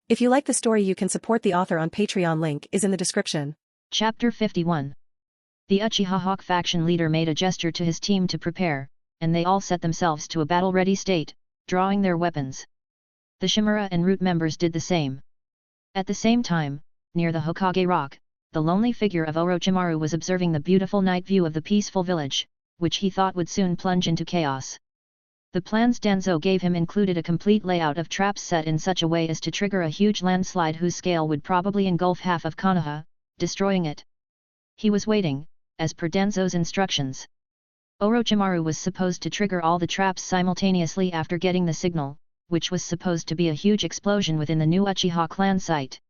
If you like the story, you can support the author on Patreon. Link is in the description. Chapter 51. The Uchiha Hawk faction leader made a gesture to his team to prepare, and they all set themselves to a battle-ready state, drawing their weapons. The Shimura and Root members did the same. At the same time, near the Hokage Rock, the lonely figure of Orochimaru was observing the beautiful night view of the peaceful village, which he thought would soon plunge into chaos. The plans Danzo gave him included a complete layout of traps set in such a way as to trigger a huge landslide whose scale would probably engulf half of Konoha, destroying it. He was waiting, as per Danzo's instructions. Orochimaru was supposed to trigger all the traps simultaneously after getting the signal, which was supposed to be a huge explosion within the new Uchiha clan site.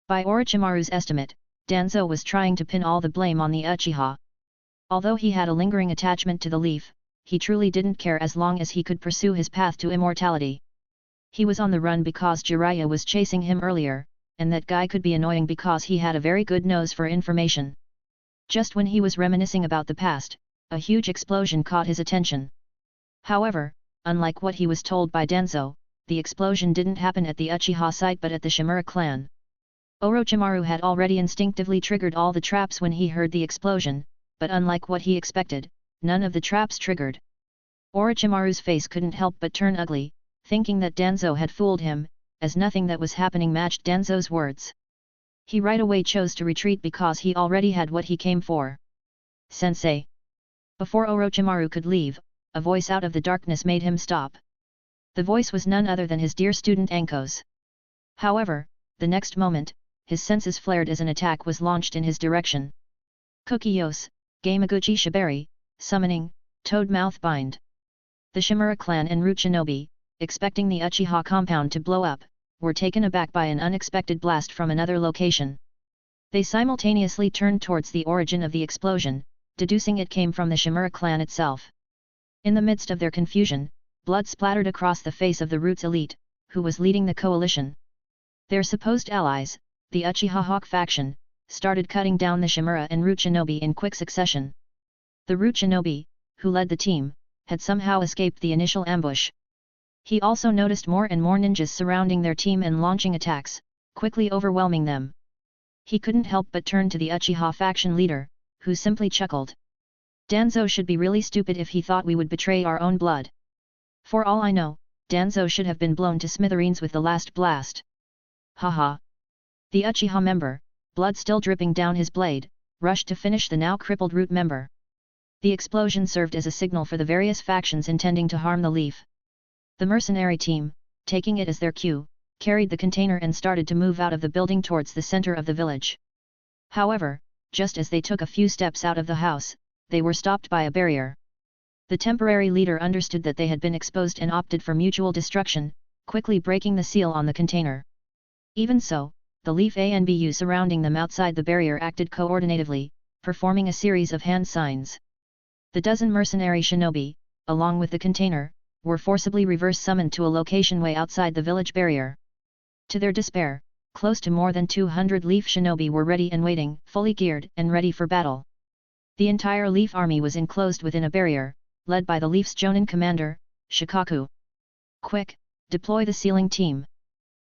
By Orochimaru's estimate, Danzo was trying to pin all the blame on the Uchiha. Although he had a lingering attachment to the leaf, he truly didn't care as long as he could pursue his path to immortality. He was on the run because Jiraiya was chasing him earlier, and that guy could be annoying because he had a very good nose for information. Just when he was reminiscing about the past, a huge explosion caught his attention. However, unlike what he was told by Danzo, the explosion didn't happen at the Uchiha site but at the Shimura clan. Orochimaru had already instinctively triggered all the traps when he heard the explosion, but unlike what he expected, none of the traps triggered. Orochimaru's face couldn't help but turn ugly, thinking that Danzo had fooled him, as nothing that was happening matched Danzo's words. He right away chose to retreat because he already had what he came for. "Sensei." Before Orochimaru could leave, a voice out of the darkness made him stop. The voice was none other than his dear student Anko's. However, the next moment, his senses flared as an attack was launched in his direction. Kukiyos, Gamaguchi Shibari, summoning, Toad Mouth Bind. The Shimura clan and Root Shinobi, expecting the Uchiha compound to blow up, were taken aback by an unexpected blast from another location. They simultaneously turned towards the origin of the explosion, deducing it came from the Shimura clan itself. In the midst of their confusion, blood splattered across the face of the Root's elite, who was leading the coalition. Their supposed allies, the Uchiha Hawk faction, started cutting down the Shimura and Root Shinobi in quick succession. The Root Shinobi, who led the team, had somehow escaped the initial ambush. He also noticed more and more ninjas surrounding their team and launching attacks, quickly overwhelming them. He couldn't help but turn to the Uchiha faction leader, who simply chuckled. "Danzo should be really stupid if he thought we would betray our own blood. For all I know, Danzo should have been blown to smithereens with the last blast." Haha. The Uchiha member, blood still dripping down his blade, rushed to finish the now crippled Root member. The explosion served as a signal for the various factions intending to harm the leaf. The mercenary team, taking it as their cue, carried the container and started to move out of the building towards the center of the village. However, just as they took a few steps out of the house, they were stopped by a barrier. The temporary leader understood that they had been exposed and opted for mutual destruction, quickly breaking the seal on the container. Even so, the Leaf A and BU surrounding them outside the barrier acted coordinatively, performing a series of hand signs. The dozen mercenary shinobi, along with the container, were forcibly reverse summoned to a location way outside the village barrier. To their despair, close to more than 200 Leaf shinobi were ready and waiting, fully geared and ready for battle. The entire Leaf army was enclosed within a barrier, led by the Leaf's Jonin commander, Shikaku. "Quick, deploy the sealing team.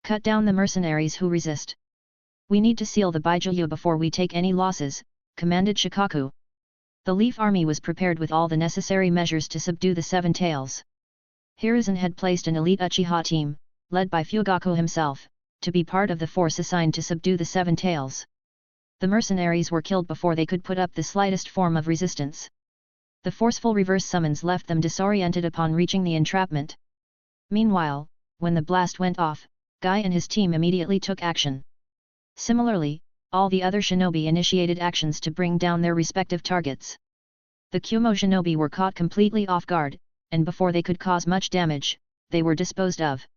Cut down the mercenaries who resist. We need to seal the Baijuyu before we take any losses," commanded Shikaku. The Leaf army was prepared with all the necessary measures to subdue the Seven Tails. Hiruzen had placed an elite Uchiha team, led by Fugaku himself, to be part of the force assigned to subdue the Seven Tails. The mercenaries were killed before they could put up the slightest form of resistance. The forceful reverse summons left them disoriented upon reaching the entrapment. Meanwhile, when the blast went off, Guy and his team immediately took action. Similarly, all the other shinobi initiated actions to bring down their respective targets. The Kumo shinobi were caught completely off guard, and before they could cause much damage, they were disposed of.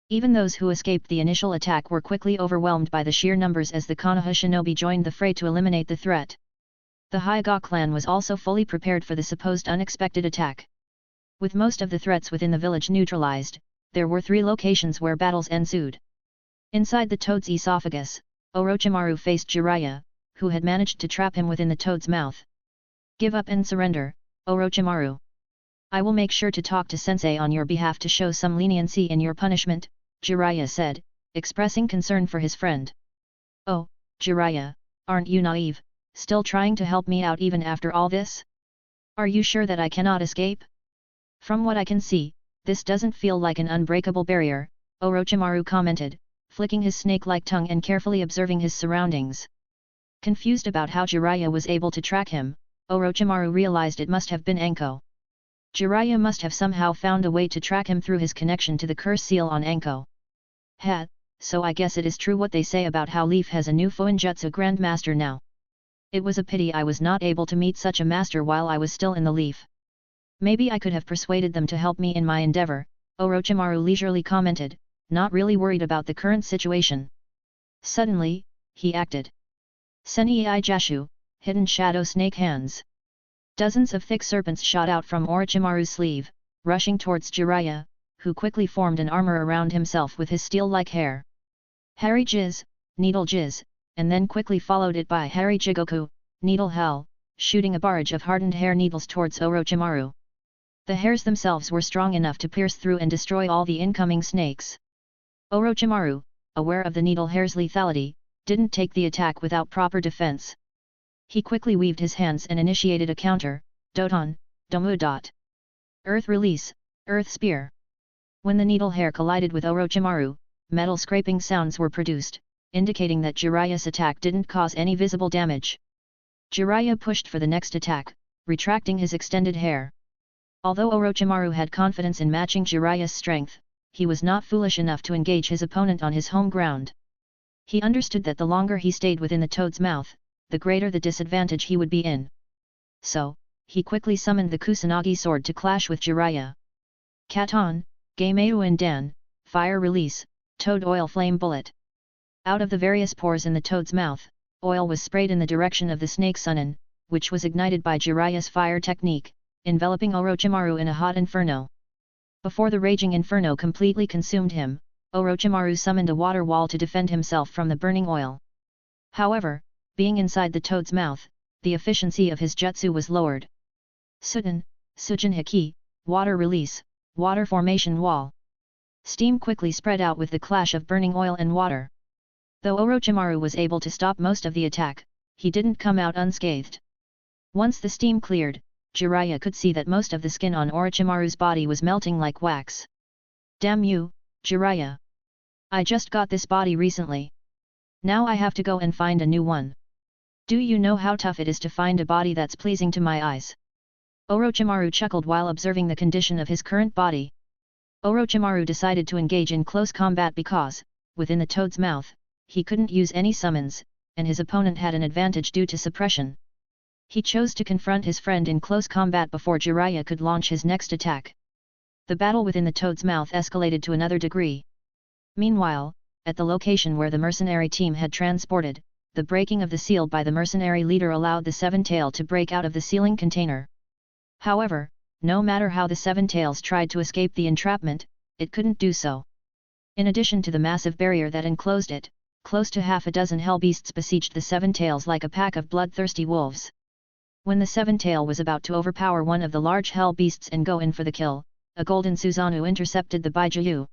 Even those who escaped the initial attack were quickly overwhelmed by the sheer numbers as the Konoha shinobi joined the fray to eliminate the threat. The Hyuga clan was also fully prepared for the supposed unexpected attack. With most of the threats within the village neutralized, there were 3 locations where battles ensued. Inside the toad's esophagus, Orochimaru faced Jiraiya, who had managed to trap him within the toad's mouth. "Give up and surrender, Orochimaru." I will make sure to talk to Sensei on your behalf to show some leniency in your punishment, Jiraiya said, expressing concern for his friend. Oh, Jiraiya, aren't you naive, still trying to help me out even after all this? Are you sure that I cannot escape? From what I can see, this doesn't feel like an unbreakable barrier, Orochimaru commented, flicking his snake-like tongue and carefully observing his surroundings. Confused about how Jiraiya was able to track him, Orochimaru realized it must have been Anko. Jiraiya must have somehow found a way to track him through his connection to the curse seal on Anko. So I guess it is true what they say about how Leaf has a new Fuinjutsu Grandmaster now. It was a pity I was not able to meet such a master while I was still in the Leaf. Maybe I could have persuaded them to help me in my endeavor, Orochimaru leisurely commented, not really worried about the current situation. Suddenly, he acted. Senii Jashu, hidden shadow snake hands. Dozens of thick serpents shot out from Orochimaru's sleeve, rushing towards Jiraiya, who quickly formed an armor around himself with his steel-like hair. Hari Jizz, Needle Jizz, and then quickly followed it by Hari Jigoku, Needle Hell, shooting a barrage of hardened hair needles towards Orochimaru. The hairs themselves were strong enough to pierce through and destroy all the incoming snakes. Orochimaru, aware of the needle hair's lethality, didn't take the attack without proper defense. He quickly weaved his hands and initiated a counter, Doton, Domu. Earth Release, Earth Spear. When the needle hair collided with Orochimaru, metal scraping sounds were produced, indicating that Jiraiya's attack didn't cause any visible damage. Jiraiya pushed for the next attack, retracting his extended hair. Although Orochimaru had confidence in matching Jiraiya's strength, he was not foolish enough to engage his opponent on his home ground. He understood that the longer he stayed within the toad's mouth, the greater the disadvantage he would be in. So, he quickly summoned the Kusanagi sword to clash with Jiraiya. Katon, Gaimeu Dan, Fire Release, Toad Oil Flame Bullet. Out of the various pores in the toad's mouth, oil was sprayed in the direction of the snake Sunin, which was ignited by Jiraiya's fire technique, enveloping Orochimaru in a hot inferno. Before the raging inferno completely consumed him, Orochimaru summoned a water wall to defend himself from the burning oil. However, being inside the toad's mouth, the efficiency of his jutsu was lowered. Sujin, Sujin Haki, Water Release, Water Formation Wall. Steam quickly spread out with the clash of burning oil and water. Though Orochimaru was able to stop most of the attack, he didn't come out unscathed. Once the steam cleared, Jiraiya could see that most of the skin on Orochimaru's body was melting like wax. Damn you, Jiraiya! I just got this body recently. Now I have to go and find a new one. Do you know how tough it is to find a body that's pleasing to my eyes? Orochimaru chuckled while observing the condition of his current body. Orochimaru decided to engage in close combat because, within the toad's mouth, he couldn't use any summons, and his opponent had an advantage due to suppression. He chose to confront his friend in close combat before Jiraiya could launch his next attack. The battle within the toad's mouth escalated to another degree. Meanwhile, at the location where the mercenary team had transported, the breaking of the seal by the mercenary leader allowed the Seven Tail to break out of the sealing container. However, no matter how the Seven Tails tried to escape the entrapment, it couldn't do so. In addition to the massive barrier that enclosed it, close to half a dozen hell beasts besieged the Seven Tails like a pack of bloodthirsty wolves. When the Seven Tail was about to overpower one of the large hell beasts and go in for the kill, a golden Susanoo intercepted the Baijiu.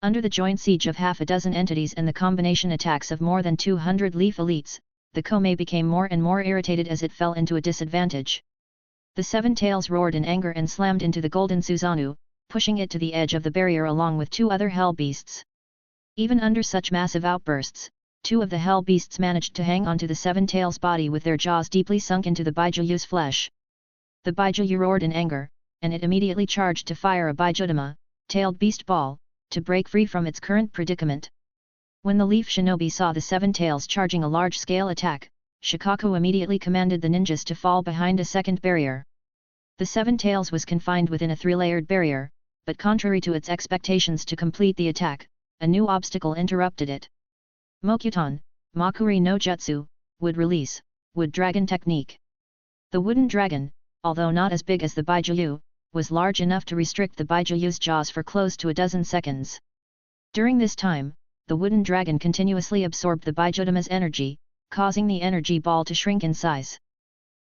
Under the joint siege of half a dozen entities and the combination attacks of more than 200 Leaf elites, the Kumo became more and more irritated as it fell into a disadvantage. The Seven Tails roared in anger and slammed into the golden Susanoo, pushing it to the edge of the barrier along with two other hell beasts. Even under such massive outbursts, two of the hell beasts managed to hang onto the Seven Tails' body with their jaws deeply sunk into the Baijiu's flesh. The Baijiu roared in anger, and it immediately charged to fire a Baijudama, tailed beast ball, to break free from its current predicament. When the Leaf Shinobi saw the Seven Tails charging a large-scale attack, Shikaku immediately commanded the ninjas to fall behind a second barrier. The Seven Tails was confined within a three-layered barrier, but contrary to its expectations to complete the attack, a new obstacle interrupted it. Mokuton, Makuri no Jutsu, Wood Release, Wood Dragon Technique. The wooden dragon, although not as big as the Baijiu, was large enough to restrict the Baijiu's jaws for close to a dozen seconds. During this time, the wooden dragon continuously absorbed the Baijudama's energy, causing the energy ball to shrink in size.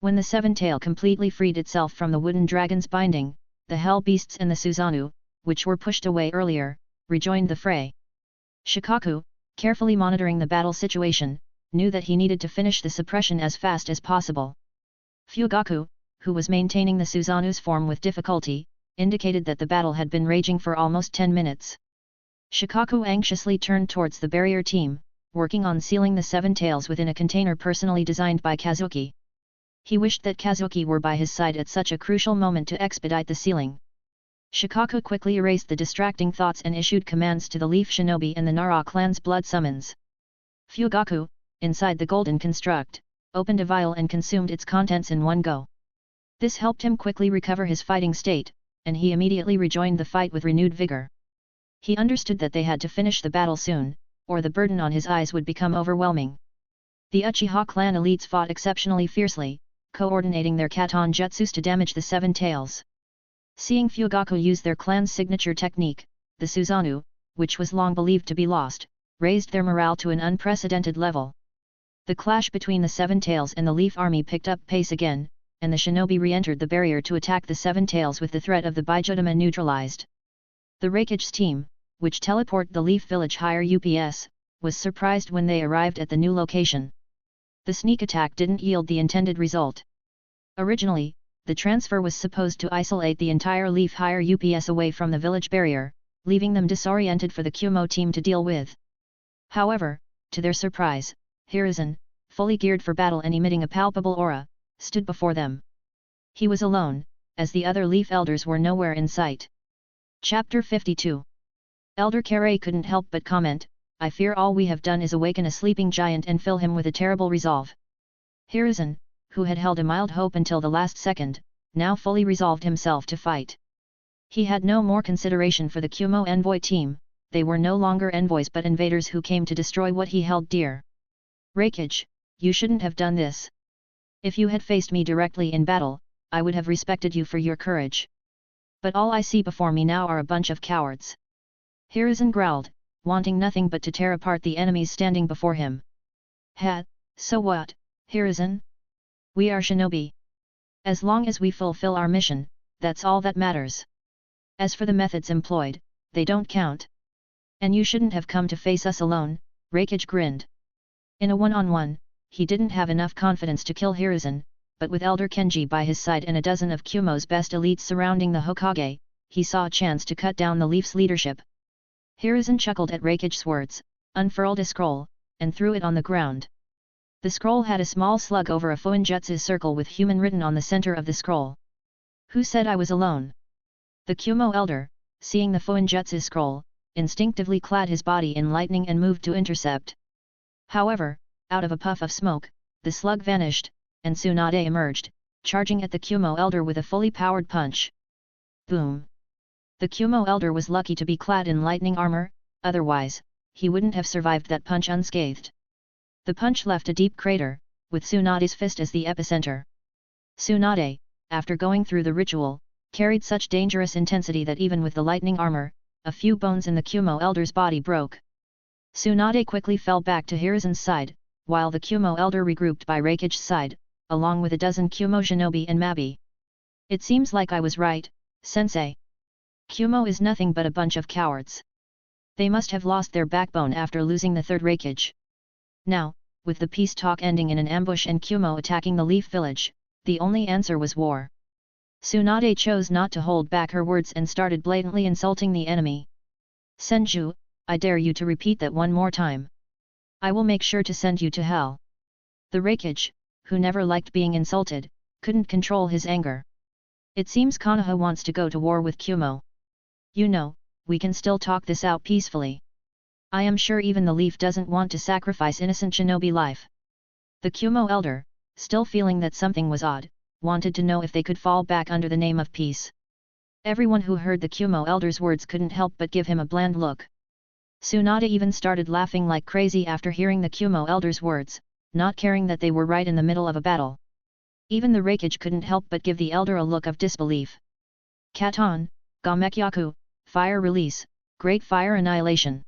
When the Seven Tail completely freed itself from the wooden dragon's binding, the Hell Beasts and the Susanoo, which were pushed away earlier, rejoined the fray. Shikaku, carefully monitoring the battle situation, knew that he needed to finish the suppression as fast as possible. Fugaku, who was maintaining the Susanoo's form with difficulty, indicated that the battle had been raging for almost 10 minutes. Shikaku anxiously turned towards the barrier team, working on sealing the seven tails within a container personally designed by Kazuki. He wished that Kazuki were by his side at such a crucial moment to expedite the sealing. Shikaku quickly erased the distracting thoughts and issued commands to the Leaf Shinobi and the Nara clan's blood summons. Fugaku, inside the golden construct, opened a vial and consumed its contents in one go. This helped him quickly recover his fighting state, and he immediately rejoined the fight with renewed vigor. He understood that they had to finish the battle soon, or the burden on his eyes would become overwhelming. The Uchiha clan elites fought exceptionally fiercely, coordinating their Katon jutsus to damage the seven tails. Seeing Fugaku use their clan's signature technique, the Susanoo, which was long believed to be lost, raised their morale to an unprecedented level. The clash between the Seven Tails and the Leaf Army picked up pace again, and the shinobi re-entered the barrier to attack the Seven Tails with the threat of the Bijutama neutralized. The Raikage's team, which teleported the Leaf Village higher UPS, was surprised when they arrived at the new location. The sneak attack didn't yield the intended result. Originally, the transfer was supposed to isolate the entire Leaf higher UPS away from the village barrier, leaving them disoriented for the Kumo team to deal with. However, to their surprise, Hiruzen, fully geared for battle and emitting a palpable aura, stood before them. He was alone, as the other Leaf Elders were nowhere in sight. Chapter 52. Elder Kiri couldn't help but comment, "I fear all we have done is awaken a sleeping giant and fill him with a terrible resolve." Hiruzen, who had held a mild hope until the last second, now fully resolved himself to fight. He had no more consideration for the Kumo envoy team, they were no longer envoys but invaders who came to destroy what he held dear. "Raikage, you shouldn't have done this. If you had faced me directly in battle, I would have respected you for your courage. But all I see before me now are a bunch of cowards." Hiruzen growled, wanting nothing but to tear apart the enemies standing before him. So what, Hiruzen? We are shinobi. As long as we fulfill our mission, that's all that matters. As for the methods employed, they don't count. And you shouldn't have come to face us alone," Raikage grinned. In a one-on-one, he didn't have enough confidence to kill Hiruzen, but with Elder Kenji by his side and a dozen of Kumo's best elites surrounding the Hokage, he saw a chance to cut down the Leaf's leadership. Hiruzen chuckled at Raikage's words, unfurled a scroll, and threw it on the ground. The scroll had a small slug over a Fuinjutsu circle with human written on the center of the scroll. "Who said I was alone?" The Kumo elder, seeing the Fuinjutsu scroll, instinctively clad his body in lightning and moved to intercept. However, out of a puff of smoke, the slug vanished, and Tsunade emerged, charging at the Kumo elder with a fully powered punch. Boom! The Kumo elder was lucky to be clad in lightning armor, otherwise, he wouldn't have survived that punch unscathed. The punch left a deep crater, with Tsunade's fist as the epicenter. Tsunade, after going through the ritual, carried such dangerous intensity that even with the lightning armor, a few bones in the Kumo elder's body broke. Tsunade quickly fell back to Hiruzen's side, while the Kumo elder regrouped by Raikage's side, along with a dozen Kumo shinobi and Mabi. "It seems like I was right, sensei. Kumo is nothing but a bunch of cowards. They must have lost their backbone after losing the third Raikage." Now, with the peace talk ending in an ambush and Kumo attacking the Leaf Village, the only answer was war. Tsunade chose not to hold back her words and started blatantly insulting the enemy. "Senju, I dare you to repeat that one more time. I will make sure to send you to hell." The Raikage, who never liked being insulted, couldn't control his anger. "It seems Konoha wants to go to war with Kumo. You know, we can still talk this out peacefully. I am sure even the Leaf doesn't want to sacrifice innocent shinobi life." The Kumo elder, still feeling that something was odd, wanted to know if they could fall back under the name of peace. Everyone who heard the Kumo elder's words couldn't help but give him a bland look. Tsunade even started laughing like crazy after hearing the Kumo elder's words, not caring that they were right in the middle of a battle. Even the Raikage couldn't help but give the elder a look of disbelief. "Katon, Gamekyaku, fire release, great fire annihilation."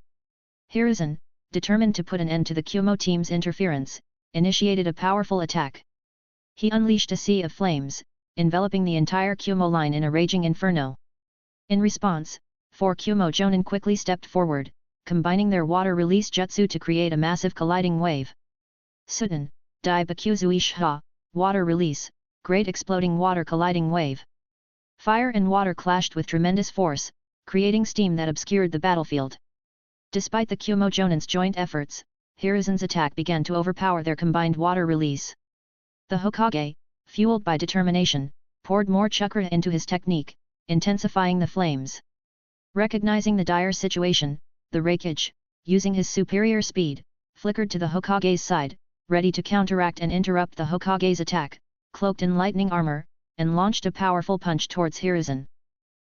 Hiruzen, determined to put an end to the Kumo team's interference, initiated a powerful attack. He unleashed a sea of flames, enveloping the entire Kumo line in a raging inferno. In response, 4 Kumo Jonin quickly stepped forward, combining their water release jutsu to create a massive colliding wave. Sudden, Dai Bakuzui Sha, water release, great exploding water colliding wave. Fire and water clashed with tremendous force, creating steam that obscured the battlefield. Despite the Kumo Jonin's joint efforts, Hiruzen's attack began to overpower their combined water release. The Hokage, fueled by determination, poured more chakra into his technique, intensifying the flames. Recognizing the dire situation, the Raikage, using his superior speed, flickered to the Hokage's side, ready to counteract and interrupt the Hokage's attack, cloaked in lightning armor, and launched a powerful punch towards Hiruzen.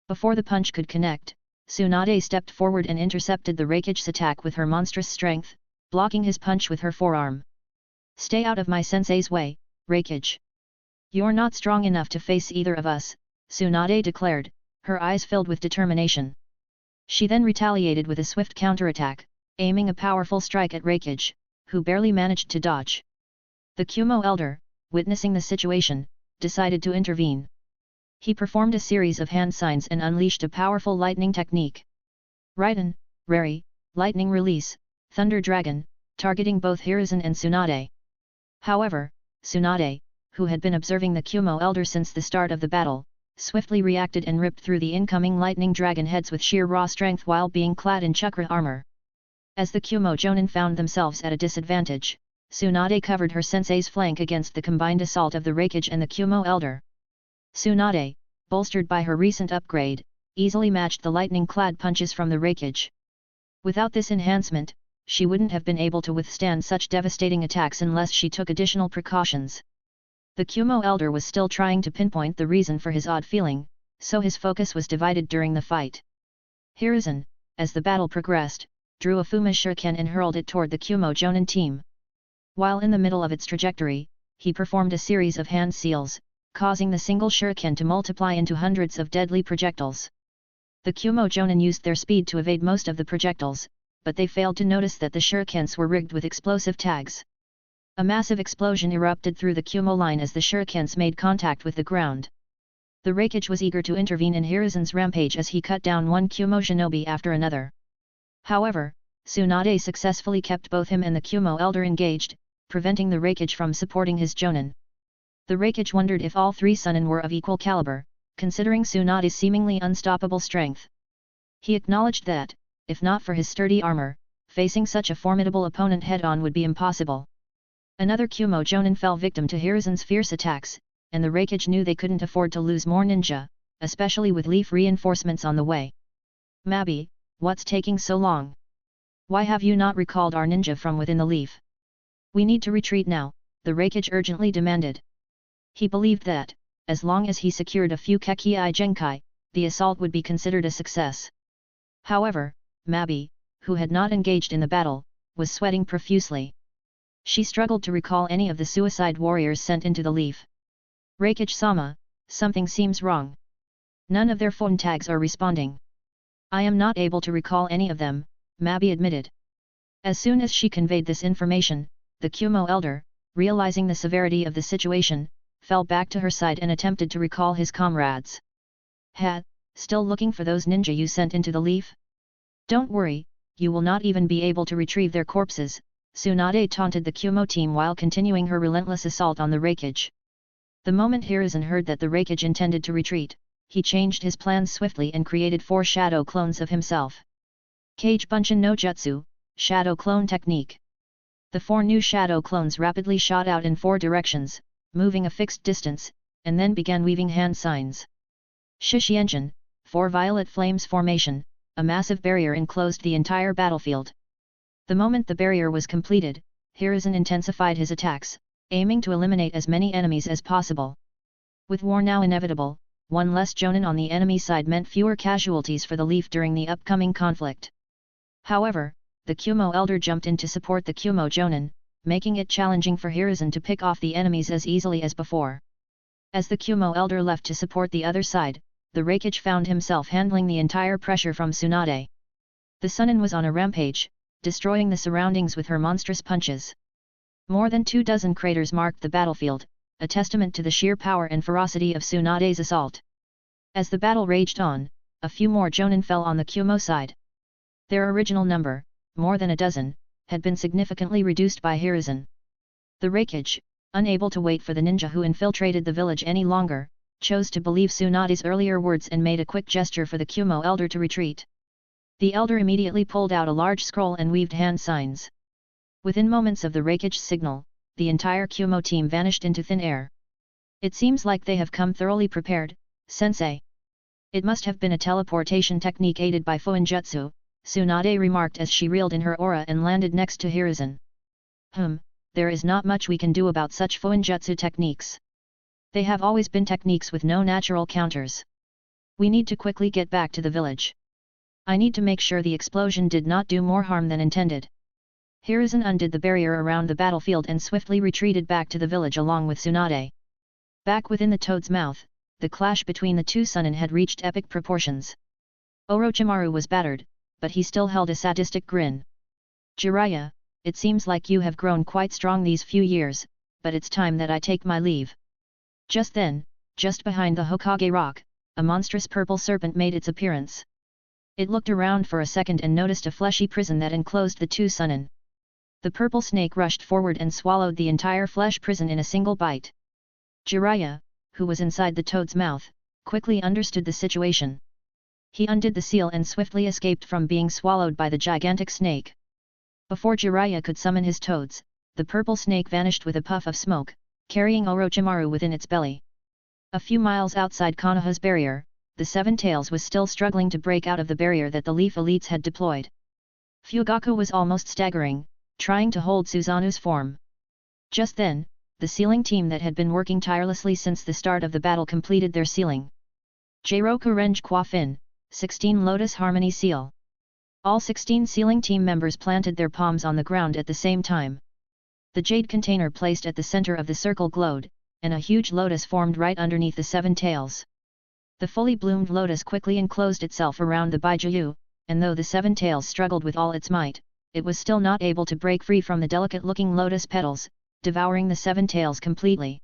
Before the punch could connect, Tsunade stepped forward and intercepted the Raikage's attack with her monstrous strength, blocking his punch with her forearm. "Stay out of my sensei's way, Raikage. You're not strong enough to face either of us," Tsunade declared, her eyes filled with determination. She then retaliated with a swift counterattack, aiming a powerful strike at Raikage, who barely managed to dodge. The Kumo elder, witnessing the situation, decided to intervene. He performed a series of hand signs and unleashed a powerful lightning technique. Raiden, Rari, lightning release, thunder dragon, targeting both Hiruzen and Tsunade. However, Tsunade, who had been observing the Kumo elder since the start of the battle, swiftly reacted and ripped through the incoming lightning dragon heads with sheer raw strength while being clad in chakra armor. As the Kumo Jonin found themselves at a disadvantage, Tsunade covered her sensei's flank against the combined assault of the Raikage and the Kumo elder. Tsunade, bolstered by her recent upgrade, easily matched the lightning-clad punches from the Raikage. Without this enhancement, she wouldn't have been able to withstand such devastating attacks unless she took additional precautions. The Kumo elder was still trying to pinpoint the reason for his odd feeling, so his focus was divided during the fight. Hiruzen, as the battle progressed, drew a Fuma shuriken and hurled it toward the Kumo Jonin team. While in the middle of its trajectory, he performed a series of hand seals, causing the single shuriken to multiply into hundreds of deadly projectiles. The Kumo Jonin used their speed to evade most of the projectiles, but they failed to notice that the shurikens were rigged with explosive tags. A massive explosion erupted through the Kumo line as the shurikens made contact with the ground. The Raikage was eager to intervene in Hiruzen's rampage as he cut down one Kumo shinobi after another. However, Tsunade successfully kept both him and the Kumo elder engaged, preventing the Raikage from supporting his Jonin. The Raikage wondered if all 3 Sunin were of equal caliber, considering Tsunade's seemingly unstoppable strength. He acknowledged that, if not for his sturdy armor, facing such a formidable opponent head-on would be impossible. Another Kumo Jonin fell victim to Hiruzen's fierce attacks, and the Raikage knew they couldn't afford to lose more ninja, especially with leaf reinforcements on the way. "Mabi, what's taking so long? Why have you not recalled our ninja from within the leaf? We need to retreat now," the Raikage urgently demanded. He believed that, as long as he secured a few Kekii Genkai, the assault would be considered a success. However, Mabi, who had not engaged in the battle, was sweating profusely. She struggled to recall any of the suicide warriors sent into the leaf. "Raikage-sama, something seems wrong. None of their phone tags are responding. I am not able to recall any of them," Mabi admitted. As soon as she conveyed this information, the Kumo elder, realizing the severity of the situation, fell back to her side and attempted to recall his comrades. Still looking for those ninja you sent into the leaf? Don't worry, you will not even be able to retrieve their corpses," Tsunade taunted the Kumo team while continuing her relentless assault on the Raikage. The moment Hiruzen heard that the Raikage intended to retreat, he changed his plans swiftly and created 4 shadow clones of himself. Kage Bunshin no Jutsu, Shadow Clone Technique. The 4 new shadow clones rapidly shot out in 4 directions, moving a fixed distance, and then began weaving hand signs. Shishi Engine, 4 violet flames formation, a massive barrier enclosed the entire battlefield. The moment the barrier was completed, Hiruzen intensified his attacks, aiming to eliminate as many enemies as possible. With war now inevitable, 1 less Jonin on the enemy side meant fewer casualties for the Leaf during the upcoming conflict. However, the Kumo elder jumped in to support the Kumo Jonin, making it challenging for Hiruzen to pick off the enemies as easily as before. As the Kumo elder left to support the other side, the Raikage found himself handling the entire pressure from Tsunade. The Sunin was on a rampage, destroying the surroundings with her monstrous punches. More than 24 craters marked the battlefield, a testament to the sheer power and ferocity of Tsunade's assault. As the battle raged on, a few more Jonin fell on the Kumo side. Their original number, more than a dozen, had been significantly reduced by Hiruzen. The Raikage, unable to wait for the ninja who infiltrated the village any longer, chose to believe Tsunade's earlier words and made a quick gesture for the Kumo elder to retreat. The elder immediately pulled out a large scroll and weaved hand signs. Within moments of the Raikage's signal, the entire Kumo team vanished into thin air. It seems like they have come thoroughly prepared, sensei. It must have been a teleportation technique aided by Fuinjutsu, Tsunade remarked as she reeled in her aura and landed next to Hiruzen. There is not much we can do about such Fuinjutsu techniques. They have always been techniques with no natural counters. We need to quickly get back to the village. I need to make sure the explosion did not do more harm than intended. Hiruzen undid the barrier around the battlefield and swiftly retreated back to the village along with Tsunade. Back within the Toad's mouth, the clash between the two Sunin had reached epic proportions. Orochimaru was battered, but he still held a sadistic grin. Jiraiya, it seems like you have grown quite strong these few years, but it's time that I take my leave. Just then, just behind the Hokage rock, a monstrous purple serpent made its appearance. It looked around for a second and noticed a fleshy prison that enclosed the two Sunin. The purple snake rushed forward and swallowed the entire flesh prison in a single bite. Jiraiya, who was inside the Toad's mouth, quickly understood the situation. He undid the seal and swiftly escaped from being swallowed by the gigantic snake. Before Jiraiya could summon his toads, the purple snake vanished with a puff of smoke, carrying Orochimaru within its belly. A few miles outside Konoha's barrier, the Seven Tails was still struggling to break out of the barrier that the Leaf elites had deployed. Fugaku was almost staggering, trying to hold Suzanu's form. Just then, the sealing team that had been working tirelessly since the start of the battle completed their sealing. Jiroku Renj Kwafin, 16 Lotus Harmony Seal. All 16 sealing team members planted their palms on the ground at the same time. The jade container placed at the center of the circle glowed, and a huge lotus formed right underneath the Seven Tails. The fully bloomed lotus quickly enclosed itself around the Baijiu, and though the Seven Tails struggled with all its might, it was still not able to break free from the delicate-looking lotus petals, devouring the Seven Tails completely.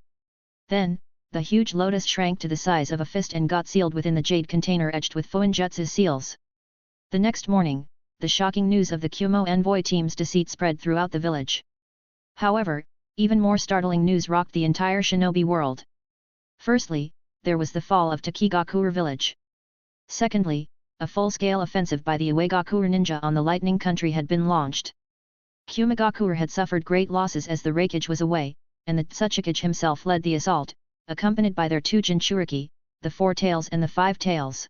Then, the huge lotus shrank to the size of a fist and got sealed within the jade container etched with Fuinjutsu seals. The next morning, the shocking news of the Kumo envoy team's deceit spread throughout the village. However, even more startling news rocked the entire shinobi world. Firstly, there was the fall of Takigakure village. Secondly, a full-scale offensive by the Awagakure ninja on the Lightning Country had been launched. Kumagakure had suffered great losses as the Raikage was away, and the Tsuchikage himself led the assault, accompanied by their two Jinchuriki, the Four Tails and the Five Tails.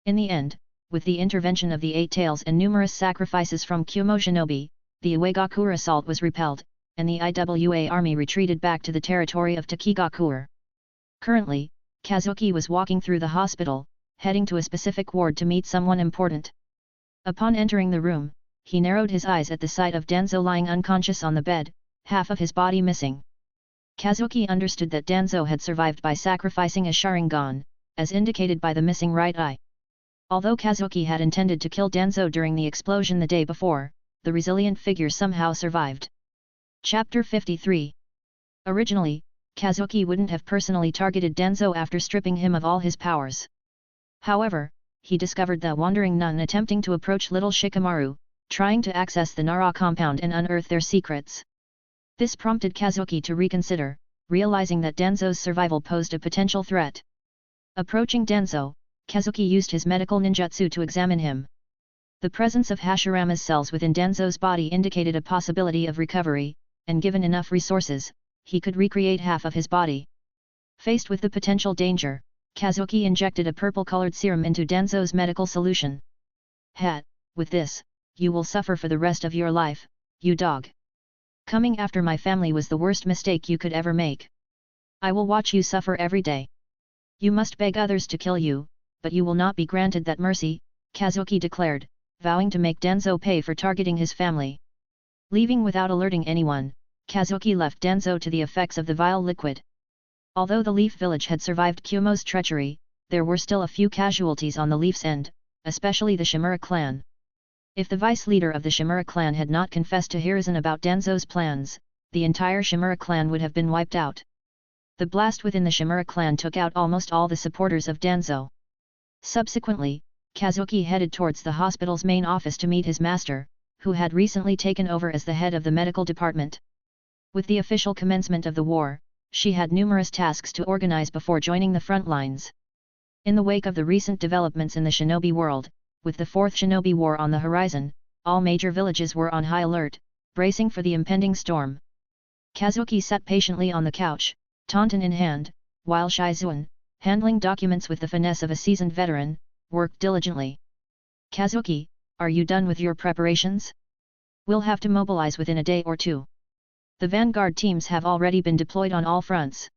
In the end, with the intervention of the Eight Tails and numerous sacrifices from Kumo shinobi, the Awagakure assault was repelled, and the IWA army retreated back to the territory of Takigakure. Currently, Kazuki was walking through the hospital, heading to a specific ward to meet someone important. Upon entering the room, he narrowed his eyes at the sight of Danzo lying unconscious on the bed, half of his body missing. Kazuki understood that Danzo had survived by sacrificing a Sharingan, as indicated by the missing right eye. Although Kazuki had intended to kill Danzo during the explosion the day before, the resilient figure somehow survived. Chapter 53. Originally, Kazuki wouldn't have personally targeted Danzo after stripping him of all his powers. However, he discovered the wandering nun attempting to approach little Shikamaru, trying to access the Nara compound and unearth their secrets. This prompted Kazuki to reconsider, realizing that Danzo's survival posed a potential threat. Approaching Danzo, Kazuki used his medical ninjutsu to examine him. The presence of Hashirama's cells within Danzo's body indicated a possibility of recovery, and given enough resources, he could recreate half of his body. Faced with the potential danger, Kazuki injected a purple-colored serum into Danzo's medical solution. With this, you will suffer for the rest of your life, you dog. Coming after my family was the worst mistake you could ever make. I will watch you suffer every day. You must beg others to kill you, but you will not be granted that mercy, Kazuki declared, vowing to make Danzo pay for targeting his family. Leaving without alerting anyone, Kazuki left Danzo to the effects of the vile liquid. Although the Leaf Village had survived Kumo's treachery, there were still a few casualties on the Leaf's end, especially the Shimura clan. If the vice leader of the Shimura clan had not confessed to Hiruzen about Danzo's plans, the entire Shimura clan would have been wiped out. The blast within the Shimura clan took out almost all the supporters of Danzo. Subsequently, Kazuki headed towards the hospital's main office to meet his master, who had recently taken over as the head of the medical department. With the official commencement of the war, she had numerous tasks to organize before joining the front lines. In the wake of the recent developments in the shinobi world, with the Fourth Shinobi War on the horizon, all major villages were on high alert, bracing for the impending storm. Kazuki sat patiently on the couch, tauntaun in hand, while Shizuan, handling documents with the finesse of a seasoned veteran, worked diligently. "Kazuki, are you done with your preparations? We'll have to mobilize within a day or two. The vanguard teams have already been deployed on all fronts.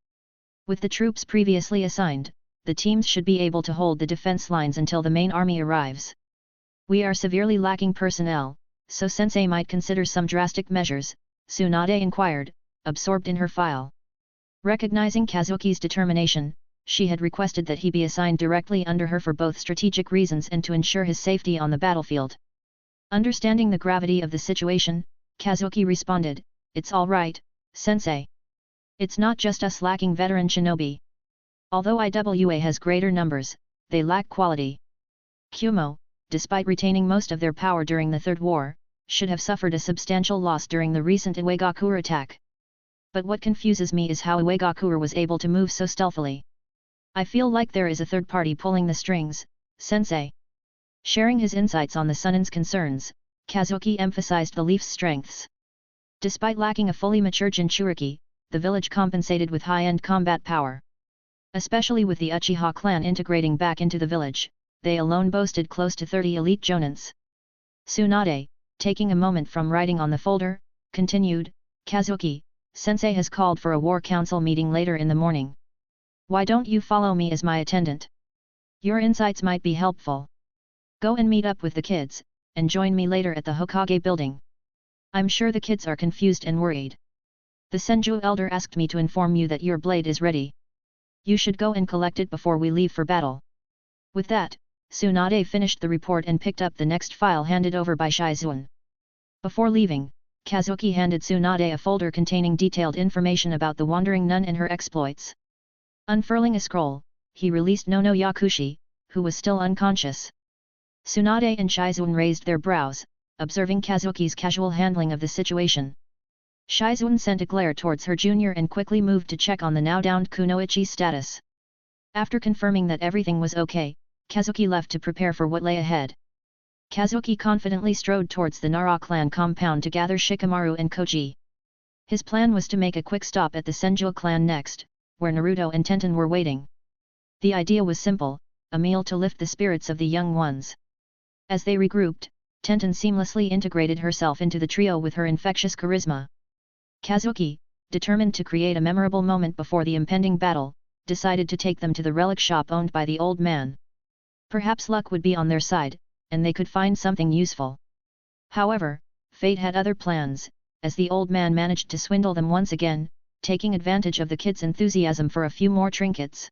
With the troops previously assigned, the teams should be able to hold the defense lines until the main army arrives. We are severely lacking personnel, so Sensei might consider some drastic measures," Tsunade inquired, absorbed in her file. Recognizing Kazuki's determination, she had requested that he be assigned directly under her for both strategic reasons and to ensure his safety on the battlefield. Understanding the gravity of the situation, Kazuki responded, "It's all right, Sensei. It's not just us lacking veteran shinobi. Although IWA has greater numbers, they lack quality. Kumo, despite retaining most of their power during the Third War, should have suffered a substantial loss during the recent Iwagakure attack. But what confuses me is how Iwagakure was able to move so stealthily. I feel like there is a third party pulling the strings, Sensei." Sharing his insights on the Sunin's concerns, Kazuki emphasized the Leaf's strengths. Despite lacking a fully mature Jinchuriki, the village compensated with high-end combat power. Especially with the Uchiha clan integrating back into the village, they alone boasted close to 30 elite jonins. Tsunade, taking a moment from writing on the folder, continued, "Kazuki, Sensei has called for a war council meeting later in the morning. Why don't you follow me as my attendant? Your insights might be helpful. Go and meet up with the kids, and join me later at the Hokage building. I'm sure the kids are confused and worried. The Senju elder asked me to inform you that your blade is ready. You should go and collect it before we leave for battle." With that, Tsunade finished the report and picked up the next file handed over by Shizuan. Before leaving, Kazuki handed Tsunade a folder containing detailed information about the wandering nun and her exploits. Unfurling a scroll, he released Nono Yakushi, who was still unconscious. Tsunade and Shizuan raised their brows, observing Kazuki's casual handling of the situation. Shizuan sent a glare towards her junior and quickly moved to check on the now downed Kunoichi's status. After confirming that everything was okay, Kazuki left to prepare for what lay ahead. Kazuki confidently strode towards the Nara clan compound to gather Shikamaru and Koji. His plan was to make a quick stop at the Senju clan next, where Naruto and Tenten were waiting. The idea was simple, a meal to lift the spirits of the young ones. As they regrouped, Tenten seamlessly integrated herself into the trio with her infectious charisma. Kazuki, determined to create a memorable moment before the impending battle, decided to take them to the relic shop owned by the old man. Perhaps luck would be on their side, and they could find something useful. However, fate had other plans, as the old man managed to swindle them once again, taking advantage of the kids' enthusiasm for a few more trinkets.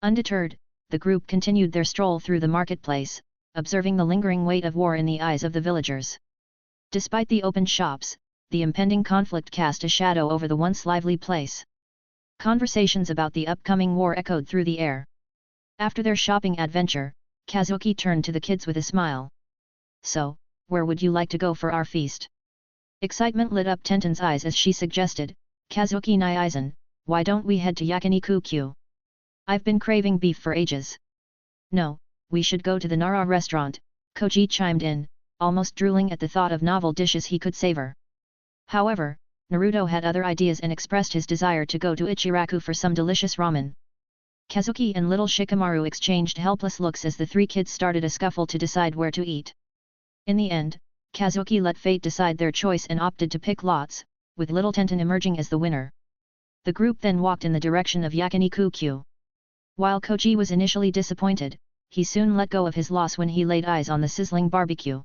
Undeterred, the group continued their stroll through the marketplace, observing the lingering weight of war in the eyes of the villagers. Despite the open shops, the impending conflict cast a shadow over the once lively place. Conversations about the upcoming war echoed through the air. After their shopping adventure, Kazuki turned to the kids with a smile. "So, where would you like to go for our feast?" Excitement lit up Tenten's eyes as she suggested, "Kazuki Naizen, why don't we head to Yakiniku-Q? I've been craving beef for ages." "No, we should go to the Nara restaurant," Koji chimed in, almost drooling at the thought of novel dishes he could savor. However, Naruto had other ideas and expressed his desire to go to Ichiraku for some delicious ramen. Kazuki and little Shikamaru exchanged helpless looks as the three kids started a scuffle to decide where to eat. In the end, Kazuki let fate decide their choice and opted to pick lots, with little Tenten emerging as the winner. The group then walked in the direction of Yakiniku-Q. While Koji was initially disappointed, he soon let go of his loss when he laid eyes on the sizzling barbecue.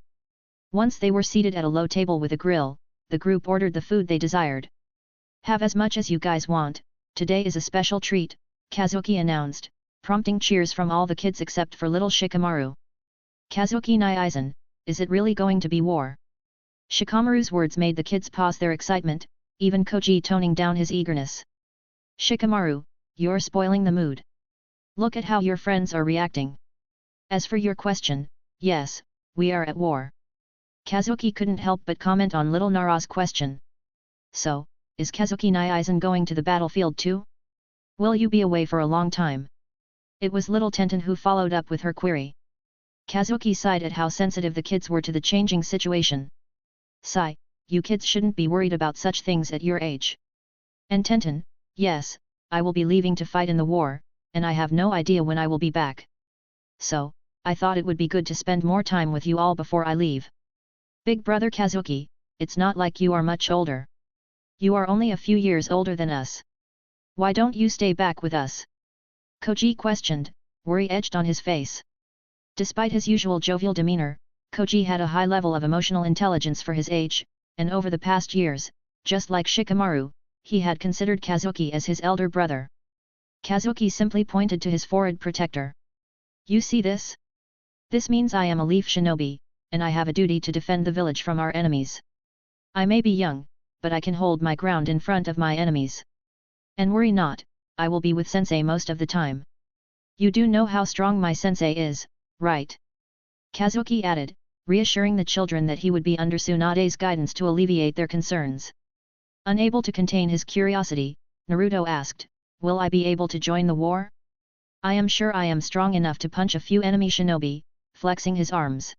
Once they were seated at a low table with a grill, the group ordered the food they desired. "Have as much as you guys want, today is a special treat," Kazuki announced, prompting cheers from all the kids except for little Shikamaru. "Kazuki Naizen, is it really going to be war?" Shikamaru's words made the kids pause their excitement, even Koji toning down his eagerness. Shikamaru, you're spoiling the mood. Look at how your friends are reacting. As for your question, yes, we are at war. Kazuki couldn't help but comment on little Nara's question. So, is Kazuki Naizen going to the battlefield too? Will you be away for a long time? It was little Tenten who followed up with her query. Kazuki sighed at how sensitive the kids were to the changing situation. Sigh, you kids shouldn't be worried about such things at your age. And Tenten, yes, I will be leaving to fight in the war, and I have no idea when I will be back. So, I thought it would be good to spend more time with you all before I leave. Big brother Kazuki, it's not like you are much older. You are only a few years older than us. Why don't you stay back with us? Koji questioned, worry etched on his face. Despite his usual jovial demeanor, Koji had a high level of emotional intelligence for his age, and over the past years, just like Shikamaru, he had considered Kazuki as his elder brother. Kazuki simply pointed to his forehead protector. You see this? This means I am a leaf shinobi, and I have a duty to defend the village from our enemies. I may be young, but I can hold my ground in front of my enemies. And worry not, I will be with sensei most of the time. You do know how strong my sensei is, right? Kazuki added, reassuring the children that he would be under Tsunade's guidance to alleviate their concerns. Unable to contain his curiosity, Naruto asked, will I be able to join the war? I am sure I am strong enough to punch a few enemy shinobi, flexing his arms.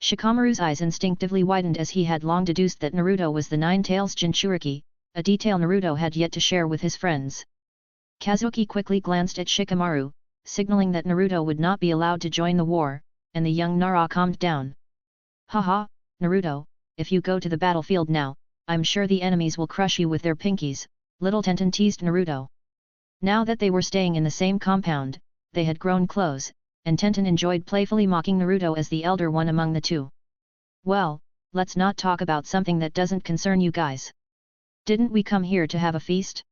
Shikamaru's eyes instinctively widened as he had long deduced that Naruto was the Nine-Tails Jinchuriki, a detail Naruto had yet to share with his friends. Kazuki quickly glanced at Shikamaru, signaling that Naruto would not be allowed to join the war, and the young Nara calmed down. Haha, Naruto, if you go to the battlefield now, I'm sure the enemies will crush you with their pinkies, little Tenten teased Naruto. Now that they were staying in the same compound, they had grown close, and Tenten enjoyed playfully mocking Naruto as the elder one among the two. Well, let's not talk about something that doesn't concern you guys. Didn't we come here to have a feast?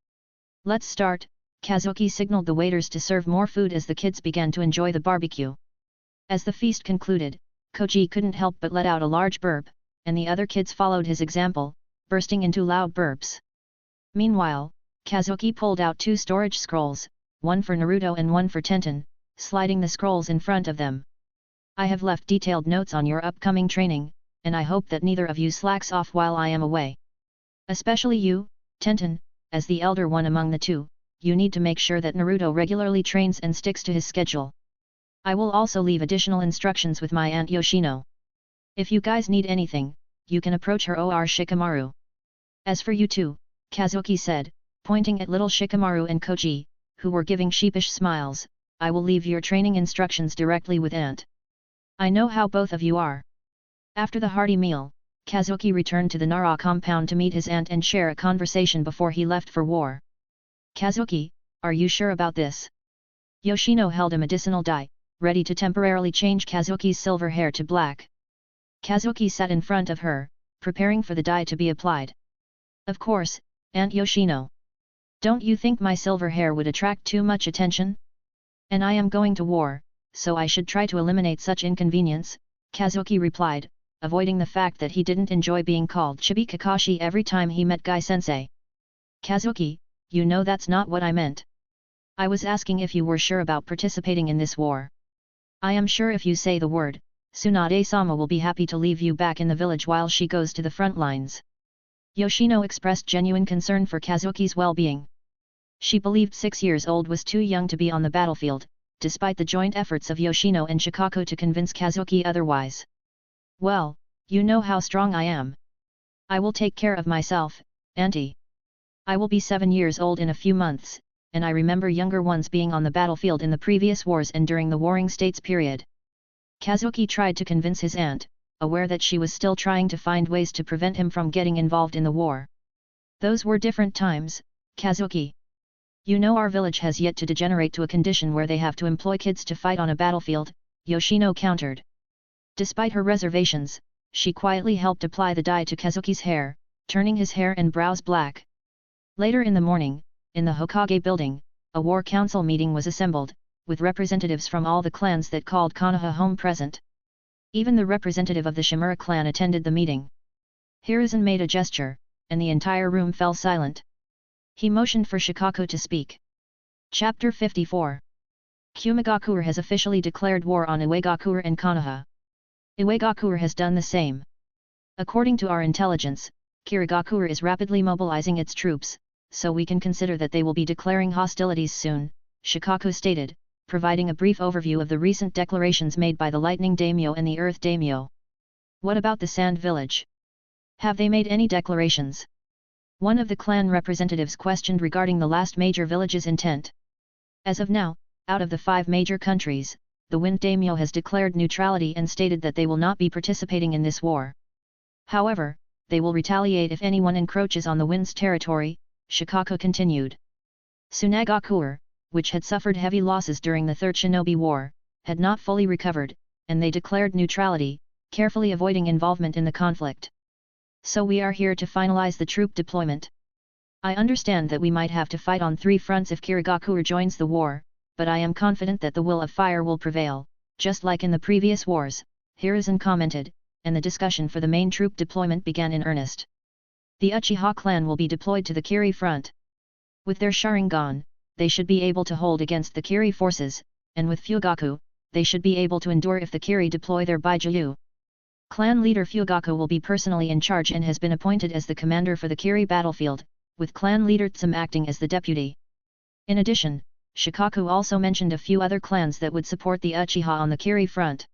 Let's start. Kazuki signaled the waiters to serve more food as the kids began to enjoy the barbecue. As the feast concluded, Koji couldn't help but let out a large burp, and the other kids followed his example, bursting into loud burps. Meanwhile, Kazuki pulled out 2 storage scrolls, one for Naruto and one for Tenten, sliding the scrolls in front of them. I have left detailed notes on your upcoming training, and I hope that neither of you slacks off while I am away. Especially you, Tenten, as the elder one among the two, you need to make sure that Naruto regularly trains and sticks to his schedule. I will also leave additional instructions with my Aunt Yoshino. If you guys need anything, you can approach her or Shikamaru. As for you two, Kazuki said, pointing at little Shikamaru and Koji, who were giving sheepish smiles, I will leave your training instructions directly with Aunt. I know how both of you are. After the hearty meal, Kazuki returned to the Nara compound to meet his aunt and share a conversation before he left for war. Kazuki, are you sure about this? Yoshino held a medicinal dye, ready to temporarily change Kazuki's silver hair to black. Kazuki sat in front of her, preparing for the dye to be applied. Of course, Aunt Yoshino. Don't you think my silver hair would attract too much attention? And I am going to war, so I should try to eliminate such inconvenience, Kazuki replied, avoiding the fact that he didn't enjoy being called Chibi Kakashi every time he met Gai-sensei. Kazuki, you know that's not what I meant. I was asking if you were sure about participating in this war. I am sure if you say the word, Tsunade-sama will be happy to leave you back in the village while she goes to the front lines. Yoshino expressed genuine concern for Kazuki's well-being. She believed 6 years old was too young to be on the battlefield, despite the joint efforts of Yoshino and Shikako to convince Kazuki otherwise. Well, you know how strong I am. I will take care of myself, auntie. I will be 7 years old in a few months, and I remember younger ones being on the battlefield in the previous wars and during the Warring States period. Kazuki tried to convince his aunt, aware that she was still trying to find ways to prevent him from getting involved in the war. Those were different times, Kazuki. You know our village has yet to degenerate to a condition where they have to employ kids to fight on a battlefield, Yoshino countered. Despite her reservations, she quietly helped apply the dye to Kazuki's hair, turning his hair and brows black. Later in the morning, in the Hokage building, a war council meeting was assembled, with representatives from all the clans that called Konoha home present. Even the representative of the Shimura clan attended the meeting. Hiruzen made a gesture, and the entire room fell silent. He motioned for Shikaku to speak. Chapter 54. Kumogakuer has officially declared war on Iwagakure and Konoha. Iwagakure has done the same. According to our intelligence, Kirigakure is rapidly mobilizing its troops, so we can consider that they will be declaring hostilities soon, Shikaku stated, providing a brief overview of the recent declarations made by the Lightning Daimyo and the Earth Daimyo. What about the Sand Village? Have they made any declarations? One of the clan representatives questioned regarding the last major village's intent. As of now, out of the 5 major countries, the Wind Daimyo has declared neutrality and stated that they will not be participating in this war. However, they will retaliate if anyone encroaches on the Wind's territory, Shikaku continued. Tsunade, which had suffered heavy losses during the Third Shinobi War, had not fully recovered, and they declared neutrality, carefully avoiding involvement in the conflict. So we are here to finalize the troop deployment. I understand that we might have to fight on 3 fronts if Kirigakure joins the war, but I am confident that the will of fire will prevail, just like in the previous wars, Hiruzen commented, and the discussion for the main troop deployment began in earnest. The Uchiha clan will be deployed to the Kiri front. With their Sharingan, they should be able to hold against the Kiri forces, and with Fugaku, they should be able to endure if the Kiri deploy their Baijuyu. Clan leader Fugaku will be personally in charge and has been appointed as the commander for the Kiri battlefield, with clan leader Tsum acting as the deputy. In addition, Shikaku also mentioned a few other clans that would support the Uchiha on the Kiri front.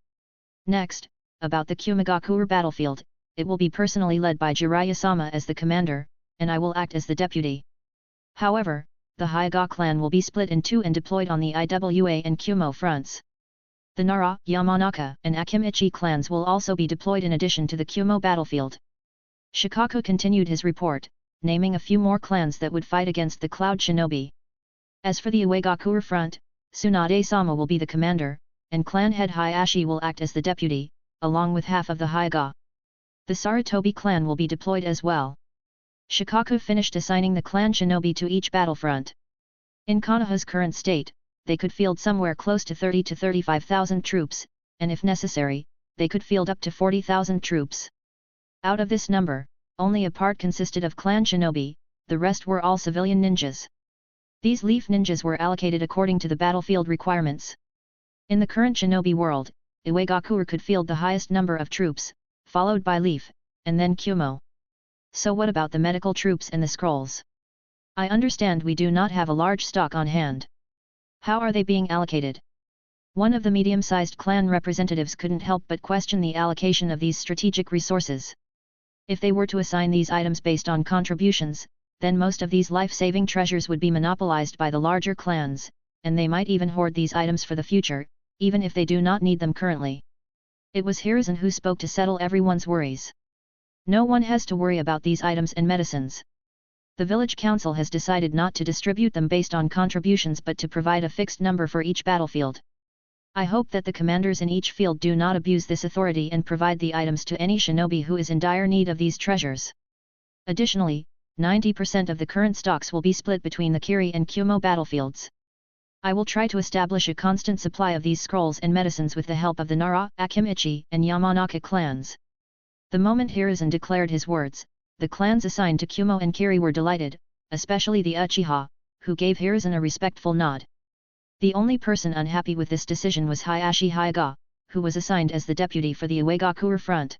Next, about the Kumogakuer battlefield, it will be personally led by Jiraiya-sama as the commander, and I will act as the deputy. However, the Hyuga clan will be split in 2 and deployed on the Iwa and Kumo fronts. The Nara, Yamanaka, and Akimichi clans will also be deployed in addition to the Kumo battlefield. Shikaku continued his report, naming a few more clans that would fight against the Cloud Shinobi. As for the Iwagakure front, Tsunade-sama will be the commander, and clan head Hayashi will act as the deputy, along with half of the Hyuga. The Sarutobi clan will be deployed as well. Shikaku finished assigning the clan shinobi to each battlefront. In Konoha's current state, they could field somewhere close to 30 to 35,000 troops, and if necessary, they could field up to 40,000 troops. Out of this number, only a part consisted of clan shinobi, the rest were all civilian ninjas. These leaf ninjas were allocated according to the battlefield requirements. In the current shinobi world, Iwagakure could field the highest number of troops, followed by leaf, and then Kumo. So what about the medical troops and the scrolls? I understand we do not have a large stock on hand. How are they being allocated? One of the medium-sized clan representatives couldn't help but question the allocation of these strategic resources. If they were to assign these items based on contributions, then most of these life-saving treasures would be monopolized by the larger clans, and they might even hoard these items for the future, even if they do not need them currently. It was Hiruzen who spoke to settle everyone's worries. No one has to worry about these items and medicines. The village council has decided not to distribute them based on contributions but to provide a fixed number for each battlefield. I hope that the commanders in each field do not abuse this authority and provide the items to any shinobi who is in dire need of these treasures. Additionally, 90% of the current stocks will be split between the Kiri and Kumo battlefields. I will try to establish a constant supply of these scrolls and medicines with the help of the Nara, Akimichi, and Yamanaka clans. The moment Hiruzen declared his words, the clans assigned to Kumo and Kiri were delighted, especially the Uchiha, who gave Hiruzen a respectful nod. The only person unhappy with this decision was Hayashi Hyuga, who was assigned as the deputy for the Iwagakure front.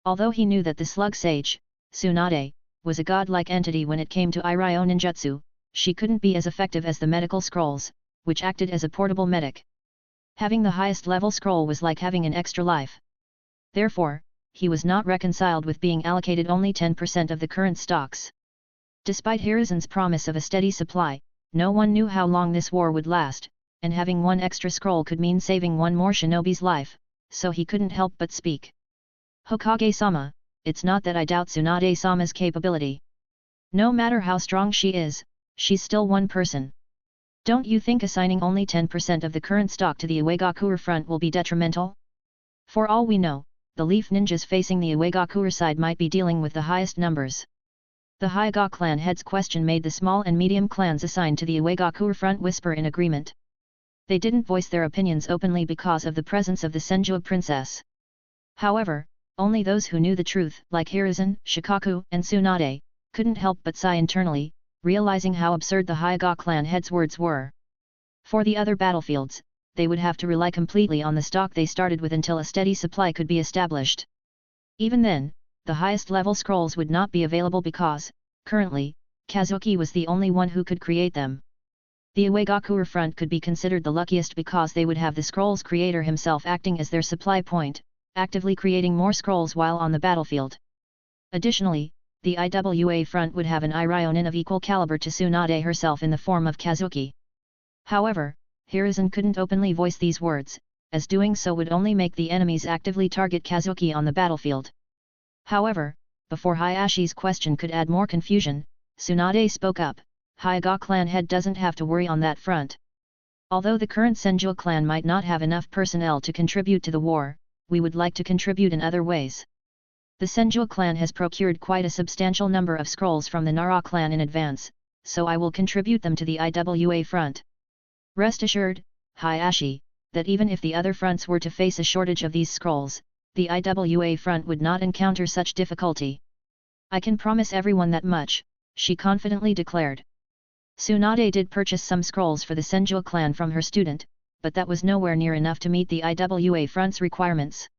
Although he knew that the slug sage, Tsunade, was a godlike entity when it came to Iryo ninjutsu, she couldn't be as effective as the medical scrolls, which acted as a portable medic. Having the highest level scroll was like having an extra life. Therefore, he was not reconciled with being allocated only 10% of the current stocks. Despite Hiruzen's promise of a steady supply, no one knew how long this war would last, and having one extra scroll could mean saving one more shinobi's life, so he couldn't help but speak. Hokage-sama, it's not that I doubt Tsunade-sama's capability. No matter how strong she is, she's still one person. Don't you think assigning only 10% of the current stock to the Iwagakure front will be detrimental? For all we know, the leaf ninjas facing the Iwagakure side might be dealing with the highest numbers. The Hyuga clan head's question made the small and medium clans assigned to the Iwagakure front whisper in agreement. They didn't voice their opinions openly because of the presence of the Senjua princess. However, only those who knew the truth, like Hiruzen, Shikaku, and Tsunade, couldn't help but sigh internally, realizing how absurd the Hyuga clan head's words were. For the other battlefields, they would have to rely completely on the stock they started with until a steady supply could be established. Even then, the highest level scrolls would not be available because, currently, Kazuki was the only one who could create them. The Uegakure front could be considered the luckiest because they would have the scroll's creator himself acting as their supply point, actively creating more scrolls while on the battlefield. Additionally, the Iwa front would have an Irionin of equal caliber to Tsunade herself in the form of Kazuki. However, Hiruzen couldn't openly voice these words, as doing so would only make the enemies actively target Kazuki on the battlefield. However, before Hayashi's question could add more confusion, Tsunade spoke up. Hyuga clan head doesn't have to worry on that front. Although the current Senju clan might not have enough personnel to contribute to the war, we would like to contribute in other ways. The Senju clan has procured quite a substantial number of scrolls from the Nara clan in advance, so I will contribute them to the Iwa front. Rest assured, Hayashi, that even if the other fronts were to face a shortage of these scrolls, the Iwa front would not encounter such difficulty. I can promise everyone that much, she confidently declared. Tsunade did purchase some scrolls for the Senju clan from her student, but that was nowhere near enough to meet the Iwa front's requirements.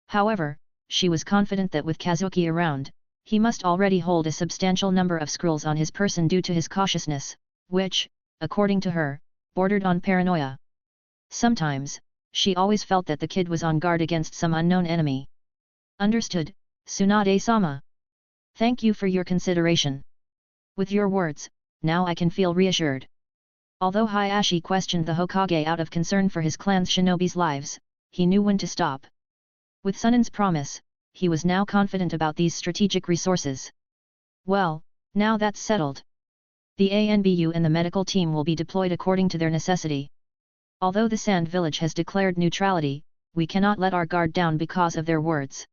However, she was confident that with Kazuki around, he must already hold a substantial number of scrolls on his person due to his cautiousness, which, according to her, bordered on paranoia. Sometimes, she always felt that the kid was on guard against some unknown enemy. Understood, Tsunade-sama. Thank you for your consideration. With your words, now I can feel reassured. Although Hayashi questioned the Hokage out of concern for his clan's shinobi's lives, he knew when to stop. With Sunen's promise, he was now confident about these strategic resources. Well, now that's settled. The ANBU and the medical team will be deployed according to their necessity. Although the Sand Village has declared neutrality, we cannot let our guard down because of their words.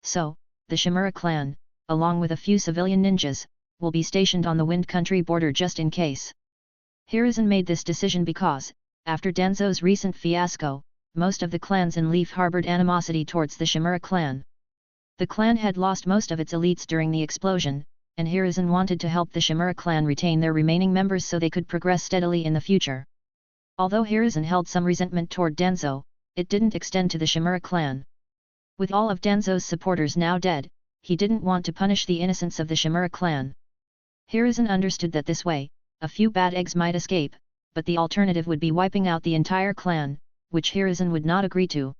So, the Shimura clan, along with a few civilian ninjas, will be stationed on the Wind Country border just in case. Hiruzen made this decision because, after Danzo's recent fiasco, most of the clans in Leaf harbored animosity towards the Shimura clan. The clan had lost most of its elites during the explosion, and Hiruzen wanted to help the Shimura clan retain their remaining members so they could progress steadily in the future. Although Hiruzen held some resentment toward Danzo, it didn't extend to the Shimura clan. With all of Danzo's supporters now dead, he didn't want to punish the innocents of the Shimura clan. Hiruzen understood that this way, a few bad eggs might escape, but the alternative would be wiping out the entire clan, which Hiruzen would not agree to.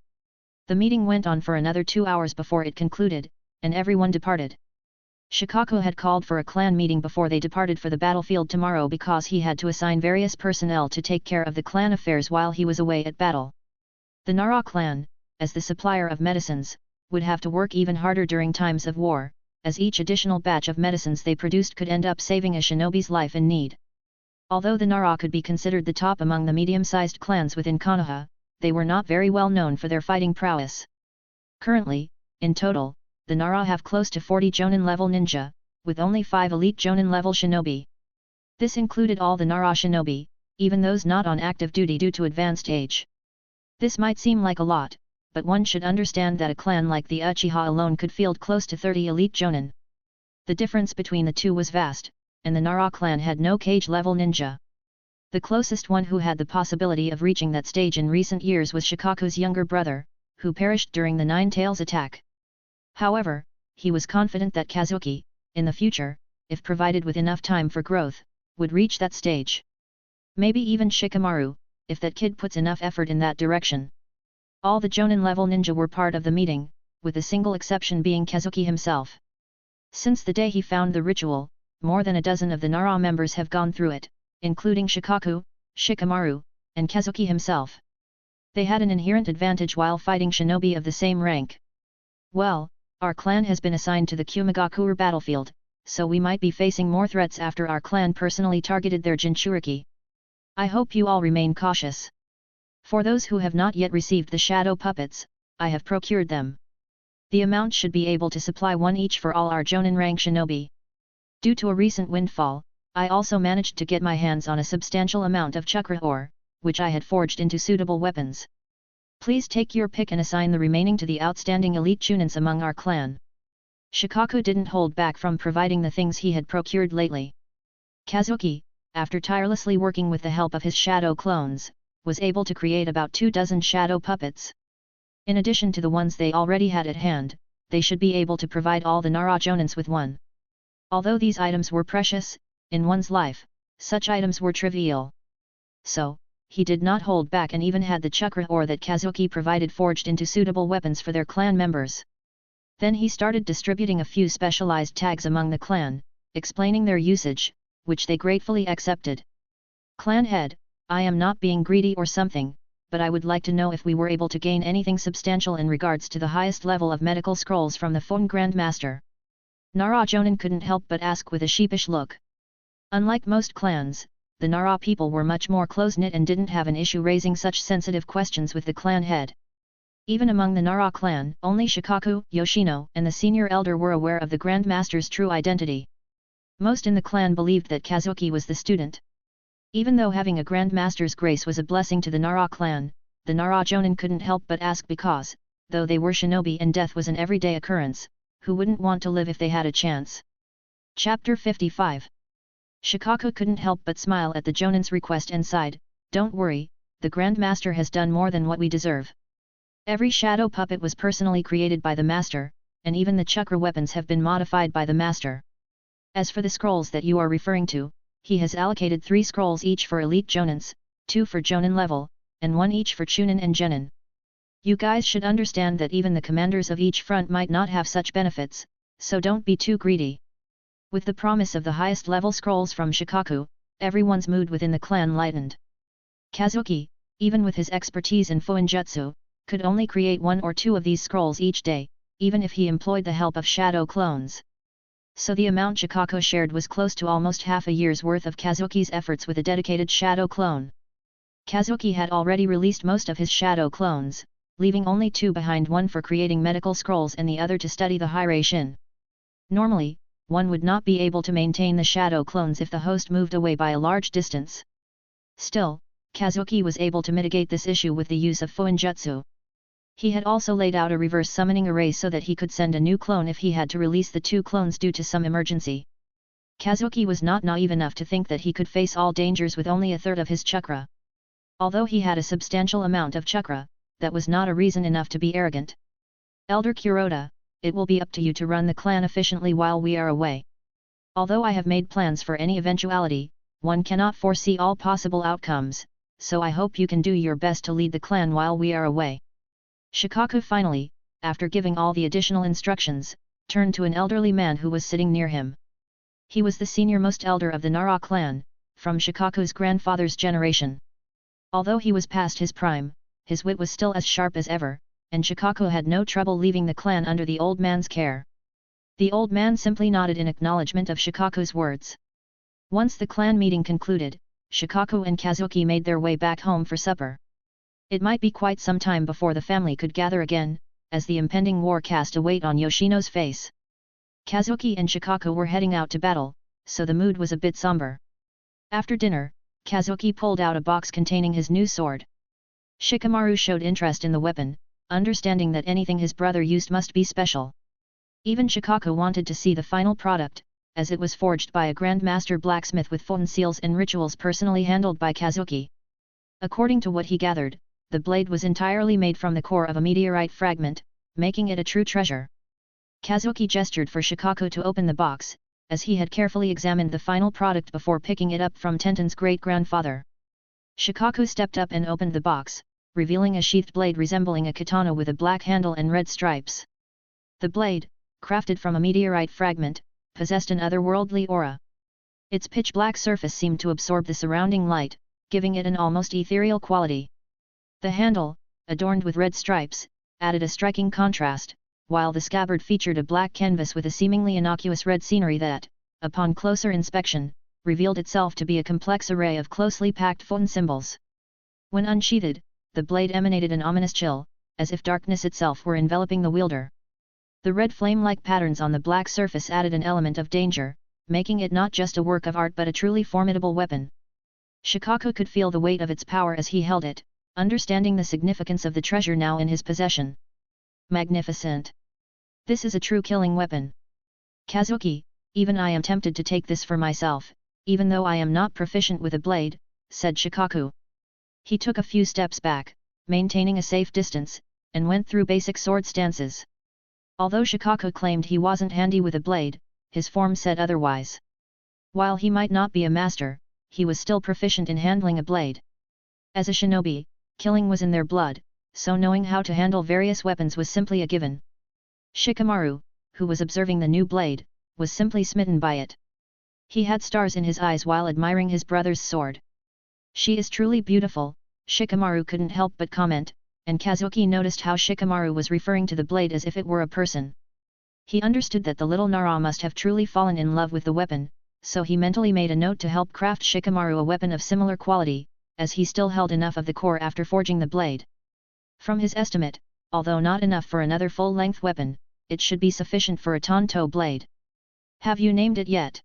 The meeting went on for another 2 hours before it concluded, and everyone departed. Shikaku had called for a clan meeting before they departed for the battlefield tomorrow because he had to assign various personnel to take care of the clan affairs while he was away at battle. The Nara clan, as the supplier of medicines, would have to work even harder during times of war, as each additional batch of medicines they produced could end up saving a shinobi's life in need. Although the Nara could be considered the top among the medium-sized clans within Konoha, they were not very well known for their fighting prowess. Currently, in total, the Nara have close to 40 Jonin-level ninja, with only 5 elite Jonin-level shinobi. This included all the Nara shinobi, even those not on active duty due to advanced age. This might seem like a lot, but one should understand that a clan like the Uchiha alone could field close to 30 elite Jonin. The difference between the two was vast, and the Nara clan had no cage-level ninja. The closest one who had the possibility of reaching that stage in recent years was Shikaku's younger brother, who perished during the Nine Tails attack. However, he was confident that Kazuki, in the future, if provided with enough time for growth, would reach that stage. Maybe even Shikamaru, if that kid puts enough effort in that direction. All the Jonin-level ninja were part of the meeting, with a single exception being Kazuki himself. Since the day he found the ritual, more than a dozen of the Nara members have gone through it, including Shikaku, Shikamaru, and Kazuki himself. They had an inherent advantage while fighting shinobi of the same rank. Well, our clan has been assigned to the Kumogakure battlefield, so we might be facing more threats after our clan personally targeted their Jinchuriki. I hope you all remain cautious. For those who have not yet received the shadow puppets, I have procured them. The amount should be able to supply one each for all our Jonin rank shinobi. Due to a recent windfall, I also managed to get my hands on a substantial amount of chakra ore, which I had forged into suitable weapons. Please take your pick and assign the remaining to the outstanding elite Chunins among our clan. Shikaku didn't hold back from providing the things he had procured lately. Kazuki, after tirelessly working with the help of his shadow clones, was able to create about 24 shadow puppets. In addition to the ones they already had at hand, they should be able to provide all the Nara Jonins with one. Although these items were precious, in one's life, such items were trivial. So, he did not hold back and even had the chakra ore that Kazuki provided forged into suitable weapons for their clan members. Then he started distributing a few specialized tags among the clan, explaining their usage, which they gratefully accepted. Clan head, I am not being greedy or something, but I would like to know if we were able to gain anything substantial in regards to the highest level of medical scrolls from the Fon Grand Master. Nara Jonin couldn't help but ask with a sheepish look. Unlike most clans, the Nara people were much more close-knit and didn't have an issue raising such sensitive questions with the clan head. Even among the Nara clan, only Shikaku, Yoshino, and the senior elder were aware of the Grand Master's true identity. Most in the clan believed that Kazuki was the student. Even though having a Grand Master's grace was a blessing to the Nara clan, the Nara Jonin couldn't help but ask because, though they were shinobi and death was an everyday occurrence, who wouldn't want to live if they had a chance? Chapter 55. Shikaku couldn't help but smile at the Jonin's request and sighed, "Don't worry, the Grand Master has done more than what we deserve. Every shadow puppet was personally created by the Master, and even the chakra weapons have been modified by the Master. As for the scrolls that you are referring to, he has allocated 3 scrolls each for elite Jonins, 2 for Jonin level, and 1 each for Chunin and Genin. You guys should understand that even the commanders of each front might not have such benefits, so don't be too greedy." With the promise of the highest level scrolls from Shikaku, everyone's mood within the clan lightened. Kazuki, even with his expertise in Fuinjutsu, could only create 1 or 2 of these scrolls each day, even if he employed the help of shadow clones. So the amount Shikaku shared was close to almost half a year's worth of Kazuki's efforts with a dedicated shadow clone. Kazuki had already released most of his shadow clones, leaving only 2 behind, 1 for creating medical scrolls and the other to study the high-ration. Normally, one would not be able to maintain the shadow clones if the host moved away by a large distance. Still, Kazuki was able to mitigate this issue with the use of Fuinjutsu. He had also laid out a reverse summoning array so that he could send a new clone if he had to release the 2 clones due to some emergency. Kazuki was not naive enough to think that he could face all dangers with only a third of his chakra. Although he had a substantial amount of chakra, that was not a reason enough to be arrogant. "Elder Kuroda, it will be up to you to run the clan efficiently while we are away. Although I have made plans for any eventuality, one cannot foresee all possible outcomes, so I hope you can do your best to lead the clan while we are away." Shikaku finally, after giving all the additional instructions, turned to an elderly man who was sitting near him. He was the senior-most elder of the Nara clan, from Shikaku's grandfather's generation. Although he was past his prime, his wit was still as sharp as ever, and Shikaku had no trouble leaving the clan under the old man's care. The old man simply nodded in acknowledgement of Shikaku's words. Once the clan meeting concluded, Shikaku and Kazuki made their way back home for supper. It might be quite some time before the family could gather again, as the impending war cast a weight on Yoshino's face. Kazuki and Shikaku were heading out to battle, so the mood was a bit somber. After dinner, Kazuki pulled out a box containing his new sword. Shikamaru showed interest in the weapon, understanding that anything his brother used must be special. Even Shikaku wanted to see the final product, as it was forged by a Grandmaster blacksmith with Fon seals and rituals personally handled by Kazuki. According to what he gathered, the blade was entirely made from the core of a meteorite fragment, making it a true treasure. Kazuki gestured for Shikaku to open the box, as he had carefully examined the final product before picking it up from Tenten's great-grandfather. Shikaku stepped up and opened the box, revealing a sheathed blade resembling a katana with a black handle and red stripes. The blade, crafted from a meteorite fragment, possessed an otherworldly aura. Its pitch-black surface seemed to absorb the surrounding light, giving it an almost ethereal quality. The handle, adorned with red stripes, added a striking contrast, while the scabbard featured a black canvas with a seemingly innocuous red scenery that, upon closer inspection, revealed itself to be a complex array of closely packed Fon symbols. When unsheathed, the blade emanated an ominous chill, as if darkness itself were enveloping the wielder. The red flame-like patterns on the black surface added an element of danger, making it not just a work of art but a truly formidable weapon. Shikaku could feel the weight of its power as he held it, understanding the significance of the treasure now in his possession. Magnificent! This is a true killing weapon. Kazuki, even I am tempted to take this for myself, even though I am not proficient with a blade," said Shikaku. He took a few steps back, maintaining a safe distance, and went through basic sword stances. Although Shikaku claimed he wasn't handy with a blade, his form said otherwise. While he might not be a master, he was still proficient in handling a blade. As a shinobi, killing was in their blood, so knowing how to handle various weapons was simply a given. Shikamaru, who was observing the new blade, was simply smitten by it. He had stars in his eyes while admiring his brother's sword. "She is truly beautiful," Shikamaru couldn't help but comment, and Kazuki noticed how Shikamaru was referring to the blade as if it were a person. He understood that the little Nara must have truly fallen in love with the weapon, so he mentally made a note to help craft Shikamaru a weapon of similar quality, as he still held enough of the core after forging the blade. From his estimate, although not enough for another full-length weapon, it should be sufficient for a Tonto blade. "Have you named it yet?"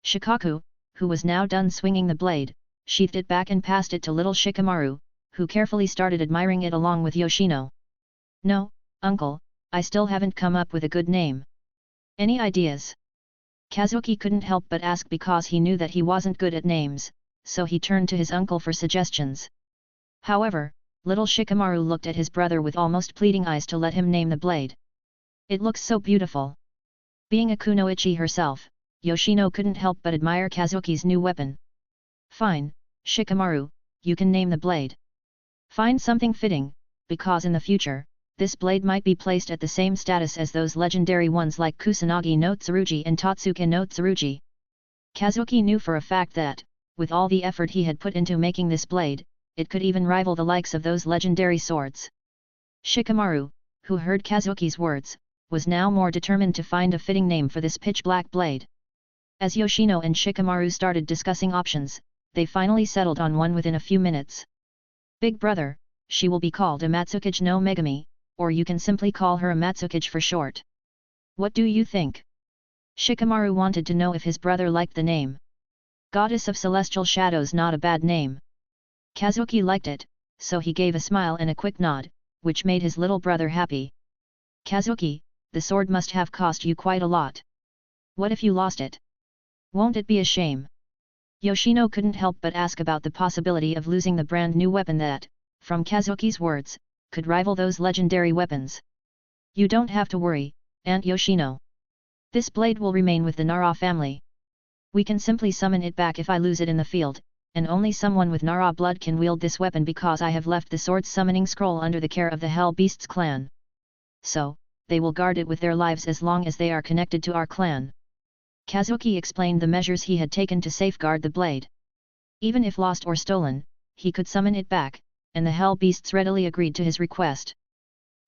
Shikaku, who was now done swinging the blade, sheathed it back and passed it to little Shikamaru, who carefully started admiring it along with Yoshino. "No, uncle, I still haven't come up with a good name. Any ideas?" Kazuki couldn't help but ask because he knew that he wasn't good at names, so he turned to his uncle for suggestions. However, little Shikamaru looked at his brother with almost pleading eyes to let him name the blade. "It looks so beautiful." Being a kunoichi herself, Yoshino couldn't help but admire Kazuki's new weapon. "Fine, Shikamaru, you can name the blade. Find something fitting, because in the future, this blade might be placed at the same status as those legendary ones like Kusanagi no Tsurugi and Totsuke no Tsurugi." Kazuki knew for a fact that, with all the effort he had put into making this blade, it could even rival the likes of those legendary swords. Shikamaru, who heard Kazuki's words, was now more determined to find a fitting name for this pitch-black blade. As Yoshino and Shikamaru started discussing options, they finally settled on one within a few minutes. "Big brother, she will be called a Matsukage no Megami, or you can simply call her a Matsukage for short. What do you think?" Shikamaru wanted to know if his brother liked the name. "Goddess of Celestial Shadows, not a bad name." Kazuki liked it, so he gave a smile and a quick nod, which made his little brother happy. "Kazuki, the sword must have cost you quite a lot. What if you lost it? Won't it be a shame?" Yoshino couldn't help but ask about the possibility of losing the brand new weapon that, from Kazuki's words, could rival those legendary weapons. "You don't have to worry, Aunt Yoshino. This blade will remain with the Nara family. We can simply summon it back if I lose it in the field, and only someone with Nara blood can wield this weapon because I have left the sword summoning scroll under the care of the Hell Beasts clan. So, they will guard it with their lives as long as they are connected to our clan." Kazuki explained the measures he had taken to safeguard the blade. Even if lost or stolen, he could summon it back, and the Hell Beasts readily agreed to his request.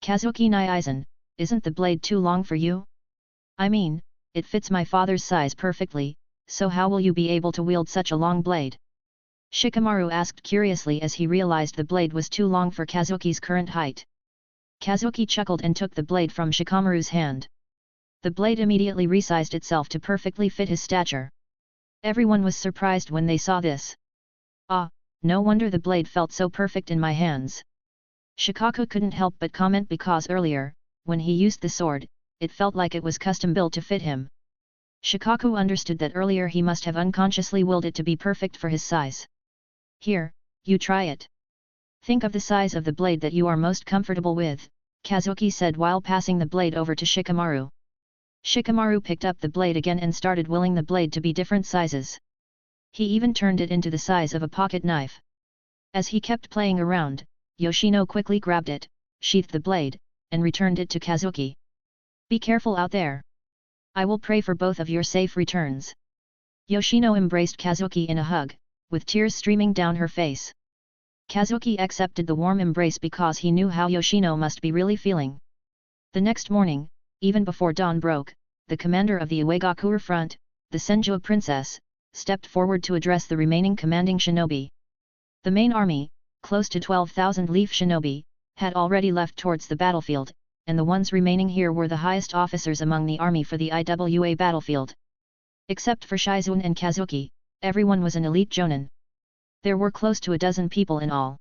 "Kazuki Naizen, isn't the blade too long for you? I mean, it fits my father's size perfectly, so how will you be able to wield such a long blade?" Shikamaru asked curiously as he realized the blade was too long for Kazuki's current height. Kazuki chuckled and took the blade from Shikamaru's hand. The blade immediately resized itself to perfectly fit his stature. Everyone was surprised when they saw this. "Ah, no wonder the blade felt so perfect in my hands." Shikaku couldn't help but comment because earlier, when he used the sword, it felt like it was custom-built to fit him. Shikaku understood that earlier he must have unconsciously willed it to be perfect for his size. "Here, you try it. Think of the size of the blade that you are most comfortable with," Kazuki said while passing the blade over to Shikamaru. Shikamaru picked up the blade again and started willing the blade to be different sizes. He even turned it into the size of a pocket knife. As he kept playing around, Yoshino quickly grabbed it, sheathed the blade, and returned it to Kazuki. "Be careful out there. I will pray for both of your safe returns." Yoshino embraced Kazuki in a hug, with tears streaming down her face. Kazuki accepted the warm embrace because he knew how Yoshino must be really feeling. The next morning, even before dawn broke, the commander of the Uegakure front, the Senju princess, stepped forward to address the remaining commanding shinobi. The main army, close to 12,000 leaf shinobi, had already left towards the battlefield, and the ones remaining here were the highest officers among the army for the IWA battlefield. Except for Shizune and Kazuki, everyone was an elite jonin. There were close to a dozen people in all.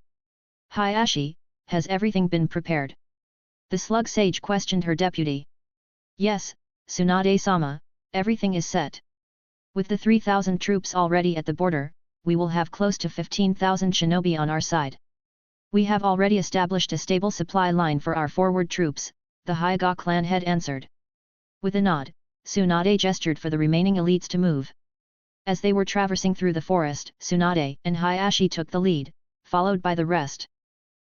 "Hayashi, has everything been prepared?" The slug sage questioned her deputy. "Yes, Tsunade-sama, everything is set." With the 3,000 troops already at the border, we will have close to 15,000 shinobi on our side. We have already established a stable supply line for our forward troops, the Hyuga clan head answered. With a nod, Tsunade gestured for the remaining elites to move. As they were traversing through the forest, Tsunade and Hayashi took the lead, followed by the rest.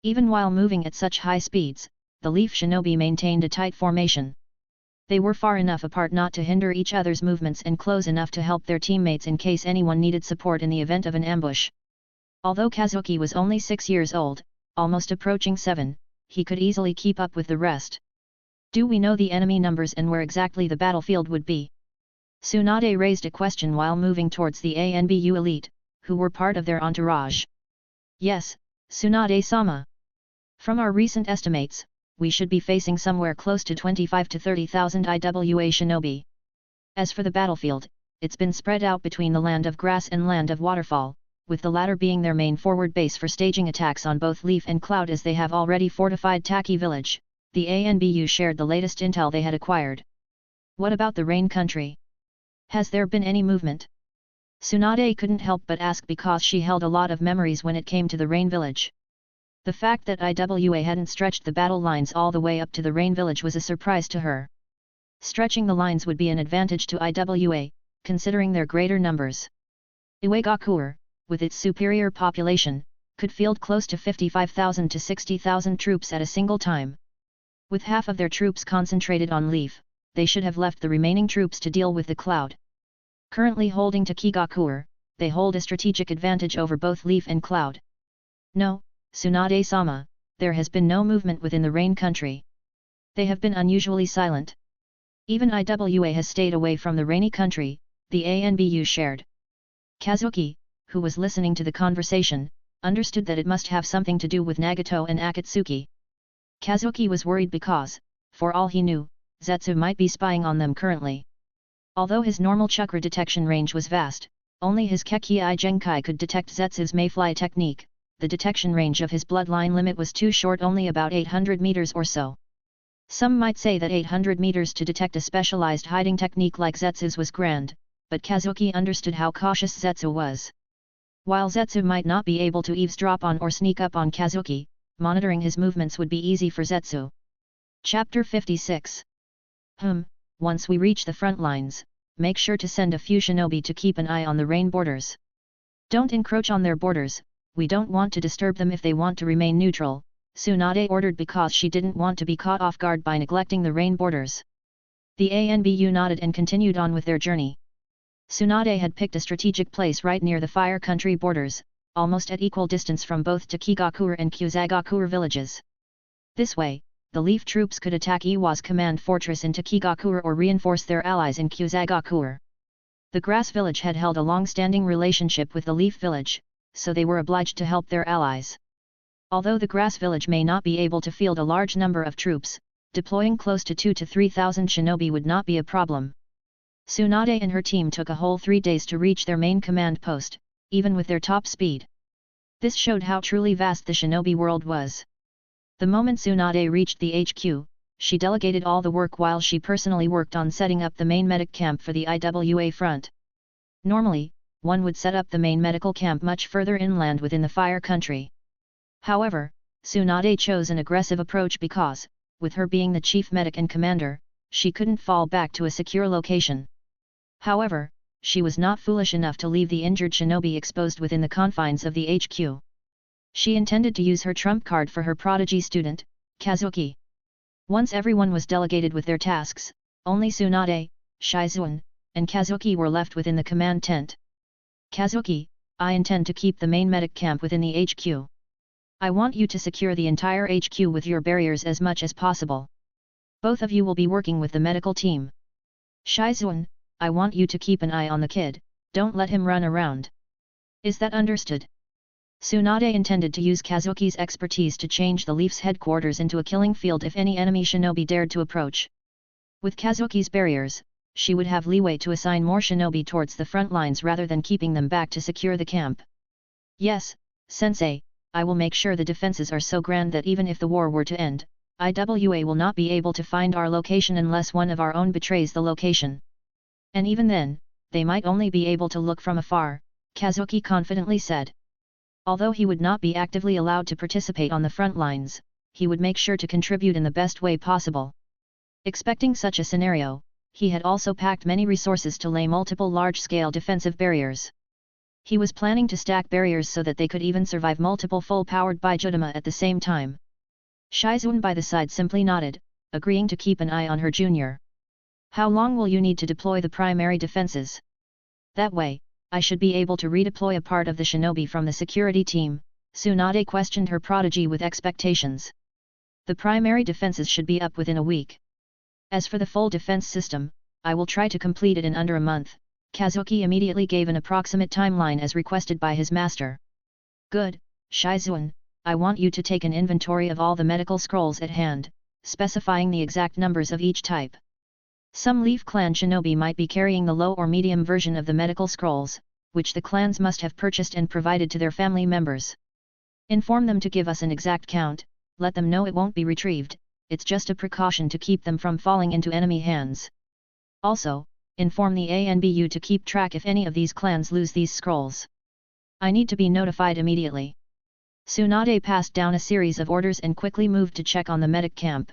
Even while moving at such high speeds, the Leaf Shinobi maintained a tight formation. They were far enough apart not to hinder each other's movements and close enough to help their teammates in case anyone needed support in the event of an ambush. Although Kazuki was only 6 years old, almost approaching 7, he could easily keep up with the rest. Do we know the enemy numbers and where exactly the battlefield would be? Tsunade raised a question while moving towards the ANBU elite, who were part of their entourage. Yes, Tsunade-sama. From our recent estimates, we should be facing somewhere close to 25 to 30,000 IWA shinobi. As for the battlefield, it's been spread out between the Land of Grass and Land of Waterfall, with the latter being their main forward base for staging attacks on both Leaf and Cloud as they have already fortified Taki village. The ANBU shared the latest intel they had acquired. What about the Rain country? Has there been any movement? Tsunade couldn't help but ask because she held a lot of memories when it came to the Rain village. The fact that IWA hadn't stretched the battle lines all the way up to the Rain village was a surprise to her. Stretching the lines would be an advantage to IWA, considering their greater numbers. Iwagakure, with its superior population, could field close to 55,000 to 60,000 troops at a single time. With half of their troops concentrated on Leaf, they should have left the remaining troops to deal with the Cloud. Currently holding Takigakure, they hold a strategic advantage over both Leaf and Cloud. No, Tsunade-sama, there has been no movement within the Rain country. They have been unusually silent. Even IWA has stayed away from the Rainy country, the ANBU shared. Kazuki, who was listening to the conversation, understood that it must have something to do with Nagato and Akatsuki. Kazuki was worried because, for all he knew, Zetsu might be spying on them currently. Although his normal chakra detection range was vast, only his Kekii Genkai could detect Zetsu's mayfly technique. The detection range of his bloodline limit was too short, only about 800 meters or so. Some might say that 800 meters to detect a specialized hiding technique like Zetsu's was grand, but Kazuki understood how cautious Zetsu was. While Zetsu might not be able to eavesdrop on or sneak up on Kazuki, monitoring his movements would be easy for Zetsu. Chapter 56. Once we reach the front lines, make sure to send a few shinobi to keep an eye on the Rain borders. Don't encroach on their borders. We don't want to disturb them if they want to remain neutral, Tsunade ordered because she didn't want to be caught off guard by neglecting the Rain borders. The ANBU nodded and continued on with their journey. Tsunade had picked a strategic place right near the Fire Country borders, almost at equal distance from both Takigakure and Kyuzagakure villages. This way, the Leaf troops could attack Iwa's command fortress in Takigakure or reinforce their allies in Kyuzagakure. The Grass village had held a long-standing relationship with the Leaf village, so they were obliged to help their allies. Although the Grass village may not be able to field a large number of troops, deploying close to 2,000 to 3,000 shinobi would not be a problem. Tsunade and her team took a whole 3 days to reach their main command post, even with their top speed. This showed how truly vast the shinobi world was. The moment Tsunade reached the HQ, she delegated all the work while she personally worked on setting up the main medic camp for the IWA front. Normally, one would set up the main medical camp much further inland within the Fire Country. However, Tsunade chose an aggressive approach because, with her being the chief medic and commander, she couldn't fall back to a secure location. However, she was not foolish enough to leave the injured shinobi exposed within the confines of the HQ. She intended to use her trump card for her prodigy student, Kazuki. Once everyone was delegated with their tasks, only Tsunade, Shizuan, and Kazuki were left within the command tent. Kazuki, I intend to keep the main medic camp within the HQ. I want you to secure the entire HQ with your barriers as much as possible. Both of you will be working with the medical team. Shizuan, I want you to keep an eye on the kid, don't let him run around. Is that understood? Tsunade intended to use Kazuki's expertise to change the Leaf's headquarters into a killing field if any enemy shinobi dared to approach. With Kazuki's barriers, she would have leeway to assign more shinobi towards the front lines rather than keeping them back to secure the camp. Yes, Sensei, I will make sure the defenses are so grand that even if the war were to end, IWA will not be able to find our location unless one of our own betrays the location. And even then, they might only be able to look from afar, Kazuki confidently said. Although he would not be actively allowed to participate on the front lines, he would make sure to contribute in the best way possible. Expecting such a scenario, he had also packed many resources to lay multiple large-scale defensive barriers. He was planning to stack barriers so that they could even survive multiple full-powered Bijutama at the same time. Shizun by the side simply nodded, agreeing to keep an eye on her junior. How long will you need to deploy the primary defenses? That way, I should be able to redeploy a part of the shinobi from the security team, Tsunade questioned her prodigy with expectations. The primary defenses should be up within a week. As for the full defense system, I will try to complete it in under a month. Kazuki immediately gave an approximate timeline as requested by his master. Good, Shizun, I want you to take an inventory of all the medical scrolls at hand, specifying the exact numbers of each type. Some Leaf Clan shinobi might be carrying the low or medium version of the medical scrolls, which the clans must have purchased and provided to their family members. Inform them to give us an exact count, let them know it won't be retrieved, it's just a precaution to keep them from falling into enemy hands. Also, inform the ANBU to keep track if any of these clans lose these scrolls. I need to be notified immediately. Tsunade passed down a series of orders and quickly moved to check on the medic camp.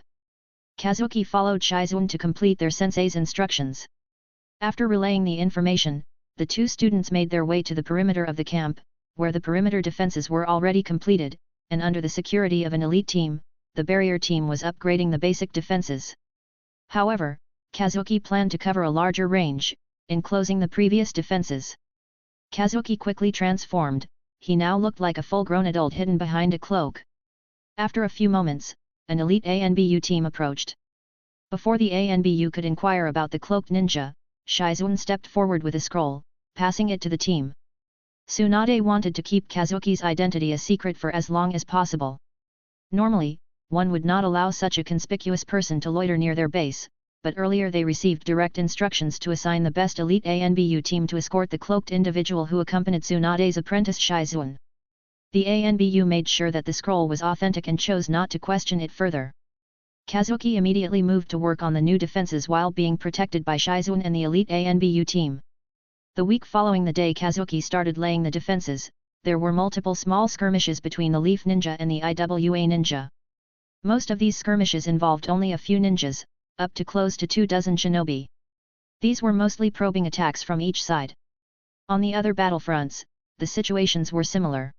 Kazuki followed Shizun to complete their sensei's instructions. After relaying the information, the two students made their way to the perimeter of the camp, where the perimeter defenses were already completed, and under the security of an elite team, the barrier team was upgrading the basic defenses. However, Kazuki planned to cover a larger range, enclosing the previous defenses. Kazuki quickly transformed, he now looked like a full-grown adult hidden behind a cloak. After a few moments, an elite ANBU team approached. Before the ANBU could inquire about the cloaked ninja, Shizun stepped forward with a scroll, passing it to the team. Tsunade wanted to keep Kazuki's identity a secret for as long as possible. Normally, one would not allow such a conspicuous person to loiter near their base, but earlier they received direct instructions to assign the best elite ANBU team to escort the cloaked individual who accompanied Tsunade's apprentice Shizun. The ANBU made sure that the scroll was authentic and chose not to question it further. Kazuki immediately moved to work on the new defenses while being protected by Shizun and the elite ANBU team. The week following the day Kazuki started laying the defenses, there were multiple small skirmishes between the Leaf Ninja and the IWA Ninja. Most of these skirmishes involved only a few ninjas, up to close to 24 shinobi. These were mostly probing attacks from each side. On the other battlefronts, the situations were similar.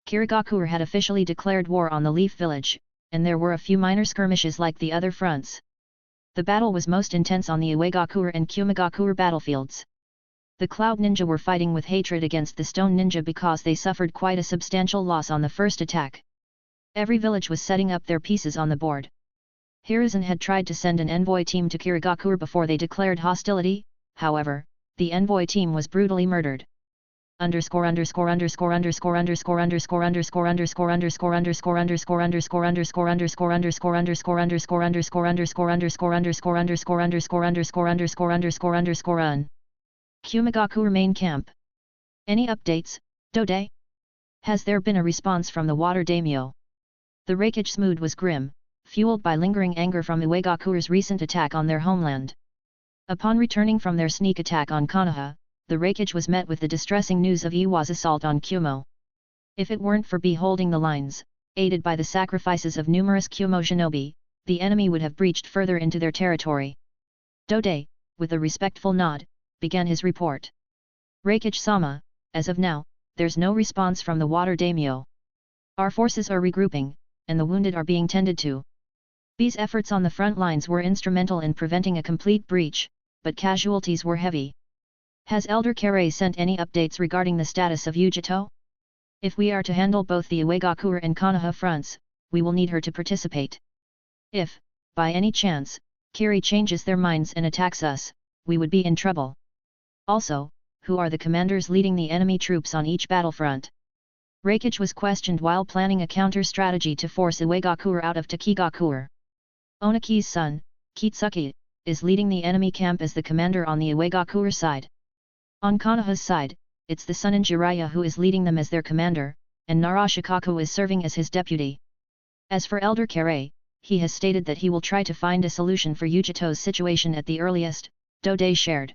Kirigakure had officially declared war on the Leaf Village, and there were a few minor skirmishes like the other fronts. The battle was most intense on the Uegakure and Kumigakure battlefields. The Cloud Ninja were fighting with hatred against the Stone Ninja because they suffered quite a substantial loss on the first attack. Every village was setting up their pieces on the board. Hiruzen had tried to send an envoy team to Kirigakure before they declared hostility, however, the envoy team was brutally murdered. Kumigakure main camp. Any updates, Dode? Has there been a response from the water daimyo? The Raikage's mood was grim, fueled by lingering anger from Uegakure's recent attack on their homeland. Upon returning from their sneak attack on Konoha, the Raikage was met with the distressing news of Iwa's assault on Kumo. If it weren't for B holding the lines, aided by the sacrifices of numerous Kumo shinobi, the enemy would have breached further into their territory. Dode, with a respectful nod, began his report. Raikage-sama, as of now, there's no response from the water daimyo. Our forces are regrouping, and the wounded are being tended to. B's efforts on the front lines were instrumental in preventing a complete breach, but casualties were heavy. Has Elder Kere sent any updates regarding the status of Ujito? If we are to handle both the Uegakure and Konoha fronts, we will need her to participate. If, by any chance, Kiri changes their minds and attacks us, we would be in trouble. Also, who are the commanders leading the enemy troops on each battlefront? Raikage was questioned while planning a counter-strategy to force Uegakure out of Takigakure. Onaki's son, Kitsuki, is leading the enemy camp as the commander on the Uegakure side. On Konoha's side, it's the son Jiraiya who is leading them as their commander, and Nara Shikaku is serving as his deputy. As for Elder Kere, he has stated that he will try to find a solution for Ujito's situation at the earliest, Dode shared.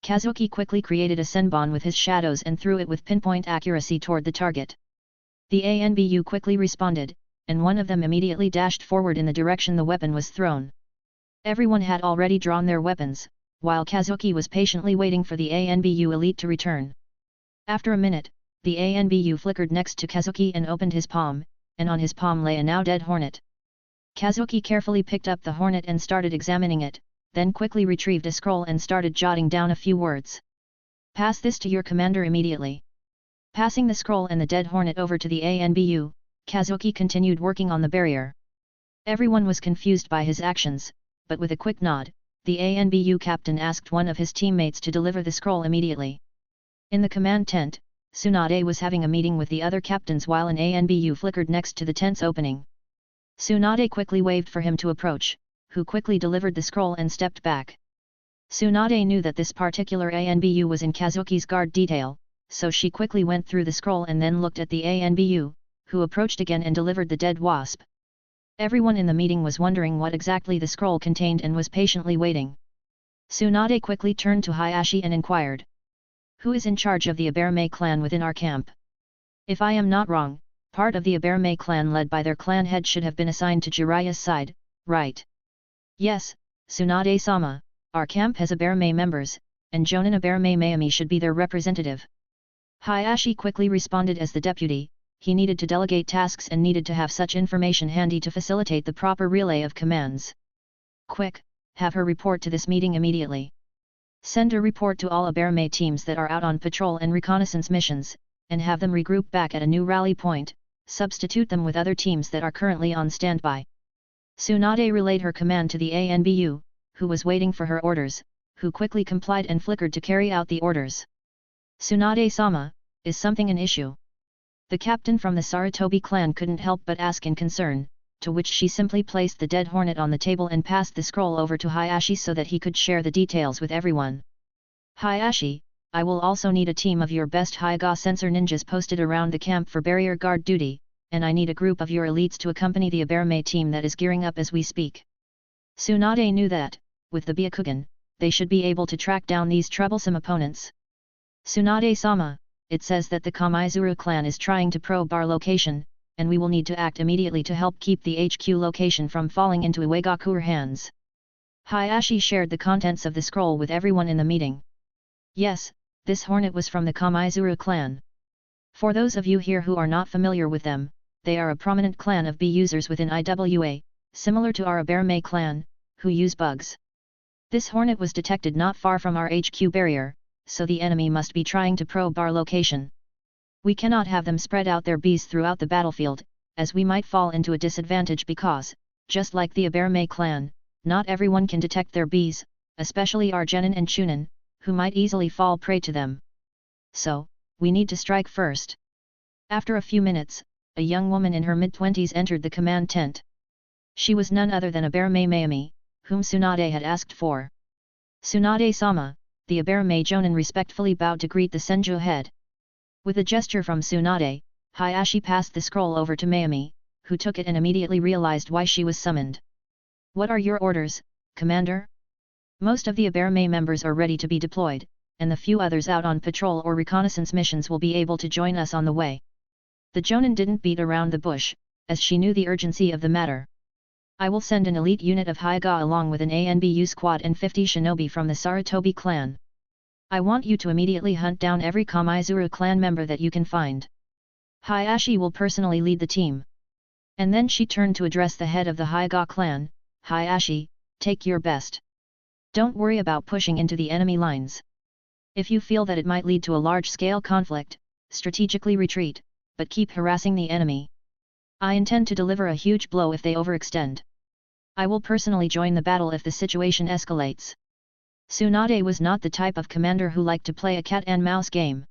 Kazuki quickly created a senbon with his shadows and threw it with pinpoint accuracy toward the target. The ANBU quickly responded, and one of them immediately dashed forward in the direction the weapon was thrown. Everyone had already drawn their weapons, while Kazuki was patiently waiting for the ANBU elite to return. After a minute, the ANBU flickered next to Kazuki and opened his palm, and on his palm lay a now dead hornet. Kazuki carefully picked up the hornet and started examining it, then quickly retrieved a scroll and started jotting down a few words. "Pass this to your commander immediately." Passing the scroll and the dead hornet over to the ANBU, Kazuki continued working on the barrier. Everyone was confused by his actions, but with a quick nod, the ANBU captain asked one of his teammates to deliver the scroll immediately. In the command tent, Tsunade was having a meeting with the other captains while an ANBU flickered next to the tent's opening. Tsunade quickly waved for him to approach, who quickly delivered the scroll and stepped back. Tsunade knew that this particular ANBU was in Kazuki's guard detail, so she quickly went through the scroll and then looked at the ANBU, who approached again and delivered the dead wasp. Everyone in the meeting was wondering what exactly the scroll contained and was patiently waiting. Tsunade quickly turned to Hayashi and inquired, "Who is in charge of the Aberame clan within our camp? If I am not wrong, part of the Aberame clan led by their clan head should have been assigned to Jiraiya's side, right?" "Yes, Tsunade-sama, our camp has Aberame members, and Jonin Aberame Mayami should be their representative." Hayashi quickly responded. As the deputy, he needed to delegate tasks and needed to have such information handy to facilitate the proper relay of commands. "Quick, have her report to this meeting immediately. Send a report to all Aberame teams that are out on patrol and reconnaissance missions, and have them regroup back at a new rally point, substitute them with other teams that are currently on standby." Tsunade relayed her command to the ANBU, who was waiting for her orders, who quickly complied and flickered to carry out the orders. "Tsunade-sama, is something an issue?" The captain from the Sarutobi clan couldn't help but ask in concern, to which she simply placed the dead hornet on the table and passed the scroll over to Hayashi so that he could share the details with everyone. "Hayashi, I will also need a team of your best Hyuga sensor ninjas posted around the camp for barrier guard duty, and I need a group of your elites to accompany the Aberame team that is gearing up as we speak." Tsunade knew that, with the Byakugan, they should be able to track down these troublesome opponents. "Tsunade-sama, it says that the Kamaizuru clan is trying to probe our location, and we will need to act immediately to help keep the HQ location from falling into Iwagakure hands." Hayashi shared the contents of the scroll with everyone in the meeting. "Yes, this hornet was from the Kamaizuru clan. For those of you here who are not familiar with them, they are a prominent clan of bee users within IWA, similar to our Aberame clan, who use bugs. This hornet was detected not far from our HQ barrier, so the enemy must be trying to probe our location. We cannot have them spread out their bees throughout the battlefield, as we might fall into a disadvantage because, just like the Aberame clan, not everyone can detect their bees, especially our genin and chunin, who might easily fall prey to them. So, we need to strike first." After a few minutes, a young woman in her mid-20s entered the command tent. She was none other than Aberame Mayami, whom Tsunade had asked for. "Tsunade-sama," the Aberame Jonin respectfully bowed to greet the Senju head. With a gesture from Tsunade, Hayashi passed the scroll over to Mayami, who took it and immediately realized why she was summoned. "What are your orders, Commander?" "Most of the Aberame members are ready to be deployed, and the few others out on patrol or reconnaissance missions will be able to join us on the way." The Jonin didn't beat around the bush, as she knew the urgency of the matter. "I will send an elite unit of Hyuga along with an ANBU squad and 50 shinobi from the Sarutobi clan. I want you to immediately hunt down every Kamaizuru clan member that you can find. Hayashi will personally lead the team." And then she turned to address the head of the Hyuga clan, "Hayashi, take your best. Don't worry about pushing into the enemy lines. If you feel that it might lead to a large-scale conflict, strategically retreat, but keep harassing the enemy. I intend to deliver a huge blow if they overextend. I will personally join the battle if the situation escalates." Tsunade was not the type of commander who liked to play a cat-and-mouse game.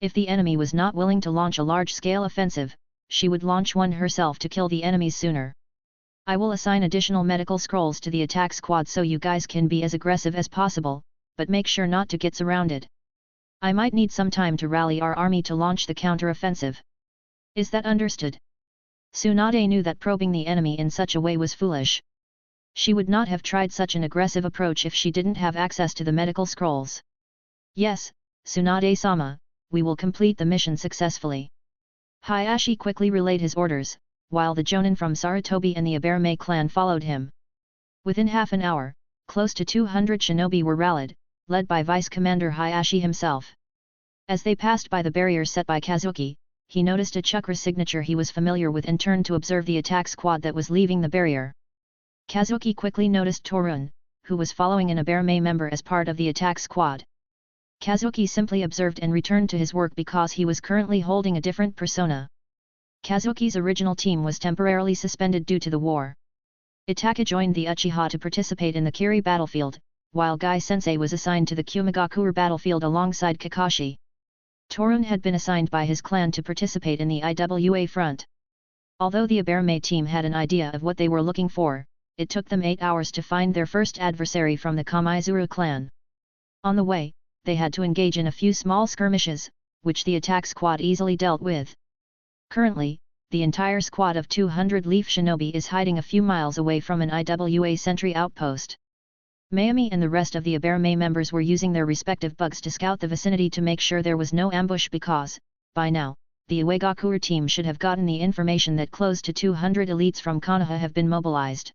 If the enemy was not willing to launch a large-scale offensive, she would launch one herself to kill the enemies sooner. "I will assign additional medical scrolls to the attack squad so you guys can be as aggressive as possible, but make sure not to get surrounded. I might need some time to rally our army to launch the counter-offensive. Is that understood?" Tsunade knew that probing the enemy in such a way was foolish. She would not have tried such an aggressive approach if she didn't have access to the medical scrolls. Yes, Tsunade-sama, we will complete the mission successfully. Hayashi quickly relayed his orders, while the Jonin from Sarutobi and the Aberame clan followed him. Within half an hour, close to 200 shinobi were rallied, led by Vice Commander Hayashi himself. As they passed by the barrier set by Kazuki, he noticed a chakra signature he was familiar with and turned to observe the attack squad that was leaving the barrier. Kazuki quickly noticed Torun, who was following an Aberame member as part of the attack squad. Kazuki simply observed and returned to his work because he was currently holding a different persona. Kazuki's original team was temporarily suspended due to the war. Itachi joined the Uchiha to participate in the Kiri battlefield, while Gai-sensei was assigned to the Kumagakure battlefield alongside Kakashi. Torun had been assigned by his clan to participate in the IWA front. Although the Aberame team had an idea of what they were looking for, it took them 8 hours to find their first adversary from the Kamaizuru clan. On the way, they had to engage in a few small skirmishes, which the attack squad easily dealt with. Currently, the entire squad of 200 Leaf Shinobi is hiding a few miles away from an IWA sentry outpost. Mayumi and the rest of the Aberame members were using their respective bugs to scout the vicinity to make sure there was no ambush because, by now, the Iwagakure team should have gotten the information that close to 200 elites from Konoha have been mobilized.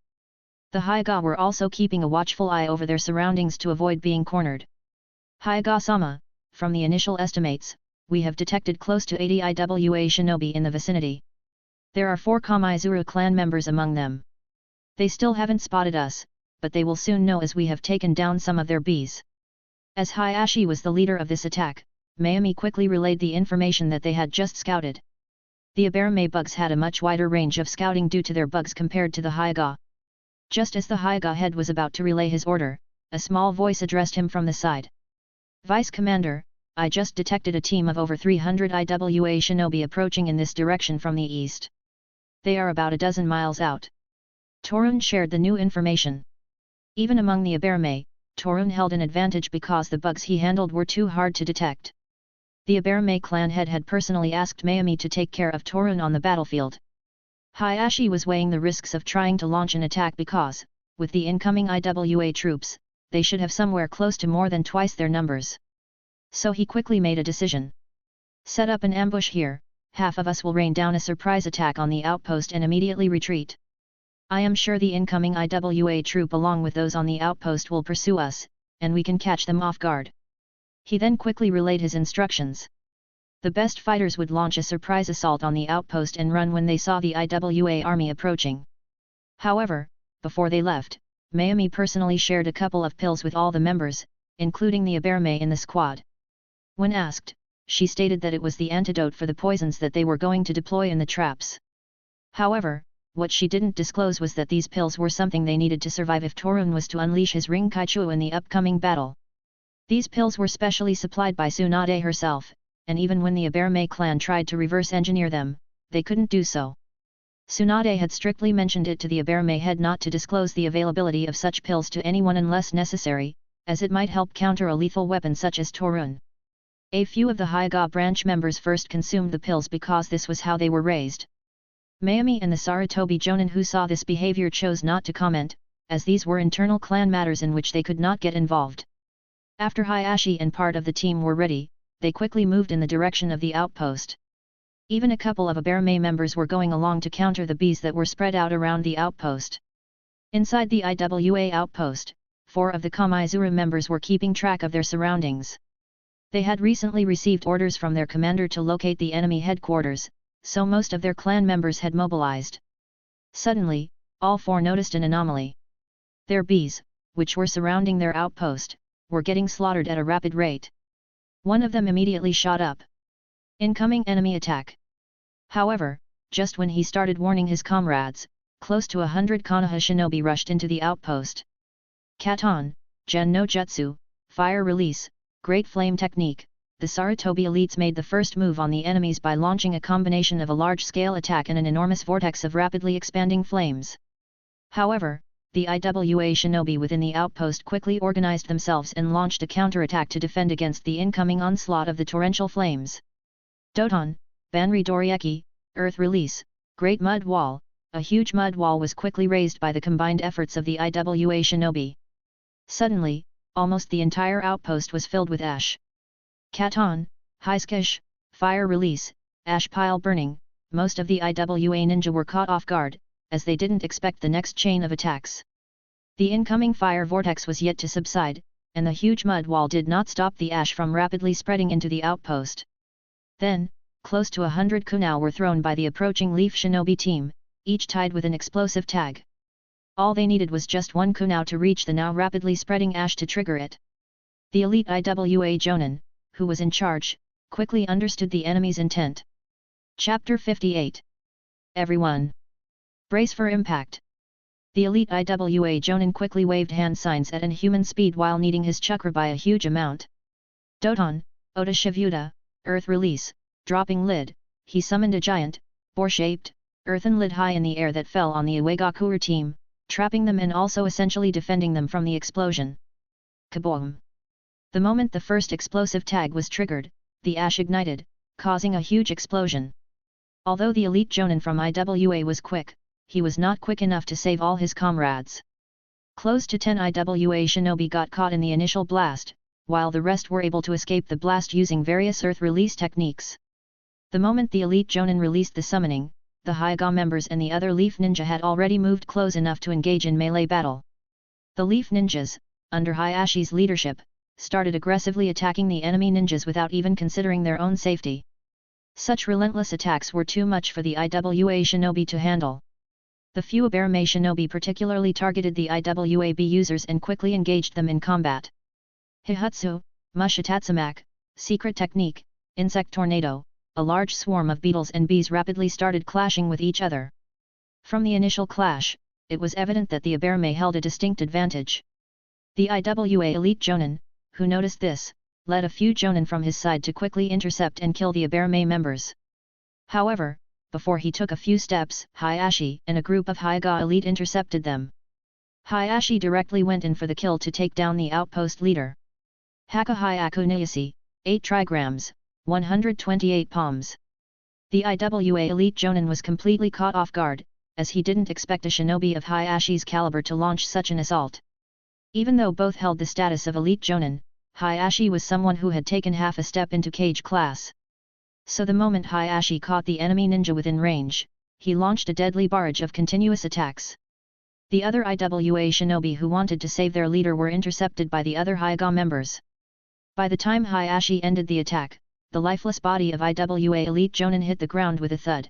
The Hyuga were also keeping a watchful eye over their surroundings to avoid being cornered. Hyuga-sama, from the initial estimates, we have detected close to 80 IWA shinobi in the vicinity. There are 4 Kamaizuru clan members among them. They still haven't spotted us, but they will soon know as we have taken down some of their bees. As Hayashi was the leader of this attack, Mayumi quickly relayed the information that they had just scouted. The Aberame bugs had a much wider range of scouting due to their bugs compared to the Hyuga. Just as the Hyuga head was about to relay his order, a small voice addressed him from the side. Vice Commander, I just detected a team of over 300 IWA shinobi approaching in this direction from the east. They are about a dozen miles out. Torun shared the new information. Even among the Aberame, Torun held an advantage because the bugs he handled were too hard to detect. The Aberame clan head had personally asked Mayumi to take care of Torun on the battlefield. Hayashi was weighing the risks of trying to launch an attack because, with the incoming IWA troops, they should have somewhere close to more than twice their numbers. So he quickly made a decision. Set up an ambush here, half of us will rain down a surprise attack on the outpost and immediately retreat. I am sure the incoming IWA troop along with those on the outpost will pursue us, and we can catch them off guard. He then quickly relayed his instructions. The best fighters would launch a surprise assault on the outpost and run when they saw the IWA army approaching. However, before they left, Mayumi personally shared a couple of pills with all the members, including the Aberame in the squad. When asked, she stated that it was the antidote for the poisons that they were going to deploy in the traps. However, what she didn't disclose was that these pills were something they needed to survive if Torun was to unleash his Rinkaiju in the upcoming battle. These pills were specially supplied by Tsunade herself, and even when the Aberame clan tried to reverse engineer them, they couldn't do so. Tsunade had strictly mentioned it to the Aberame head not to disclose the availability of such pills to anyone unless necessary, as it might help counter a lethal weapon such as Torun. A few of the Hyuga branch members first consumed the pills because this was how they were raised. Mayumi and the Sarutobi Jonin who saw this behavior chose not to comment, as these were internal clan matters in which they could not get involved. After Hayashi and part of the team were ready, they quickly moved in the direction of the outpost. Even a couple of Aberame members were going along to counter the bees that were spread out around the outpost. Inside the IWA outpost, 4 of the Kamaizuru members were keeping track of their surroundings. They had recently received orders from their commander to locate the enemy headquarters, so most of their clan members had mobilized. Suddenly, all 4 noticed an anomaly. Their bees, which were surrounding their outpost, were getting slaughtered at a rapid rate. One of them immediately shot up. Incoming enemy attack. However, just when he started warning his comrades, close to 100 Konoha shinobi rushed into the outpost. Katon, Gen no Jutsu, Fire Release, Great Flame Technique. The Sarutobi elites made the first move on the enemies by launching a combination of a large-scale attack and an enormous vortex of rapidly expanding flames. However, the IWA shinobi within the outpost quickly organized themselves and launched a counterattack to defend against the incoming onslaught of the torrential flames. Doton, Banri Dorieki, Earth Release, Great Mud Wall. A huge mud wall was quickly raised by the combined efforts of the IWA shinobi. Suddenly, almost the entire outpost was filled with ash. Katon, Hiskash, fire release, ash pile burning. Most of the IWA ninja were caught off guard, as they didn't expect the next chain of attacks. The incoming fire vortex was yet to subside, and the huge mud wall did not stop the ash from rapidly spreading into the outpost. Then, close to 100 kunai were thrown by the approaching Leaf Shinobi team, each tied with an explosive tag. All they needed was just one kunai to reach the now rapidly spreading ash to trigger it. The elite IWA Jonin, who was in charge, quickly understood the enemy's intent. Chapter 58. Everyone, brace for impact. The elite IWA Jonin quickly waved hand signs at inhuman speed while kneading his chakra by a huge amount. Doton, Ota Shivuda, Earth Release, dropping lid, he summoned a giant, boar-shaped, earthen lid high in the air that fell on the Iwagakure team, trapping them and also essentially defending them from the explosion. Kaboom! The moment the first explosive tag was triggered, the ash ignited, causing a huge explosion. Although the elite Jonin from IWA was quick, he was not quick enough to save all his comrades. Close to 10 IWA shinobi got caught in the initial blast, while the rest were able to escape the blast using various earth release techniques. The moment the elite Jonin released the summoning, the Hyuga members and the other Leaf Ninja had already moved close enough to engage in melee battle. The Leaf Ninjas, under Hayashi's leadership, started aggressively attacking the enemy ninjas without even considering their own safety. Such relentless attacks were too much for the IWA shinobi to handle. The few Aberame shinobi particularly targeted the IWAB users and quickly engaged them in combat. Hihutsu, Mushitatsumak, Secret Technique, Insect Tornado, a large swarm of beetles and bees rapidly started clashing with each other. From the initial clash, it was evident that the Aberame held a distinct advantage. The IWA elite Jonin, who noticed this, led a few Jonin from his side to quickly intercept and kill the Aberame members. However, before he took a few steps, Hayashi and a group of Hyuga elite intercepted them. Hayashi directly went in for the kill to take down the outpost leader. Hakahayaku Niyasi, 8 trigrams, 128 palms. The IWA elite Jonin was completely caught off guard, as he didn't expect a shinobi of Hayashi's caliber to launch such an assault. Even though both held the status of elite Jonin, Hayashi was someone who had taken half a step into Kage class. So the moment Hayashi caught the enemy ninja within range, he launched a deadly barrage of continuous attacks. The other IWA shinobi who wanted to save their leader were intercepted by the other Hyuga members. By the time Hayashi ended the attack, the lifeless body of IWA elite Jonin hit the ground with a thud.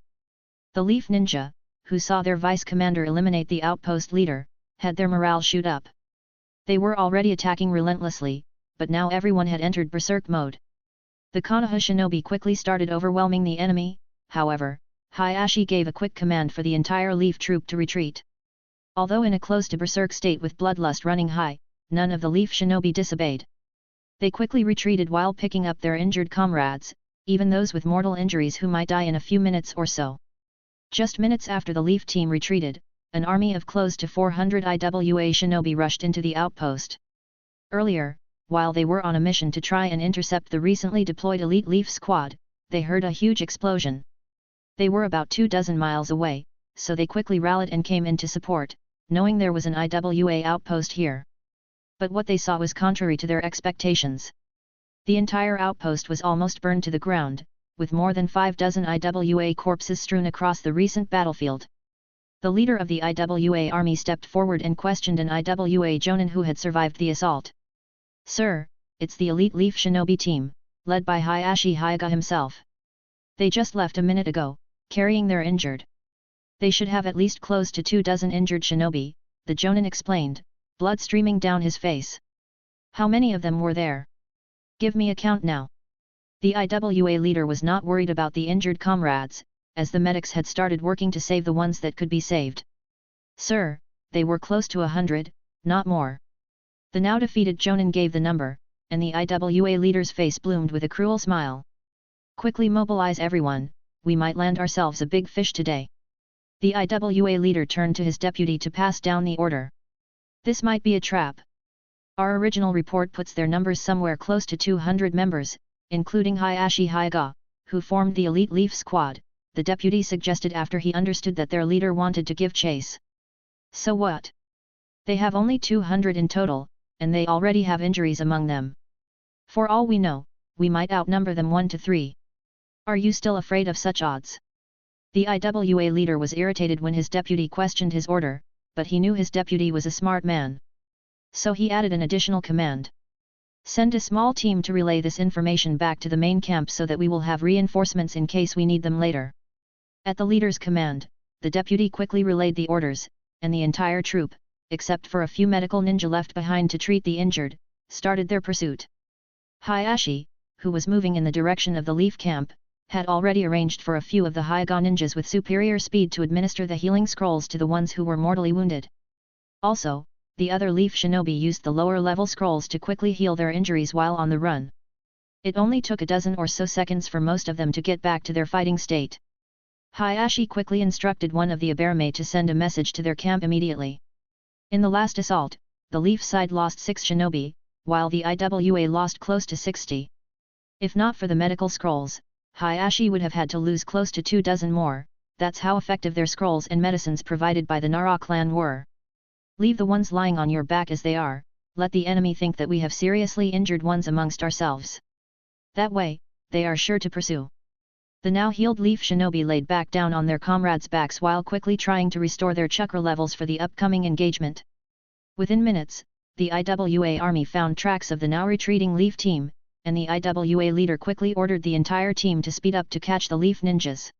The Leaf Ninja, who saw their vice commander eliminate the outpost leader, had their morale shoot up. They were already attacking relentlessly, but now everyone had entered berserk mode. The Konoha shinobi quickly started overwhelming the enemy. However, Hayashi gave a quick command for the entire Leaf troop to retreat. Although in a close to berserk state with bloodlust running high, none of the Leaf shinobi disobeyed. They quickly retreated while picking up their injured comrades, even those with mortal injuries who might die in a few minutes or so. Just minutes after the Leaf team retreated, an army of close to 400 IWA shinobi rushed into the outpost. Earlier, while they were on a mission to try and intercept the recently deployed elite Leaf squad, they heard a huge explosion. They were about 24 miles away, so they quickly rallied and came in to support, knowing there was an IWA outpost here. But what they saw was contrary to their expectations. The entire outpost was almost burned to the ground, with more than 50 IWA corpses strewn across the recent battlefield. The leader of the IWA army stepped forward and questioned an IWA Jonin who had survived the assault. "Sir, it's the elite Leaf shinobi team, led by Hayashi Hyuga himself. They just left a minute ago, carrying their injured. They should have at least close to 24 injured shinobi," the Jonin explained, blood streaming down his face. "How many of them were there? Give me a count now." The IWA leader was not worried about the injured comrades, as the medics had started working to save the ones that could be saved. "Sir, they were close to 100, not more." The now defeated Jonin gave the number, and the IWA leader's face bloomed with a cruel smile. "Quickly mobilize everyone, we might land ourselves a big fish today." The IWA leader turned to his deputy to pass down the order. "This might be a trap. Our original report puts their numbers somewhere close to 200 members, including Hayashi Hyuga, who formed the elite Leaf squad," the deputy suggested after he understood that their leader wanted to give chase. "So what? They have only 200 in total, and they already have injuries among them. For all we know, we might outnumber them 1 to 3. Are you still afraid of such odds? The IWA leader was irritated when his deputy questioned his order, but he knew his deputy was a smart man. So he added an additional command. Send a small team to relay this information back to the main camp so that we will have reinforcements in case we need them later. At the leader's command, the deputy quickly relayed the orders, and the entire troop, except for a few medical ninja left behind to treat the injured, started their pursuit. Hayashi, who was moving in the direction of the Leaf camp, had already arranged for a few of the Hyuga ninjas with superior speed to administer the healing scrolls to the ones who were mortally wounded. Also, the other Leaf shinobi used the lower-level scrolls to quickly heal their injuries while on the run. It only took a dozen or so seconds for most of them to get back to their fighting state. Hayashi quickly instructed one of the Aberame to send a message to their camp immediately. In the last assault, the Leaf side lost 6 shinobi, while the IWA lost close to 60. If not for the medical scrolls, Hayashi would have had to lose close to 2 dozen more. That's how effective their scrolls and medicines provided by the Nara clan were. Leave the ones lying on your back as they are, let the enemy think that we have seriously injured ones amongst ourselves. That way, they are sure to pursue. The now healed Leaf shinobi laid back down on their comrades' backs while quickly trying to restore their chakra levels for the upcoming engagement. Within minutes, the IWA army found tracks of the now retreating Leaf team, and the IWA leader quickly ordered the entire team to speed up to catch the Leaf ninjas.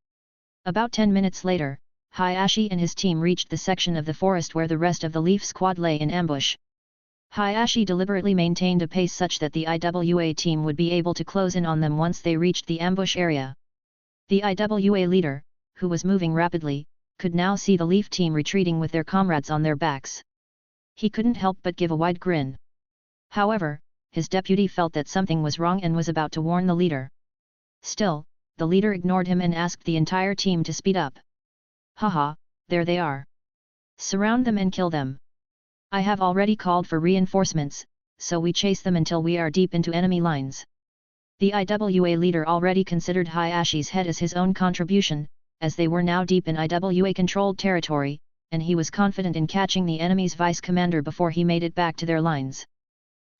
About 10 minutes later, Hayashi and his team reached the section of the forest where the rest of the Leaf squad lay in ambush. Hayashi deliberately maintained a pace such that the IWA team would be able to close in on them once they reached the ambush area. The IWA leader, who was moving rapidly, could now see the Leaf team retreating with their comrades on their backs. He couldn't help but give a wide grin. However, his deputy felt that something was wrong and was about to warn the leader. Still, the leader ignored him and asked the entire team to speed up. Haha, there they are. Surround them and kill them. I have already called for reinforcements, so we chase them until we are deep into enemy lines. The IWA leader already considered Hayashi's head as his own contribution, as they were now deep in IWA-controlled territory, and he was confident in catching the enemy's vice-commander before he made it back to their lines.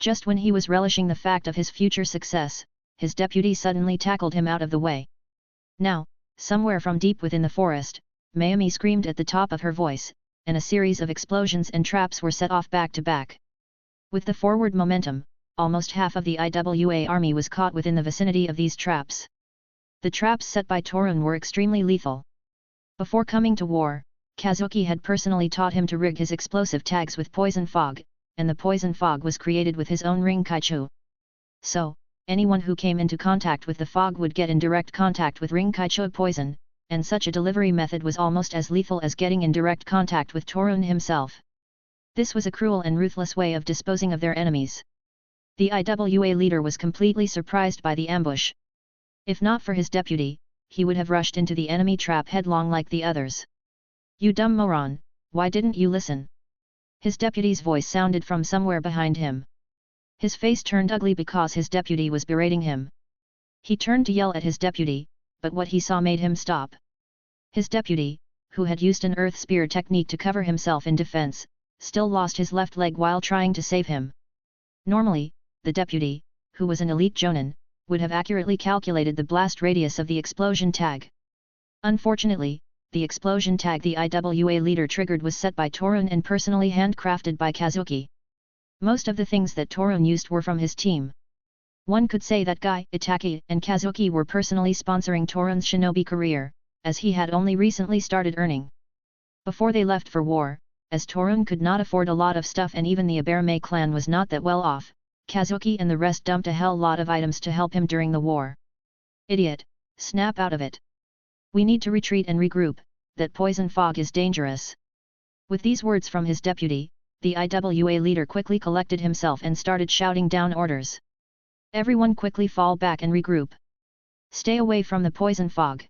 Just when he was relishing the fact of his future success, his deputy suddenly tackled him out of the way. Now, somewhere from deep within the forest, Mayumi screamed at the top of her voice, and a series of explosions and traps were set off back to back. With the forward momentum, almost half of the IWA army was caught within the vicinity of these traps. The traps set by Torun were extremely lethal. Before coming to war, Kazuki had personally taught him to rig his explosive tags with poison fog, and the poison fog was created with his own Rinkaichu. So, anyone who came into contact with the fog would get in direct contact with Rinkaichu poison, and such a delivery method was almost as lethal as getting in direct contact with Torun himself. This was a cruel and ruthless way of disposing of their enemies. The IWA leader was completely surprised by the ambush. If not for his deputy, he would have rushed into the enemy trap headlong like the others. You dumb moron, why didn't you listen? His deputy's voice sounded from somewhere behind him. His face turned ugly because his deputy was berating him. He turned to yell at his deputy, but what he saw made him stop. His deputy, who had used an earth spear technique to cover himself in defense, still lost his left leg while trying to save him. Normally, the deputy, who was an elite jonin, would have accurately calculated the blast radius of the explosion tag. Unfortunately, the explosion tag the IWA leader triggered was set by Torun and personally handcrafted by Kazuki. Most of the things that Torun used were from his team. One could say that Guy, Itachi, and Kazuki were personally sponsoring Torun's shinobi career, as he had only recently started earning. Before they left for war, as Torun could not afford a lot of stuff and even the Aberame clan was not that well off, Kazuki and the rest dumped a hell lot of items to help him during the war. Idiot, snap out of it. We need to retreat and regroup, that poison fog is dangerous. With these words from his deputy, the IWA leader quickly collected himself and started shouting down orders. Everyone quickly fall back and regroup. Stay away from the poison fog.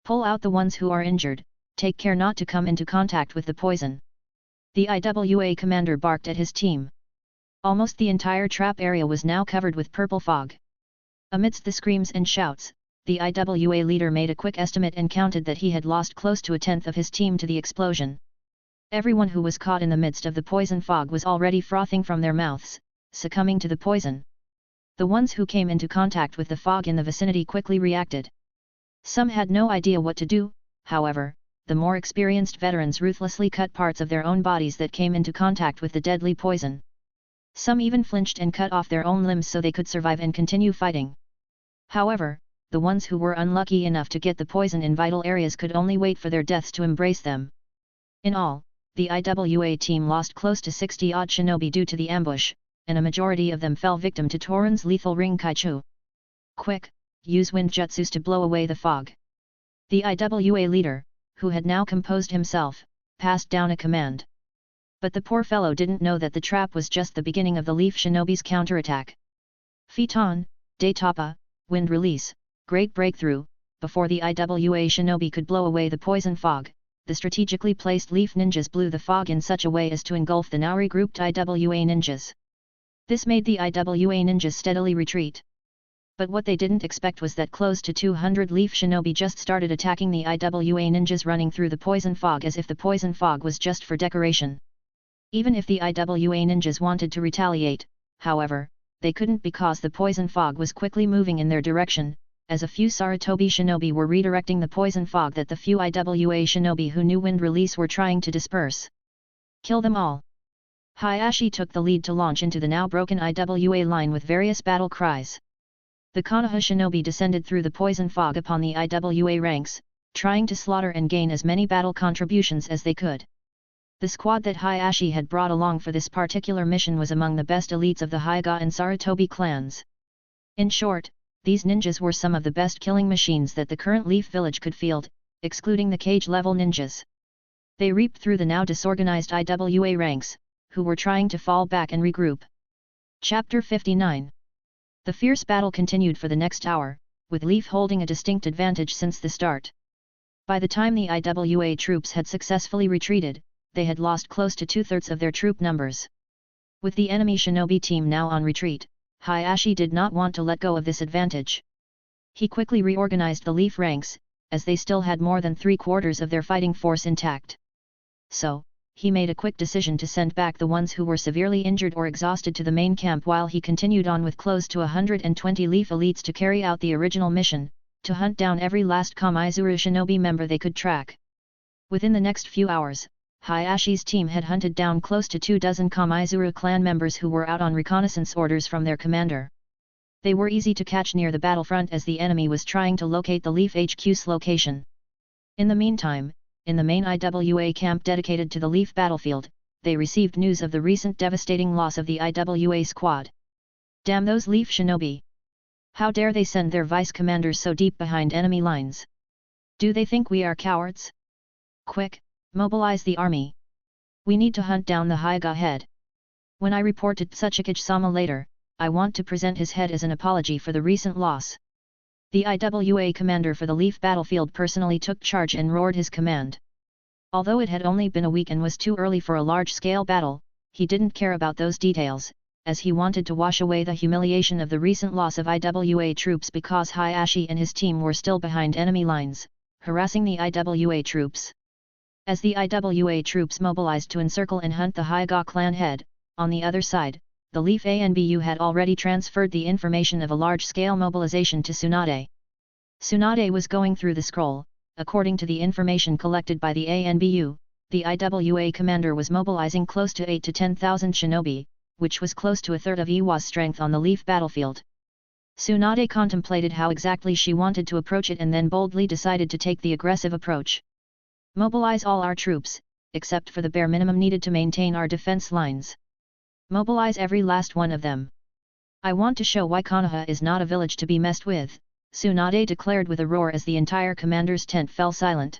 Pull out the ones who are injured, take care not to come into contact with the poison. The IWA commander barked at his team. Almost the entire trap area was now covered with purple fog. Amidst the screams and shouts, the IWA leader made a quick estimate and counted that he had lost close to a tenth of his team to the explosion. Everyone who was caught in the midst of the poison fog was already frothing from their mouths, succumbing to the poison. The ones who came into contact with the fog in the vicinity quickly reacted. Some had no idea what to do, however. The more experienced veterans ruthlessly cut parts of their own bodies that came into contact with the deadly poison. Some even flinched and cut off their own limbs so they could survive and continue fighting. However, the ones who were unlucky enough to get the poison in vital areas could only wait for their deaths to embrace them. In all, the IWA team lost close to 60-odd shinobi due to the ambush, and a majority of them fell victim to Torun's lethal Rinkaiju. Quick, use wind jutsus to blow away the fog. The IWA leader, who had now composed himself, passed down a command. But the poor fellow didn't know that the trap was just the beginning of the Leaf Shinobi's counterattack. Phaeton, Daitapa, wind release, great breakthrough. Before the IWA shinobi could blow away the poison fog, the strategically placed Leaf ninjas blew the fog in such a way as to engulf the now regrouped IWA ninjas. This made the IWA ninjas steadily retreat. But what they didn't expect was that close to 200 Leaf Shinobi just started attacking the IWA ninjas running through the poison fog as if the poison fog was just for decoration. Even if the IWA ninjas wanted to retaliate, however, they couldn't because the poison fog was quickly moving in their direction, as a few Sarutobi Shinobi were redirecting the poison fog that the few IWA Shinobi who knew wind release were trying to disperse. Kill them all! Hayashi took the lead to launch into the now broken IWA line with various battle cries. The Konoha shinobi descended through the poison fog upon the IWA ranks, trying to slaughter and gain as many battle contributions as they could. The squad that Hayashi had brought along for this particular mission was among the best elites of the Hyuga and Sarutobi clans. In short, these ninjas were some of the best killing machines that the current Leaf Village could field, excluding the cage-level ninjas. They reaped through the now disorganized IWA ranks, who were trying to fall back and regroup. Chapter 59. The fierce battle continued for the next hour, with Leaf holding a distinct advantage since the start. By the time the IWA troops had successfully retreated, they had lost close to two-thirds of their troop numbers. With the enemy shinobi team now on retreat, Hayashi did not want to let go of this advantage. He quickly reorganized the Leaf ranks, as they still had more than 3/4 of their fighting force intact. So, he made a quick decision to send back the ones who were severely injured or exhausted to the main camp while he continued on with close to 120 Leaf elites to carry out the original mission, to hunt down every last Kamaizuru shinobi member they could track. Within the next few hours, Hayashi's team had hunted down close to 24 Kamaizuru clan members who were out on reconnaissance orders from their commander. They were easy to catch near the battlefront as the enemy was trying to locate the Leaf HQ's location. In the meantime, in the main IWA camp dedicated to the Leaf battlefield, they received news of the recent devastating loss of the IWA squad. Damn those Leaf shinobi! How dare they send their vice-commanders so deep behind enemy lines? Do they think we are cowards? Quick, mobilize the army! We need to hunt down the Hyuga head. When I report to Tsuchikage-sama later, I want to present his head as an apology for the recent loss. The IWA commander for the Leaf battlefield personally took charge and roared his command. Although it had only been a week and was too early for a large-scale battle, he didn't care about those details, as he wanted to wash away the humiliation of the recent loss of IWA troops because Hayashi and his team were still behind enemy lines, harassing the IWA troops. As the IWA troops mobilized to encircle and hunt the Hyuga clan head, on the other side, the Leaf ANBU had already transferred the information of a large-scale mobilization to Tsunade. Tsunade was going through the scroll. According to the information collected by the ANBU, the IWA commander was mobilizing close to 8 to 10,000 shinobi, which was close to a third of Iwa's strength on the Leaf battlefield. Tsunade contemplated how exactly she wanted to approach it and then boldly decided to take the aggressive approach. Mobilize all our troops, except for the bare minimum needed to maintain our defense lines. Mobilize every last one of them. I want to show why Konoha is not a village to be messed with, Tsunade declared with a roar as the entire commander's tent fell silent.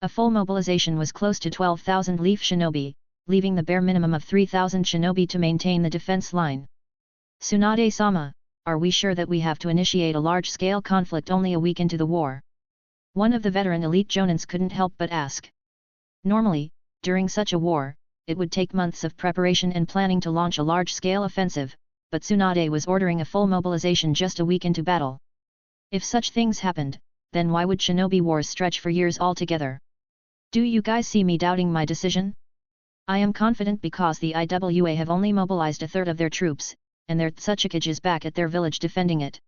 A full mobilization was close to 12,000 Leaf shinobi, leaving the bare minimum of 3,000 shinobi to maintain the defense line. Tsunade-sama, are we sure that we have to initiate a large-scale conflict only a week into the war? One of the veteran elite jonins couldn't help but ask. Normally, during such a war, it would take months of preparation and planning to launch a large-scale offensive, but Tsunade was ordering a full mobilization just a week into battle. If such things happened, then why would shinobi wars stretch for years altogether? Do you guys see me doubting my decision? I am confident because the IWA have only mobilized a third of their troops, and their Tsuchikage is back at their village defending it.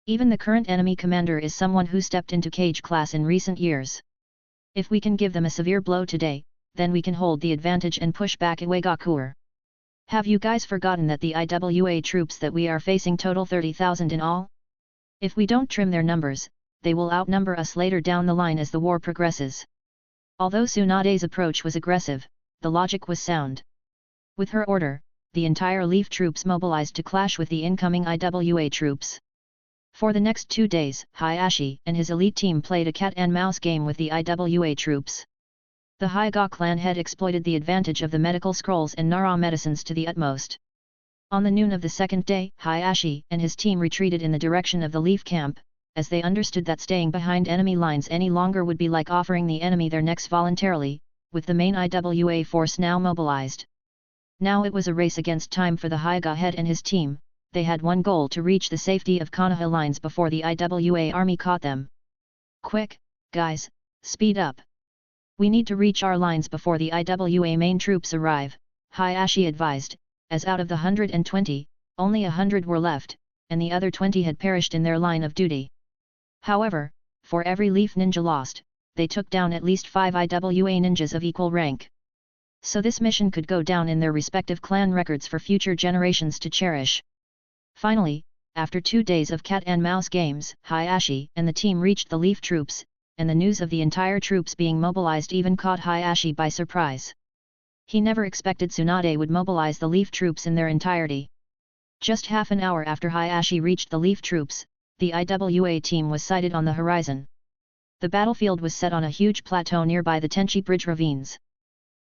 Even the current enemy commander is someone who stepped into Kage class in recent years. If we can give them a severe blow today, then we can hold the advantage and push back Iwagakure. Have you guys forgotten that the IWA troops that we are facing total 30,000 in all? If we don't trim their numbers, they will outnumber us later down the line as the war progresses. Although Tsunade's approach was aggressive, the logic was sound. With her order, the entire Leaf troops mobilized to clash with the incoming IWA troops. For the next 2 days, Hayashi and his elite team played a cat-and-mouse game with the IWA troops. The Hyuga clan head exploited the advantage of the medical scrolls and Nara medicines to the utmost. On the noon of the second day, Hayashi and his team retreated in the direction of the Leaf camp, as they understood that staying behind enemy lines any longer would be like offering the enemy their necks voluntarily, with the main IWA force now mobilized. Now it was a race against time for the Hyuga head and his team. They had one goal: to reach the safety of Konoha lines before the IWA army caught them. Quick, guys, speed up. We need to reach our lines before the IWA main troops arrive, Hayashi advised, as out of the 120, only 100 were left, and the other 20 had perished in their line of duty. However, for every Leaf ninja lost, they took down at least 5 IWA ninjas of equal rank. So this mission could go down in their respective clan records for future generations to cherish. Finally, after 2 days of cat-and-mouse games, Hayashi and the team reached the Leaf troops, and the news of the entire troops being mobilized even caught Hayashi by surprise. He never expected Tsunade would mobilize the Leaf troops in their entirety. Just half an hour after Hayashi reached the Leaf troops, the IWA team was sighted on the horizon. The battlefield was set on a huge plateau nearby the Tenchi Bridge ravines.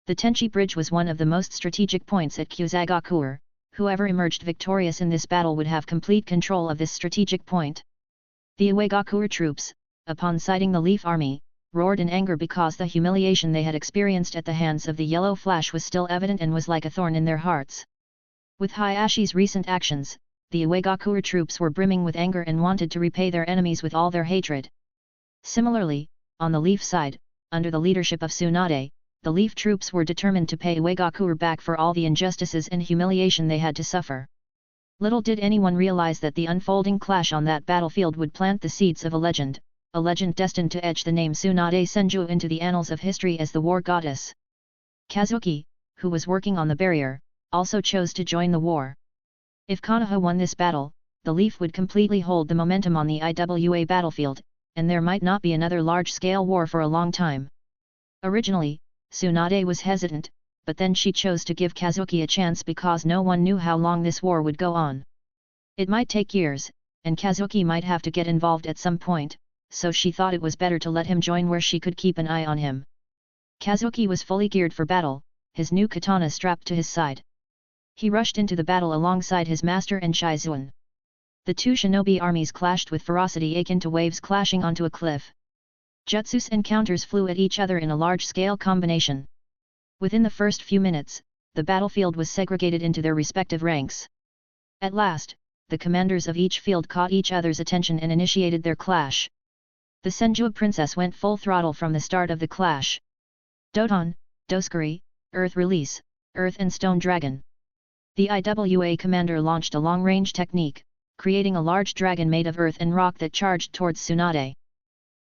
The Tenchi Bridge was one of the most strategic points at Kusagakure. Whoever emerged victorious in this battle would have complete control of this strategic point. The Iwagakure troops, upon sighting the Leaf army, roared in anger because the humiliation they had experienced at the hands of the Yellow Flash was still evident and was like a thorn in their hearts. With Hayashi's recent actions, the Iwagakure troops were brimming with anger and wanted to repay their enemies with all their hatred. Similarly, on the Leaf side, under the leadership of Tsunade, the Leaf troops were determined to pay Iwagakure back for all the injustices and humiliation they had to suffer. Little did anyone realize that the unfolding clash on that battlefield would plant the seeds of a legend destined to etch the name Tsunade Senju into the annals of history as the war goddess. Kazuki, who was working on the barrier, also chose to join the war. If Konoha won this battle, the Leaf would completely hold the momentum on the IWA battlefield, and there might not be another large-scale war for a long time. Originally, Tsunade was hesitant, but then she chose to give Kazuki a chance because no one knew how long this war would go on. It might take years, and Kazuki might have to get involved at some point, so she thought it was better to let him join where she could keep an eye on him. Kazuki was fully geared for battle, his new katana strapped to his side. He rushed into the battle alongside his master and Shizuan. The two shinobi armies clashed with ferocity akin to waves clashing onto a cliff. Jutsus and counters flew at each other in a large-scale combination. Within the first few minutes, the battlefield was segregated into their respective ranks. At last, the commanders of each field caught each other's attention and initiated their clash. The Senju princess went full throttle from the start of the clash. Doton, Doskuri, Earth Release, Earth and Stone Dragon. The IWA commander launched a long-range technique, creating a large dragon made of earth and rock that charged towards Tsunade.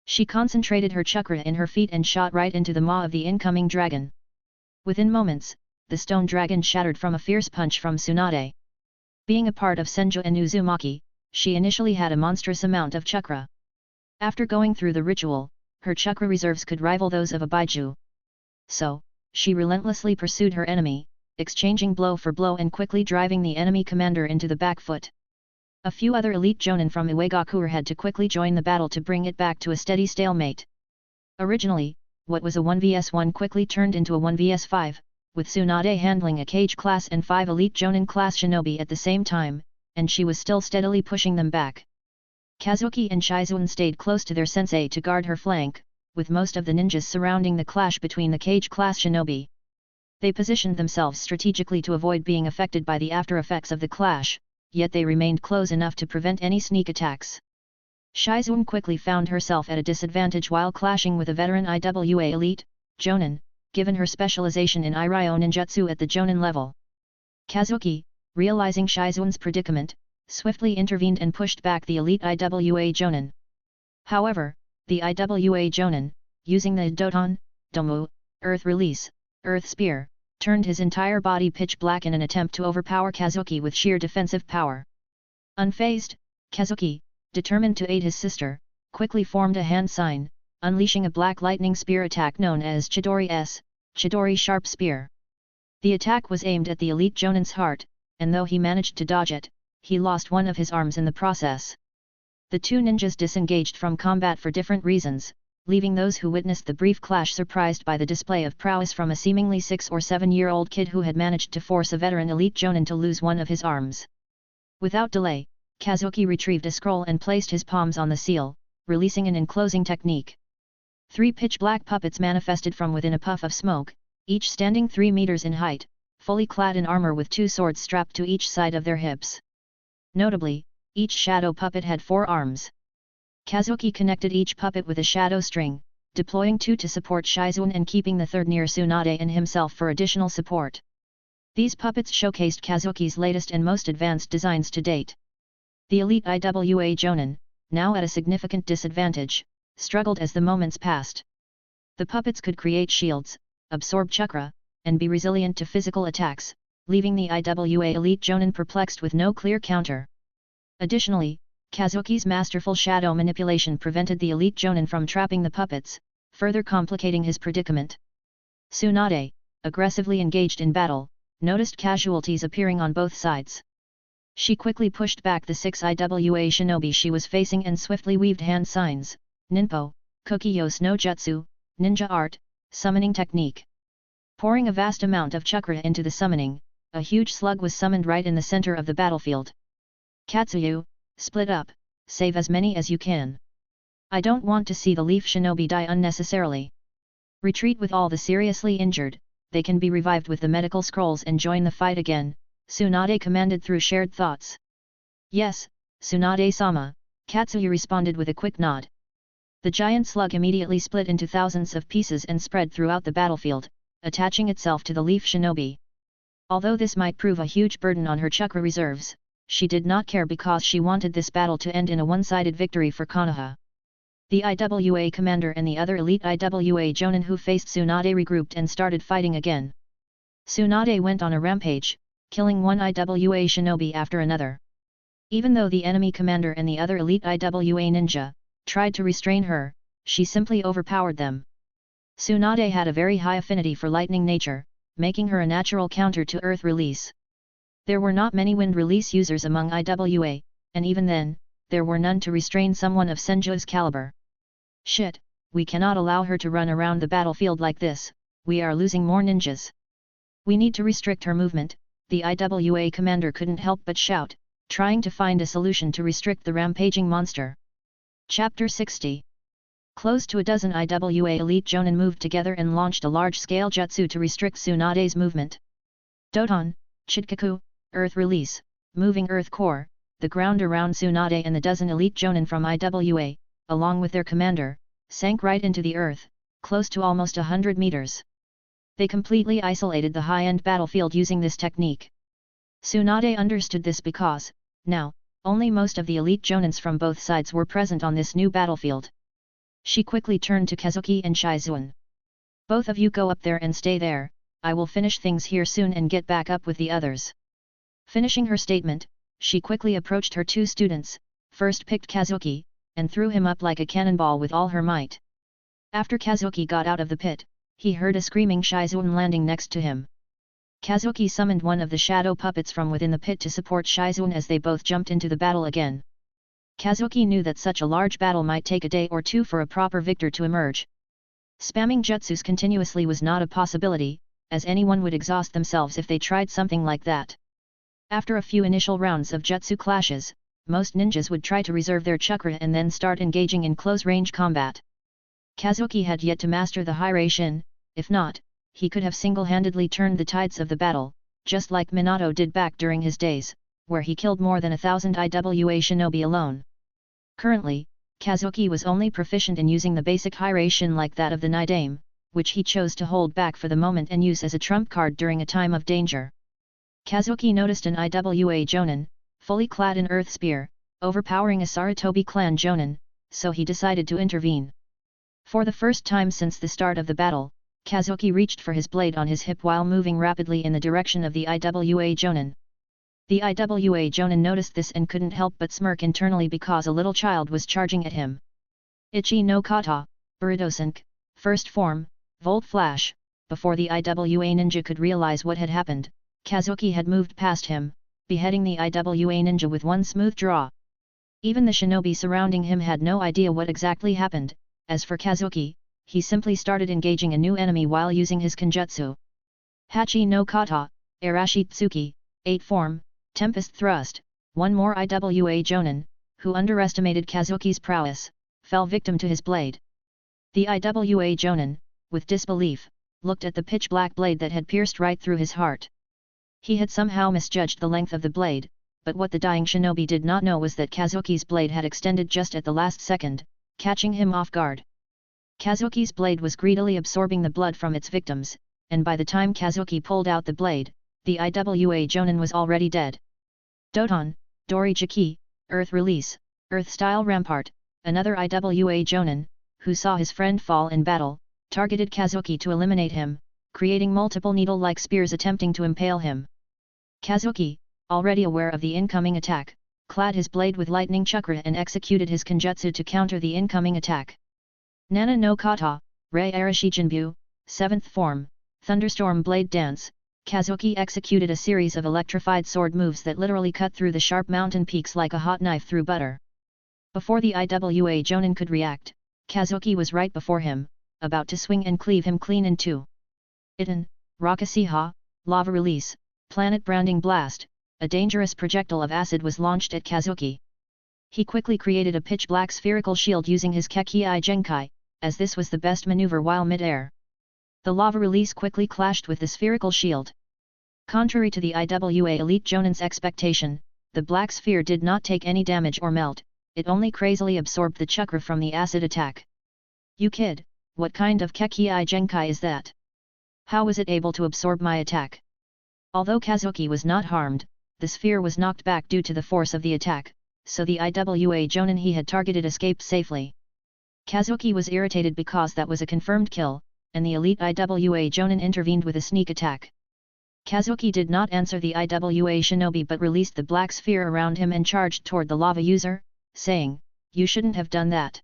She concentrated her chakra in her feet and shot right into the maw of the incoming dragon. Within moments, the stone dragon shattered from a fierce punch from Tsunade. Being a part of Senju and Uzumaki, she initially had a monstrous amount of chakra. After going through the ritual, her chakra reserves could rival those of a Baiju. So, she relentlessly pursued her enemy, exchanging blow for blow and quickly driving the enemy commander into the back foot. A few other elite jonin from Iwagakure had to quickly join the battle to bring it back to a steady stalemate. Originally, what was a 1vs1 quickly turned into a 1vs5, with Tsunade handling a Kage class and 5 elite jonin class shinobi at the same time, and she was still steadily pushing them back. Kazuki and Shizuan stayed close to their sensei to guard her flank, with most of the ninjas surrounding the clash between the Kage class shinobi. They positioned themselves strategically to avoid being affected by the after effects of the clash, yet they remained close enough to prevent any sneak attacks. Shizuan quickly found herself at a disadvantage while clashing with a veteran IWA elite, Jonin, given her specialization in Iryo ninjutsu at the Jonin level. Kazuki, realizing Shizuo's predicament, swiftly intervened and pushed back the elite IWA Jonin. However, the IWA Jonin, using the Doton, Domu, Earth Release, Earth Spear, turned his entire body pitch black in an attempt to overpower Kazuki with sheer defensive power. Unfazed, Kazuki, determined to aid his sister, quickly formed a hand sign, unleashing a black lightning spear attack known as Chidori Sharp Spear. The attack was aimed at the elite Jonin's heart, and though he managed to dodge it, he lost one of his arms in the process. The two ninjas disengaged from combat for different reasons, leaving those who witnessed the brief clash surprised by the display of prowess from a seemingly 6 or 7-year-old kid who had managed to force a veteran elite Jonin to lose one of his arms. Without delay, Kazuki retrieved a scroll and placed his palms on the seal, releasing an enclosing technique. 3 pitch-black puppets manifested from within a puff of smoke, each standing 3 meters in height, fully clad in armor with 2 swords strapped to each side of their hips. Notably, each shadow puppet had 4 arms. Kazuki connected each puppet with a shadow string, deploying 2 to support Shizuo and keeping the third near Tsunade and himself for additional support. These puppets showcased Kazuki's latest and most advanced designs to date. The elite IWA Jonin, now at a significant disadvantage, struggled as the moments passed. The puppets could create shields, absorb chakra, and be resilient to physical attacks, leaving the IWA elite Jonin perplexed with no clear counter. Additionally, Kazuki's masterful shadow manipulation prevented the elite Jonin from trapping the puppets, further complicating his predicament. Tsunade, aggressively engaged in battle, noticed casualties appearing on both sides. She quickly pushed back the 6 IWA shinobi she was facing and swiftly weaved hand signs, Ninpo, Kokiyos no Jutsu, ninja art, summoning technique. Pouring a vast amount of chakra into the summoning, a huge slug was summoned right in the center of the battlefield. Katsuyu, split up, save as many as you can. I don't want to see the leaf shinobi die unnecessarily. Retreat with all the seriously injured, they can be revived with the medical scrolls and join the fight again, Tsunade commanded through shared thoughts. Yes, Tsunade-sama, Katsuyu responded with a quick nod. The giant slug immediately split into thousands of pieces and spread throughout the battlefield, attaching itself to the leaf shinobi. Although this might prove a huge burden on her chakra reserves, she did not care because she wanted this battle to end in a one-sided victory for Konoha. The IWA commander and the other elite IWA Jonin who faced Tsunade regrouped and started fighting again. Tsunade went on a rampage, killing one IWA shinobi after another. Even though the enemy commander and the other elite IWA ninja tried to restrain her, she simply overpowered them. Tsunade had a very high affinity for lightning nature, making her a natural counter to earth release. There were not many wind release users among IWA, and even then, there were none to restrain someone of Senju's caliber. Shit, we cannot allow her to run around the battlefield like this, we are losing more ninjas. We need to restrict her movement, the IWA commander couldn't help but shout, trying to find a solution to restrict the rampaging monster. Chapter 60. Close to a dozen IWA elite Jonin moved together and launched a large-scale jutsu to restrict Tsunade's movement. Doton, Chidkaku, Earth Release, Moving Earth Core, the ground around Tsunade and the dozen elite Jonin from IWA, along with their commander, sank right into the earth, close to almost 100 meters. They completely isolated the high-end battlefield using this technique. Tsunade understood this because, now, only most of the elite Jonins from both sides were present on this new battlefield. She quickly turned to Kazuki and Shizuo. Both of you go up there and stay there, I will finish things here soon and get back up with the others. Finishing her statement, she quickly approached her 2 students, first picked Kazuki, and threw him up like a cannonball with all her might. After Kazuki got out of the pit, he heard a screaming Shizuo landing next to him. Kazuki summoned one of the shadow puppets from within the pit to support Shizuo as they both jumped into the battle again. Kazuki knew that such a large battle might take a day or 2 for a proper victor to emerge. Spamming jutsus continuously was not a possibility, as anyone would exhaust themselves if they tried something like that. After a few initial rounds of jutsu clashes, most ninjas would try to reserve their chakra and then start engaging in close-range combat. Kazuki had yet to master the high-ration, if not, he could have single-handedly turned the tides of the battle, just like Minato did back during his days, where he killed more than 1,000 IWA shinobi alone. Currently, Kazuki was only proficient in using the basic high-ration like that of the Nidaime, which he chose to hold back for the moment and use as a trump card during a time of danger. Kazuki noticed an Iwa Jonin, fully clad in earth spear, overpowering a Sarutobi clan Jonin, so he decided to intervene. For the first time since the start of the battle, Kazuki reached for his blade on his hip while moving rapidly in the direction of the Iwa Jonin. The Iwa Jonin noticed this and couldn't help but smirk internally because a little child was charging at him. Ichi no kata, Burudosenk, first form, Volt Flash. Before the Iwa ninja could realize what had happened, Kazuki had moved past him, beheading the Iwa ninja with one smooth draw. Even the shinobi surrounding him had no idea what exactly happened. As for Kazuki, he simply started engaging a new enemy while using his kenjutsu. Hachi no kata, Arashi Tsuki, 8 form, Tempest Thrust. One more Iwa Jonin, who underestimated Kazuki's prowess, fell victim to his blade. The Iwa Jonin, with disbelief, looked at the pitch-black blade that had pierced right through his heart. He had somehow misjudged the length of the blade, but what the dying shinobi did not know was that Kazuki's blade had extended just at the last second, catching him off guard. Kazuki's blade was greedily absorbing the blood from its victims, and by the time Kazuki pulled out the blade, the Iwa Jonin was already dead. Doton, Dori Jiki, Earth Release, Earth-style Rampart, another Iwa Jonin, who saw his friend fall in battle, targeted Kazuki to eliminate him, creating multiple needle-like spears attempting to impale him. Kazuki, already aware of the incoming attack, clad his blade with lightning chakra and executed his kenjutsu to counter the incoming attack. Nana no kata, Rei Arashi Jinbyu, 7th form, Thunderstorm Blade Dance. Kazuki executed a series of electrified sword moves that literally cut through the sharp mountain peaks like a hot knife through butter. Before the Iwa Jonin could react, Kazuki was right before him, about to swing and cleave him clean in two. Iton, Rakasiha, Lava Release, Planet Branding Blast. A dangerous projectile of acid was launched at Kazuki. He quickly created a pitch-black spherical shield using his Kekii Genkai, as this was the best maneuver while mid-air. The lava release quickly clashed with the spherical shield. Contrary to the Iwa elite Jonin's expectation, the black sphere did not take any damage or melt, it only crazily absorbed the chakra from the acid attack. "You kid, what kind of Kekii Genkai is that? How was it able to absorb my attack?" Although Kazuki was not harmed, the sphere was knocked back due to the force of the attack, so the Iwa Jonin he had targeted escaped safely. Kazuki was irritated because that was a confirmed kill, and the elite Iwa Jonin intervened with a sneak attack. Kazuki did not answer the Iwa shinobi but released the black sphere around him and charged toward the lava user, saying, "You shouldn't have done that."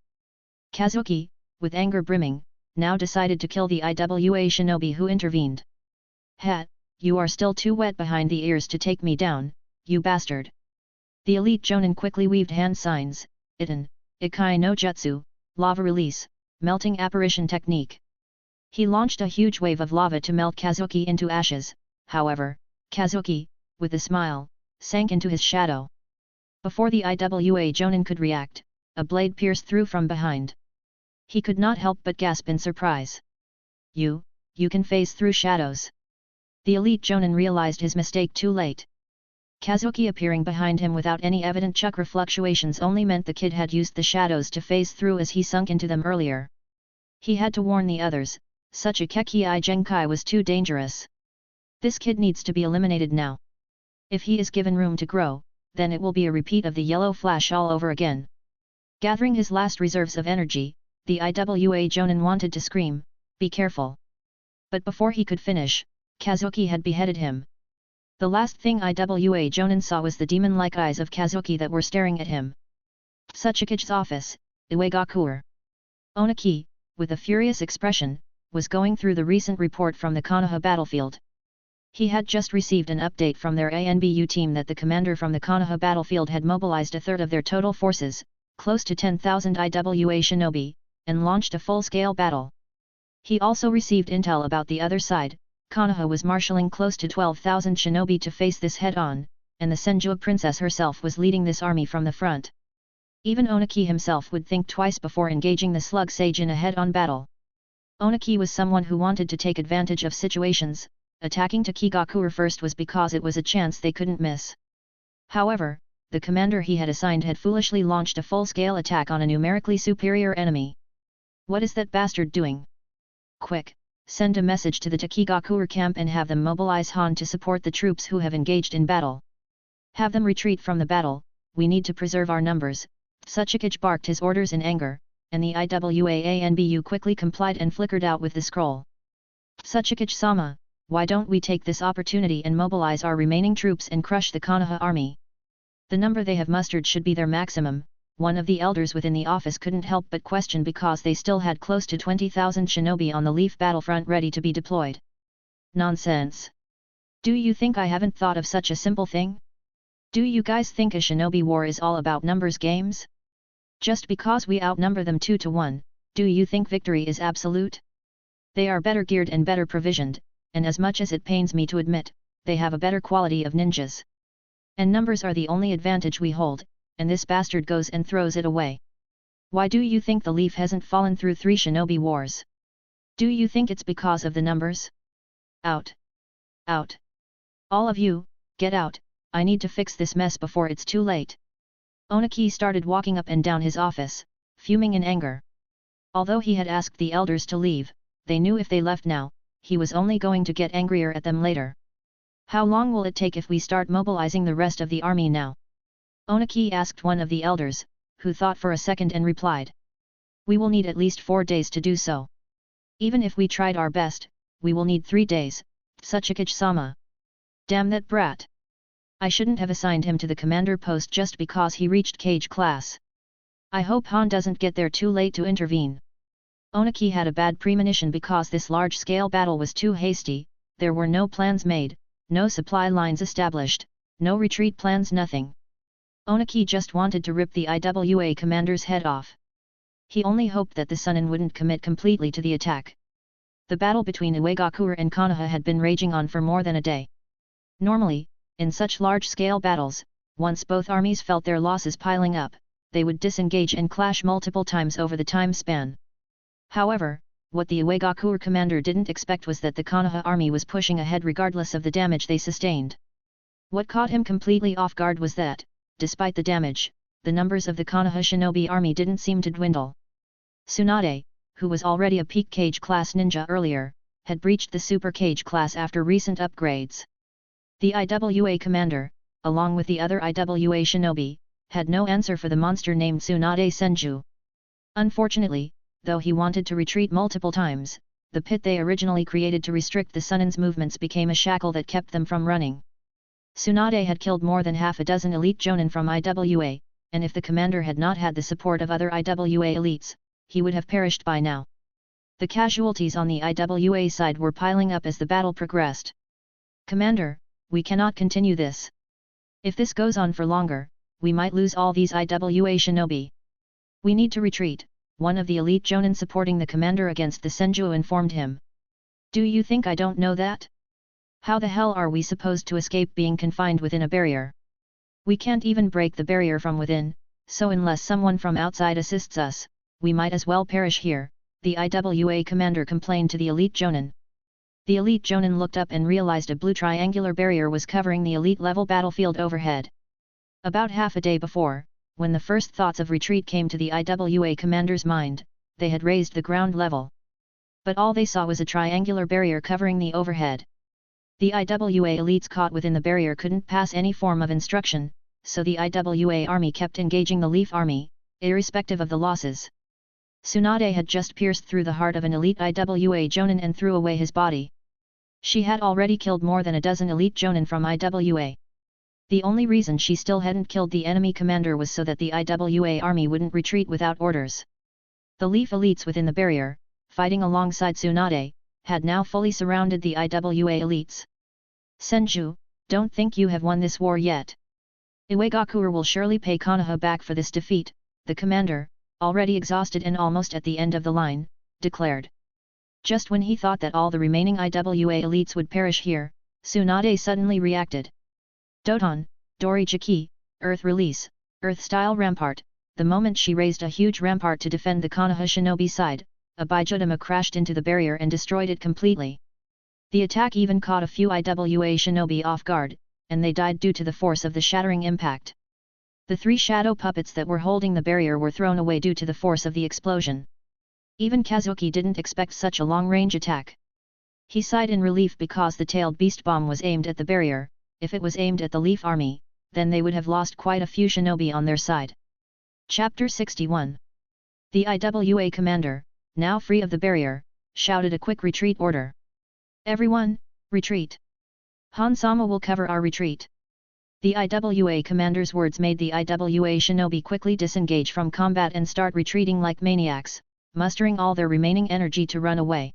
Kazuki, with anger brimming, now decided to kill the Iwa shinobi who intervened. "Ha, you are still too wet behind the ears to take me down, you bastard." The elite Jonin quickly weaved hand signs, Iton, Ikai no Jutsu, Lava Release, Melting Apparition Technique. He launched a huge wave of lava to melt Kazuki into ashes, however, Kazuki, with a smile, sank into his shadow. Before the Iwa Jonin could react, a blade pierced through from behind. He could not help but gasp in surprise. You can phase through shadows." The elite Jonin realized his mistake too late. Kazuki appearing behind him without any evident chakra fluctuations only meant the kid had used the shadows to phase through as he sunk into them earlier. He had to warn the others, such a Kekii Genkai was too dangerous. This kid needs to be eliminated now. If he is given room to grow, then it will be a repeat of the yellow flash all over again. Gathering his last reserves of energy, the Iwa Jonin wanted to scream, "Be careful!" But before he could finish, Kazuki had beheaded him. The last thing Iwa Jonin saw was the demon-like eyes of Kazuki that were staring at him. Tsuchiki's office, Iwagakure. Onaki, with a furious expression, was going through the recent report from the Konoha battlefield. He had just received an update from their ANBU team that the commander from the Konoha battlefield had mobilized a third of their total forces, close to 10,000 Iwa shinobi, and launched a full-scale battle. He also received intel about the other side. Konoha was marshalling close to 12,000 shinobi to face this head-on, and the Senju princess herself was leading this army from the front. Even Onaki himself would think twice before engaging the slug sage in a head-on battle. Onaki was someone who wanted to take advantage of situations. Attacking Takigakure first was because it was a chance they couldn't miss. However, the commander he had assigned had foolishly launched a full-scale attack on a numerically superior enemy. "What is that bastard doing? Quick, Send a message to the Takigakure camp and have them mobilize Han to support the troops who have engaged in battle. Have them retreat from the battle, we need to preserve our numbers. Tsuchikage barked his orders in anger, and the IWAANBU quickly complied and flickered out with the scroll. Tsuchikage-sama, why don't we take this opportunity and mobilize our remaining troops and crush the Konoha army? The number they have mustered should be their maximum. One of the elders within the office couldn't help but question because they still had close to 20,000 shinobi on the Leaf battlefront ready to be deployed. Nonsense! Do you think I haven't thought of such a simple thing? Do you guys think a shinobi war is all about numbers games? Just because we outnumber them 2 to 1, do you think victory is absolute? They are better geared and better provisioned, and as much as it pains me to admit, they have a better quality of ninjas. And numbers are the only advantage we hold, and this bastard goes and throws it away. Why do you think the Leaf hasn't fallen through 3 shinobi wars? Do you think it's because of the numbers? Out! Out! All of you, get out, I need to fix this mess before it's too late. Oniki started walking up and down his office, fuming in anger. Although he had asked the elders to leave, they knew if they left now, he was only going to get angrier at them later. How long will it take if we start mobilizing the rest of the army now? Oniki asked one of the elders, who thought for a second and replied. We will need at least 4 days to do so. Even if we tried our best, we will need 3 days, Tsuchikage-sama. Damn that brat! I shouldn't have assigned him to the commander post just because he reached Cage class. I hope Han doesn't get there too late to intervene. Oniki had a bad premonition because this large-scale battle was too hasty, there were no plans made, no supply lines established, no retreat plans, nothing. Oniki just wanted to rip the IWA commander's head off. He only hoped that the Sunin wouldn't commit completely to the attack. The battle between Iwagakure and Konoha had been raging on for more than a day. Normally, in such large-scale battles, once both armies felt their losses piling up, they would disengage and clash multiple times over the time span. However, what the Iwagakure commander didn't expect was that the Konoha army was pushing ahead regardless of the damage they sustained. What caught him completely off guard was that, despite the damage, the numbers of the Konoha shinobi army didn't seem to dwindle. Tsunade, who was already a peak Cage class ninja earlier, had breached the Super Cage class after recent upgrades. The IWA commander, along with the other IWA shinobi, had no answer for the monster named Tsunade Senju. Unfortunately, though he wanted to retreat multiple times, the pit they originally created to restrict the Sunin's movements became a shackle that kept them from running. Tsunade had killed more than half a dozen elite jonin from IWA, and if the commander had not had the support of other IWA elites, he would have perished by now. The casualties on the IWA side were piling up as the battle progressed. Commander, we cannot continue this. If this goes on for longer, we might lose all these IWA shinobi. We need to retreat, one of the elite jonin supporting the commander against the Senju informed him. Do you think I don't know that? How the hell are we supposed to escape being confined within a barrier? We can't even break the barrier from within, so unless someone from outside assists us, we might as well perish here, the IWA commander complained to the elite jonin. The elite jonin looked up and realized a blue triangular barrier was covering the elite-level battlefield overhead. About half a day before, when the first thoughts of retreat came to the IWA commander's mind, they had raised the ground level. But all they saw was a triangular barrier covering the overhead. The IWA elites caught within the barrier couldn't pass any form of instruction, so the IWA army kept engaging the Leaf army, irrespective of the losses. Tsunade had just pierced through the heart of an elite IWA jonin and threw away his body. She had already killed more than a dozen elite jonin from IWA. The only reason she still hadn't killed the enemy commander was so that the IWA army wouldn't retreat without orders. The Leaf elites within the barrier, fighting alongside Tsunade, had now fully surrounded the IWA elites. Senju, don't think you have won this war yet. Iwagakure will surely pay Konoha back for this defeat, the commander, already exhausted and almost at the end of the line, declared. Just when he thought that all the remaining IWA elites would perish here, Tsunade suddenly reacted. Doton, Dori Chiki, Earth Release, Earth-style Rampart. The moment she raised a huge rampart to defend the Konoha shinobi side, a Bijutama crashed into the barrier and destroyed it completely. The attack even caught a few IWA shinobi off guard, and they died due to the force of the shattering impact. The 3 shadow puppets that were holding the barrier were thrown away due to the force of the explosion. Even Kazuki didn't expect such a long-range attack. He sighed in relief because the tailed beast bomb was aimed at the barrier. If it was aimed at the Leaf Army, then they would have lost quite a few shinobi on their side. Chapter 61. The IWA commander, now free of the barrier, shouted a quick retreat order. Everyone, retreat! Han-sama will cover our retreat. The IWA commander's words made the IWA shinobi quickly disengage from combat and start retreating like maniacs, mustering all their remaining energy to run away.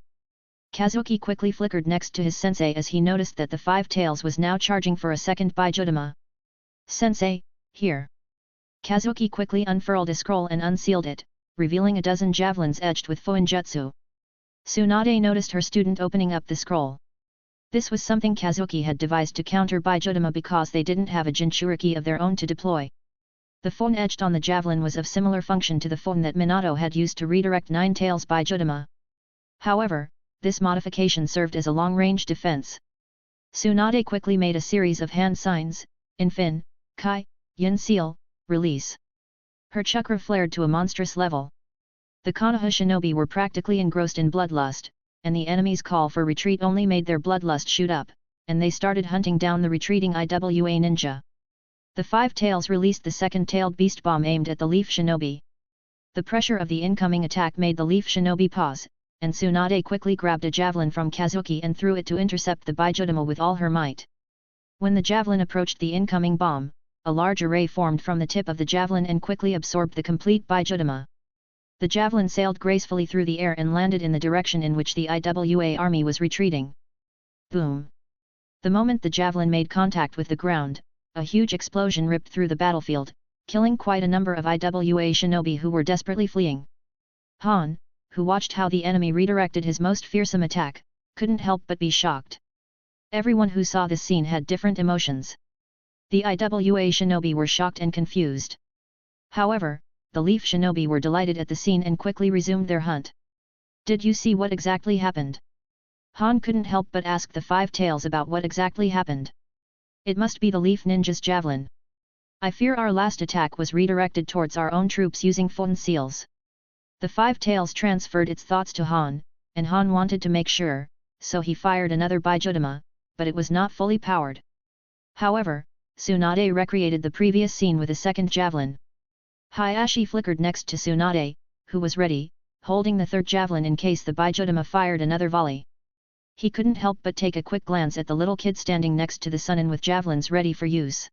Kazuki quickly flickered next to his sensei as he noticed that the Five Tails was now charging for a second Baijutama. Sensei, here! Kazuki quickly unfurled a scroll and unsealed it, revealing a dozen javelins edged with Fuinjutsu. Tsunade noticed her student opening up the scroll. This was something Kazuki had devised to counter Baijutama because they didn't have a Jinchuriki of their own to deploy. The phone etched on the javelin was of similar function to the phone that Minato had used to redirect Nine Tails Baijutama. However, this modification served as a long-range defense. Tsunade quickly made a series of hand signs, Infin, Kai, Yin Seal, Release. Her chakra flared to a monstrous level. The Konoha shinobi were practically engrossed in bloodlust, and the enemy's call for retreat only made their bloodlust shoot up, and they started hunting down the retreating IWA ninja. The Five Tails released the second-tailed beast bomb aimed at the Leaf Shinobi. The pressure of the incoming attack made the Leaf Shinobi pause, and Tsunade quickly grabbed a javelin from Kazuki and threw it to intercept the Baijutama with all her might. When the javelin approached the incoming bomb, a large array formed from the tip of the javelin and quickly absorbed the complete Baijutama. The javelin sailed gracefully through the air and landed in the direction in which the IWA army was retreating. Boom! The moment the javelin made contact with the ground, a huge explosion ripped through the battlefield, killing quite a number of IWA shinobi who were desperately fleeing. Han, who watched how the enemy redirected his most fearsome attack, couldn't help but be shocked. Everyone who saw this scene had different emotions. The IWA shinobi were shocked and confused. However, the Leaf shinobi were delighted at the scene and quickly resumed their hunt. Did you see what exactly happened? Han couldn't help but ask the Five Tails about what exactly happened. It must be the Leaf ninja's javelin. I fear our last attack was redirected towards our own troops using Phone seals. The Five Tails transferred its thoughts to Han, and Han wanted to make sure, so he fired another Baijutama, but it was not fully powered. However, Tsunade recreated the previous scene with a second javelin. Hayashi flickered next to Tsunade, who was ready, holding the third javelin in case the Baijutama fired another volley. He couldn't help but take a quick glance at the little kid standing next to the Sunin with javelins ready for use.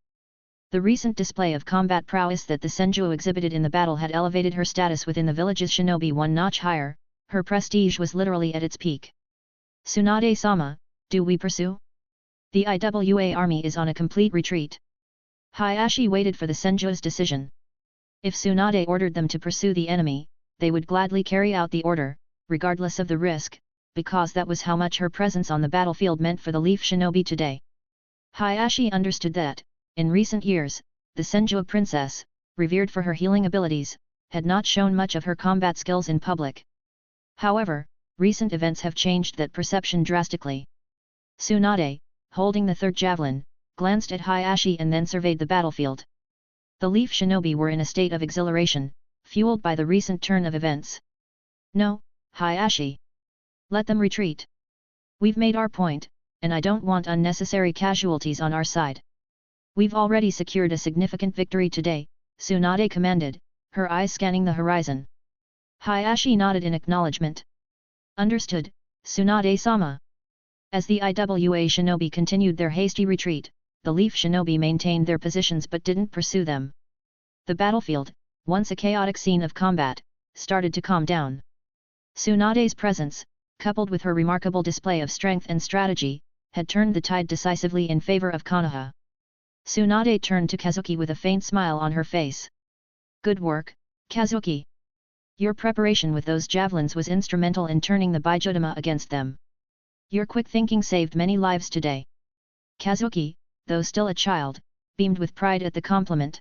The recent display of combat prowess that the Senju exhibited in the battle had elevated her status within the village's shinobi one notch higher, her prestige was literally at its peak. Tsunade-sama, do we pursue? The IWA army is on a complete retreat. Hayashi waited for the Senju's decision. If Tsunade ordered them to pursue the enemy, they would gladly carry out the order, regardless of the risk, because that was how much her presence on the battlefield meant for the Leaf Shinobi today. Hayashi understood that, in recent years, the Senju princess, revered for her healing abilities, had not shown much of her combat skills in public. However, recent events have changed that perception drastically. Tsunade, holding the third javelin, glanced at Hayashi and then surveyed the battlefield. The Leaf Shinobi were in a state of exhilaration, fueled by the recent turn of events. No, Hayashi. Let them retreat. We've made our point, and I don't want unnecessary casualties on our side. We've already secured a significant victory today, Tsunade commanded, her eyes scanning the horizon. Hayashi nodded in acknowledgement. Understood, Tsunade-sama. As the IWA shinobi continued their hasty retreat, the Leaf shinobi maintained their positions but didn't pursue them. The battlefield, once a chaotic scene of combat, started to calm down. Tsunade's presence, coupled with her remarkable display of strength and strategy, had turned the tide decisively in favor of Konoha. Tsunade turned to Kazuki with a faint smile on her face. Good work, Kazuki. Your preparation with those javelins was instrumental in turning the Baijutama against them. Your quick thinking saved many lives today. Kazuki, though still a child, beamed with pride at the compliment.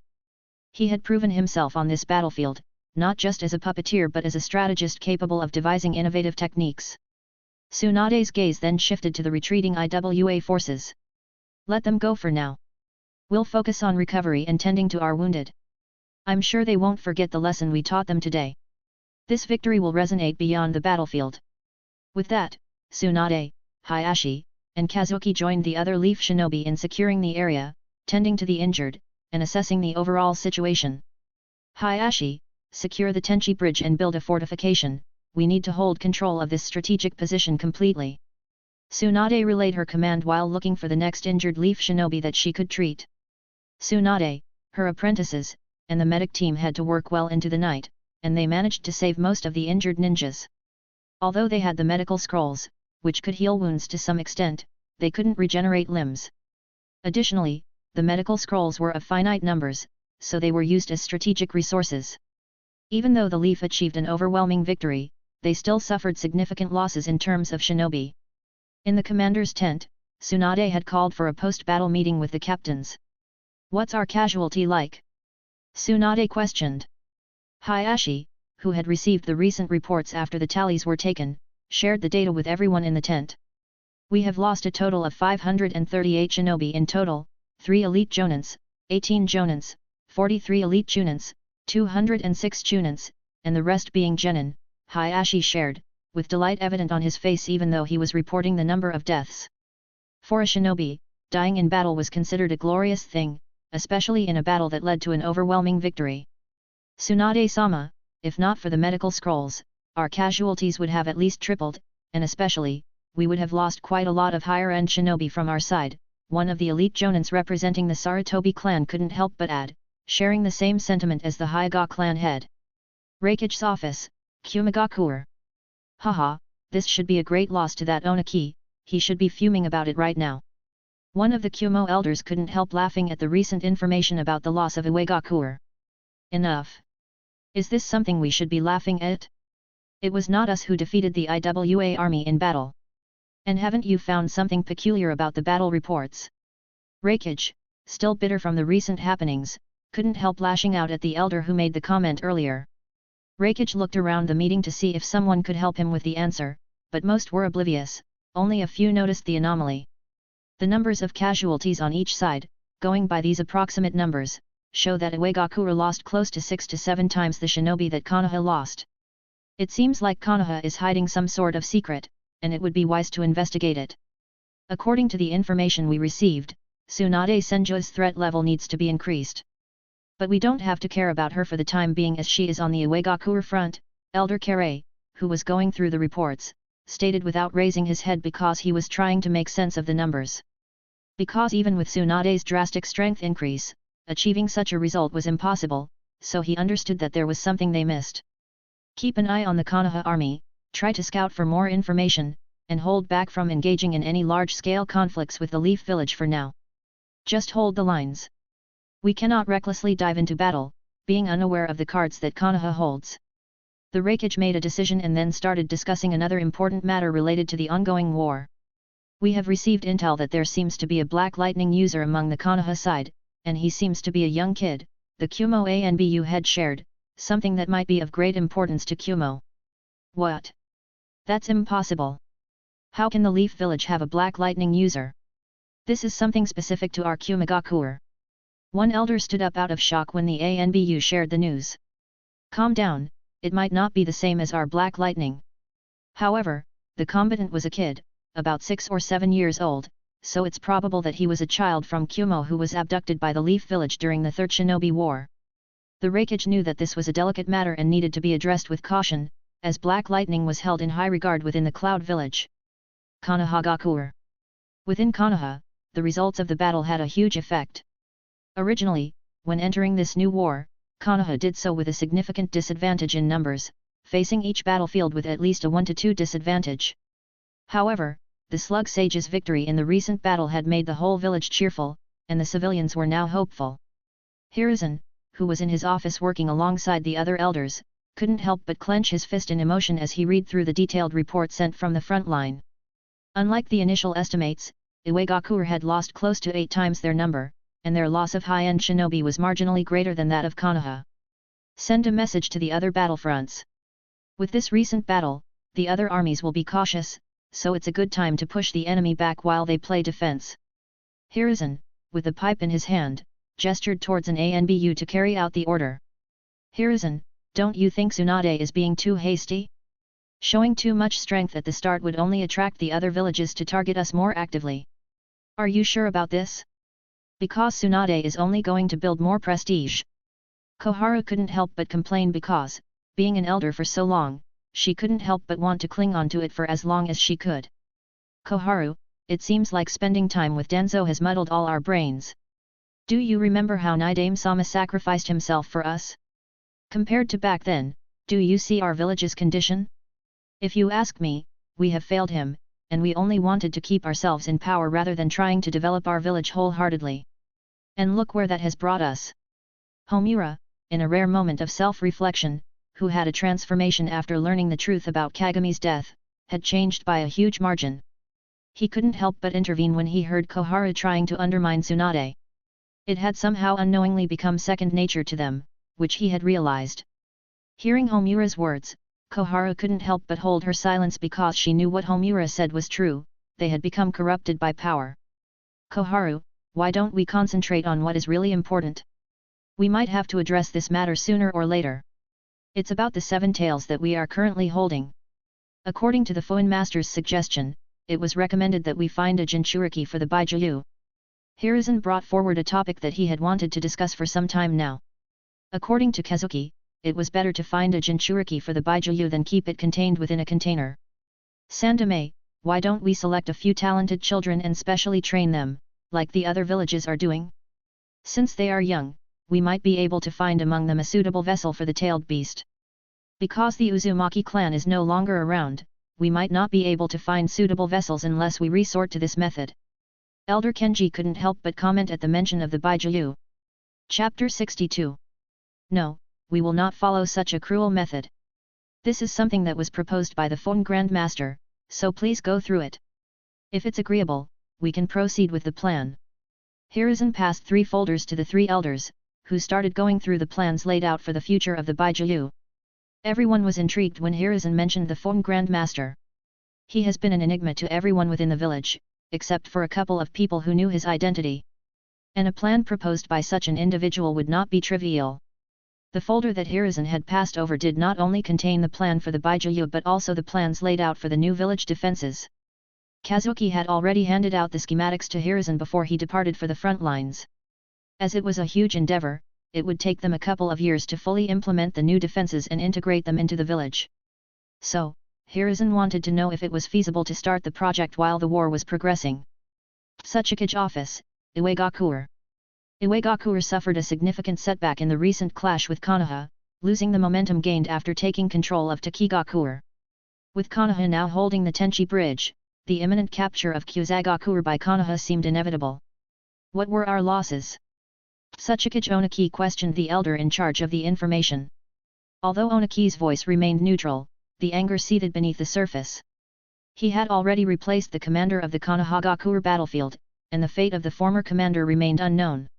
He had proven himself on this battlefield, not just as a puppeteer but as a strategist capable of devising innovative techniques. Tsunade's gaze then shifted to the retreating IWA forces. Let them go for now. We'll focus on recovery and tending to our wounded. I'm sure they won't forget the lesson we taught them today. This victory will resonate beyond the battlefield. With that, Tsunade, Hayashi, and Kazuki joined the other Leaf Shinobi in securing the area, tending to the injured, and assessing the overall situation. Hayashi, secure the Tenchi Bridge and build a fortification, we need to hold control of this strategic position completely. Tsunade relayed her command while looking for the next injured Leaf Shinobi that she could treat. Tsunade, her apprentices, and the medic team had to work well into the night, and they managed to save most of the injured ninjas. Although they had the medical scrolls, which could heal wounds to some extent, they couldn't regenerate limbs. Additionally, the medical scrolls were of finite numbers, so they were used as strategic resources. Even though the Leaf achieved an overwhelming victory, they still suffered significant losses in terms of shinobi. In the commander's tent, Tsunade had called for a post-battle meeting with the captains. "What's our casualty like?" Tsunade questioned. Hayashi, who had received the recent reports after the tallies were taken, shared the data with everyone in the tent. "We have lost a total of 538 shinobi in total, 3 elite jonins, 18 jonins, 43 elite chunins, 206 chunins, and the rest being genin," Hayashi shared, with delight evident on his face even though he was reporting the number of deaths. For a shinobi, dying in battle was considered a glorious thing, especially in a battle that led to an overwhelming victory. "Tsunade-sama, if not for the medical scrolls, our casualties would have at least tripled, and especially, we would have lost quite a lot of higher-end shinobi from our side," one of the elite jonins representing the Sarutobi clan couldn't help but add, sharing the same sentiment as the Hyuga clan head. Raikage's office, Kumagakuer. "Haha, this should be a great loss to that Oniki, he should be fuming about it right now." One of the Kumo elders couldn't help laughing at the recent information about the loss of Iwagakuer. "Enough. Is this something we should be laughing at? It was not us who defeated the IWA army in battle. And haven't you found something peculiar about the battle reports?" Raikage, still bitter from the recent happenings, couldn't help lashing out at the elder who made the comment earlier. Raikage looked around the meeting to see if someone could help him with the answer, but most were oblivious, only a few noticed the anomaly. The numbers of casualties on each side, going by these approximate numbers, show that Iwagakuer lost close to 6 to 7 times the shinobi that Konoha lost. It seems like Konoha is hiding some sort of secret, and it would be wise to investigate it. According to the information we received, Tsunade Senju's threat level needs to be increased. But we don't have to care about her for the time being as she is on the Iwagakuer front, Elder Kere, who was going through the reports, stated without raising his head because he was trying to make sense of the numbers. Because even with Tsunade's drastic strength increase, achieving such a result was impossible, so he understood that there was something they missed. "Keep an eye on the Konoha army, try to scout for more information, and hold back from engaging in any large-scale conflicts with the Leaf Village for now. Just hold the lines. We cannot recklessly dive into battle, being unaware of the cards that Konoha holds." The Raikage made a decision and then started discussing another important matter related to the ongoing war. "We have received intel that there seems to be a Black Lightning user among the Konoha side, and he seems to be a young kid," the Kumo ANBU head shared, "something that might be of great importance to Kumo." "What? That's impossible. How can the Leaf Village have a Black Lightning user? This is something specific to our Kumagakuer." One elder stood up out of shock when the ANBU shared the news. "Calm down, it might not be the same as our Black Lightning." However, the combatant was a kid, about 6 or 7 years old, so it's probable that he was a child from Kumo who was abducted by the Leaf Village during the Third Shinobi War. The Raikage knew that this was a delicate matter and needed to be addressed with caution, as Black Lightning was held in high regard within the Cloud Village. Konohagakuer. Within Konoha, the results of the battle had a huge effect. Originally, when entering this new war, Konoha did so with a significant disadvantage in numbers, facing each battlefield with at least a 1-to-2 disadvantage. However, the Slug Sage's victory in the recent battle had made the whole village cheerful, and the civilians were now hopeful. Hiruzen, who was in his office working alongside the other elders, couldn't help but clench his fist in emotion as he read through the detailed report sent from the front line. Unlike the initial estimates, Iwagakuer had lost close to 8 times their number, and their loss of high-end shinobi was marginally greater than that of Konoha. Send a message to the other battlefronts. With this recent battle, the other armies will be cautious, so it's a good time to push the enemy back while they play defense. Hiruzen, with a pipe in his hand, gestured towards an ANBU to carry out the order. "Hiruzen, don't you think Tsunade is being too hasty? Showing too much strength at the start would only attract the other villages to target us more actively. Are you sure about this? Because Tsunade is only going to build more prestige. Koharu couldn't help but complain because, being an elder for so long, she couldn't help but want to cling on to it for as long as she could. Koharu, it seems like spending time with Danzo has muddled all our brains. Do you remember how Nidame-sama sacrificed himself for us? Compared to back then, do you see our village's condition? If you ask me, we have failed him, and we only wanted to keep ourselves in power rather than trying to develop our village wholeheartedly. And look where that has brought us. Homura, in a rare moment of self-reflection, who had a transformation after learning the truth about Kagami's death, had changed by a huge margin. He couldn't help but intervene when he heard Koharu trying to undermine Tsunade. It had somehow unknowingly become second nature to them, which he had realized. Hearing Homura's words, Koharu couldn't help but hold her silence because she knew what Homura said was true, they had become corrupted by power. Koharu, why don't we concentrate on what is really important? We might have to address this matter sooner or later. It's about the 7 tails that we are currently holding. According to the Fuin Master's suggestion, it was recommended that we find a Jinchuriki for the Baijiu. Hiruzen brought forward a topic that he had wanted to discuss for some time now. According to Kazuki, it was better to find a Jinchuriki for the Baijiu than keep it contained within a container. Sandame, why don't we select a few talented children and specially train them, like the other villages are doing? Since they are young, we might be able to find among them a suitable vessel for the tailed beast. Because the Uzumaki clan is no longer around, we might not be able to find suitable vessels unless we resort to this method. Elder Kenji couldn't help but comment at the mention of the Baijiu. Chapter 62. No, we will not follow such a cruel method. This is something that was proposed by the Fuin Grand Master, so please go through it. If it's agreeable, we can proceed with the plan. Hiruzen passed 3 folders to the 3 elders, who started going through the plans laid out for the future of the Baijiu. Everyone was intrigued when Hiruzen mentioned the Fuin Grand Master. He has been an enigma to everyone within the village, except for a couple of people who knew his identity. And a plan proposed by such an individual would not be trivial. The folder that Hiruzen had passed over did not only contain the plan for the Baijiu but also the plans laid out for the new village defenses. Kazuki had already handed out the schematics to Hiruzen before he departed for the front lines. As it was a huge endeavor, it would take them a couple of years to fully implement the new defenses and integrate them into the village. So, Hiruzen wanted to know if it was feasible to start the project while the war was progressing. Tsuchikage Office, Iwagakure. Iwagakure suffered a significant setback in the recent clash with Konoha, losing the momentum gained after taking control of Takigakure. With Konoha now holding the Tenchi Bridge, the imminent capture of Kusagakure by Konoha seemed inevitable. What were our losses? Tsuchikage Onaki questioned the elder in charge of the information. Although Onaki's voice remained neutral, the anger seethed beneath the surface. He had already replaced the commander of the Konohagakure battlefield, and the fate of the former commander remained unknown.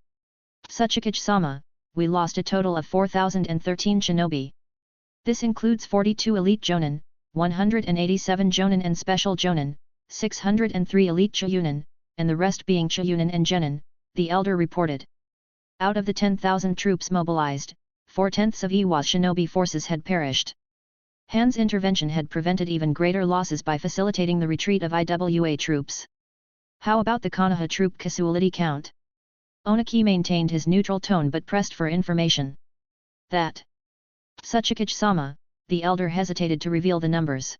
Tsuchikage-sama, we lost a total of 4,013 shinobi. This includes 42 elite jonin, 187 jonin and special jonin, 603 elite chiyunin, and the rest being chiyunin and genin, the elder reported. Out of the 10,000 troops mobilized, 4/10 of Iwa's shinobi forces had perished. Han's intervention had prevented even greater losses by facilitating the retreat of IWA troops. How about the Konoha troop casualty count? Onaki maintained his neutral tone but pressed for information. That. Tsuchikage-sama, the elder hesitated to reveal the numbers.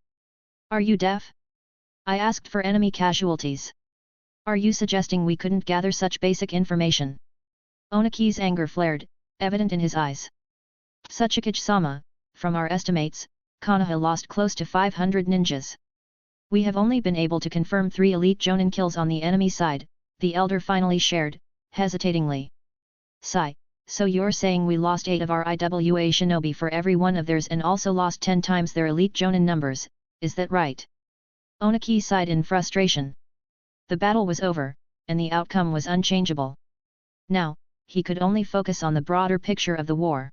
Are you deaf? I asked for enemy casualties. Are you suggesting we couldn't gather such basic information? Onaki's anger flared, evident in his eyes. Tsuchikage-sama, from our estimates, Konoha lost close to 500 ninjas. We have only been able to confirm 3 elite jonin kills on the enemy side, the elder finally shared, hesitatingly. Sigh, so you're saying we lost 8 of our IWA shinobi for every one of theirs and also lost 10 times their elite jonin numbers, is that right? Onaki sighed in frustration. The battle was over, and the outcome was unchangeable. Now, he could only focus on the broader picture of the war.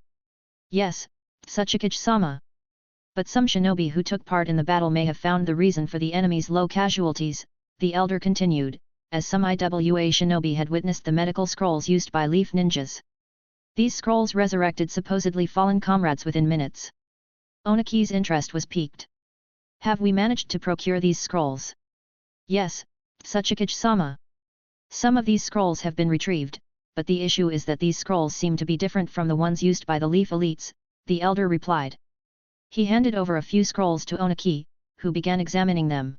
Yes, Tsuchikage-sama. But some shinobi who took part in the battle may have found the reason for the enemy's low casualties, the elder continued, as some IWA shinobi had witnessed the medical scrolls used by leaf ninjas. These scrolls resurrected supposedly fallen comrades within minutes. Onaki's interest was piqued. Have we managed to procure these scrolls? Yes, Tsuchikage-sama. Some of these scrolls have been retrieved, but the issue is that these scrolls seem to be different from the ones used by the Leaf Elites, the elder replied. He handed over a few scrolls to Onaki, who began examining them.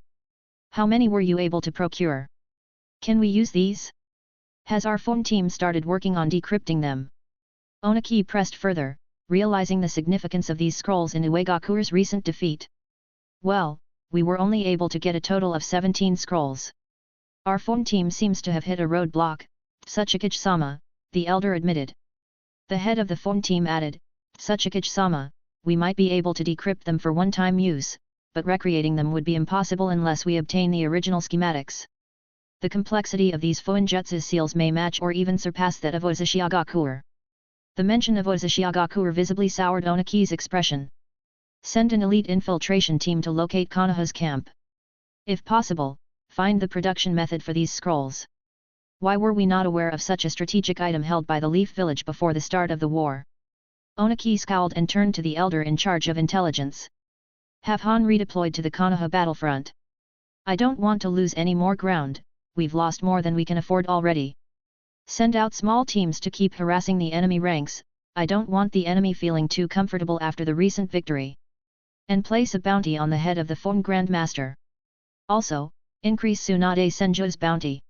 How many were you able to procure? Can we use these? Has our phone team started working on decrypting them? Onaki pressed further, realizing the significance of these scrolls in Uegaku's recent defeat. Well, we were only able to get a total of 17 scrolls. Our phone team seems to have hit a roadblock, Tsuchikage-sama, the elder admitted. The head of the phone team added, Tsuchikage-sama, we might be able to decrypt them for one-time use, but recreating them would be impossible unless we obtain the original schematics. The complexity of these Fuinjutsu seals may match or even surpass that of Ozushiagakuer. The mention of Ozushiagakuer visibly soured Onaki's expression. Send an elite infiltration team to locate Konoha's camp. If possible, find the production method for these scrolls. Why were we not aware of such a strategic item held by the Leaf Village before the start of the war? Onaki scowled and turned to the elder in charge of intelligence. Have Han redeployed to the Konoha battlefront. I don't want to lose any more ground, we've lost more than we can afford already. Send out small teams to keep harassing the enemy ranks, I don't want the enemy feeling too comfortable after the recent victory. And place a bounty on the head of the Phone Grandmaster. Also, increase Tsunade Senju's bounty.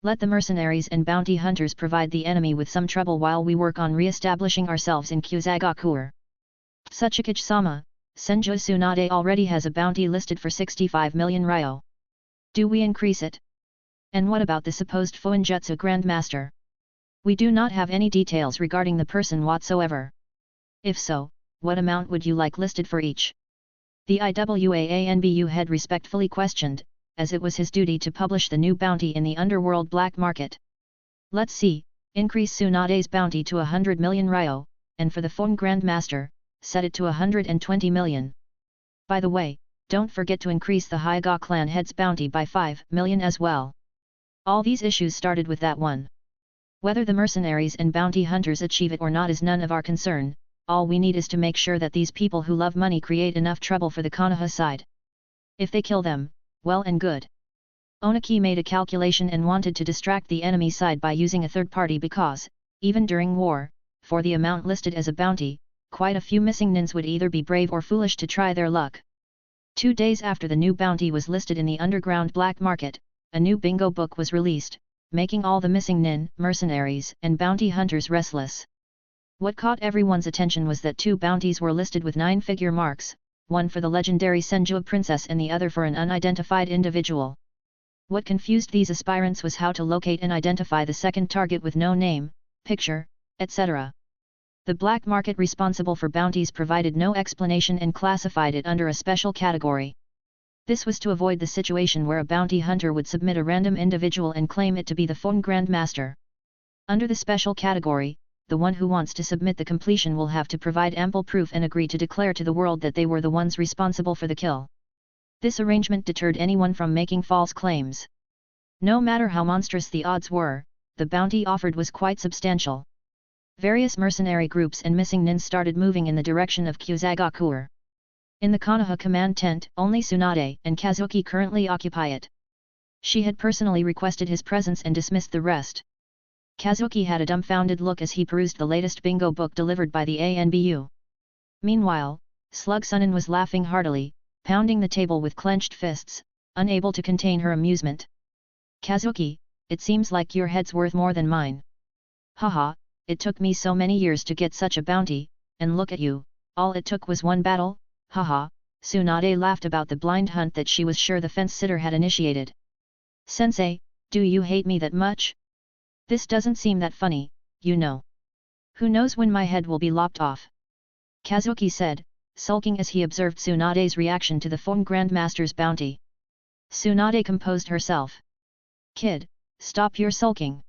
Let the mercenaries and bounty hunters provide the enemy with some trouble while we work on re-establishing ourselves in Kusagakuer. Tsuchikage-sama, Senju Tsunade already has a bounty listed for 65 million ryo. Do we increase it? And what about the supposed Fuinjutsu Grandmaster? We do not have any details regarding the person whatsoever. If so, what amount would you like listed for each? The IWAANBU head respectfully questioned, as it was his duty to publish the new bounty in the underworld black market. Let's see, increase Tsunade's bounty to 100 million ryo, and for the Phone Grandmaster, set it to 120 million. By the way, don't forget to increase the Hyuga clan head's bounty by 5 million as well. All these issues started with that one. Whether the mercenaries and bounty hunters achieve it or not is none of our concern, all we need is to make sure that these people who love money create enough trouble for the Konoha side. If they kill them, well and good. Onaki made a calculation and wanted to distract the enemy side by using a third party because, even during war, for the amount listed as a bounty, quite a few missing nins would either be brave or foolish to try their luck. 2 days after the new bounty was listed in the underground black market, a new bingo book was released, making all the missing nin, mercenaries, and bounty hunters restless. What caught everyone's attention was that 2 bounties were listed with 9-figure marks, one for the legendary Senju princess and the other for an unidentified individual. What confused these aspirants was how to locate and identify the second target with no name, picture, etc. The black market responsible for bounties provided no explanation and classified it under a special category. This was to avoid the situation where a bounty hunter would submit a random individual and claim it to be the Phone Grandmaster. Under the special category, the one who wants to submit the completion will have to provide ample proof and agree to declare to the world that they were the ones responsible for the kill. This arrangement deterred anyone from making false claims. No matter how monstrous the odds were, the bounty offered was quite substantial. Various mercenary groups and missing nins started moving in the direction of Kusagakuer. In the Konoha command tent, only Tsunade and Kazuki currently occupy it. She had personally requested his presence and dismissed the rest. Kazuki had a dumbfounded look as he perused the latest bingo book delivered by the ANBU. Meanwhile, Slug Sunin was laughing heartily, pounding the table with clenched fists, unable to contain her amusement. Kazuki, it seems like your head's worth more than mine. Haha, it took me so many years to get such a bounty, and look at you, all it took was one battle, haha. Tsunade laughed about the blind hunt that she was sure the fence-sitter had initiated. Sensei, do you hate me that much? This doesn't seem that funny, you know. Who knows when my head will be lopped off? Kazuki said, sulking as he observed Tsunade's reaction to the Phone Grandmaster's bounty. Tsunade composed herself. Kid, stop your sulking.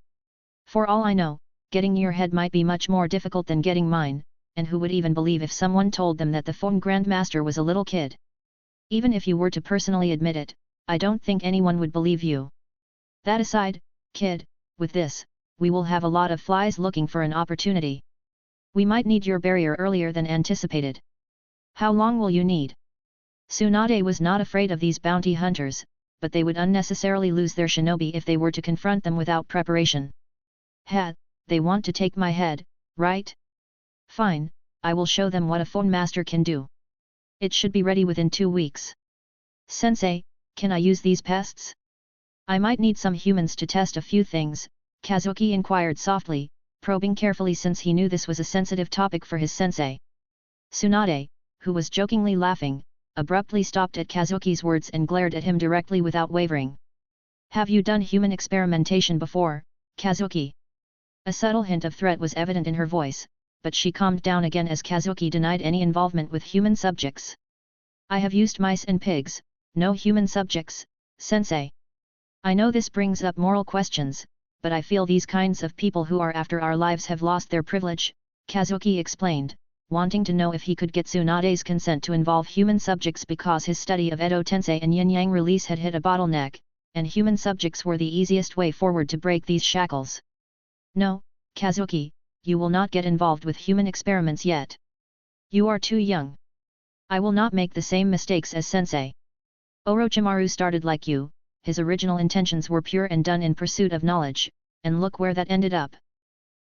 For all I know, getting your head might be much more difficult than getting mine, and who would even believe if someone told them that the Phone Grandmaster was a little kid? Even if you were to personally admit it, I don't think anyone would believe you. That aside, kid, with this, we will have a lot of flies looking for an opportunity. We might need your barrier earlier than anticipated. How long will you need? Tsunade was not afraid of these bounty hunters, but they would unnecessarily lose their shinobi if they were to confront them without preparation. They want to take my head, right? Fine, I will show them what a phone master can do. It should be ready within 2 weeks. Sensei, can I use these pests? I might need some humans to test a few things, Kazuki inquired softly, probing carefully since he knew this was a sensitive topic for his sensei. Tsunade, who was jokingly laughing, abruptly stopped at Kazuki's words and glared at him directly without wavering. Have you done human experimentation before, Kazuki? A subtle hint of threat was evident in her voice, but she calmed down again as Kazuki denied any involvement with human subjects. I have used mice and pigs, no human subjects, sensei. I know this brings up moral questions, but I feel these kinds of people who are after our lives have lost their privilege, Kazuki explained, wanting to know if he could get Tsunade's consent to involve human subjects because his study of Edo Tensei and yin-yang release had hit a bottleneck, and human subjects were the easiest way forward to break these shackles. No, Kazuki, you will not get involved with human experiments yet. You are too young. I will not make the same mistakes as sensei. Orochimaru started like you, his original intentions were pure and done in pursuit of knowledge, and look where that ended up.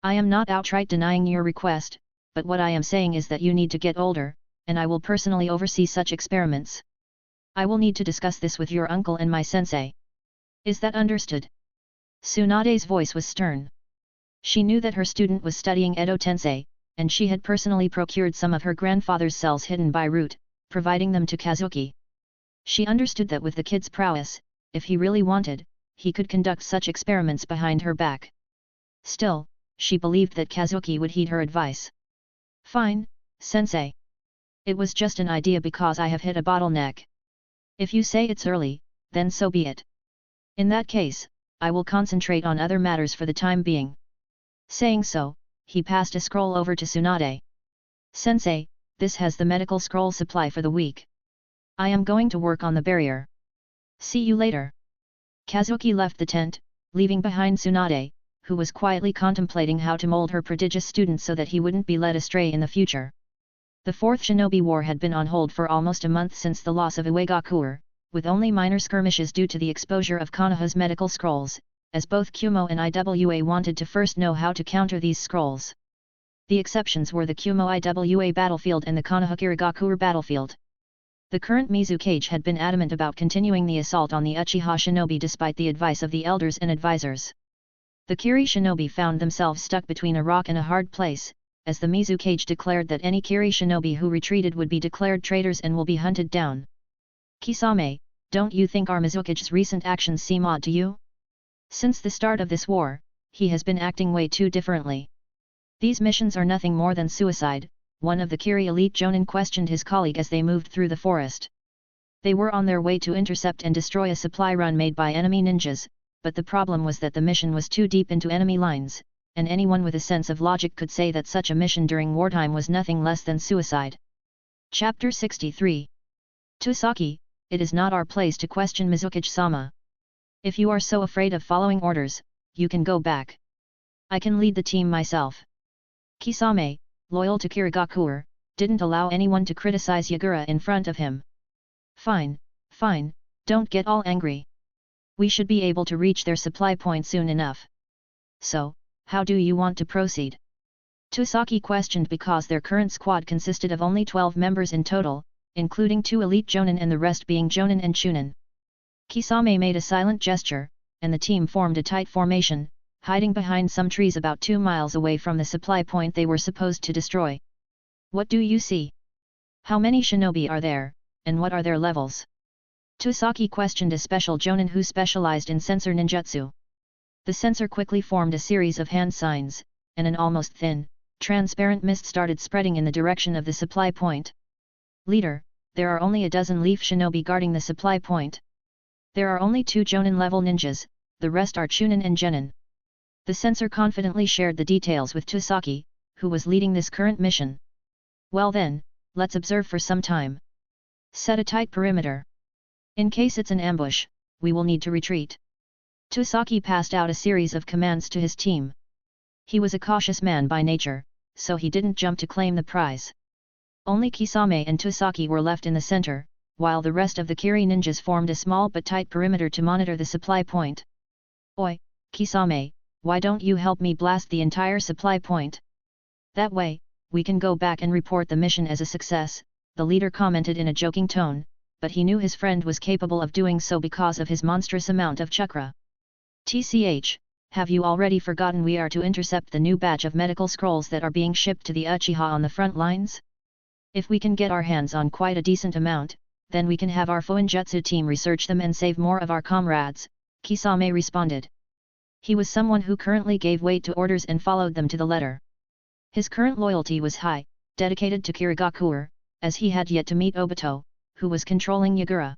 I am not outright denying your request, but what I am saying is that you need to get older, and I will personally oversee such experiments. I will need to discuss this with your uncle and my sensei. Is that understood? Tsunade's voice was stern. She knew that her student was studying Edo Tensei, and she had personally procured some of her grandfather's cells hidden by root, providing them to Kazuki. She understood that with the kid's prowess, if he really wanted, he could conduct such experiments behind her back. Still, she believed that Kazuki would heed her advice. Fine, sensei. It was just an idea because I have hit a bottleneck. If you say it's early, then so be it. In that case, I will concentrate on other matters for the time being. Saying so, he passed a scroll over to Tsunade. Sensei, this has the medical scroll supply for the week. I am going to work on the barrier. See you later. Kazuki left the tent, leaving behind Tsunade, who was quietly contemplating how to mold her prodigious student so that he wouldn't be led astray in the future. The Fourth Shinobi War had been on hold for almost a month since the loss of Iwagakure, with only minor skirmishes due to the exposure of Konoha's medical scrolls, as both Kumo and Iwa wanted to first know how to counter these scrolls. The exceptions were the Kumo Iwa battlefield and the Konoha Kirigakure battlefield. The current Mizukage had been adamant about continuing the assault on the Uchiha shinobi despite the advice of the elders and advisors. The Kiri shinobi found themselves stuck between a rock and a hard place, as the Mizukage declared that any Kiri shinobi who retreated would be declared traitors and will be hunted down. Kisame, don't you think our Mizukage's recent actions seem odd to you? Since the start of this war, he has been acting way too differently. These missions are nothing more than suicide, one of the Kiri elite jonin questioned his colleague as they moved through the forest. They were on their way to intercept and destroy a supply run made by enemy ninjas, but the problem was that the mission was too deep into enemy lines, and anyone with a sense of logic could say that such a mission during wartime was nothing less than suicide. Chapter 63. Tsusaki, it is not our place to question Mizukage-sama. If you are so afraid of following orders, you can go back. I can lead the team myself. Kisame, loyal to Kirigakure, didn't allow anyone to criticize Yagura in front of him. Fine, don't get all angry. We should be able to reach their supply point soon enough. So, how do you want to proceed? Tsusaki questioned because their current squad consisted of only 12 members in total, including 2 elite jonin and the rest being jonin and chunin. Kisame made a silent gesture, and the team formed a tight formation, hiding behind some trees about 2 miles away from the supply point they were supposed to destroy. What do you see? How many shinobi are there, and what are their levels? Tsusaki questioned a special jonin who specialized in sensor ninjutsu. The sensor quickly formed a series of hand signs, and an almost thin, transparent mist started spreading in the direction of the supply point. Leader, there are only a dozen leaf shinobi guarding the supply point. There are only 2 jonin-level ninjas, the rest are chunin and genin. The sensor confidently shared the details with Tsusaki, who was leading this current mission. Well then, let's observe for some time. Set a tight perimeter. In case it's an ambush, we will need to retreat. Tsusaki passed out a series of commands to his team. He was a cautious man by nature, so he didn't jump to claim the prize. Only Kisame and Tsusaki were left in the center, while the rest of the Kiri ninjas formed a small but tight perimeter to monitor the supply point. "Oi, Kisame, why don't you help me blast the entire supply point? That way, we can go back and report the mission as a success," the leader commented in a joking tone, but he knew his friend was capable of doing so because of his monstrous amount of chakra. "TCH, have you already forgotten we are to intercept the new batch of medical scrolls that are being shipped to the Uchiha on the front lines? If we can get our hands on quite a decent amount, then we can have our Fuinjutsu team research them and save more of our comrades," Kisame responded. He was someone who currently gave weight to orders and followed them to the letter. His current loyalty was high, dedicated to Kirigakure, as he had yet to meet Obito, who was controlling Yagura.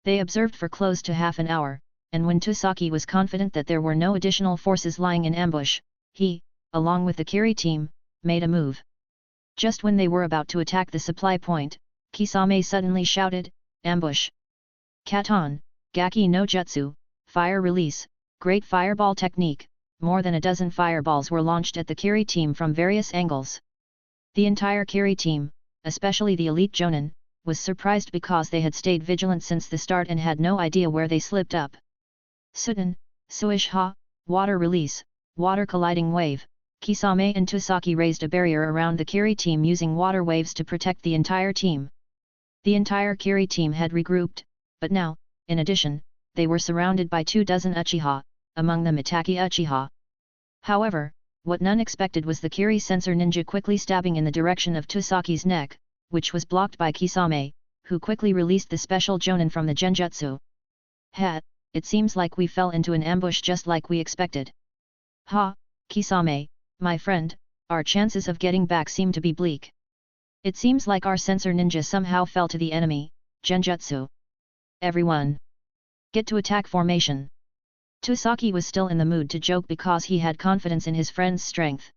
They observed for close to half an hour, and when Tsusaki was confident that there were no additional forces lying in ambush, he, along with the Kiri team, made a move. Just when they were about to attack the supply point, Kisame suddenly shouted, "Ambush! Katon, Gaki no Jutsu, fire release, great fireball technique." More than a dozen fireballs were launched at the Kiri team from various angles. The entire Kiri team, especially the elite Jonin, was surprised because they had stayed vigilant since the start and had no idea where they slipped up. Sudden, Suish Ha, water release, water colliding wave. Kisame and Tsusaki raised a barrier around the Kiri team using water waves to protect the entire team. The entire Kiri team had regrouped, but now, in addition, they were surrounded by 24 Uchiha, among them Itachi Uchiha. However, what none expected was the Kiri sensor ninja quickly stabbing in the direction of Tsusaki's neck, which was blocked by Kisame, who quickly released the special Jonin from the genjutsu. "Ha, it seems like we fell into an ambush just like we expected. Ha, Kisame, my friend, our chances of getting back seem to be bleak. It seems like our sensor ninja somehow fell to the enemy, genjutsu. Everyone, get to attack formation." Tsusaki was still in the mood to joke because he had confidence in his friend's strength.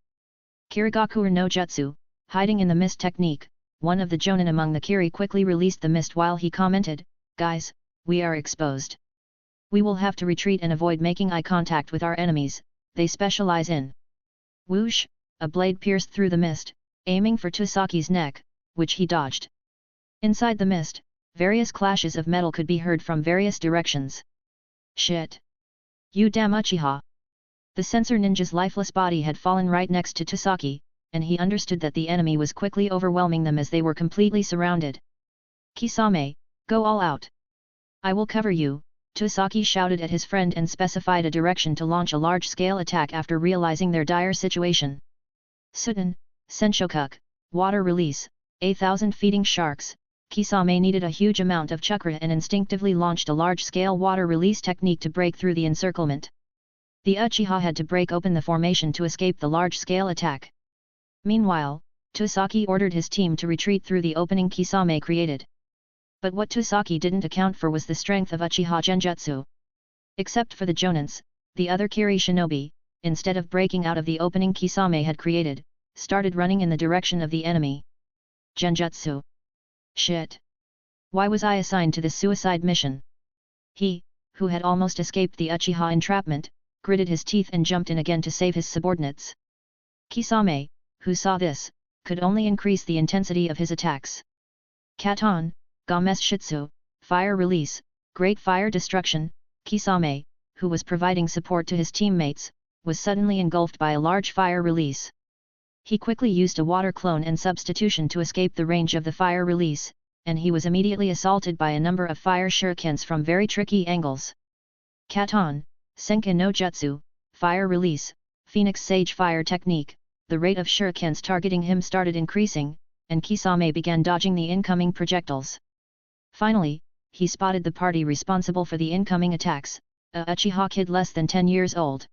Kirigakure no Jutsu, hiding in the mist technique, one of the Jonin among the Kiri quickly released the mist while he commented, "Guys, we are exposed. We will have to retreat and avoid making eye contact with our enemies, they specialize in." Whoosh, a blade pierced through the mist, aiming for Tsusaki's neck, which he dodged. Inside the mist, various clashes of metal could be heard from various directions. "Shit! You damn Uchiha!" The sensor ninja's lifeless body had fallen right next to Tsusaki, and he understood that the enemy was quickly overwhelming them as they were completely surrounded. "Kisame, go all out! I will cover you," Tsusaki shouted at his friend and specified a direction to launch a large-scale attack after realizing their dire situation. Sudden, Senshokuk, water release, 1,000 feeding sharks. Kisame needed a huge amount of chakra and instinctively launched a large-scale water release technique to break through the encirclement. The Uchiha had to break open the formation to escape the large-scale attack. Meanwhile, Tsusaki ordered his team to retreat through the opening Kisame created. But what Tsusaki didn't account for was the strength of Uchiha genjutsu. Except for the Jonins, the other Kiri shinobi, instead of breaking out of the opening Kisame had created, started running in the direction of the enemy. Genjutsu. Shit! Why was I assigned to this suicide mission? He, who had almost escaped the Uchiha entrapment, gritted his teeth and jumped in again to save his subordinates. Kisame, who saw this, could only increase the intensity of his attacks. Katon, Games Shitsu, fire release, great fire destruction. Kisame, who was providing support to his teammates, was suddenly engulfed by a large fire release. He quickly used a water clone and substitution to escape the range of the fire release, and he was immediately assaulted by a number of fire shurikens from very tricky angles. Katon, Senka no Jutsu, fire release, Phoenix Sage fire technique. The rate of shurikens targeting him started increasing, and Kisame began dodging the incoming projectiles. Finally, he spotted the party responsible for the incoming attacks, a Uchiha kid less than 10 years old.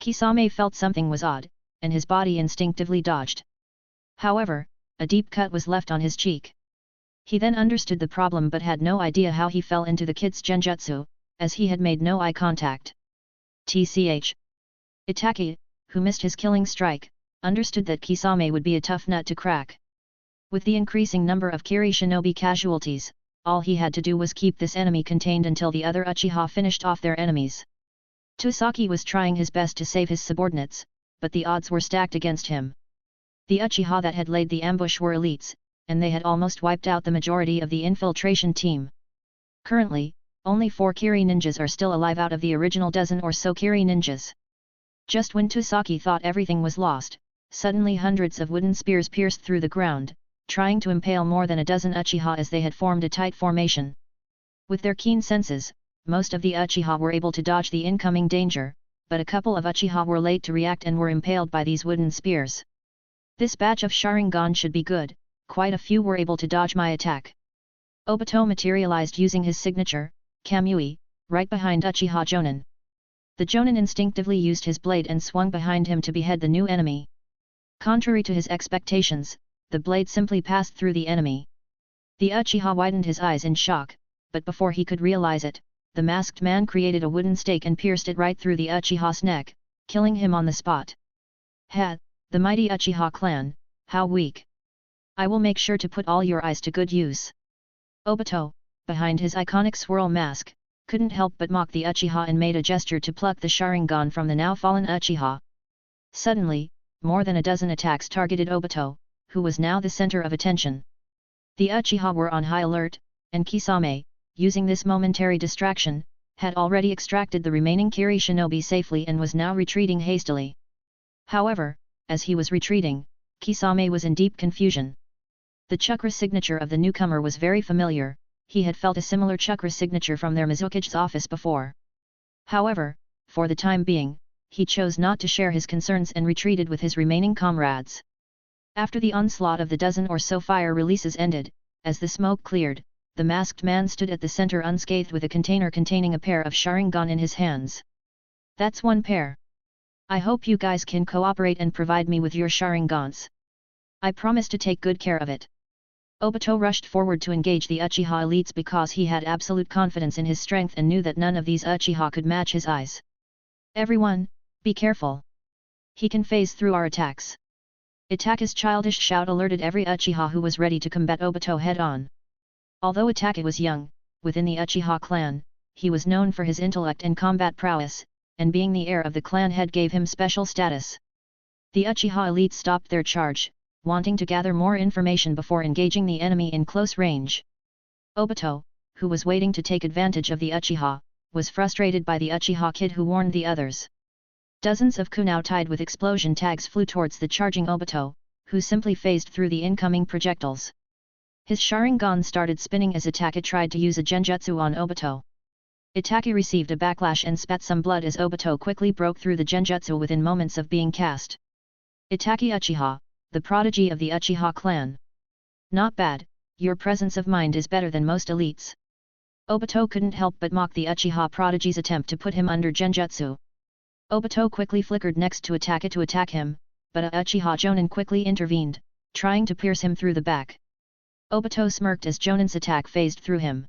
Kisame felt something was odd, and his body instinctively dodged. However, a deep cut was left on his cheek. He then understood the problem but had no idea how he fell into the kid's genjutsu, as he had made no eye contact. Tch. Itachi, who missed his killing strike, understood that Kisame would be a tough nut to crack. With the increasing number of Kiri shinobi casualties, all he had to do was keep this enemy contained until the other Uchiha finished off their enemies. Tsusaki was trying his best to save his subordinates, but the odds were stacked against him. The Uchiha that had laid the ambush were elites, and they had almost wiped out the majority of the infiltration team. Currently, only 4 Kiri ninjas are still alive out of the original dozen or so Kiri ninjas. Just when Tosaki thought everything was lost, suddenly hundreds of wooden spears pierced through the ground, trying to impale more than a dozen Uchiha as they had formed a tight formation. With their keen senses, most of the Uchiha were able to dodge the incoming danger, but a couple of Uchiha were late to react and were impaled by these wooden spears. This batch of Sharingan should be good, quite a few were able to dodge my attack. Obito materialized using his signature, Kamui, right behind Uchiha Jonin. The Jonin instinctively used his blade and swung behind him to behead the new enemy. Contrary to his expectations, the blade simply passed through the enemy. The Uchiha widened his eyes in shock, but before he could realize it, the masked man created a wooden stake and pierced it right through the Uchiha's neck, killing him on the spot. Ha! The mighty Uchiha clan, how weak! I will make sure to put all your eyes to good use. Obito, behind his iconic swirl mask, couldn't help but mock the Uchiha and made a gesture to pluck the Sharingan from the now fallen Uchiha. Suddenly, more than a dozen attacks targeted Obito, who was now the center of attention. The Uchiha were on high alert, and Kisame, using this momentary distraction, had already extracted the remaining Kiri shinobi safely and was now retreating hastily. However, as he was retreating, Kisame was in deep confusion. The chakra signature of the newcomer was very familiar, he had felt a similar chakra signature from their Mizukage's office before. However, for the time being, he chose not to share his concerns and retreated with his remaining comrades. After the onslaught of the dozen or so fire releases ended, as the smoke cleared, the masked man stood at the center unscathed with a container containing a pair of Sharingan in his hands. That's one pair. I hope you guys can cooperate and provide me with your Sharingans. I promise to take good care of it. Obito rushed forward to engage the Uchiha elites because he had absolute confidence in his strength and knew that none of these Uchiha could match his eyes. Everyone, be careful. He can phase through our attacks. Itachi's childish shout alerted every Uchiha who was ready to combat Obito head-on. Although Itachi was young, within the Uchiha clan, he was known for his intellect and combat prowess, and being the heir of the clan head gave him special status. The Uchiha elite stopped their charge, wanting to gather more information before engaging the enemy in close range. Obito, who was waiting to take advantage of the Uchiha, was frustrated by the Uchiha kid who warned the others. Dozens of kunai tied with explosion tags flew towards the charging Obito, who simply phased through the incoming projectiles. His Sharingan started spinning as Itachi tried to use a genjutsu on Obito. Itachi received a backlash and spat some blood as Obito quickly broke through the genjutsu within moments of being cast. Itachi Uchiha, the prodigy of the Uchiha clan. Not bad, your presence of mind is better than most elites. Obito couldn't help but mock the Uchiha prodigy's attempt to put him under genjutsu. Obito quickly flickered next to Itachi to attack him, but a Uchiha Jonin quickly intervened, trying to pierce him through the back. Obito smirked as Jonin's attack phased through him.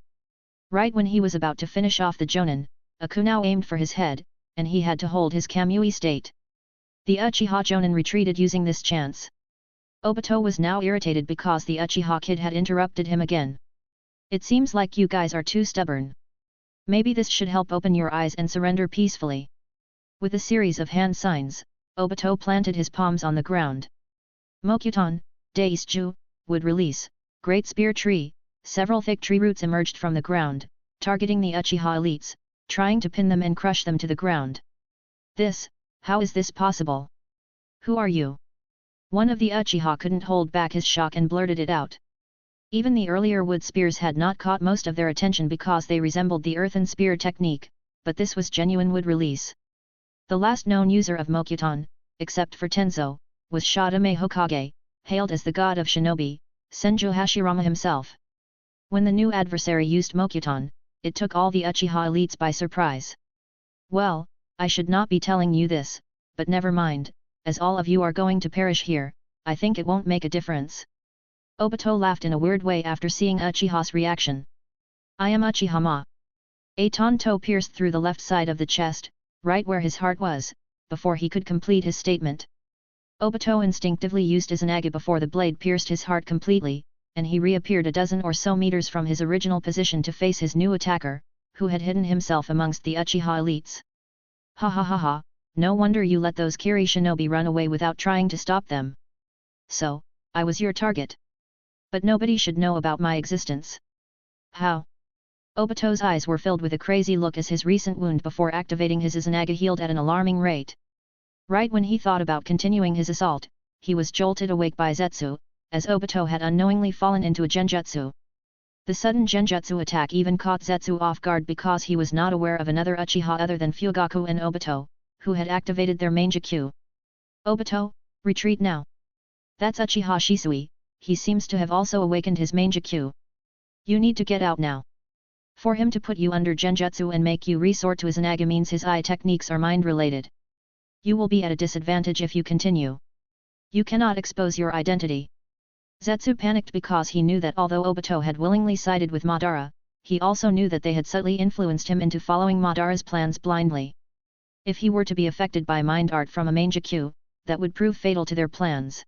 Right when he was about to finish off the Jonin, a kunai aimed for his head, and he had to hold his Kamui state. The Uchiha Jonin retreated using this chance. Obito was now irritated because the Uchiha kid had interrupted him again. It seems like you guys are too stubborn. Maybe this should help open your eyes and surrender peacefully. With a series of hand signs, Obito planted his palms on the ground. Mokuton, Daisuju, would release, Great Spear Tree, several thick tree roots emerged from the ground, targeting the Uchiha elites, trying to pin them and crush them to the ground. How is this possible? Who are you? One of the Uchiha couldn't hold back his shock and blurted it out. Even the earlier wood spears had not caught most of their attention because they resembled the earthen spear technique, but this was genuine wood release. The last known user of Mokuton, except for Tenzo, was Shadame Hokage, hailed as the god of shinobi, Senju Hashirama himself. When the new adversary used Mokuton, it took all the Uchiha elites by surprise. Well, I should not be telling you this, but never mind, as all of you are going to perish here, I think it won't make a difference. Obito laughed in a weird way after seeing Uchiha's reaction. I am Uchiha-ma. A tanto pierced through the left side of the chest, right where his heart was, before he could complete his statement. Obito instinctively used his Izanagi before the blade pierced his heart completely, and he reappeared a dozen or so meters from his original position to face his new attacker, who had hidden himself amongst the Uchiha elites. Ha ha ha ha, no wonder you let those Kiri shinobi run away without trying to stop them. So, I was your target. But nobody should know about my existence. How? Obito's eyes were filled with a crazy look as his recent wound before activating his Tsunade healed at an alarming rate. Right when he thought about continuing his assault, he was jolted awake by Zetsu, as Obito had unknowingly fallen into a genjutsu. The sudden genjutsu attack even caught Zetsu off guard because he was not aware of another Uchiha other than Fugaku and Obito, who had activated their manjutsu. Obito, retreat now. That's Uchiha Shisui, he seems to have also awakened his manjutsu. You need to get out now. For him to put you under genjutsu and make you resort to Tsunade means his eye techniques are mind-related. You will be at a disadvantage if you continue. You cannot expose your identity. Zetsu panicked because he knew that although Obito had willingly sided with Madara, he also knew that they had subtly influenced him into following Madara's plans blindly. If he were to be affected by mind art from a manjutsu, that would prove fatal to their plans.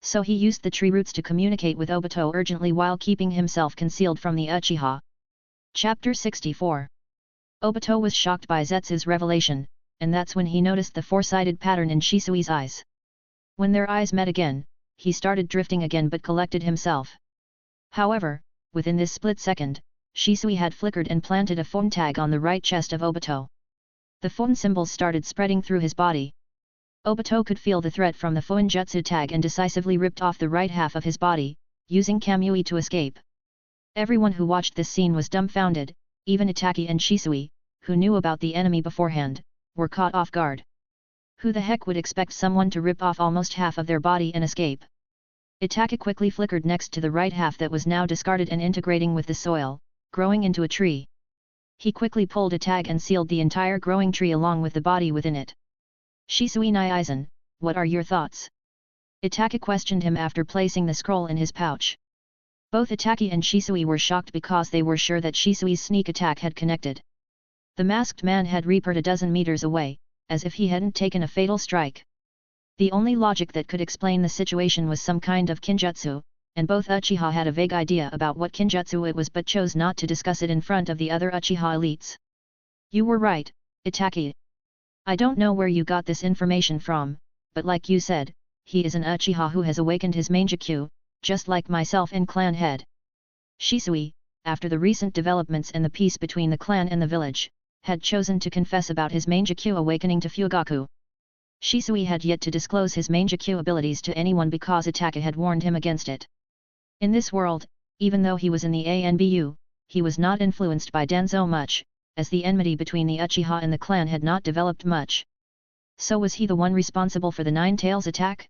So he used the tree roots to communicate with Obito urgently while keeping himself concealed from the Uchiha. Chapter 64. Obito was shocked by Zetsu's revelation, and that's when he noticed the four-sided pattern in Shisui's eyes. When their eyes met again, he started drifting again but collected himself. However, within this split second, Shisui had flickered and planted a phone tag on the right chest of Obito. The phone symbols started spreading through his body. Obito could feel the threat from the phone jutsu tag and decisively ripped off the right half of his body, using Kamui to escape. Everyone who watched this scene was dumbfounded, even Itachi and Shisui, who knew about the enemy beforehand, were caught off guard. Who the heck would expect someone to rip off almost half of their body and escape? Itachi quickly flickered next to the right half that was now discarded and integrating with the soil, growing into a tree. He quickly pulled a tag and sealed the entire growing tree along with the body within it. Shisui Naizen, what are your thoughts? Itachi questioned him after placing the scroll in his pouch. Both Itachi and Shisui were shocked because they were sure that Shisui's sneak attack had connected. The masked man had reappeared a dozen meters away, as if he hadn't taken a fatal strike. The only logic that could explain the situation was some kind of kinjutsu, and both Uchiha had a vague idea about what kinjutsu it was but chose not to discuss it in front of the other Uchiha elites. You were right, Itachi. I don't know where you got this information from, but like you said, he is an Uchiha who has awakened his manjutsu, just like myself and clan head. Shisui, after the recent developments and the peace between the clan and the village, had chosen to confess about his manjutsu awakening to Fugaku. Shisui had yet to disclose his manjutsu abilities to anyone because Itachi had warned him against it. In this world, even though he was in the ANBU, he was not influenced by Danzo much, as the enmity between the Uchiha and the clan had not developed much. So was he the one responsible for the Nine Tails attack?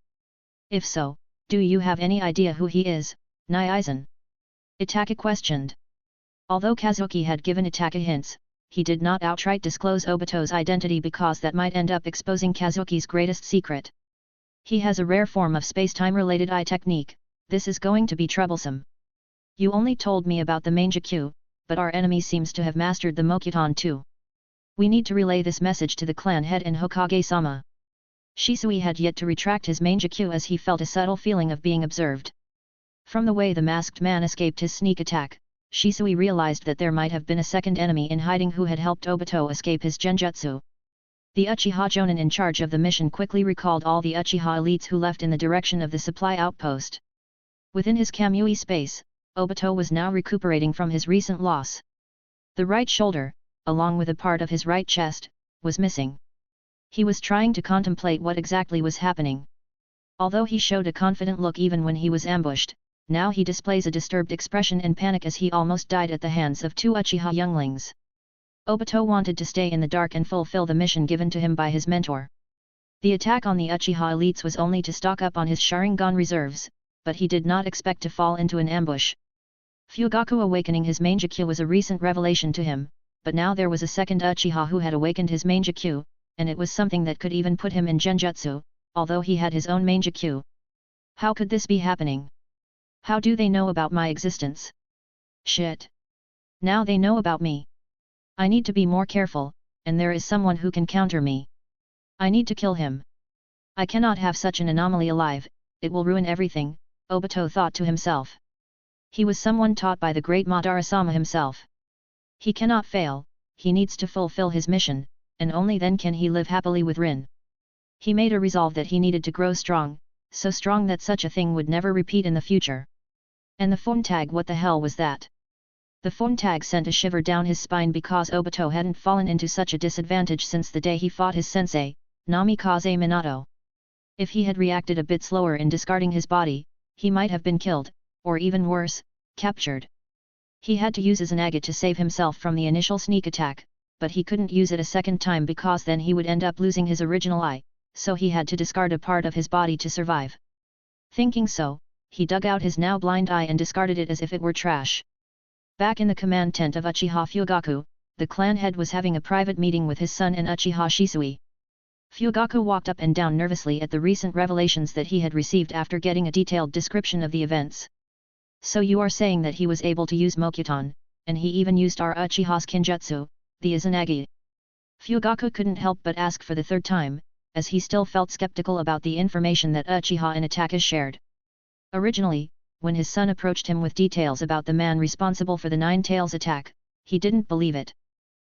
If so, do you have any idea who he is, Naizen? Itachi questioned. Although Kazuki had given Itachi hints, he did not outright disclose Obito's identity because that might end up exposing Kazuki's greatest secret. He has a rare form of space-time related eye technique, this is going to be troublesome. You only told me about the manjutsu, but our enemy seems to have mastered the Mokuton too. We need to relay this message to the clan head and Hokage-sama. Shisui had yet to retract his manjutsu as he felt a subtle feeling of being observed. From the way the masked man escaped his sneak attack, Shisui realized that there might have been a second enemy in hiding who had helped Obito escape his genjutsu. The Uchiha Jonin in charge of the mission quickly recalled all the Uchiha elites who left in the direction of the supply outpost. Within his Kamui space, Obito was now recuperating from his recent loss. The right shoulder, along with a part of his right chest, was missing. He was trying to contemplate what exactly was happening. Although he showed a confident look even when he was ambushed, now he displays a disturbed expression and panic as he almost died at the hands of two Uchiha younglings. Obito wanted to stay in the dark and fulfill the mission given to him by his mentor. The attack on the Uchiha elites was only to stock up on his Sharingan reserves, but he did not expect to fall into an ambush. Fugaku awakening his manjutsu was a recent revelation to him, but now there was a second Uchiha who had awakened his manjutsu, and it was something that could even put him in genjutsu, although he had his own manjutsu. How could this be happening? How do they know about my existence? Shit. Now they know about me. I need to be more careful, and there is someone who can counter me. I need to kill him. I cannot have such an anomaly alive, it will ruin everything, Obito thought to himself. He was someone taught by the great Madara-sama himself. He cannot fail, he needs to fulfill his mission, and only then can he live happily with Rin. He made a resolve that he needed to grow strong, so strong that such a thing would never repeat in the future. And the phone tag, what the hell was that? The phone tag sent a shiver down his spine because Obito hadn't fallen into such a disadvantage since the day he fought his sensei, Namikaze Minato. If he had reacted a bit slower in discarding his body, he might have been killed, or even worse, captured. He had to use Tsunade to save himself from the initial sneak attack, but he couldn't use it a second time because then he would end up losing his original eye, so he had to discard a part of his body to survive. Thinking so, he dug out his now blind eye and discarded it as if it were trash. Back in the command tent of Uchiha Fugaku, the clan head was having a private meeting with his son and Uchiha Shisui. Fugaku walked up and down nervously at the recent revelations that he had received after getting a detailed description of the events. So you are saying that he was able to use Mokuton, and he even used our Uchiha's Kinjutsu, the Izanagi? Fugaku couldn't help but ask for the third time, as he still felt skeptical about the information that Uchiha and Itachi shared. Originally, when his son approached him with details about the man responsible for the Nine Tails attack, he didn't believe it.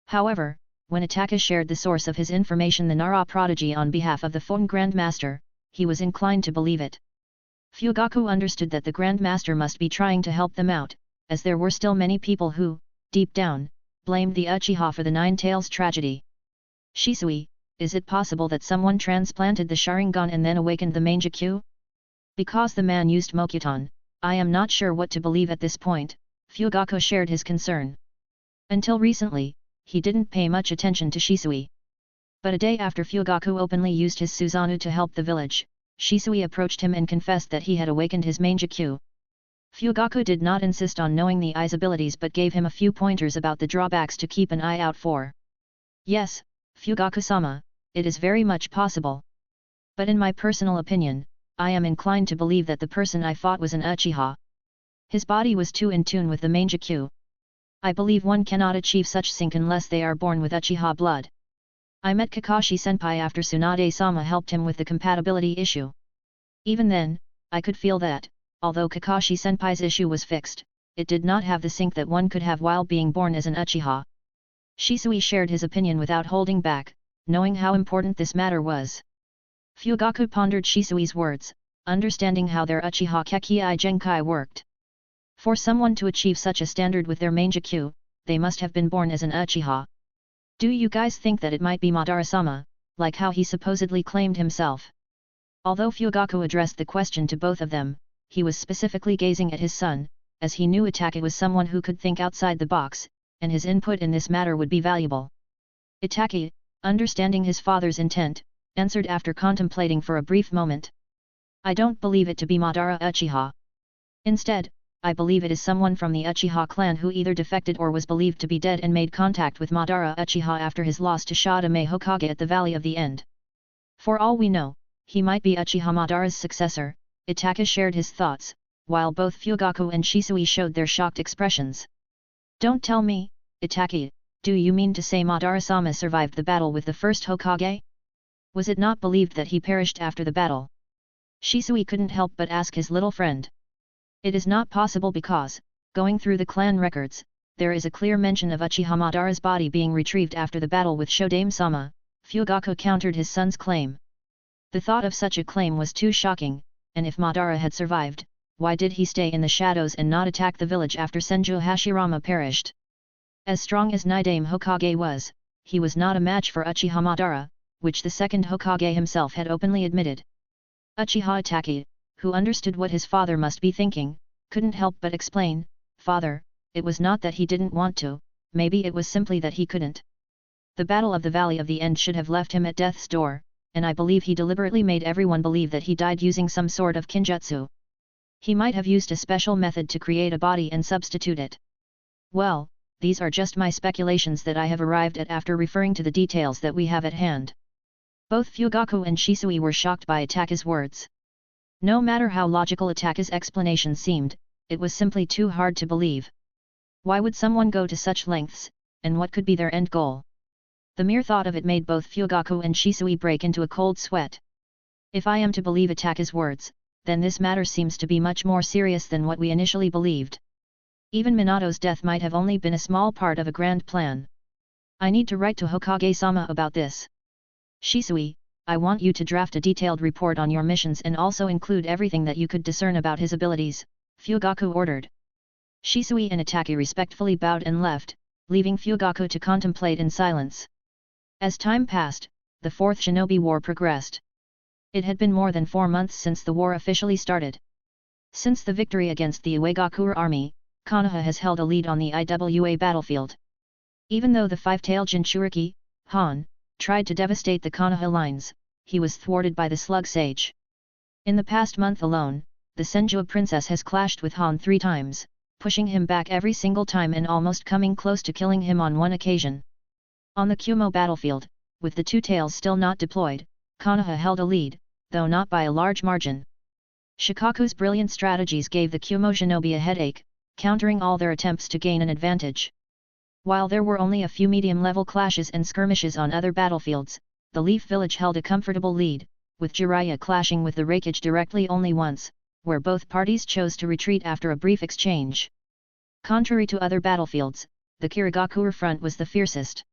However, when Itachi shared the source of his information, the Nara prodigy, on behalf of the Phone Grandmaster, he was inclined to believe it. Fugaku understood that the Grandmaster must be trying to help them out, as there were still many people who, deep down, blamed the Uchiha for the Nine Tails tragedy. Shisui, is it possible that someone transplanted the Sharingan and then awakened the Mangekyou? Because the man used Mokuton, I am not sure what to believe at this point, Fugaku shared his concern. Until recently, he didn't pay much attention to Shisui. But a day after Fugaku openly used his Susanoo to help the village, Shisui approached him and confessed that he had awakened his Mangekyou. Fugaku did not insist on knowing the eye's abilities but gave him a few pointers about the drawbacks to keep an eye out for. Yes, Fugaku-sama, it is very much possible. But in my personal opinion, I am inclined to believe that the person I fought was an Uchiha. His body was too in tune with the Mangekyou. I believe one cannot achieve such sync unless they are born with Uchiha blood. I met Kakashi-senpai after Tsunade-sama helped him with the compatibility issue. Even then, I could feel that, although Kakashi-senpai's issue was fixed, it did not have the sync that one could have while being born as an Uchiha. Shisui shared his opinion without holding back, knowing how important this matter was. Fugaku pondered Shisui's words, understanding how their Uchiha Kekkei Genkai worked. For someone to achieve such a standard with their Mangekyou, they must have been born as an Uchiha. Do you guys think that it might be Madara-sama, like how he supposedly claimed himself? Although Fugaku addressed the question to both of them, he was specifically gazing at his son, as he knew Itachi was someone who could think outside the box, and his input in this matter would be valuable. Itachi, understanding his father's intent, answered after contemplating for a brief moment. I don't believe it to be Madara Uchiha. Instead, I believe it is someone from the Uchiha clan who either defected or was believed to be dead and made contact with Madara Uchiha after his loss to Shadame Hokage at the Valley of the End. For all we know, he might be Uchiha Madara's successor. Itachi shared his thoughts, while both Fugaku and Shisui showed their shocked expressions. Don't tell me, Itachi, do you mean to say Madara-sama survived the battle with the first Hokage? Was it not believed that he perished after the battle? Shisui couldn't help but ask his little friend. It is not possible because, going through the clan records, there is a clear mention of Uchiha Madara's body being retrieved after the battle with Shodame-sama. Fugaku countered his son's claim. The thought of such a claim was too shocking, and if Madara had survived, why did he stay in the shadows and not attack the village after Senju Hashirama perished? As strong as Nidame Hokage was, he was not a match for Uchiha Madara, which the second Hokage himself had openly admitted. Uchiha Itachi, who understood what his father must be thinking, couldn't help but explain, "Father, it was not that he didn't want to, maybe it was simply that he couldn't. The Battle of the Valley of the End should have left him at death's door, and I believe he deliberately made everyone believe that he died using some sort of kinjutsu. He might have used a special method to create a body and substitute it. Well, these are just my speculations that I have arrived at after referring to the details that we have at hand." Both Fugaku and Shisui were shocked by Itachi's words. No matter how logical Itachi's explanation seemed, it was simply too hard to believe. Why would someone go to such lengths, and what could be their end goal? The mere thought of it made both Fugaku and Shisui break into a cold sweat. If I am to believe Itachi's words, then this matter seems to be much more serious than what we initially believed. Even Minato's death might have only been a small part of a grand plan. I need to write to Hokage-sama about this. Shisui, I want you to draft a detailed report on your missions and also include everything that you could discern about his abilities, Fugaku ordered. Shisui and Itachi respectfully bowed and left, leaving Fugaku to contemplate in silence. As time passed, the Fourth Shinobi War progressed. It had been more than 4 months since the war officially started. Since the victory against the Uegakure army, Konoha has held a lead on the IWA battlefield. Even though the five-tailed Jinchuriki, Han, tried to devastate the Konoha lines, he was thwarted by the Slug Sage. In the past month alone, the Senjua princess has clashed with Han 3 times, pushing him back every single time and almost coming close to killing him on one occasion. On the Kumo battlefield, with the two tails still not deployed, Konoha held a lead, though not by a large margin. Shikaku's brilliant strategies gave the Kumo shinobi a headache, countering all their attempts to gain an advantage. While there were only a few medium-level clashes and skirmishes on other battlefields, the Leaf Village held a comfortable lead, with Jiraiya clashing with the Raikage directly only once, where both parties chose to retreat after a brief exchange. Contrary to other battlefields, the Kirigakure front was the fiercest.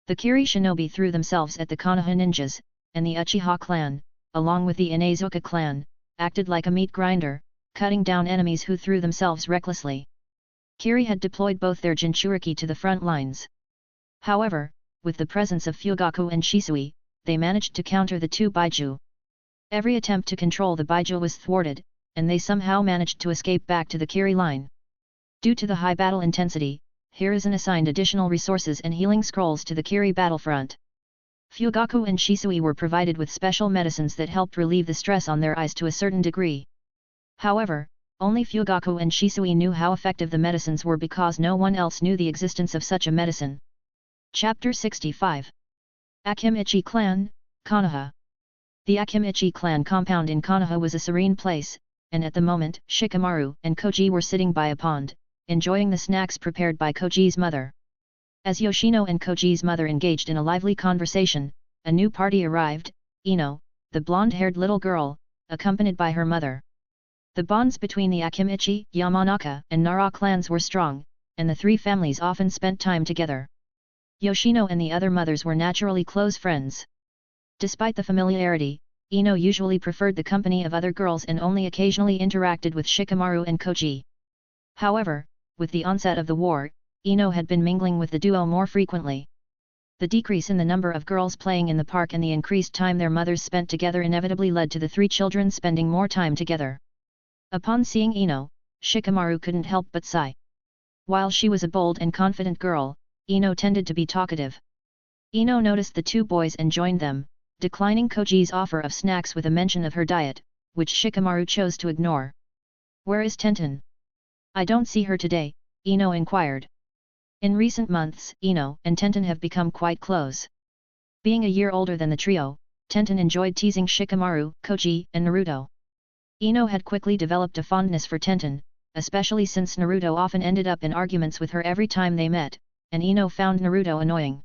The Kiri shinobi threw themselves at the Konoha ninjas, and the Uchiha clan, along with the Inazuka clan, acted like a meat grinder, cutting down enemies who threw themselves recklessly. Kiri had deployed both their Jinchuriki to the front lines. However, with the presence of Fugaku and Shisui, they managed to counter the two Baiju. Every attempt to control the Baiju was thwarted, and they somehow managed to escape back to the Kiri line. Due to the high battle intensity, Hiruzen assigned additional resources and healing scrolls to the Kiri battlefront. Fugaku and Shisui were provided with special medicines that helped relieve the stress on their eyes to a certain degree. However, only Fugaku and Shisui knew how effective the medicines were because no one else knew the existence of such a medicine. Chapter 65. Akimichi Clan, Konoha. The Akimichi clan compound in Konoha was a serene place, and at the moment Shikamaru and Koji were sitting by a pond, enjoying the snacks prepared by Koji's mother. As Yoshino and Koji's mother engaged in a lively conversation, a new party arrived, Ino, the blonde-haired little girl, accompanied by her mother. The bonds between the Akimichi, Yamanaka, and Nara clans were strong, and the three families often spent time together. Yoshino and the other mothers were naturally close friends. Despite the familiarity, Ino usually preferred the company of other girls and only occasionally interacted with Shikamaru and Koji. However, with the onset of the war, Ino had been mingling with the duo more frequently. The decrease in the number of girls playing in the park and the increased time their mothers spent together inevitably led to the three children spending more time together. Upon seeing Ino, Shikamaru couldn't help but sigh. While she was a bold and confident girl, Ino tended to be talkative. Ino noticed the two boys and joined them, declining Koji's offer of snacks with a mention of her diet, which Shikamaru chose to ignore. "Where is Tenten?" "I don't see her today," Ino inquired. In recent months, Ino and Tenten have become quite close. Being a year older than the trio, Tenten enjoyed teasing Shikamaru, Koji, and Naruto. Ino had quickly developed a fondness for Tenten, especially since Naruto often ended up in arguments with her every time they met, and Ino found Naruto annoying.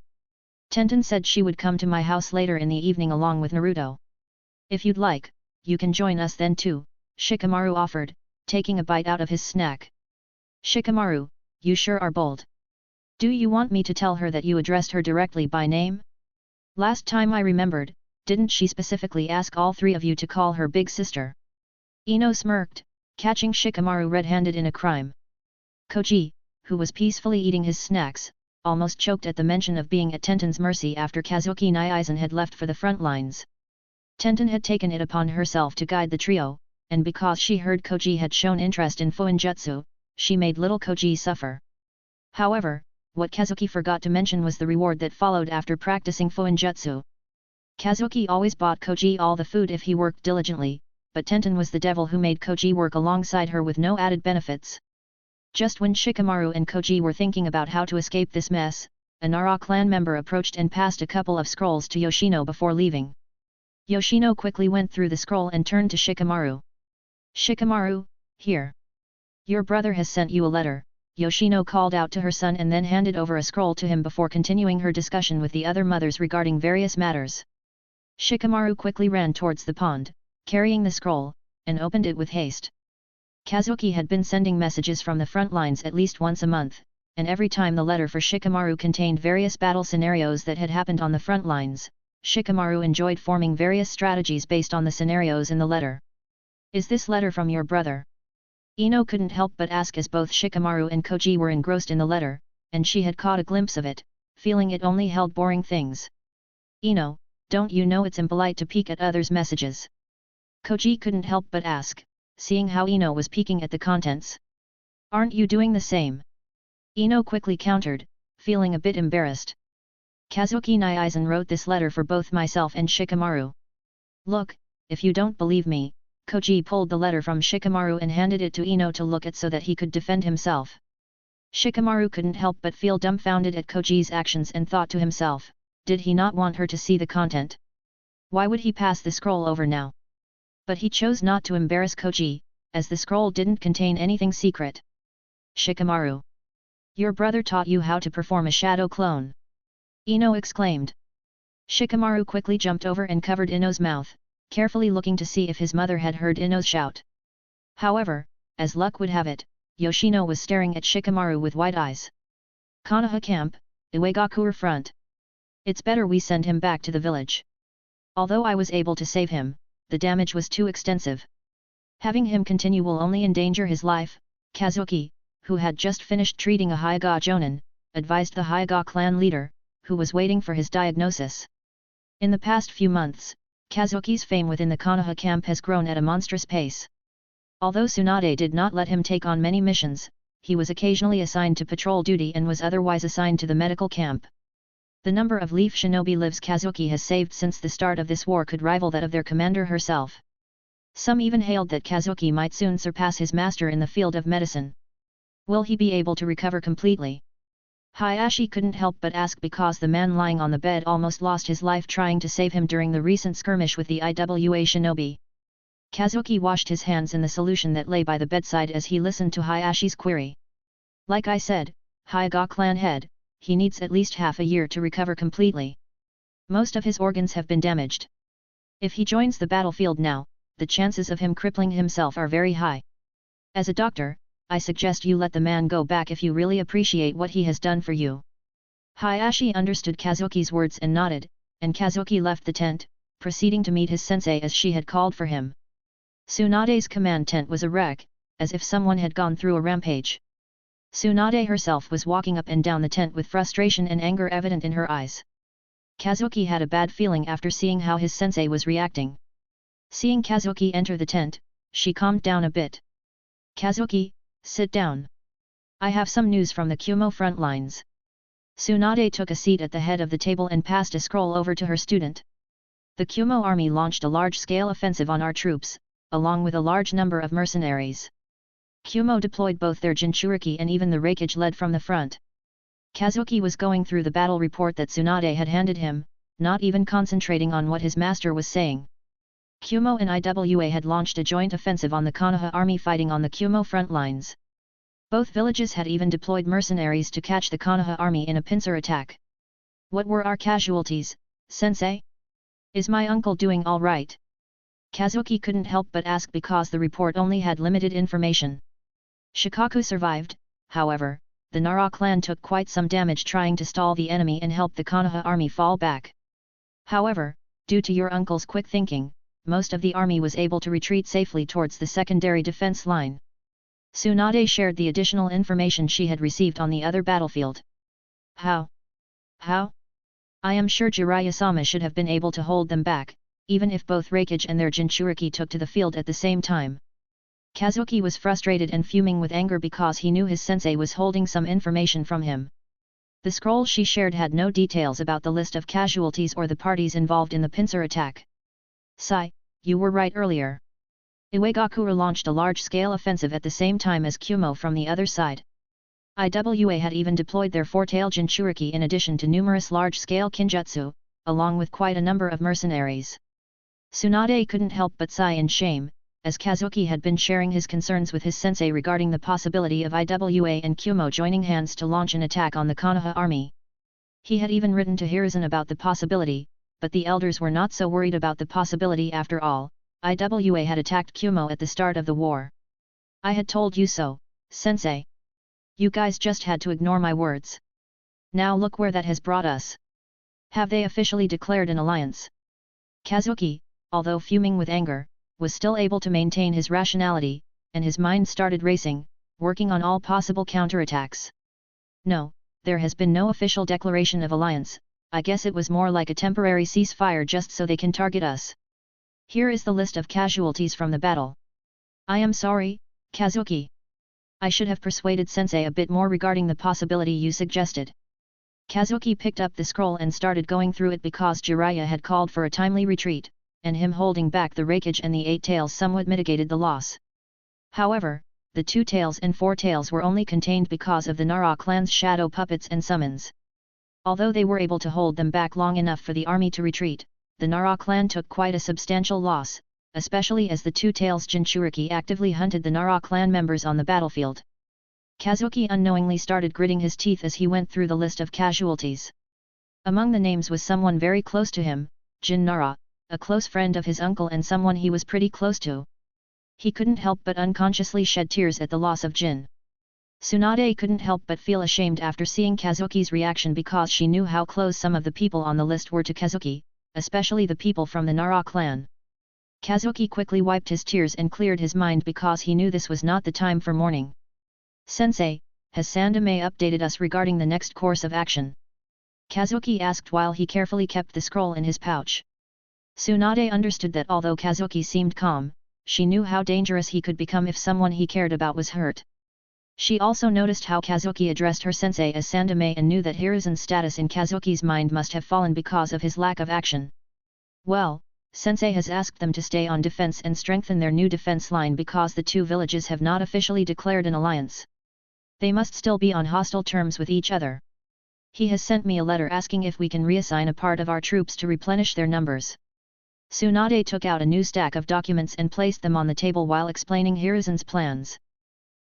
Tenten said she would come to my house later in the evening along with Naruto. "If you'd like, you can join us then too," Shikamaru offered, taking a bite out of his snack. "Shikamaru, you sure are bold. Do you want me to tell her that you addressed her directly by name? Last time I remembered, didn't she specifically ask all three of you to call her big sister?" Ino smirked, catching Shikamaru red-handed in a crime. Koji, who was peacefully eating his snacks, almost choked at the mention of being at Tenten's mercy after Kazuki Naizen had left for the front lines. Tenten had taken it upon herself to guide the trio, and because she heard Koji had shown interest in Fuinjutsu, she made little Koji suffer. However, what Kazuki forgot to mention was the reward that followed after practicing Fuinjutsu. Kazuki always bought Koji all the food if he worked diligently, but Tenten was the devil who made Koji work alongside her with no added benefits. Just when Shikamaru and Koji were thinking about how to escape this mess, a Nara clan member approached and passed a couple of scrolls to Yoshino before leaving. Yoshino quickly went through the scroll and turned to Shikamaru. "Shikamaru, here. Your brother has sent you a letter," Yoshino called out to her son and then handed over a scroll to him before continuing her discussion with the other mothers regarding various matters. Shikamaru quickly ran towards the pond, carrying the scroll, and opened it with haste. Kazuki had been sending messages from the front lines at least once a month, and every time the letter for Shikamaru contained various battle scenarios that had happened on the front lines, Shikamaru enjoyed forming various strategies based on the scenarios in the letter. "Is this letter from your brother?" Ino couldn't help but ask as both Shikamaru and Koji were engrossed in the letter, and she had caught a glimpse of it, feeling it only held boring things. Ino, don't you know it's impolite to peek at others' messages? Koji couldn't help but ask, seeing how Ino was peeking at the contents. Aren't you doing the same? Ino quickly countered, feeling a bit embarrassed. Kazuki Naizen wrote this letter for both myself and Shikamaru. Look, if you don't believe me, Koji pulled the letter from Shikamaru and handed it to Ino to look at so that he could defend himself. Shikamaru couldn't help but feel dumbfounded at Koji's actions and thought to himself, did he not want her to see the content? Why would he pass the scroll over now? But he chose not to embarrass Koji, as the scroll didn't contain anything secret. Shikamaru. Your brother taught you how to perform a shadow clone. Ino exclaimed. Shikamaru quickly jumped over and covered Ino's mouth, carefully looking to see if his mother had heard Ino's shout. However, as luck would have it, Yoshino was staring at Shikamaru with wide eyes. Konoha Camp, Iwagakure Front. It's better we send him back to the village. Although I was able to save him, the damage was too extensive. Having him continue will only endanger his life, Kazuki, who had just finished treating a Hyuga Jonin, advised the Hyuga clan leader, who was waiting for his diagnosis. In the past few months, Kazuki's fame within the Konoha camp has grown at a monstrous pace. Although Tsunade did not let him take on many missions, he was occasionally assigned to patrol duty and was otherwise assigned to the medical camp. The number of Leaf Shinobi lives Kazuki has saved since the start of this war could rival that of their commander herself. Some even hailed that Kazuki might soon surpass his master in the field of medicine. Will he be able to recover completely? Hayashi couldn't help but ask because the man lying on the bed almost lost his life trying to save him during the recent skirmish with the Iwa shinobi. Kazuki washed his hands in the solution that lay by the bedside as he listened to Hayashi's query. Like I said, Hyuga clan head, he needs at least half a year to recover completely. Most of his organs have been damaged. If he joins the battlefield now, the chances of him crippling himself are very high. As a doctor, I suggest you let the man go back if you really appreciate what he has done for you. Hayashi understood Kazuki's words and nodded, and Kazuki left the tent, proceeding to meet his sensei as she had called for him. Tsunade's command tent was a wreck, as if someone had gone through a rampage. Tsunade herself was walking up and down the tent with frustration and anger evident in her eyes. Kazuki had a bad feeling after seeing how his sensei was reacting. Seeing Kazuki enter the tent, she calmed down a bit. Kazuki, sit down. I have some news from the Kumo front lines. Tsunade took a seat at the head of the table and passed a scroll over to her student. The Kumo army launched a large-scale offensive on our troops, along with a large number of mercenaries. Kumo deployed both their Jinchuriki and even the Raikage led from the front. Kazuki was going through the battle report that Tsunade had handed him, not even concentrating on what his master was saying. Kumo and Iwa had launched a joint offensive on the Konoha army fighting on the Kumo front lines. Both villages had even deployed mercenaries to catch the Konoha army in a pincer attack. What were our casualties, sensei? Is my uncle doing all right? Kazuki couldn't help but ask because the report only had limited information. Shikaku survived, however. The Nara clan took quite some damage trying to stall the enemy and help the Konoha army fall back. However, due to your uncle's quick thinking, most of the army was able to retreat safely towards the secondary defense line. Tsunade shared the additional information she had received on the other battlefield. How? How? I am sure Jiraiya-sama should have been able to hold them back, even if both Raikage and their Jinchuriki took to the field at the same time. Kazuki was frustrated and fuming with anger because he knew his sensei was holding some information from him. The scroll she shared had no details about the list of casualties or the parties involved in the pincer attack. Sai, you were right earlier. Iwagakure launched a large-scale offensive at the same time as Kumo from the other side. Iwa had even deployed their four-tail Jinchuriki in addition to numerous large-scale kinjutsu, along with quite a number of mercenaries. Tsunade couldn't help but sigh in shame, as Kazuki had been sharing his concerns with his sensei regarding the possibility of Iwa and Kumo joining hands to launch an attack on the Konoha army. He had even written to Hiruzen about the possibility, but the elders were not so worried about the possibility after all. Iwa had attacked Kumo at the start of the war. I had told you so, sensei. You guys just had to ignore my words. Now look where that has brought us. Have they officially declared an alliance? Kazuki, although fuming with anger, was still able to maintain his rationality, and his mind started racing, working on all possible counterattacks. No, there has been no official declaration of alliance, I guess it was more like a temporary ceasefire just so they can target us. Here is the list of casualties from the battle. I am sorry, Kazuki. I should have persuaded Sensei a bit more regarding the possibility you suggested. Kazuki picked up the scroll and started going through it because Jiraiya had called for a timely retreat, and him holding back the Raikage and the 8 tails somewhat mitigated the loss. However, the 2 tails and 4 tails were only contained because of the Nara clan's shadow puppets and summons. Although they were able to hold them back long enough for the army to retreat, the Nara clan took quite a substantial loss, especially as the 2 tails Jinchuriki actively hunted the Nara clan members on the battlefield. Kazuki unknowingly started gritting his teeth as he went through the list of casualties. Among the names was someone very close to him, Jin Nara, a close friend of his uncle and someone he was pretty close to. He couldn't help but unconsciously shed tears at the loss of Jin. Tsunade couldn't help but feel ashamed after seeing Kazuki's reaction because she knew how close some of the people on the list were to Kazuki, especially the people from the Nara clan. Kazuki quickly wiped his tears and cleared his mind because he knew this was not the time for mourning. Sensei, has Sandame updated us regarding the next course of action? Kazuki asked while he carefully kept the scroll in his pouch. Tsunade understood that although Kazuki seemed calm, she knew how dangerous he could become if someone he cared about was hurt. She also noticed how Kazuki addressed her sensei as Sandame and knew that Hiruzen's status in Kazuki's mind must have fallen because of his lack of action. Well, Sensei has asked them to stay on defense and strengthen their new defense line because the 2 villages have not officially declared an alliance. They must still be on hostile terms with each other. He has sent me a letter asking if we can reassign a part of our troops to replenish their numbers. Tsunade took out a new stack of documents and placed them on the table while explaining Hiruzen's plans.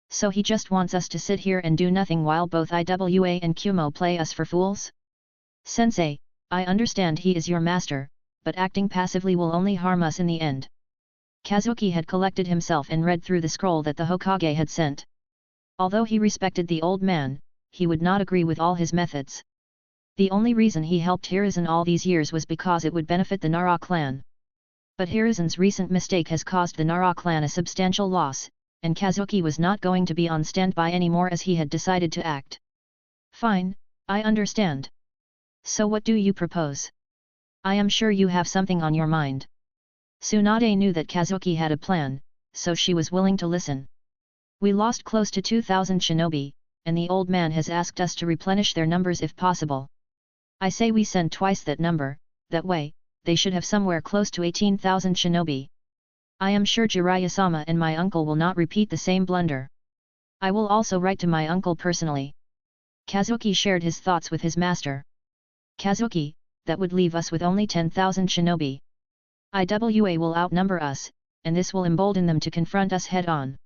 So he just wants us to sit here and do nothing while both Iwa and Kumo play us for fools? Sensei, I understand he is your master, but acting passively will only harm us in the end. Kazuki had collected himself and read through the scroll that the Hokage had sent. Although he respected the old man, he would not agree with all his methods. The only reason he helped Hiruzen all these years was because it would benefit the Nara clan. But Hiruzen's recent mistake has caused the Nara clan a substantial loss, and Kazuki was not going to be on standby anymore as he had decided to act. Fine, I understand. So what do you propose? I am sure you have something on your mind. Tsunade knew that Kazuki had a plan, so she was willing to listen. We lost close to 2,000 shinobi, and the old man has asked us to replenish their numbers if possible. I say we send twice that number, that way, they should have somewhere close to 18,000 shinobi. I am sure Jiraiya-sama and my uncle will not repeat the same blunder. I will also write to my uncle personally. Kazuki shared his thoughts with his master. Kazuki, that would leave us with only 10,000 shinobi. Iwa will outnumber us, and this will embolden them to confront us head-on.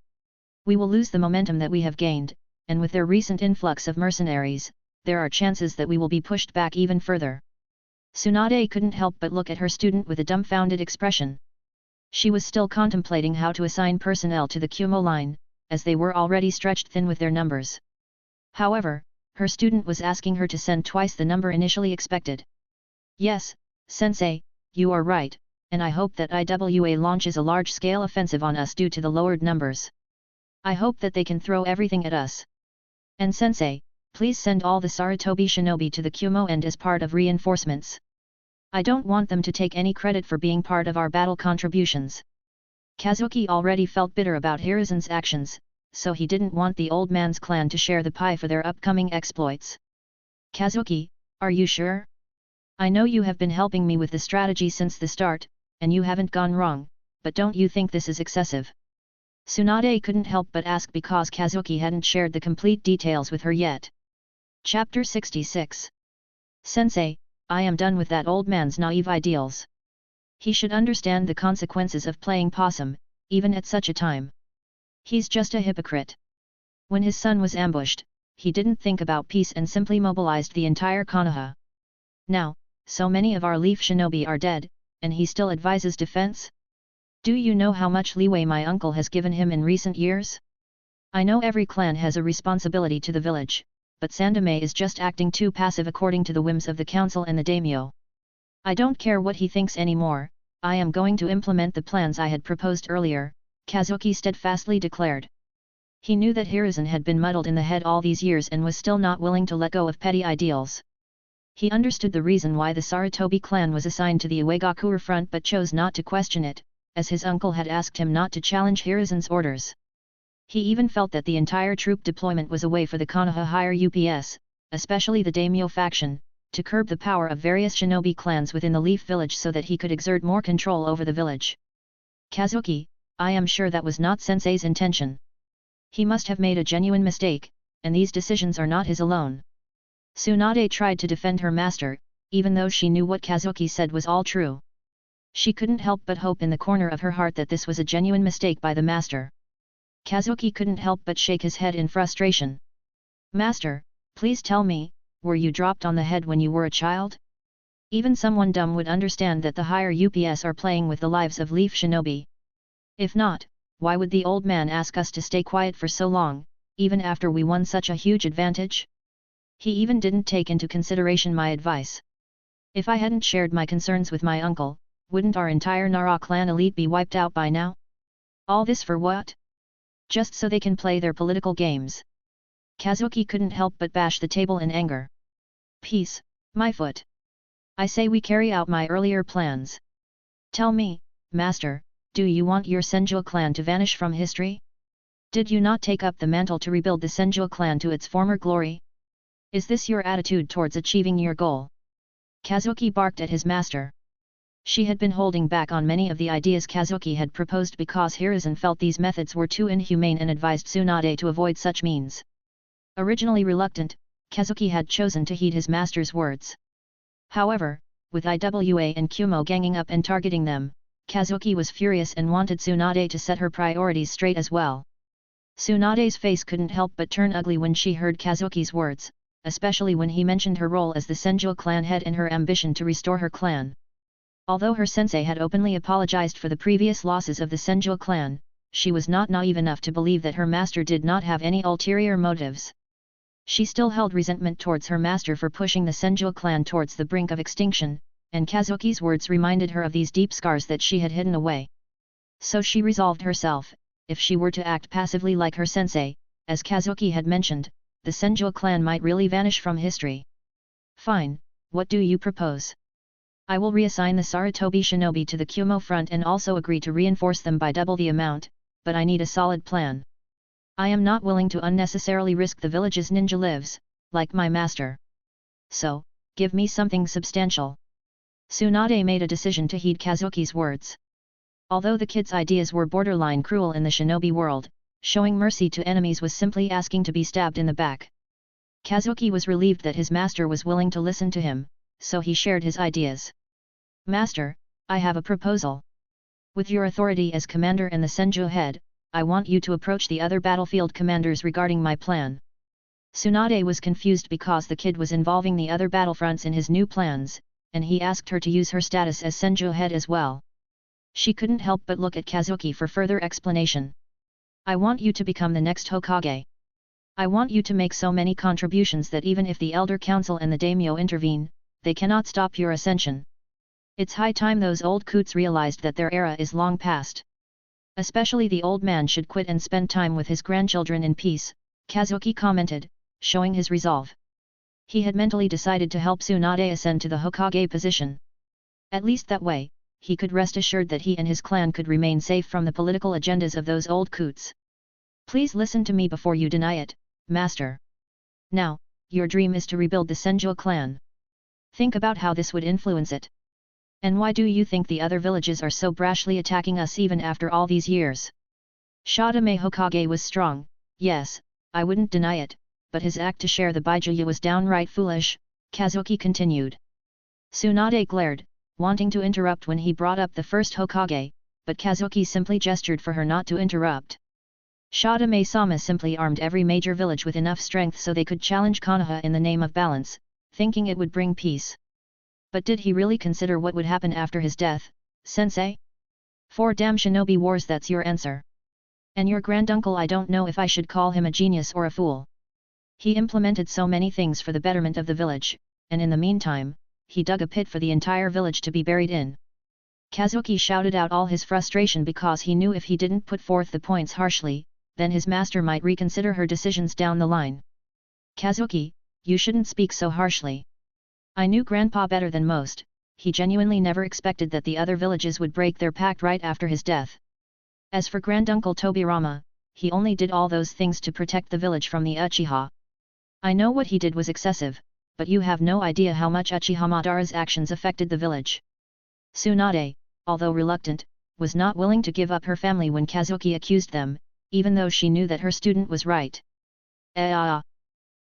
We will lose the momentum that we have gained, and with their recent influx of mercenaries, there are chances that we will be pushed back even further. Tsunade couldn't help but look at her student with a dumbfounded expression. She was still contemplating how to assign personnel to the Kumo line, as they were already stretched thin with their numbers. However, her student was asking her to send twice the number initially expected. Yes, Sensei, you are right, and I hope that Iwa launches a large-scale offensive on us due to the lowered numbers. I hope that they can throw everything at us. And Sensei, please send all the Sarutobi shinobi to the Kumo end as part of reinforcements. I don't want them to take any credit for being part of our battle contributions. Kazuki already felt bitter about Hiruzen's actions, so he didn't want the old man's clan to share the pie for their upcoming exploits. Kazuki, are you sure? I know you have been helping me with the strategy since the start, and you haven't gone wrong, but don't you think this is excessive? Tsunade couldn't help but ask because Kazuki hadn't shared the complete details with her yet. Chapter 66. Sensei, I am done with that old man's naive ideals. He should understand the consequences of playing possum, even at such a time. He's just a hypocrite. When his son was ambushed, he didn't think about peace and simply mobilized the entire Konoha. Now, so many of our leaf shinobi are dead, and he still advises defense? Do you know how much leeway my uncle has given him in recent years? I know every clan has a responsibility to the village, but Sandame is just acting too passive according to the whims of the council and the daimyo. I don't care what he thinks anymore, I am going to implement the plans I had proposed earlier, Kazuki steadfastly declared. He knew that Hiruzen had been muddled in the head all these years and was still not willing to let go of petty ideals. He understood the reason why the Sarutobi clan was assigned to the Iwagakure front but chose not to question it, as his uncle had asked him not to challenge Hiruzen's orders. He even felt that the entire troop deployment was a way for the Konoha higher UPS, especially the daimyo faction, to curb the power of various shinobi clans within the Leaf Village so that he could exert more control over the village. Kazuki, I am sure that was not Sensei's intention. He must have made a genuine mistake, and these decisions are not his alone. Tsunade tried to defend her master, even though she knew what Kazuki said was all true. She couldn't help but hope in the corner of her heart that this was a genuine mistake by the master. Kazuki couldn't help but shake his head in frustration. Master, please tell me, were you dropped on the head when you were a child? Even someone dumb would understand that the higher UPS are playing with the lives of Leaf Shinobi. If not, why would the old man ask us to stay quiet for so long, even after we won such a huge advantage? He even didn't take into consideration my advice. If I hadn't shared my concerns with my uncle, wouldn't our entire Nara clan elite be wiped out by now? All this for what? Just so they can play their political games. Kazuki couldn't help but bash the table in anger. Peace, my foot. I say we carry out my earlier plans. Tell me, master, do you want your Senju clan to vanish from history? Did you not take up the mantle to rebuild the Senju clan to its former glory? Is this your attitude towards achieving your goal? Kazuki barked at his master. She had been holding back on many of the ideas Kazuki had proposed because Hiruzen felt these methods were too inhumane and advised Tsunade to avoid such means. Originally reluctant, Kazuki had chosen to heed his master's words. However, with Iwa and Kumo ganging up and targeting them, Kazuki was furious and wanted Tsunade to set her priorities straight as well. Tsunade's face couldn't help but turn ugly when she heard Kazuki's words, especially when he mentioned her role as the Senju clan head and her ambition to restore her clan. Although her sensei had openly apologized for the previous losses of the Senju clan, she was not naive enough to believe that her master did not have any ulterior motives. She still held resentment towards her master for pushing the Senju clan towards the brink of extinction, and Kazuki's words reminded her of these deep scars that she had hidden away. So she resolved herself, if she were to act passively like her sensei, as Kazuki had mentioned, the Senju clan might really vanish from history. Fine, what do you propose? I will reassign the Sarutobi shinobi to the Kumo front and also agree to reinforce them by double the amount, but I need a solid plan. I am not willing to unnecessarily risk the village's ninja lives, like my master. So, give me something substantial. Tsunade made a decision to heed Kazuki's words. Although the kid's ideas were borderline cruel in the shinobi world, showing mercy to enemies was simply asking to be stabbed in the back. Kazuki was relieved that his master was willing to listen to him, so he shared his ideas. Master, I have a proposal. With your authority as commander and the Senju head, I want you to approach the other battlefield commanders regarding my plan. Tsunade was confused because the kid was involving the other battlefronts in his new plans, and he asked her to use her status as Senju head as well. She couldn't help but look at Kazuki for further explanation. I want you to become the next Hokage. I want you to make so many contributions that even if the Elder Council and the daimyo intervene, they cannot stop your ascension. It's high time those old coots realized that their era is long past. Especially the old man should quit and spend time with his grandchildren in peace, Kazuki commented, showing his resolve. He had mentally decided to help Tsunade ascend to the Hokage position. At least that way, he could rest assured that he and his clan could remain safe from the political agendas of those old coots. Please listen to me before you deny it, master. Now, your dream is to rebuild the Senju clan. Think about how this would influence it. And why do you think the other villages are so brashly attacking us even after all these years? Shadame Hokage was strong, yes, I wouldn't deny it, but his act to share the Baijuya was downright foolish, Kazuki continued. Tsunade glared, wanting to interrupt when he brought up the first Hokage, but Kazuki simply gestured for her not to interrupt. Shadame-sama simply armed every major village with enough strength so they could challenge Konoha in the name of balance, thinking it would bring peace. But did he really consider what would happen after his death, sensei? 4 damn shinobi wars, that's your answer. And your granduncle, I don't know if I should call him a genius or a fool. He implemented so many things for the betterment of the village, and in the meantime, he dug a pit for the entire village to be buried in. Kazuki shouted out all his frustration because he knew if he didn't put forth the points harshly, then his master might reconsider her decisions down the line. Kazuki, you shouldn't speak so harshly. I knew Grandpa better than most, he genuinely never expected that the other villages would break their pact right after his death. As for Granduncle Tobirama, he only did all those things to protect the village from the Uchiha. I know what he did was excessive, but you have no idea how much Uchiha Madara's actions affected the village. Tsunade, although reluctant, was not willing to give up her family when Kazuki accused them, even though she knew that her student was right.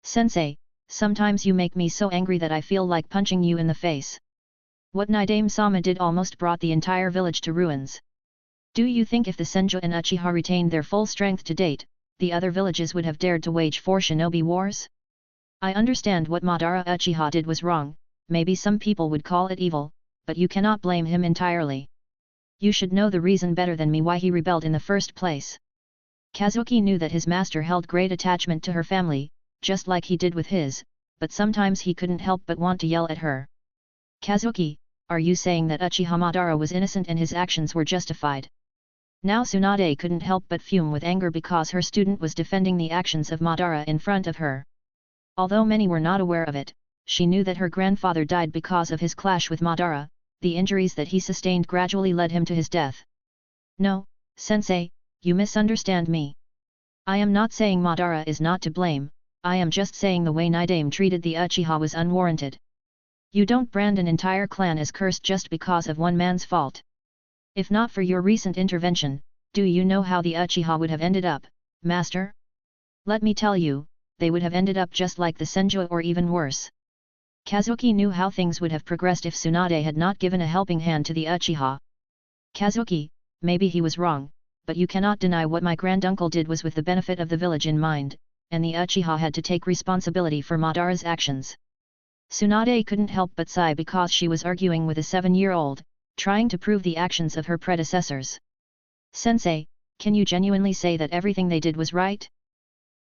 Sensei, sometimes you make me so angry that I feel like punching you in the face. What Nidame-sama did almost brought the entire village to ruins. Do you think if the Senju and Uchiha retained their full strength to date, the other villages would have dared to wage 4 shinobi wars? I understand what Madara Uchiha did was wrong, maybe some people would call it evil, but you cannot blame him entirely. You should know the reason better than me why he rebelled in the first place. Kazuki knew that his master held great attachment to her family, just like he did with his, but sometimes he couldn't help but want to yell at her. Kazuki, are you saying that Uchiha Madara was innocent and his actions were justified? Now Tsunade couldn't help but fume with anger because her student was defending the actions of Madara in front of her. Although many were not aware of it, she knew that her grandfather died because of his clash with Madara, the injuries that he sustained gradually led him to his death. No, Sensei, you misunderstand me. I am not saying Madara is not to blame, I am just saying the way Nidame treated the Uchiha was unwarranted. You don't brand an entire clan as cursed just because of one man's fault. If not for your recent intervention, do you know how the Uchiha would have ended up, Master? Let me tell you, they would have ended up just like the Senju or even worse. Kazuki knew how things would have progressed if Tsunade had not given a helping hand to the Uchiha. Kazuki, maybe he was wrong, but you cannot deny what my granduncle did was with the benefit of the village in mind, and the Uchiha had to take responsibility for Madara's actions. Tsunade couldn't help but sigh because she was arguing with a 7-year-old, trying to prove the actions of her predecessors. Sensei, can you genuinely say that everything they did was right?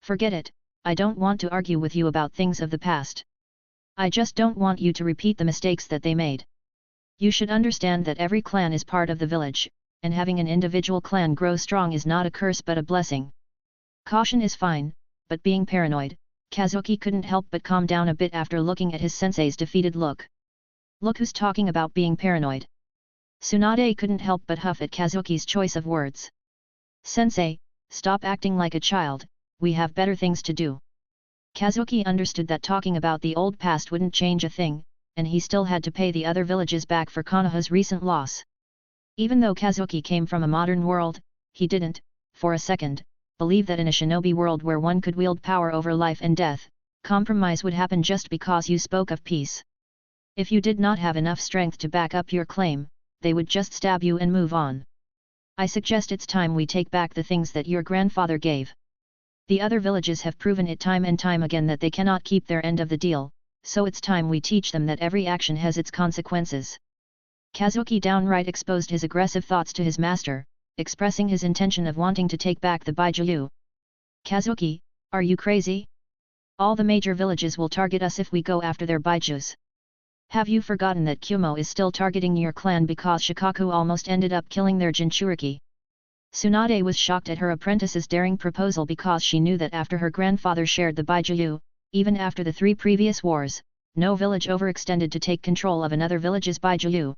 Forget it, I don't want to argue with you about things of the past. I just don't want you to repeat the mistakes that they made. You should understand that every clan is part of the village, and having an individual clan grow strong is not a curse but a blessing. Caution is fine, but being paranoid, Kazuki couldn't help but calm down a bit after looking at his sensei's defeated look. Look who's talking about being paranoid. Tsunade couldn't help but huff at Kazuki's choice of words. Sensei, stop acting like a child, we have better things to do. Kazuki understood that talking about the old past wouldn't change a thing, and he still had to pay the other villages back for Konoha's recent loss. Even though Kazuki came from a modern world, he didn't, for a second, believe that in a shinobi world where one could wield power over life and death, compromise would happen just because you spoke of peace. If you did not have enough strength to back up your claim, they would just stab you and move on. I suggest it's time we take back the things that your grandfather gave. The other villages have proven it time and time again that they cannot keep their end of the deal, so it's time we teach them that every action has its consequences. Kazuki downright exposed his aggressive thoughts to his master, expressing his intention of wanting to take back the Baijiu. Kazuki, are you crazy? All the major villages will target us if we go after their Baijus. Have you forgotten that Kumo is still targeting your clan because Shikaku almost ended up killing their Jinchuriki? Tsunade was shocked at her apprentice's daring proposal because she knew that after her grandfather shared the Baijiu, even after the 3 previous wars, no village overextended to take control of another village's Baijiu.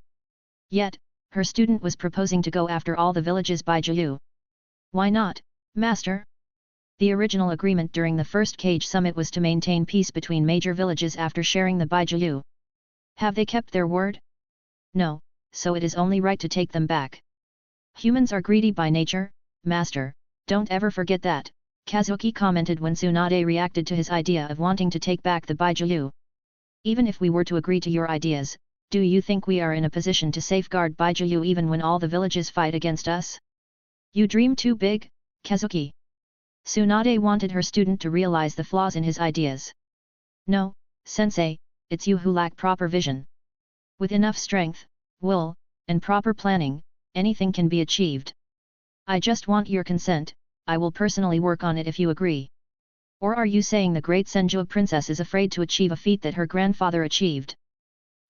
Yet, her student was proposing to go after all the villages Baijiu. Why not, Master? The original agreement during the first Cage Summit was to maintain peace between major villages after sharing the Baijiu. Have they kept their word? No, so it is only right to take them back. Humans are greedy by nature, Master, don't ever forget that, Kazuki commented when Tsunade reacted to his idea of wanting to take back the Baijiu. Even if we were to agree to your ideas, do you think we are in a position to safeguard Baijiu even when all the villages fight against us? You dream too big, Kazuki. Tsunade wanted her student to realize the flaws in his ideas. No, Sensei, it's you who lack proper vision. With enough strength, will, and proper planning, anything can be achieved. I just want your consent, I will personally work on it if you agree. Or are you saying the great Senju princess is afraid to achieve a feat that her grandfather achieved?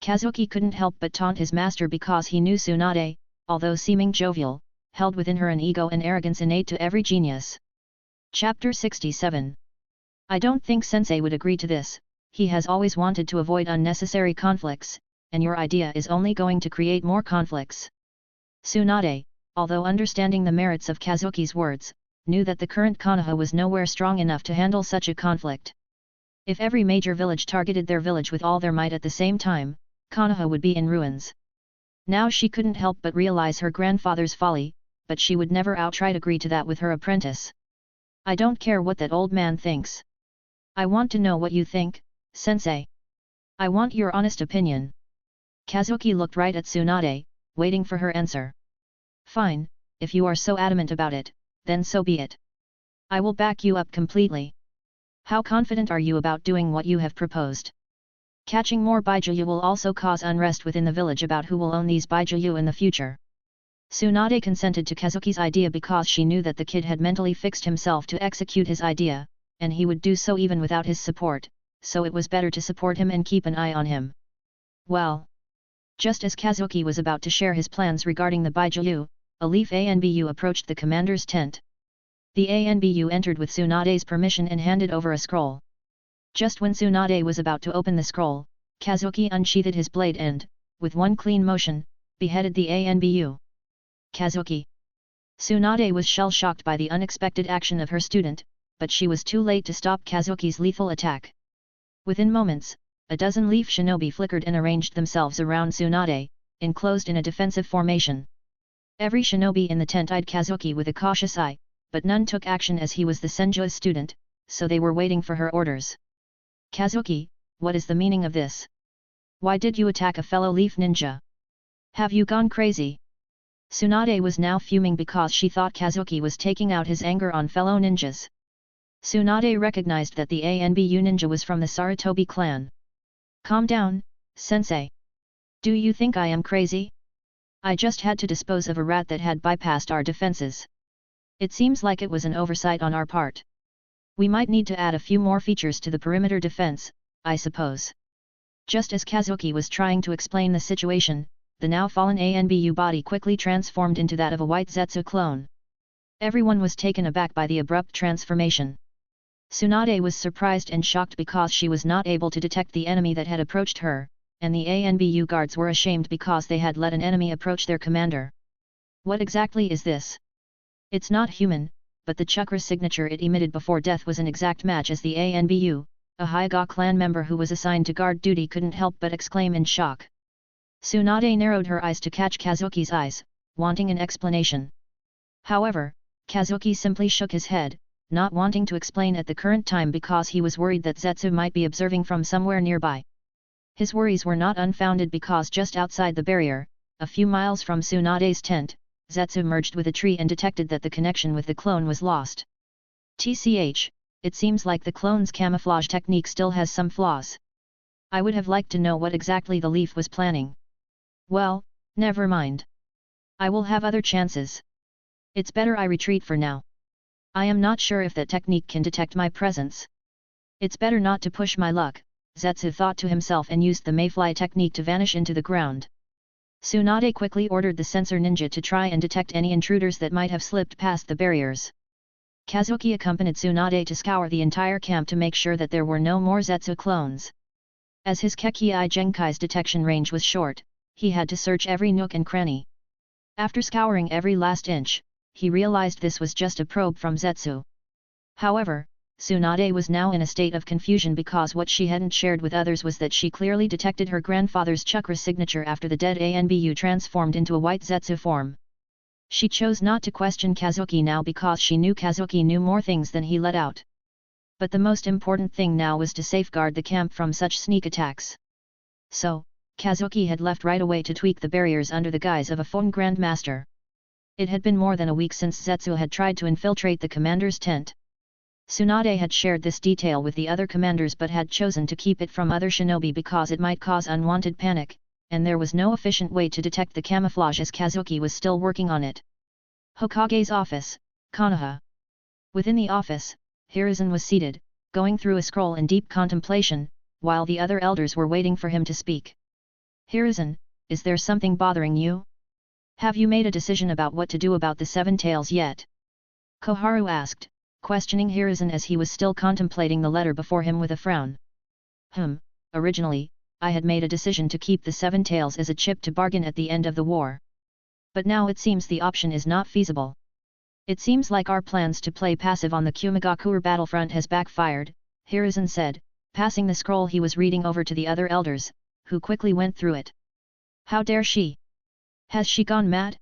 Kazuki couldn't help but taunt his master because he knew Tsunade, although seeming jovial, held within her an ego and arrogance innate to every genius. Chapter 67. I don't think Sensei would agree to this. He has always wanted to avoid unnecessary conflicts, and your idea is only going to create more conflicts. Tsunade, although understanding the merits of Kazuki's words, knew that the current Konoha was nowhere strong enough to handle such a conflict. If every major village targeted their village with all their might at the same time, Konoha would be in ruins. Now she couldn't help but realize her grandfather's folly, but she would never outright agree to that with her apprentice. I don't care what that old man thinks. I want to know what you think, Sensei. I want your honest opinion. Kazuki looked right at Tsunade, waiting for her answer. Fine, if you are so adamant about it, then so be it. I will back you up completely. How confident are you about doing what you have proposed? Catching more Baijuyu will also cause unrest within the village about who will own these Baijuyu in the future. Tsunade consented to Kazuki's idea because she knew that the kid had mentally fixed himself to execute his idea, and he would do so even without his support, so it was better to support him and keep an eye on him. Well, just as Kazuki was about to share his plans regarding the Baijuyu, a Leaf ANBU approached the commander's tent. The ANBU entered with Tsunade's permission and handed over a scroll. Just when Tsunade was about to open the scroll, Kazuki unsheathed his blade and, with one clean motion, beheaded the ANBU. Kazuki. Tsunade was shell-shocked by the unexpected action of her student, but she was too late to stop Kazuki's lethal attack. Within moments, a dozen Leaf shinobi flickered and arranged themselves around Tsunade, enclosed in a defensive formation. Every shinobi in the tent eyed Kazuki with a cautious eye, but none took action as he was the Senju's student, so they were waiting for her orders. Kazuki, what is the meaning of this? Why did you attack a fellow Leaf ninja? Have you gone crazy? Tsunade was now fuming because she thought Kazuki was taking out his anger on fellow ninjas. Tsunade recognized that the ANBU ninja was from the Sarutobi clan. Calm down, Sensei. Do you think I am crazy? I just had to dispose of a rat that had bypassed our defenses. It seems like it was an oversight on our part. We might need to add a few more features to the perimeter defense, I suppose. Just as Kazuki was trying to explain the situation, the now fallen ANBU body quickly transformed into that of a white Zetsu clone. Everyone was taken aback by the abrupt transformation. Tsunade was surprised and shocked because she was not able to detect the enemy that had approached her, and the ANBU guards were ashamed because they had let an enemy approach their commander. What exactly is this? It's not human, but the chakra signature it emitted before death was an exact match as the ANBU, a Hyuga clan member who was assigned to guard duty couldn't help but exclaim in shock. Tsunade narrowed her eyes to catch Kazuki's eyes, wanting an explanation. However, Kazuki simply shook his head, not wanting to explain at the current time because he was worried that Zetsu might be observing from somewhere nearby. His worries were not unfounded because just outside the barrier, a few miles from Tsunade's tent, Zetsu merged with a tree and detected that the connection with the clone was lost. TCH, it seems like the clone's camouflage technique still has some flaws. I would have liked to know what exactly the Leaf was planning. Well, never mind. I will have other chances. It's better I retreat for now. I am not sure if that technique can detect my presence. It's better not to push my luck, Zetsu thought to himself and used the mayfly technique to vanish into the ground. Tsunade quickly ordered the sensor ninja to try and detect any intruders that might have slipped past the barriers. Kazuki accompanied Tsunade to scour the entire camp to make sure that there were no more Zetsu clones. As his Kekkei Genkai's detection range was short, he had to search every nook and cranny. After scouring every last inch, he realized this was just a probe from Zetsu. However, Tsunade was now in a state of confusion because what she hadn't shared with others was that she clearly detected her grandfather's chakra signature after the dead ANBU transformed into a white Zetsu form. She chose not to question Kazuki now because she knew Kazuki knew more things than he let out. But the most important thing now was to safeguard the camp from such sneak attacks. So, Kazuki had left right away to tweak the barriers under the guise of a phone grandmaster. It had been more than a week since Zetsu had tried to infiltrate the commander's tent. Tsunade had shared this detail with the other commanders but had chosen to keep it from other shinobi because it might cause unwanted panic, and there was no efficient way to detect the camouflage as Kazuki was still working on it. Hokage's office, Konoha. Within the office, Hiruzen was seated, going through a scroll in deep contemplation, while the other elders were waiting for him to speak. Hiruzen, is there something bothering you? Have you made a decision about what to do about the Seven Tails yet? Koharu asked, questioning Hiruzen as he was still contemplating the letter before him with a frown. Originally, I had made a decision to keep the Seven Tails as a chip to bargain at the end of the war. But now it seems the option is not feasible. It seems like our plans to play passive on the Kumogakure battlefront has backfired, Hiruzen said, passing the scroll he was reading over to the other elders, who quickly went through it. How dare she? Has she gone mad?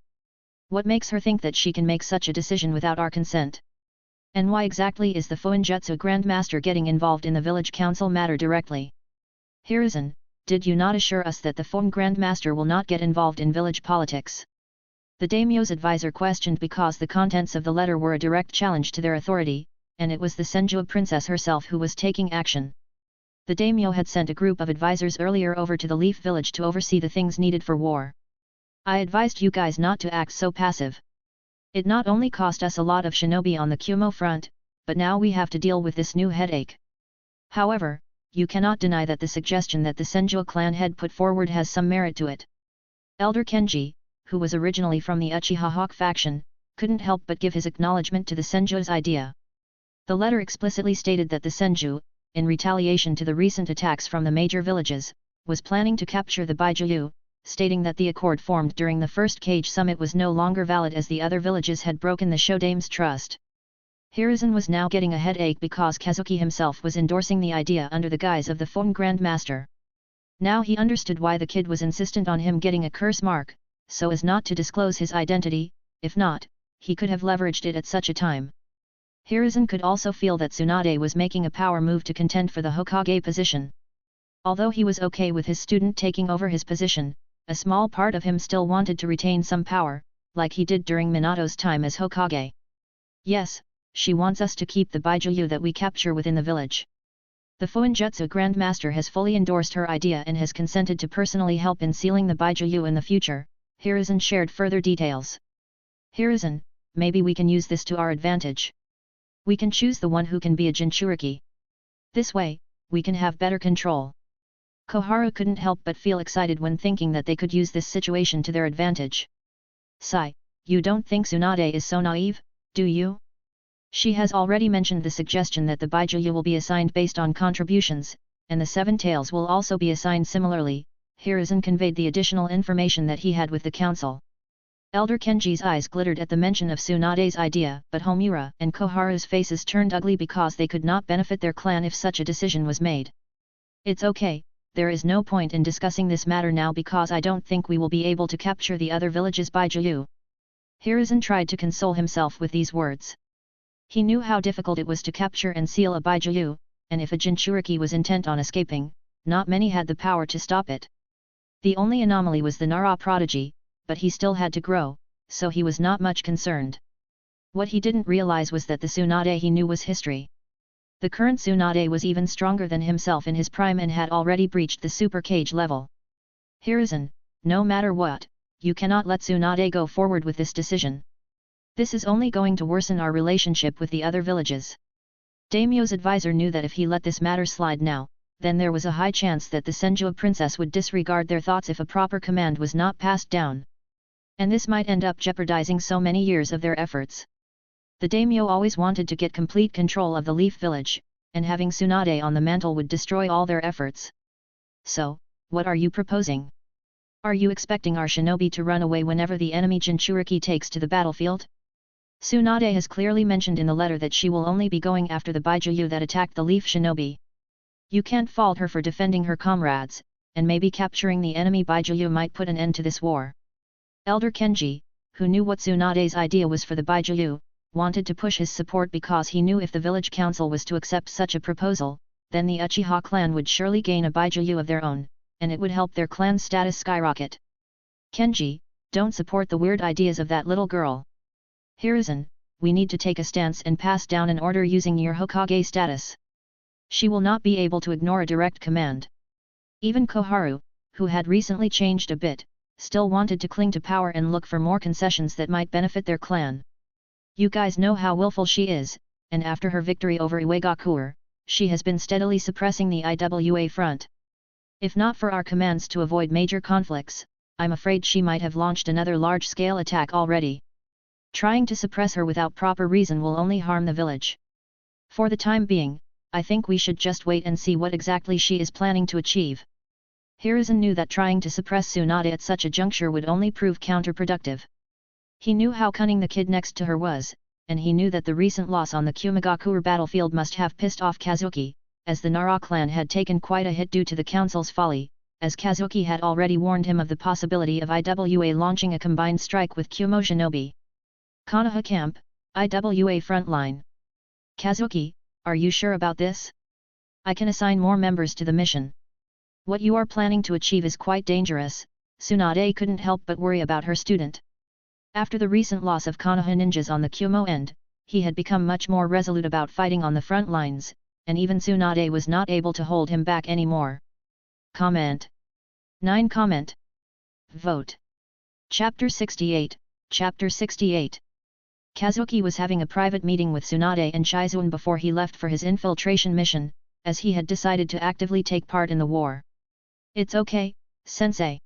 What makes her think that she can make such a decision without our consent? And why exactly is the Fuinjutsu Grandmaster getting involved in the village council matter directly? Hiruzen, did you not assure us that the Fuin Grandmaster will not get involved in village politics? The daimyo's advisor questioned because the contents of the letter were a direct challenge to their authority, and it was the Senjua princess herself who was taking action. The daimyo had sent a group of advisors earlier over to the Leaf Village to oversee the things needed for war. I advised you guys not to act so passive. It not only cost us a lot of shinobi on the Kumo front, but now we have to deal with this new headache. However, you cannot deny that the suggestion that the Senjua clan head put forward has some merit to it. Elder Kenji, who was originally from the Uchiha Hawk faction, couldn't help but give his acknowledgement to the Senju's idea. The letter explicitly stated that the Senju, in retaliation to the recent attacks from the major villages, was planning to capture the Baijuyu, stating that the accord formed during the first Cage Summit was no longer valid as the other villages had broken the Shodame's trust. Hiruzen was now getting a headache because Kazuki himself was endorsing the idea under the guise of the Fuin Grandmaster. Now he understood why the kid was insistent on him getting a curse mark, so as not to disclose his identity. If not, he could have leveraged it at such a time. Hiruzen could also feel that Tsunade was making a power move to contend for the Hokage position. Although he was okay with his student taking over his position, a small part of him still wanted to retain some power, like he did during Minato's time as Hokage. Yes, she wants us to keep the Baijuyu that we capture within the village. The Fuinjutsu Grandmaster has fully endorsed her idea and has consented to personally help in sealing the Baijuyu in the future. Hiruzen shared further details. Hiruzen, maybe we can use this to our advantage. We can choose the one who can be a Jinchuriki. This way, we can have better control. Koharu couldn't help but feel excited when thinking that they could use this situation to their advantage. Sai, you don't think Tsunade is so naive, do you? She has already mentioned the suggestion that the Baijuyu will be assigned based on contributions, and the Seven Tails will also be assigned similarly. Hiruzen conveyed the additional information that he had with the council. Elder Kenji's eyes glittered at the mention of Tsunade's idea, but Homura and Koharu's faces turned ugly because they could not benefit their clan if such a decision was made. It's okay, there is no point in discussing this matter now because I don't think we will be able to capture the other villages Baijuyu. Hiruzen tried to console himself with these words. He knew how difficult it was to capture and seal a Baijuyu, and if a Jinchuriki was intent on escaping, not many had the power to stop it. The only anomaly was the Nara prodigy, but he still had to grow, so he was not much concerned. What he didn't realize was that the Tsunade he knew was history. The current Tsunade was even stronger than himself in his prime and had already breached the Super Cage level. Hiruzen, no matter what, you cannot let Tsunade go forward with this decision. This is only going to worsen our relationship with the other villages. Daimyo's advisor knew that if he let this matter slide now, then there was a high chance that the Senjua princess would disregard their thoughts if a proper command was not passed down. And this might end up jeopardizing so many years of their efforts. The daimyo always wanted to get complete control of the Leaf Village, and having Tsunade on the mantle would destroy all their efforts. So, what are you proposing? Are you expecting our shinobi to run away whenever the enemy Jinchuriki takes to the battlefield? Tsunade has clearly mentioned in the letter that she will only be going after the Baijuyu that attacked the Leaf Shinobi. You can't fault her for defending her comrades, and maybe capturing the enemy Baijuyu might put an end to this war. Elder Kenji, who knew what Tsunade's idea was for the Baijuyu, wanted to push his support because he knew if the village council was to accept such a proposal, then the Uchiha clan would surely gain a Baijuyu of their own, and it would help their clan's status skyrocket. Kenji, don't support the weird ideas of that little girl. Hiruzen, we need to take a stance and pass down an order using your Hokage status. She will not be able to ignore a direct command. Even Koharu, who had recently changed a bit, still wanted to cling to power and look for more concessions that might benefit their clan. You guys know how willful she is, and after her victory over Iwagakure, she has been steadily suppressing the IWA front. If not for our commands to avoid major conflicts, I'm afraid she might have launched another large-scale attack already. Trying to suppress her without proper reason will only harm the village. For the time being, I think we should just wait and see what exactly she is planning to achieve. Hiruzen knew that trying to suppress Tsunade at such a juncture would only prove counterproductive. He knew how cunning the kid next to her was, and he knew that the recent loss on the Kumogakure battlefield must have pissed off Kazuki, as the Nara clan had taken quite a hit due to the council's folly, as Kazuki had already warned him of the possibility of IWA launching a combined strike with Kumo shinobi. Konoha Camp, IWA Frontline. Kazuki, are you sure about this? I can assign more members to the mission. What you are planning to achieve is quite dangerous. Tsunade couldn't help but worry about her student. After the recent loss of Konoha ninjas on the Kumo end, he had become much more resolute about fighting on the front lines, and even Tsunade was not able to hold him back anymore. Comment. 9. Comment. Vote. Chapter 68. Chapter 68. Kazuki was having a private meeting with Tsunade and Shizuan before he left for his infiltration mission, as he had decided to actively take part in the war. It's okay, sensei.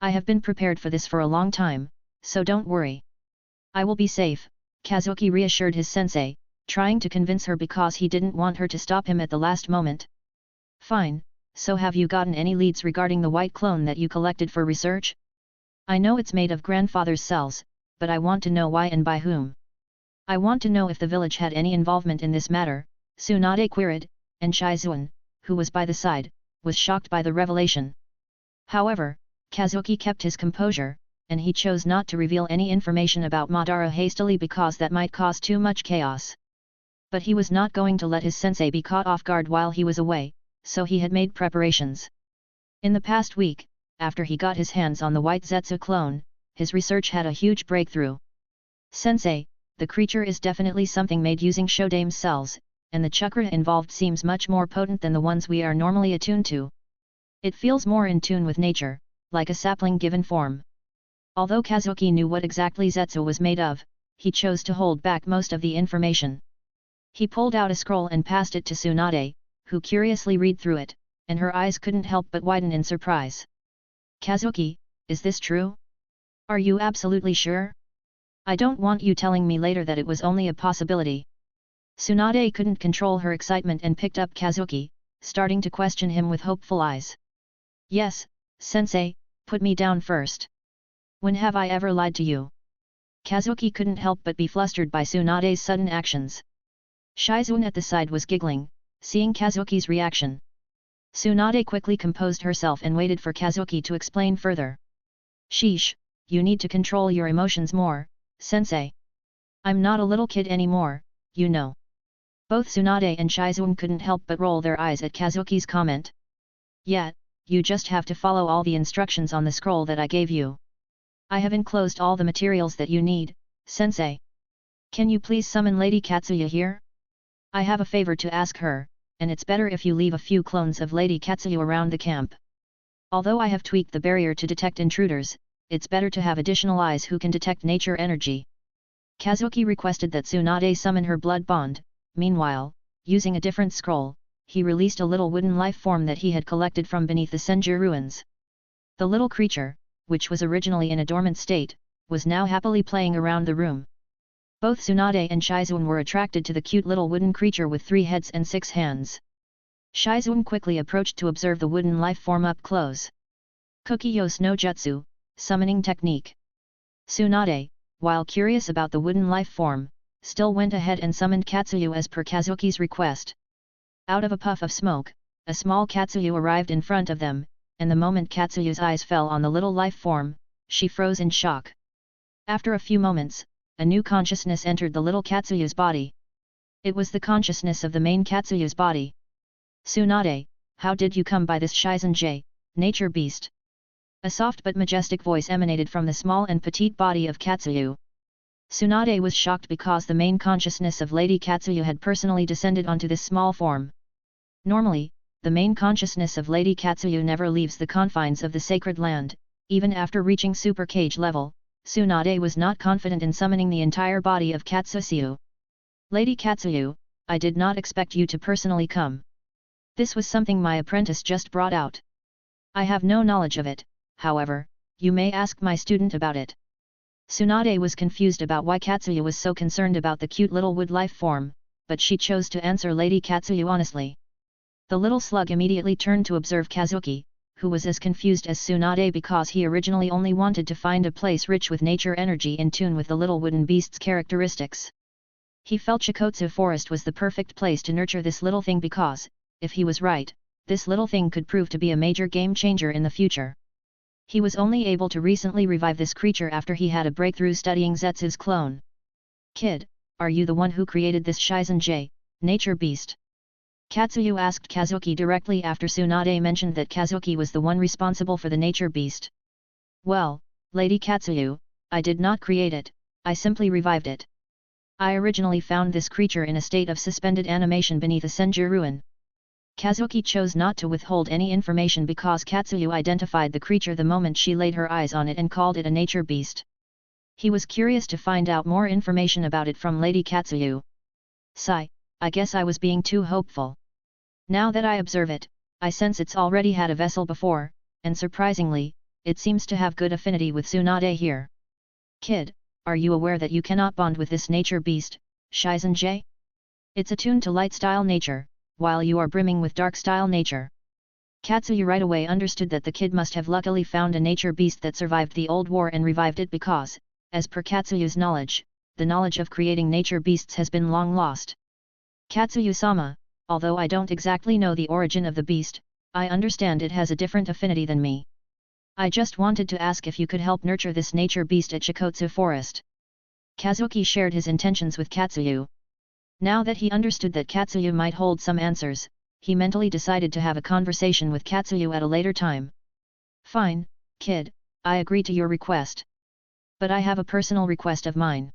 I have been prepared for this for a long time, so don't worry. I will be safe, Kazuki reassured his sensei, trying to convince her because he didn't want her to stop him at the last moment. Fine, so have you gotten any leads regarding the white clone that you collected for research? I know it's made of grandfather's cells, but I want to know why and by whom. I want to know if the village had any involvement in this matter, Tsunade queried, and Shizuan, who was by the side, was shocked by the revelation. However, Kazuki kept his composure, and he chose not to reveal any information about Madara hastily because that might cause too much chaos. But he was not going to let his sensei be caught off guard while he was away, so he had made preparations. In the past week, after he got his hands on the white Zetsu clone, his research had a huge breakthrough. Sensei, the creature is definitely something made using Shodame's cells, and the chakra involved seems much more potent than the ones we are normally attuned to. It feels more in tune with nature, like a sapling given form. Although Kazuki knew what exactly Zetsu was made of, he chose to hold back most of the information. He pulled out a scroll and passed it to Tsunade, who curiously read through it, and her eyes couldn't help but widen in surprise. Kazuki, is this true? Are you absolutely sure? I don't want you telling me later that it was only a possibility. Tsunade couldn't control her excitement and picked up Kazuki, starting to question him with hopeful eyes. Yes, sensei, put me down first. When have I ever lied to you? Kazuki couldn't help but be flustered by Tsunade's sudden actions. Shizuan at the side was giggling, seeing Kazuki's reaction. Tsunade quickly composed herself and waited for Kazuki to explain further. Sheesh, you need to control your emotions more, sensei. I'm not a little kid anymore, you know. Both Tsunade and Shizuan couldn't help but roll their eyes at Kazuki's comment. Yeah, you just have to follow all the instructions on the scroll that I gave you. I have enclosed all the materials that you need, sensei. Can you please summon Lady Katsuyu here? I have a favor to ask her, and it's better if you leave a few clones of Lady Katsuyu around the camp. Although I have tweaked the barrier to detect intruders, it's better to have additional eyes who can detect nature energy. Kazuki requested that Tsunade summon her blood bond. Meanwhile, using a different scroll, he released a little wooden life form that he had collected from beneath the Senju ruins. The little creature, which was originally in a dormant state, was now happily playing around the room. Both Tsunade and Shizuan were attracted to the cute little wooden creature with 3 heads and 6 hands. Shizuan quickly approached to observe the wooden life form up close. Kukiyos no Jutsu, Summoning Technique. Tsunade, while curious about the wooden life form, still went ahead and summoned Katsuyu as per Kazuki's request. Out of a puff of smoke, a small Katsuyu arrived in front of them, and the moment Katsuyu's eyes fell on the little life form, she froze in shock. After a few moments, a new consciousness entered the little Katsuyu's body. It was the consciousness of the main Katsuyu's body. Tsunade, how did you come by this Shizen-J, nature beast? A soft but majestic voice emanated from the small and petite body of Katsuyu. Tsunade was shocked because the main consciousness of Lady Katsuyu had personally descended onto this small form. Normally, the main consciousness of Lady Katsuyu never leaves the confines of the sacred land. Even after reaching Super Cage level, Tsunade was not confident in summoning the entire body of Katsuyu. Lady Katsuyu, I did not expect you to personally come. This was something my apprentice just brought out. I have no knowledge of it, however, you may ask my student about it. Tsunade was confused about why Katsuyu was so concerned about the cute little wood life form, but she chose to answer Lady Katsuyu honestly. The little slug immediately turned to observe Kazuki, who was as confused as Tsunade because he originally only wanted to find a place rich with nature energy in tune with the little wooden beast's characteristics. He felt Shikotsu Forest was the perfect place to nurture this little thing because, if he was right, this little thing could prove to be a major game changer in the future. He was only able to recently revive this creature after he had a breakthrough studying Zetsu's clone. Kid, are you the one who created this Shizen nature beast? Katsuyu asked Kazuki directly after Tsunade mentioned that Kazuki was the one responsible for the nature beast. Well, Lady Katsuyu, I did not create it, I simply revived it. I originally found this creature in a state of suspended animation beneath a Senju ruin. Kazuki chose not to withhold any information because Katsuyu identified the creature the moment she laid her eyes on it and called it a nature beast. He was curious to find out more information about it from Lady Katsuyu. Sigh, I guess I was being too hopeful. Now that I observe it, I sense it's already had a vessel before, and surprisingly, it seems to have good affinity with Tsunade here. Kid, are you aware that you cannot bond with this nature beast, Shizen? It's attuned to light-style nature, while you are brimming with dark-style nature. Katsuyu right away understood that the kid must have luckily found a nature beast that survived the old war and revived it because, as per Katsuyu's knowledge, the knowledge of creating nature beasts has been long lost. Katsuyu-sama, although I don't exactly know the origin of the beast, I understand it has a different affinity than me. I just wanted to ask if you could help nurture this nature beast at Shikotsu Forest. Kazuki shared his intentions with Katsuyu. Now that he understood that Katsuyu might hold some answers, he mentally decided to have a conversation with Katsuyu at a later time. Fine, kid, I agree to your request. But I have a personal request of mine.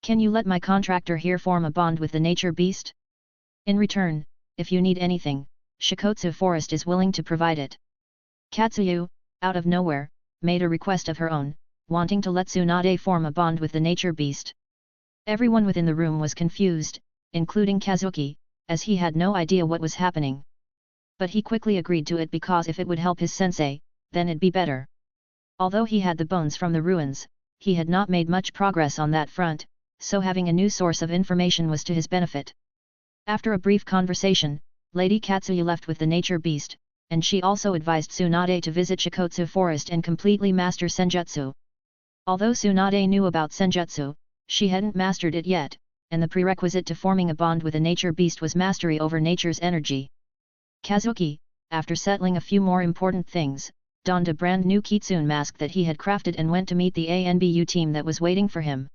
Can you let my contractor here form a bond with the nature beast? In return, if you need anything, Shikotsu Forest is willing to provide it. Katsuyu, out of nowhere, made a request of her own, wanting to let Tsunade form a bond with the nature beast. Everyone within the room was confused, including Kazuki, as he had no idea what was happening. But he quickly agreed to it because if it would help his sensei, then it'd be better. Although he had the bones from the ruins, he had not made much progress on that front, so having a new source of information was to his benefit. After a brief conversation, Lady Katsuyu left with the nature beast, and she also advised Tsunade to visit Shikotsu Forest and completely master Senjutsu. Although Tsunade knew about Senjutsu, she hadn't mastered it yet, and the prerequisite to forming a bond with a nature beast was mastery over nature's energy. Kazuki, after settling a few more important things, donned a brand new kitsune mask that he had crafted and went to meet the ANBU team that was waiting for him.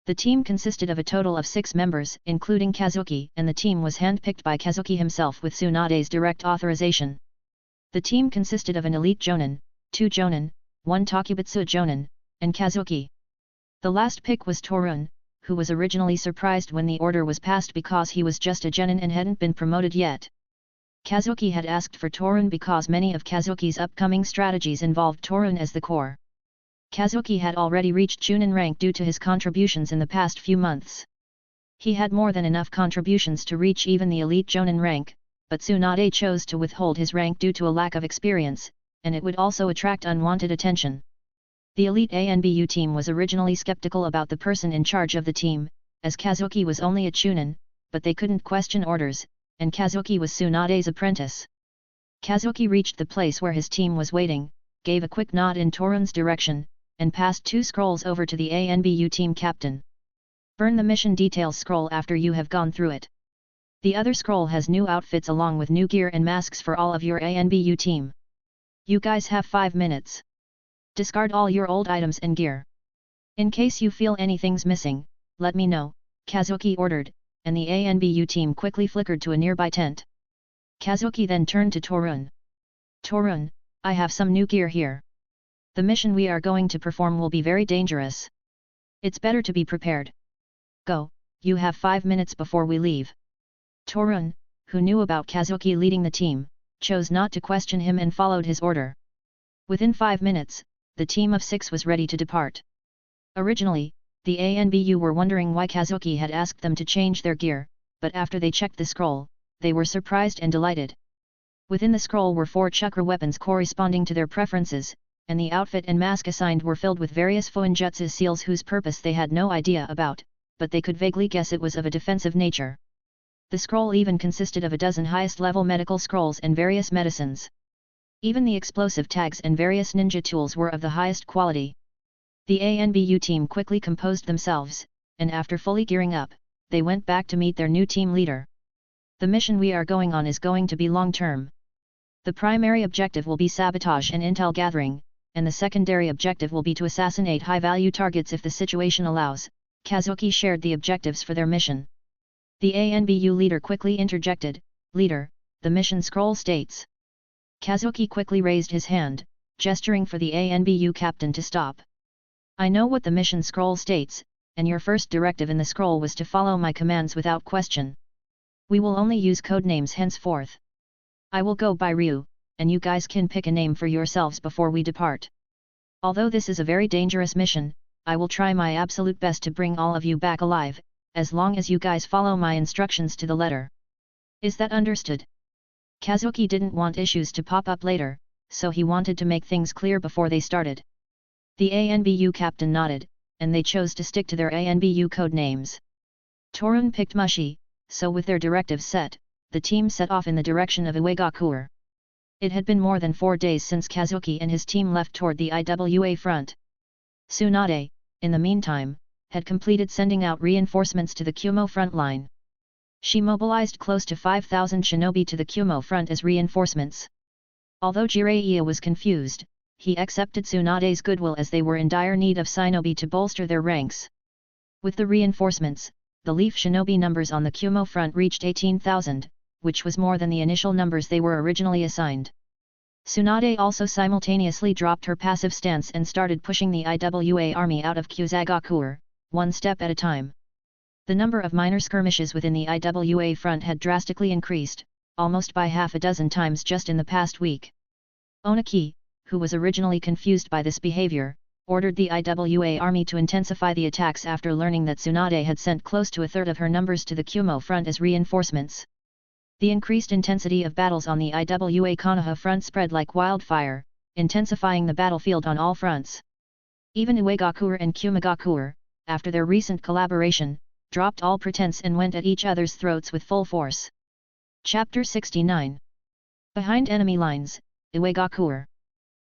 The team consisted of a total of 6 members, including Kazuki, and the team was handpicked by Kazuki himself with Tsunade's direct authorization. The team consisted of an elite jonin, 2 jonin, 1 Takubitsu jonin, and Kazuki. The last pick was Torun, who was originally surprised when the order was passed because he was just a genin and hadn't been promoted yet. Kazuki had asked for Torun because many of Kazuki's upcoming strategies involved Torun as the core. Kazuki had already reached Chunin rank due to his contributions in the past few months. He had more than enough contributions to reach even the elite jonin rank, but Tsunade chose to withhold his rank due to a lack of experience, and it would also attract unwanted attention. The elite ANBU team was originally skeptical about the person in charge of the team, as Kazuki was only a Chunin, but they couldn't question orders, and Kazuki was Tsunade's apprentice. Kazuki reached the place where his team was waiting, gave a quick nod in Torun's direction, and passed 2 scrolls over to the ANBU team captain. Burn the mission details scroll after you have gone through it. The other scroll has new outfits along with new gear and masks for all of your ANBU team. You guys have 5 minutes. Discard all your old items and gear. In case you feel anything's missing, let me know, Kazuki ordered, and the ANBU team quickly flickered to a nearby tent. Kazuki then turned to Torun. Torun, I have some new gear here. The mission we are going to perform will be very dangerous. It's better to be prepared. Go, you have 5 minutes before we leave. Torun, who knew about Kazuki leading the team, chose not to question him and followed his order. Within 5 minutes, the team of 6 was ready to depart. Originally, the ANBU were wondering why Kazuki had asked them to change their gear, but after they checked the scroll, they were surprised and delighted. Within the scroll were 4 chakra weapons corresponding to their preferences, and the outfit and mask assigned were filled with various fuinjutsu seals whose purpose they had no idea about, but they could vaguely guess it was of a defensive nature. The scroll even consisted of a dozen highest-level medical scrolls and various medicines. Even the explosive tags and various ninja tools were of the highest quality. The ANBU team quickly composed themselves, and after fully gearing up, they went back to meet their new team leader. The mission we are going on is going to be long-term. The primary objective will be sabotage and intel gathering, and the secondary objective will be to assassinate high-value targets if the situation allows. Kazuki shared the objectives for their mission. The ANBU leader quickly interjected, "Leader, the mission scroll states." Kazuki quickly raised his hand, gesturing for the ANBU captain to stop. "I know what the mission scroll states, and your first directive in the scroll was to follow my commands without question. We will only use code names henceforth. I will go by Ryu, and you guys can pick a name for yourselves before we depart. Although this is a very dangerous mission, I will try my absolute best to bring all of you back alive, as long as you guys follow my instructions to the letter. Is that understood?" Kazuki didn't want issues to pop up later, so he wanted to make things clear before they started. The ANBU captain nodded, and they chose to stick to their ANBU code names. Torun picked Mushi, so with their directives set, the team set off in the direction of Iwagakure. It had been more than 4 days since Kazuki and his team left toward the IWA front. Tsunade, in the meantime, had completed sending out reinforcements to the Kumo front line. She mobilized close to 5,000 shinobi to the Kumo front as reinforcements. Although Jiraiya was confused, he accepted Tsunade's goodwill as they were in dire need of shinobi to bolster their ranks. With the reinforcements, the Leaf shinobi numbers on the Kumo front reached 18,000, which was more than the initial numbers they were originally assigned. Tsunade also simultaneously dropped her passive stance and started pushing the IWA army out of Kusagakure, one step at a time. The number of minor skirmishes within the IWA front had drastically increased, almost by half a dozen times just in the past week. Onaki, who was originally confused by this behavior, ordered the IWA army to intensify the attacks after learning that Tsunade had sent close to a third of her numbers to the Kumo front as reinforcements. The increased intensity of battles on the IWA Konoha front spread like wildfire, intensifying the battlefield on all fronts. Even Iwagakure and Kumagakure, after their recent collaboration, dropped all pretense and went at each other's throats with full force. Chapter 69. Behind enemy lines, Iwagakure.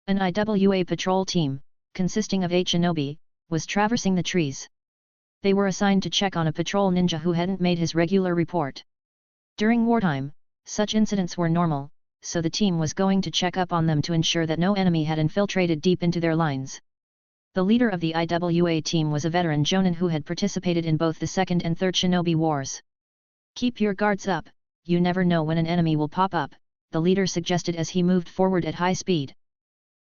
An IWA patrol team, consisting of 8 shinobi, was traversing the trees. They were assigned to check on a patrol ninja who hadn't made his regular report. During wartime, such incidents were normal, so the team was going to check up on them to ensure that no enemy had infiltrated deep into their lines. The leader of the IWA team was a veteran jonin who had participated in both the Second and Third Shinobi Wars. "Keep your guards up, you never know when an enemy will pop up," the leader suggested as he moved forward at high speed.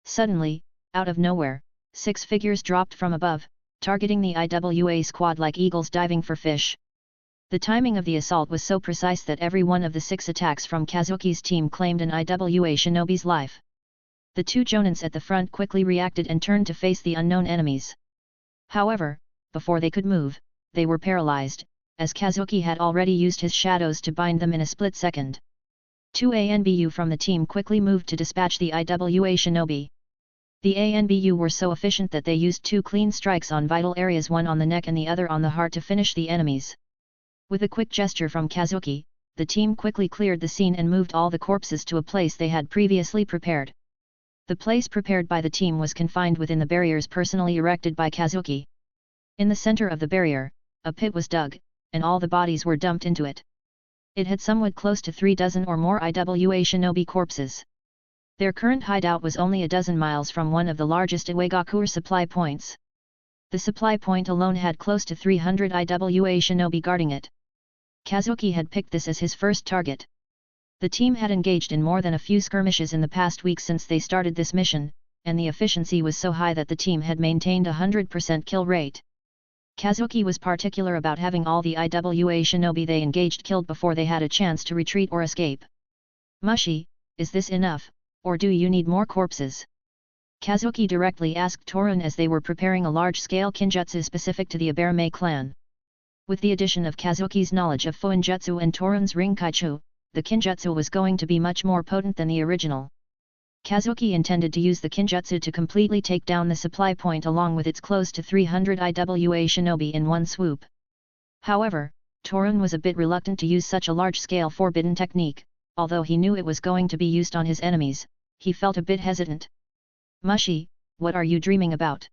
Suddenly, out of nowhere, 6 figures dropped from above, targeting the IWA squad like eagles diving for fish. The timing of the assault was so precise that every one of the 6 attacks from Kazuki's team claimed an IWA shinobi's life. The 2 jonins at the front quickly reacted and turned to face the unknown enemies. However, before they could move, they were paralyzed, as Kazuki had already used his shadows to bind them in a split second. 2 ANBU from the team quickly moved to dispatch the IWA shinobi. The ANBU were so efficient that they used 2 clean strikes on vital areas, one on the neck and the other on the heart, to finish the enemies. With a quick gesture from Kazuki, the team quickly cleared the scene and moved all the corpses to a place they had previously prepared. The place prepared by the team was confined within the barriers personally erected by Kazuki. In the center of the barrier, a pit was dug, and all the bodies were dumped into it. It had somewhat close to 3 dozen or more IWA shinobi corpses. Their current hideout was only a dozen miles from one of the largest Iwagakure supply points. The supply point alone had close to 300 IWA shinobi guarding it. Kazuki had picked this as his first target. The team had engaged in more than a few skirmishes in the past week since they started this mission, and the efficiency was so high that the team had maintained a 100% kill rate. Kazuki was particular about having all the IWA shinobi they engaged killed before they had a chance to retreat or escape. "Mushi, is this enough, or do you need more corpses?" Kazuki directly asked Torun as they were preparing a large-scale kinjutsu specific to the Aberame clan. With the addition of Kazuki's knowledge of fuinjutsu and Torun's rinkaiju, the kinjutsu was going to be much more potent than the original. Kazuki intended to use the Kinjutsu to completely take down the supply point along with its close to 300 IWA shinobi in one swoop. However, Torun was a bit reluctant to use such a large-scale forbidden technique, although he knew it was going to be used on his enemies, he felt a bit hesitant. Mushi, what are you dreaming about?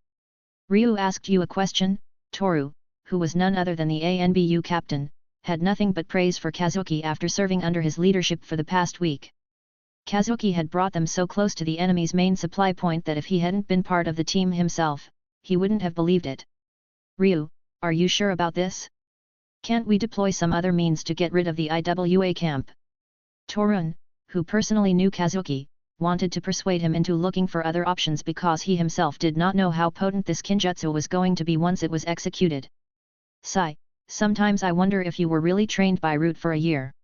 Ryu asked you a question. Toru, who was none other than the ANBU captain, had nothing but praise for Kazuki after serving under his leadership for the past week. Kazuki had brought them so close to the enemy's main supply point that if he hadn't been part of the team himself, he wouldn't have believed it. Ryu, are you sure about this? Can't we deploy some other means to get rid of the IWA camp? Torun, who personally knew Kazuki, wanted to persuade him into looking for other options because he himself did not know how potent this Kinjutsu was going to be once it was executed. Sigh, sometimes I wonder if you were really trained by root for a year.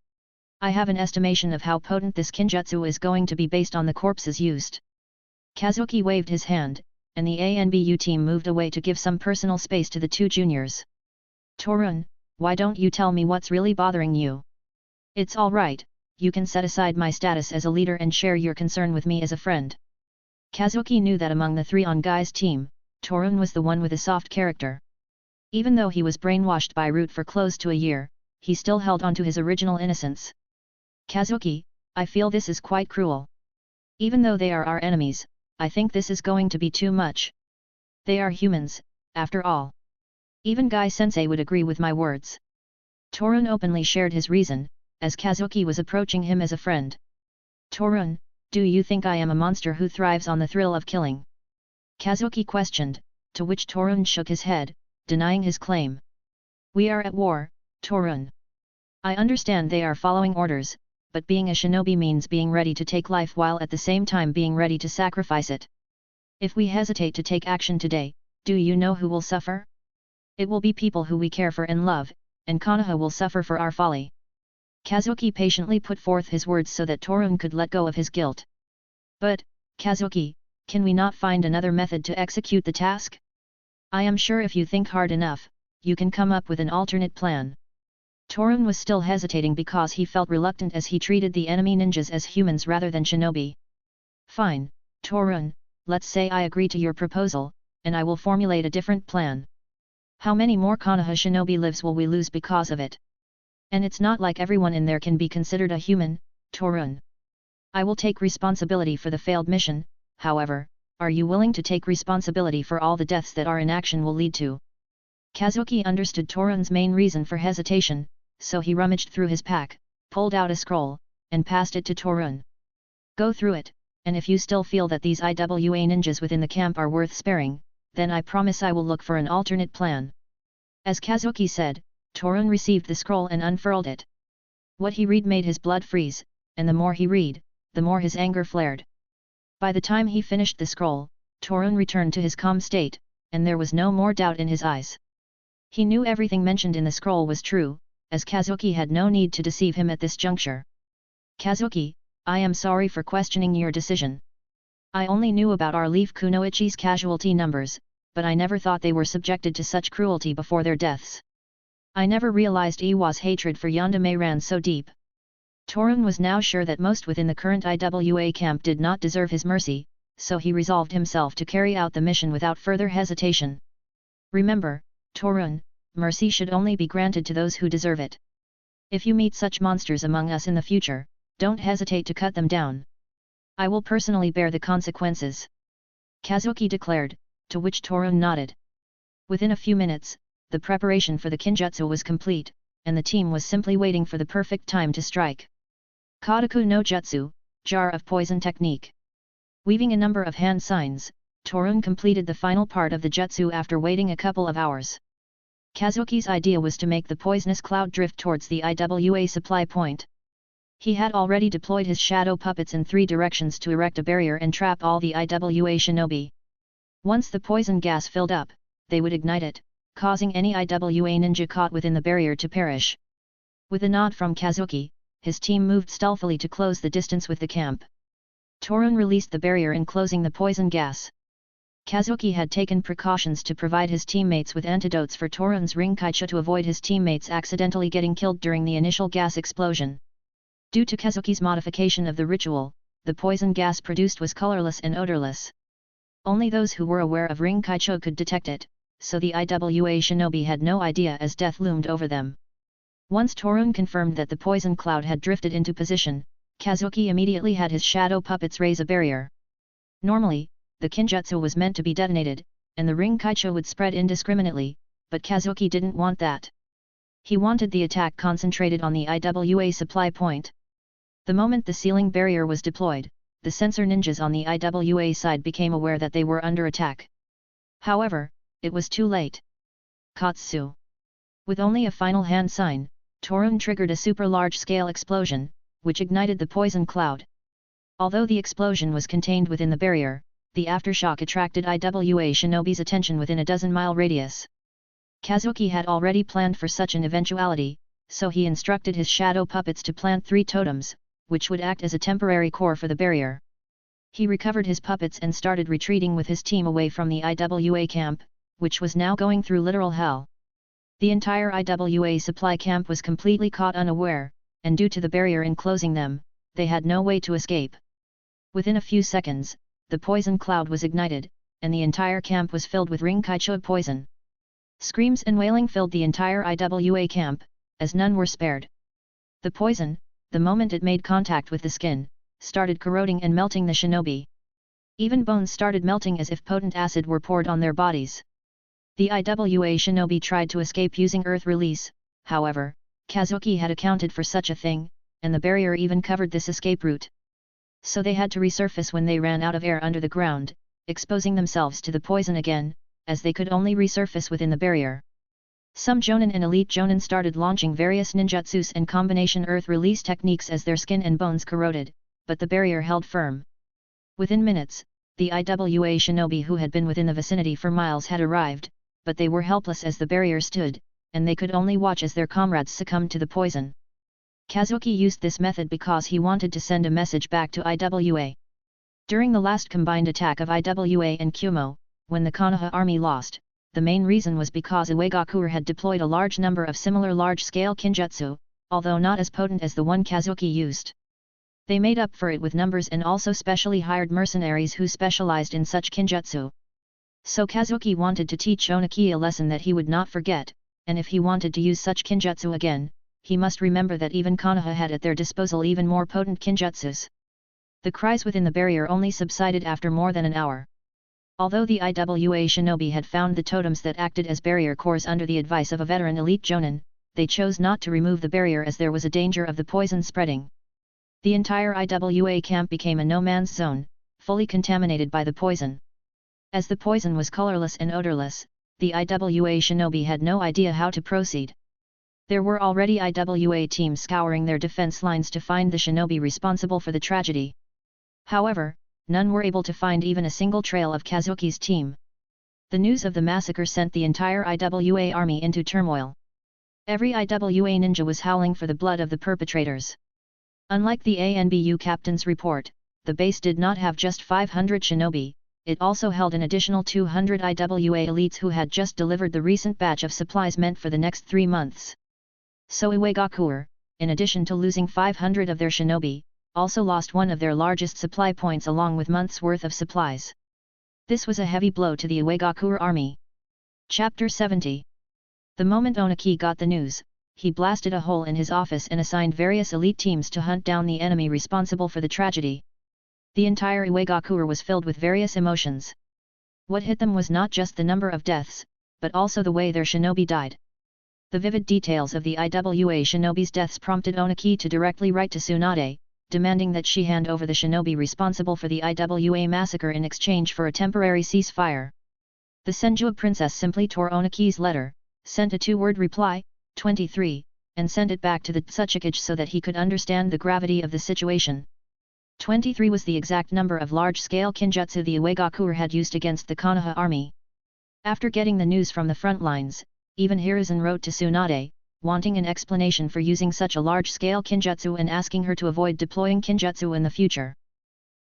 I have an estimation of how potent this Kinjutsu is going to be based on the corpses used. Kazuki waved his hand, and the ANBU team moved away to give some personal space to the two juniors. Torun, why don't you tell me what's really bothering you? It's all right, you can set aside my status as a leader and share your concern with me as a friend. Kazuki knew that among the three on Guy's team, Torun was the one with a soft character. Even though he was brainwashed by root for close to a year, he still held on to his original innocence. Kazuki, I feel this is quite cruel. Even though they are our enemies, I think this is going to be too much. They are humans, after all. Even Guy-sensei would agree with my words. Torun openly shared his reason, as Kazuki was approaching him as a friend. Torun, do you think I am a monster who thrives on the thrill of killing? Kazuki questioned, to which Torun shook his head, denying his claim. We are at war, Torun. I understand they are following orders, but being a shinobi means being ready to take life while at the same time being ready to sacrifice it. If we hesitate to take action today, do you know who will suffer? It will be people who we care for and love, and Konoha will suffer for our folly. Kazuki patiently put forth his words so that Torun could let go of his guilt. But, Kazuki, can we not find another method to execute the task? I am sure if you think hard enough, you can come up with an alternate plan. Torun was still hesitating because he felt reluctant as he treated the enemy ninjas as humans rather than shinobi. Fine, Torun, let's say I agree to your proposal, and I will formulate a different plan. How many more Konoha shinobi lives will we lose because of it? And it's not like everyone in there can be considered a human, Torun. I will take responsibility for the failed mission, however, are you willing to take responsibility for all the deaths that our inaction will lead to? Kazuki understood Torun's main reason for hesitation, so he rummaged through his pack, pulled out a scroll, and passed it to Torun. Go through it, and if you still feel that these IWA ninjas within the camp are worth sparing, then I promise I will look for an alternate plan. As Kazuki said, Torun received the scroll and unfurled it. What he read made his blood freeze, and the more he read, the more his anger flared. By the time he finished the scroll, Torun returned to his calm state, and there was no more doubt in his eyes. He knew everything mentioned in the scroll was true, as Kazuki had no need to deceive him at this juncture. Kazuki, I am sorry for questioning your decision. I only knew about our Leaf Kunoichi's casualty numbers, but I never thought they were subjected to such cruelty before their deaths. I never realized Iwa's hatred for Yandere ran so deep. Torun was now sure that most within the current IWA camp did not deserve his mercy, so he resolved himself to carry out the mission without further hesitation. Remember, Torun, mercy should only be granted to those who deserve it. If you meet such monsters among us in the future, don't hesitate to cut them down. I will personally bear the consequences. Kazuki declared, to which Torun nodded. Within a few minutes, the preparation for the Kinjutsu was complete, and the team was simply waiting for the perfect time to strike. Kodoku no Jutsu, Jar of Poison Technique. Weaving a number of hand signs, Torun completed the final part of the jutsu after waiting a couple of hours. Kazuki's idea was to make the poisonous cloud drift towards the IWA supply point. He had already deployed his shadow puppets in 3 directions to erect a barrier and trap all the IWA shinobi. Once the poison gas filled up, they would ignite it, causing any IWA ninja caught within the barrier to perish. With a nod from Kazuki, his team moved stealthily to close the distance with the camp. Torun released the barrier enclosing the poison gas. Kazuki had taken precautions to provide his teammates with antidotes for Torun's Raikage to avoid his teammates accidentally getting killed during the initial gas explosion. Due to Kazuki's modification of the ritual, the poison gas produced was colorless and odorless. Only those who were aware of Raikage could detect it, so the IWA shinobi had no idea as death loomed over them. Once Torun confirmed that the poison cloud had drifted into position, Kazuki immediately had his shadow puppets raise a barrier. Normally, the kinjutsu was meant to be detonated, and the Raikage would spread indiscriminately, but Kazuki didn't want that. He wanted the attack concentrated on the IWA supply point. The moment the sealing barrier was deployed, the sensor ninjas on the IWA side became aware that they were under attack. However, it was too late. Katsuyu. With only a final hand sign, Torun triggered a super large-scale explosion, which ignited the poison cloud. Although the explosion was contained within the barrier, the aftershock attracted IWA shinobi's attention within a dozen-mile radius. Kazuki had already planned for such an eventuality, so he instructed his shadow puppets to plant 3 totems, which would act as a temporary core for the barrier. He recovered his puppets and started retreating with his team away from the IWA camp, which was now going through literal hell. The entire IWA supply camp was completely caught unaware, and due to the barrier enclosing them, they had no way to escape. Within a few seconds, the poison cloud was ignited, and the entire camp was filled with Raikage poison. Screams and wailing filled the entire IWA camp, as none were spared. The poison, the moment it made contact with the skin, started corroding and melting the shinobi. Even bones started melting as if potent acid were poured on their bodies. The IWA shinobi tried to escape using earth release, however, Kazuki had accounted for such a thing, and the barrier even covered this escape route. So they had to resurface when they ran out of air under the ground, exposing themselves to the poison again, as they could only resurface within the barrier. Some Jonin and elite Jonin started launching various ninjutsus and combination earth release techniques as their skin and bones corroded, but the barrier held firm. Within minutes, the IWA shinobi who had been within the vicinity for miles had arrived, but they were helpless as the barrier stood, and they could only watch as their comrades succumbed to the poison. Kazuki used this method because he wanted to send a message back to IWA. During the last combined attack of IWA and Kumo, when the Konoha army lost, the main reason was because Uegakuer had deployed a large number of similar large-scale kinjutsu, although not as potent as the one Kazuki used. They made up for it with numbers and also specially hired mercenaries who specialized in such kinjutsu. So Kazuki wanted to teach Oniki a lesson that he would not forget, and if he wanted to use such kinjutsu again, he must remember that even Konoha had at their disposal even more potent kinjutsus. The cries within the barrier only subsided after more than an hour. Although the IWA shinobi had found the totems that acted as barrier cores under the advice of a veteran elite Jonin, they chose not to remove the barrier as there was a danger of the poison spreading. The entire IWA camp became a no-man's zone, fully contaminated by the poison. As the poison was colorless and odorless, the IWA shinobi had no idea how to proceed. There were already IWA teams scouring their defense lines to find the shinobi responsible for the tragedy. However, none were able to find even a single trail of Kazuki's team. The news of the massacre sent the entire IWA army into turmoil. Every IWA ninja was howling for the blood of the perpetrators. Unlike the ANBU captain's report, the base did not have just 500 shinobi, it also held an additional 200 IWA elites who had just delivered the recent batch of supplies meant for the next 3 months. So Uegakuer, in addition to losing 500 of their shinobi, also lost one of their largest supply points along with months' worth of supplies. This was a heavy blow to the Uegakuer army. Chapter 70. The moment Oniki got the news, he blasted a hole in his office and assigned various elite teams to hunt down the enemy responsible for the tragedy. The entire Uegakuer was filled with various emotions. What hit them was not just the number of deaths, but also the way their shinobi died. The vivid details of the IWA shinobi's deaths prompted Oniki to directly write to Tsunade, demanding that she hand over the shinobi responsible for the IWA massacre in exchange for a temporary ceasefire. The Senjua princess simply tore Oniki's letter, sent a 2-word reply, 23, and sent it back to the Tsuchikage so that he could understand the gravity of the situation. 23 was the exact number of large-scale kinjutsu the Uegakuer had used against the Konoha army. After getting the news from the front lines, even Hiruzen wrote to Tsunade, wanting an explanation for using such a large-scale kinjutsu and asking her to avoid deploying kinjutsu in the future.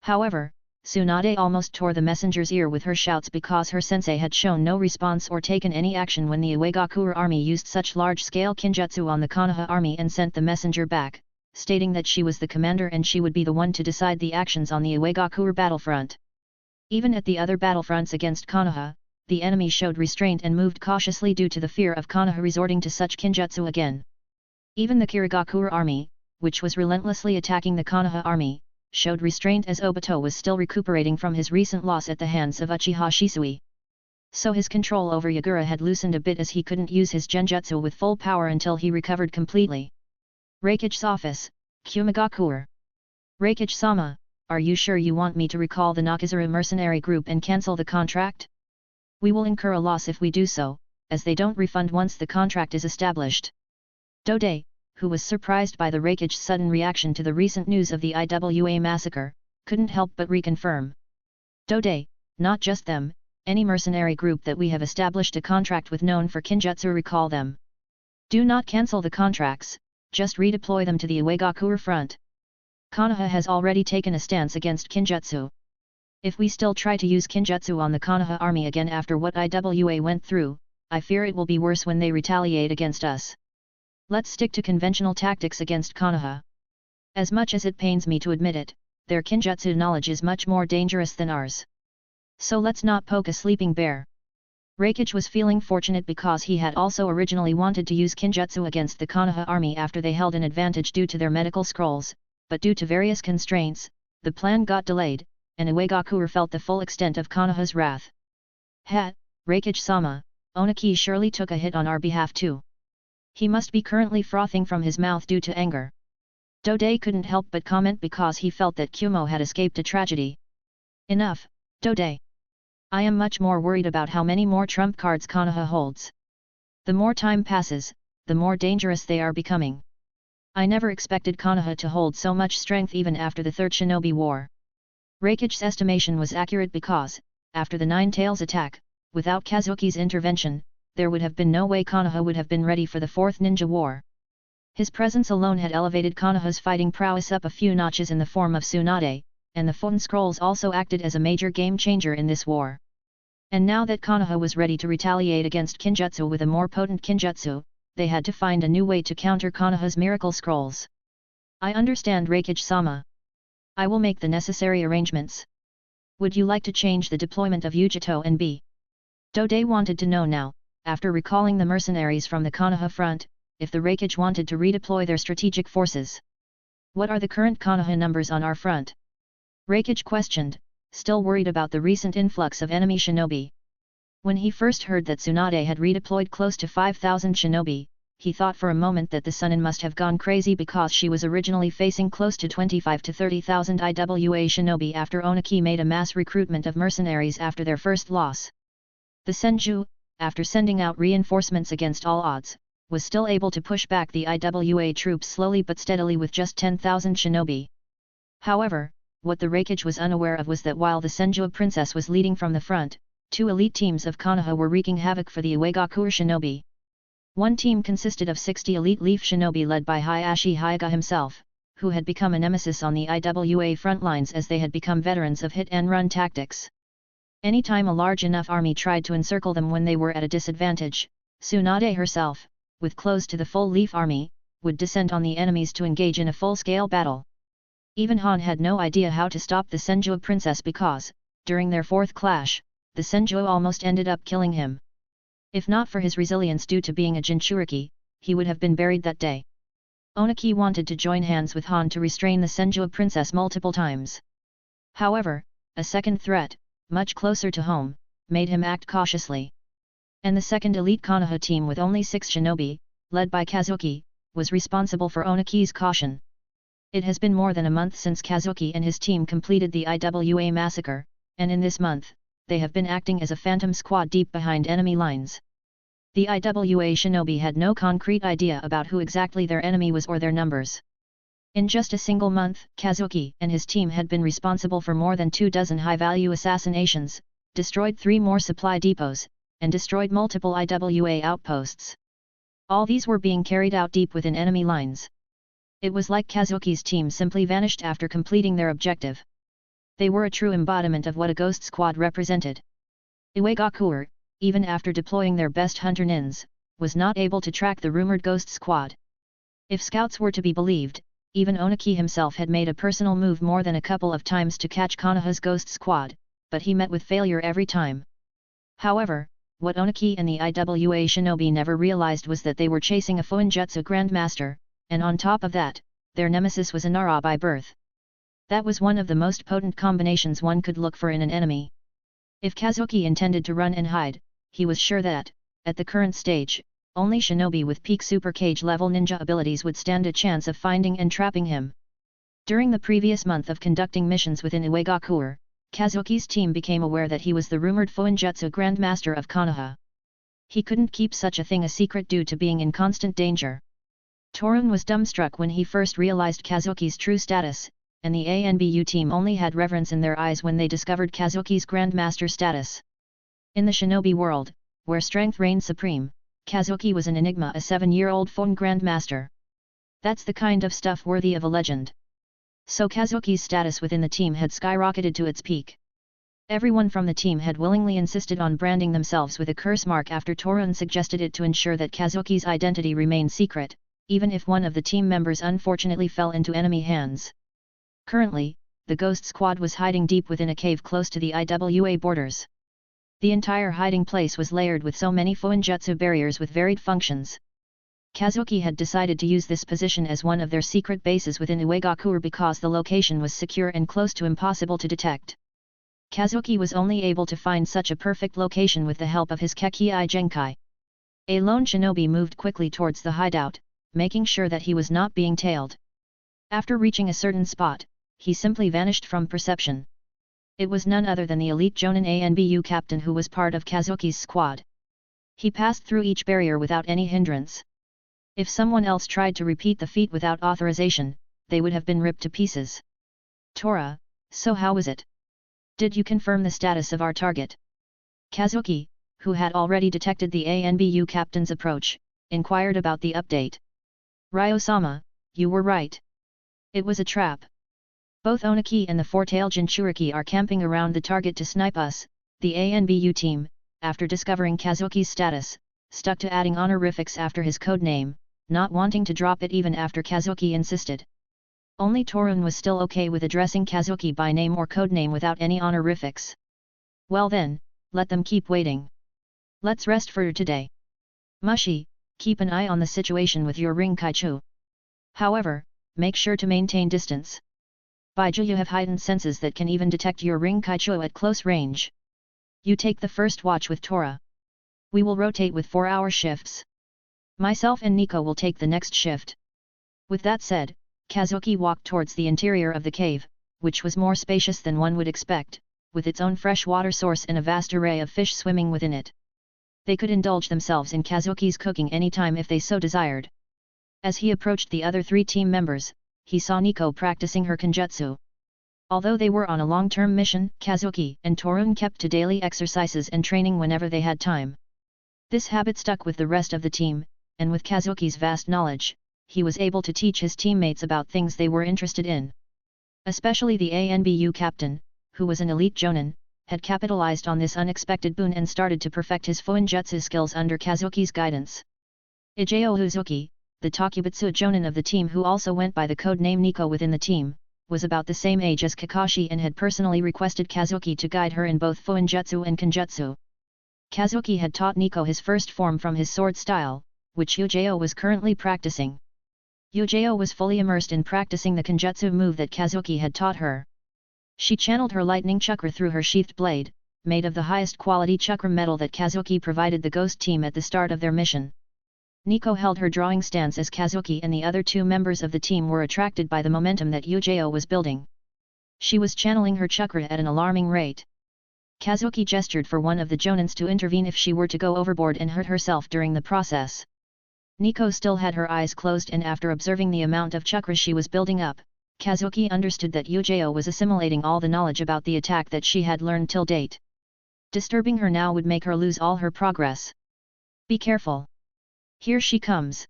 However, Tsunade almost tore the messenger's ear with her shouts because her sensei had shown no response or taken any action when the Uegakuer army used such large-scale kinjutsu on the Konoha army and sent the messenger back, stating that she was the commander and she would be the one to decide the actions on the Iwagakure battlefront. Even at the other battlefronts against Konoha, the enemy showed restraint and moved cautiously due to the fear of Konoha resorting to such kinjutsu again. Even the Kirigakure army, which was relentlessly attacking the Konoha army, showed restraint as Obito was still recuperating from his recent loss at the hands of Uchiha Shisui. So his control over Yagura had loosened a bit as he couldn't use his genjutsu with full power until he recovered completely. Raikage's office, Kumagakure. Raikage-sama, are you sure you want me to recall the Nakazura mercenary group and cancel the contract? We will incur a loss if we do so, as they don't refund once the contract is established. Dode, who was surprised by the Raikage's sudden reaction to the recent news of the IWA massacre, couldn't help but reconfirm. Dode, not just them, any mercenary group that we have established a contract with known for kinjutsu, recall them. Do not cancel the contracts, just redeploy them to the Iwagakure front. Konoha has already taken a stance against kinjutsu. If we still try to use kinjutsu on the Konoha army again after what IWA went through, I fear it will be worse when they retaliate against us. Let's stick to conventional tactics against Konoha. As much as it pains me to admit it, their kinjutsu knowledge is much more dangerous than ours. So let's not poke a sleeping bear. Raikage was feeling fortunate because he had also originally wanted to use kinjutsu against the Konoha army after they held an advantage due to their medical scrolls, but due to various constraints, the plan got delayed, and Iwagakure felt the full extent of Konoha's wrath. Raikage-sama, Oniki surely took a hit on our behalf too. He must be currently frothing from his mouth due to anger. Dode couldn't help but comment because he felt that Kumo had escaped a tragedy. Enough, Dode. I am much more worried about how many more trump cards Konoha holds. The more time passes, the more dangerous they are becoming. I never expected Konoha to hold so much strength even after the Third Shinobi War. Raikage's estimation was accurate because, after the Nine Tails attack, without Kazuki's intervention, there would have been no way Konoha would have been ready for the Fourth Ninja War. His presence alone had elevated Konoha's fighting prowess up a few notches in the form of Tsunade, and the Phone Scrolls also acted as a major game-changer in this war. And now that Konoha was ready to retaliate against kinjutsu with a more potent kinjutsu, they had to find a new way to counter Konoha's miracle scrolls. I understand, Raikage-sama. I will make the necessary arrangements. Would you like to change the deployment of Ujito and B? Dode wanted to know now, after recalling the mercenaries from the Konoha front, if the Raikage wanted to redeploy their strategic forces. What are the current Konoha numbers on our front? Raikage questioned, still worried about the recent influx of enemy shinobi. When he first heard that Tsunade had redeployed close to 5,000 shinobi, he thought for a moment that the Sunin must have gone crazy because she was originally facing close to 25 to 30,000 IWA shinobi after Oniki made a mass recruitment of mercenaries after their first loss. The Senju, after sending out reinforcements against all odds, was still able to push back the IWA troops slowly but steadily with just 10,000 shinobi. However, what the Raikage was unaware of was that while the Senju princess was leading from the front, two elite teams of Konoha were wreaking havoc for the Iwagakure shinobi. One team consisted of 60 elite leaf shinobi led by Hayashi Hyuga himself, who had become a nemesis on the IWA front lines as they had become veterans of hit-and-run tactics. Anytime a large enough army tried to encircle them when they were at a disadvantage, Tsunade herself, with close to the full leaf army, would descend on the enemies to engage in a full-scale battle. Even Han had no idea how to stop the Senju princess because, during their fourth clash, the Senju almost ended up killing him. If not for his resilience due to being a Jinchuriki, he would have been buried that day. Oniki wanted to join hands with Han to restrain the Senju princess multiple times. However, a second threat, much closer to home, made him act cautiously. And the second elite Konoha team with only 6 shinobi, led by Kazuki, was responsible for Oniki's caution. It has been more than a month since Kazuki and his team completed the IWA massacre, and in this month, they have been acting as a phantom squad deep behind enemy lines. The IWA shinobi had no concrete idea about who exactly their enemy was or their numbers. In just a single month, Kazuki and his team had been responsible for more than 24 high-value assassinations, destroyed 3 more supply depots, and destroyed multiple IWA outposts. All these were being carried out deep within enemy lines. It was like Kazuki's team simply vanished after completing their objective. They were a true embodiment of what a ghost squad represented. Iwagakure, even after deploying their best hunter nins, was not able to track the rumored ghost squad. If scouts were to be believed, even Oniki himself had made a personal move more than a couple of times to catch Konoha's ghost squad, but he met with failure every time. However, what Oniki and the IWA shinobi never realized was that they were chasing a Fuinjutsu Grandmaster, and on top of that, their nemesis was a Nara by birth. That was one of the most potent combinations one could look for in an enemy. If Kazuki intended to run and hide, he was sure that, at the current stage, only shinobi with peak super cage level ninja abilities would stand a chance of finding and trapping him. During the previous month of conducting missions within Uegakuer, Kazuki's team became aware that he was the rumored Fuinjutsu Grandmaster of Konoha. He couldn't keep such a thing a secret due to being in constant danger. Torun was dumbstruck when he first realized Kazuki's true status, and the ANBU team only had reverence in their eyes when they discovered Kazuki's Grandmaster status. In the shinobi world, where strength reigned supreme, Kazuki was an enigma, a 7-year-old Fuin Grandmaster. That's the kind of stuff worthy of a legend. So Kazuki's status within the team had skyrocketed to its peak. Everyone from the team had willingly insisted on branding themselves with a curse mark after Torun suggested it to ensure that Kazuki's identity remained secret, even if one of the team members unfortunately fell into enemy hands. Currently, the Ghost Squad was hiding deep within a cave close to the IWA borders. The entire hiding place was layered with so many Fuinjutsu barriers with varied functions. Kazuki had decided to use this position as one of their secret bases within Uegakuer because the location was secure and close to impossible to detect. Kazuki was only able to find such a perfect location with the help of his Kekii Genkai. A lone shinobi moved quickly towards the hideout, making sure that he was not being tailed. After reaching a certain spot, he simply vanished from perception. It was none other than the elite Jonin ANBU captain who was part of Kazuki's squad. He passed through each barrier without any hindrance. If someone else tried to repeat the feat without authorization, they would have been ripped to pieces. Tora, so how was it? Did you confirm the status of our target? Kazuki, who had already detected the ANBU captain's approach, inquired about the update. Ryo-sama, you were right. It was a trap. Both Oniki and the four-tailed Jinchuriki are camping around the target to snipe us. The ANBU team, after discovering Kazuki's status, stuck to adding honorifics after his code name, not wanting to drop it even after Kazuki insisted. Only Torun was still okay with addressing Kazuki by name or codename without any honorifics. Well then, let them keep waiting. Let's rest for today. Mushi, keep an eye on the situation with your Rinkaichu. However, make sure to maintain distance. Baiju, you have heightened senses that can even detect your Rinkaichu at close range. You take the first watch with Tora. We will rotate with 4-hour shifts. Myself and Nico will take the next shift. With that said, Kazuki walked towards the interior of the cave, which was more spacious than one would expect, with its own fresh water source and a vast array of fish swimming within it. They could indulge themselves in Kazuki's cooking anytime if they so desired. As he approached the other 3 team members, he saw Nico practicing her kenjutsu. Although they were on a long-term mission, Kazuki and Torun kept to daily exercises and training whenever they had time. This habit stuck with the rest of the team, and with Kazuki's vast knowledge, he was able to teach his teammates about things they were interested in. Especially the ANBU captain, who was an elite Jonin, had capitalized on this unexpected boon and started to perfect his Fuinjutsu skills under Kazuki's guidance. Ijao Uzuki, the Takubitsu Jonin of the team who also went by the code name Nico within the team, was about the same age as Kakashi and had personally requested Kazuki to guide her in both Fuinjutsu and Kenjutsu. Kazuki had taught Nico his first form from his sword style, which Ujao was currently practicing. Ujao was fully immersed in practicing the Kenjutsu move that Kazuki had taught her. She channeled her lightning chakra through her sheathed blade, made of the highest quality chakra metal that Kazuki provided the ghost team at the start of their mission. Nico held her drawing stance as Kazuki and the other 2 members of the team were attracted by the momentum that Ujao was building. She was channeling her chakra at an alarming rate. Kazuki gestured for one of the Jonins to intervene if she were to go overboard and hurt herself during the process. Nico still had her eyes closed, and after observing the amount of chakra she was building up, Kazuki understood that Ujao was assimilating all the knowledge about the attack that she had learned till date. Disturbing her now would make her lose all her progress. Be careful. Here she comes.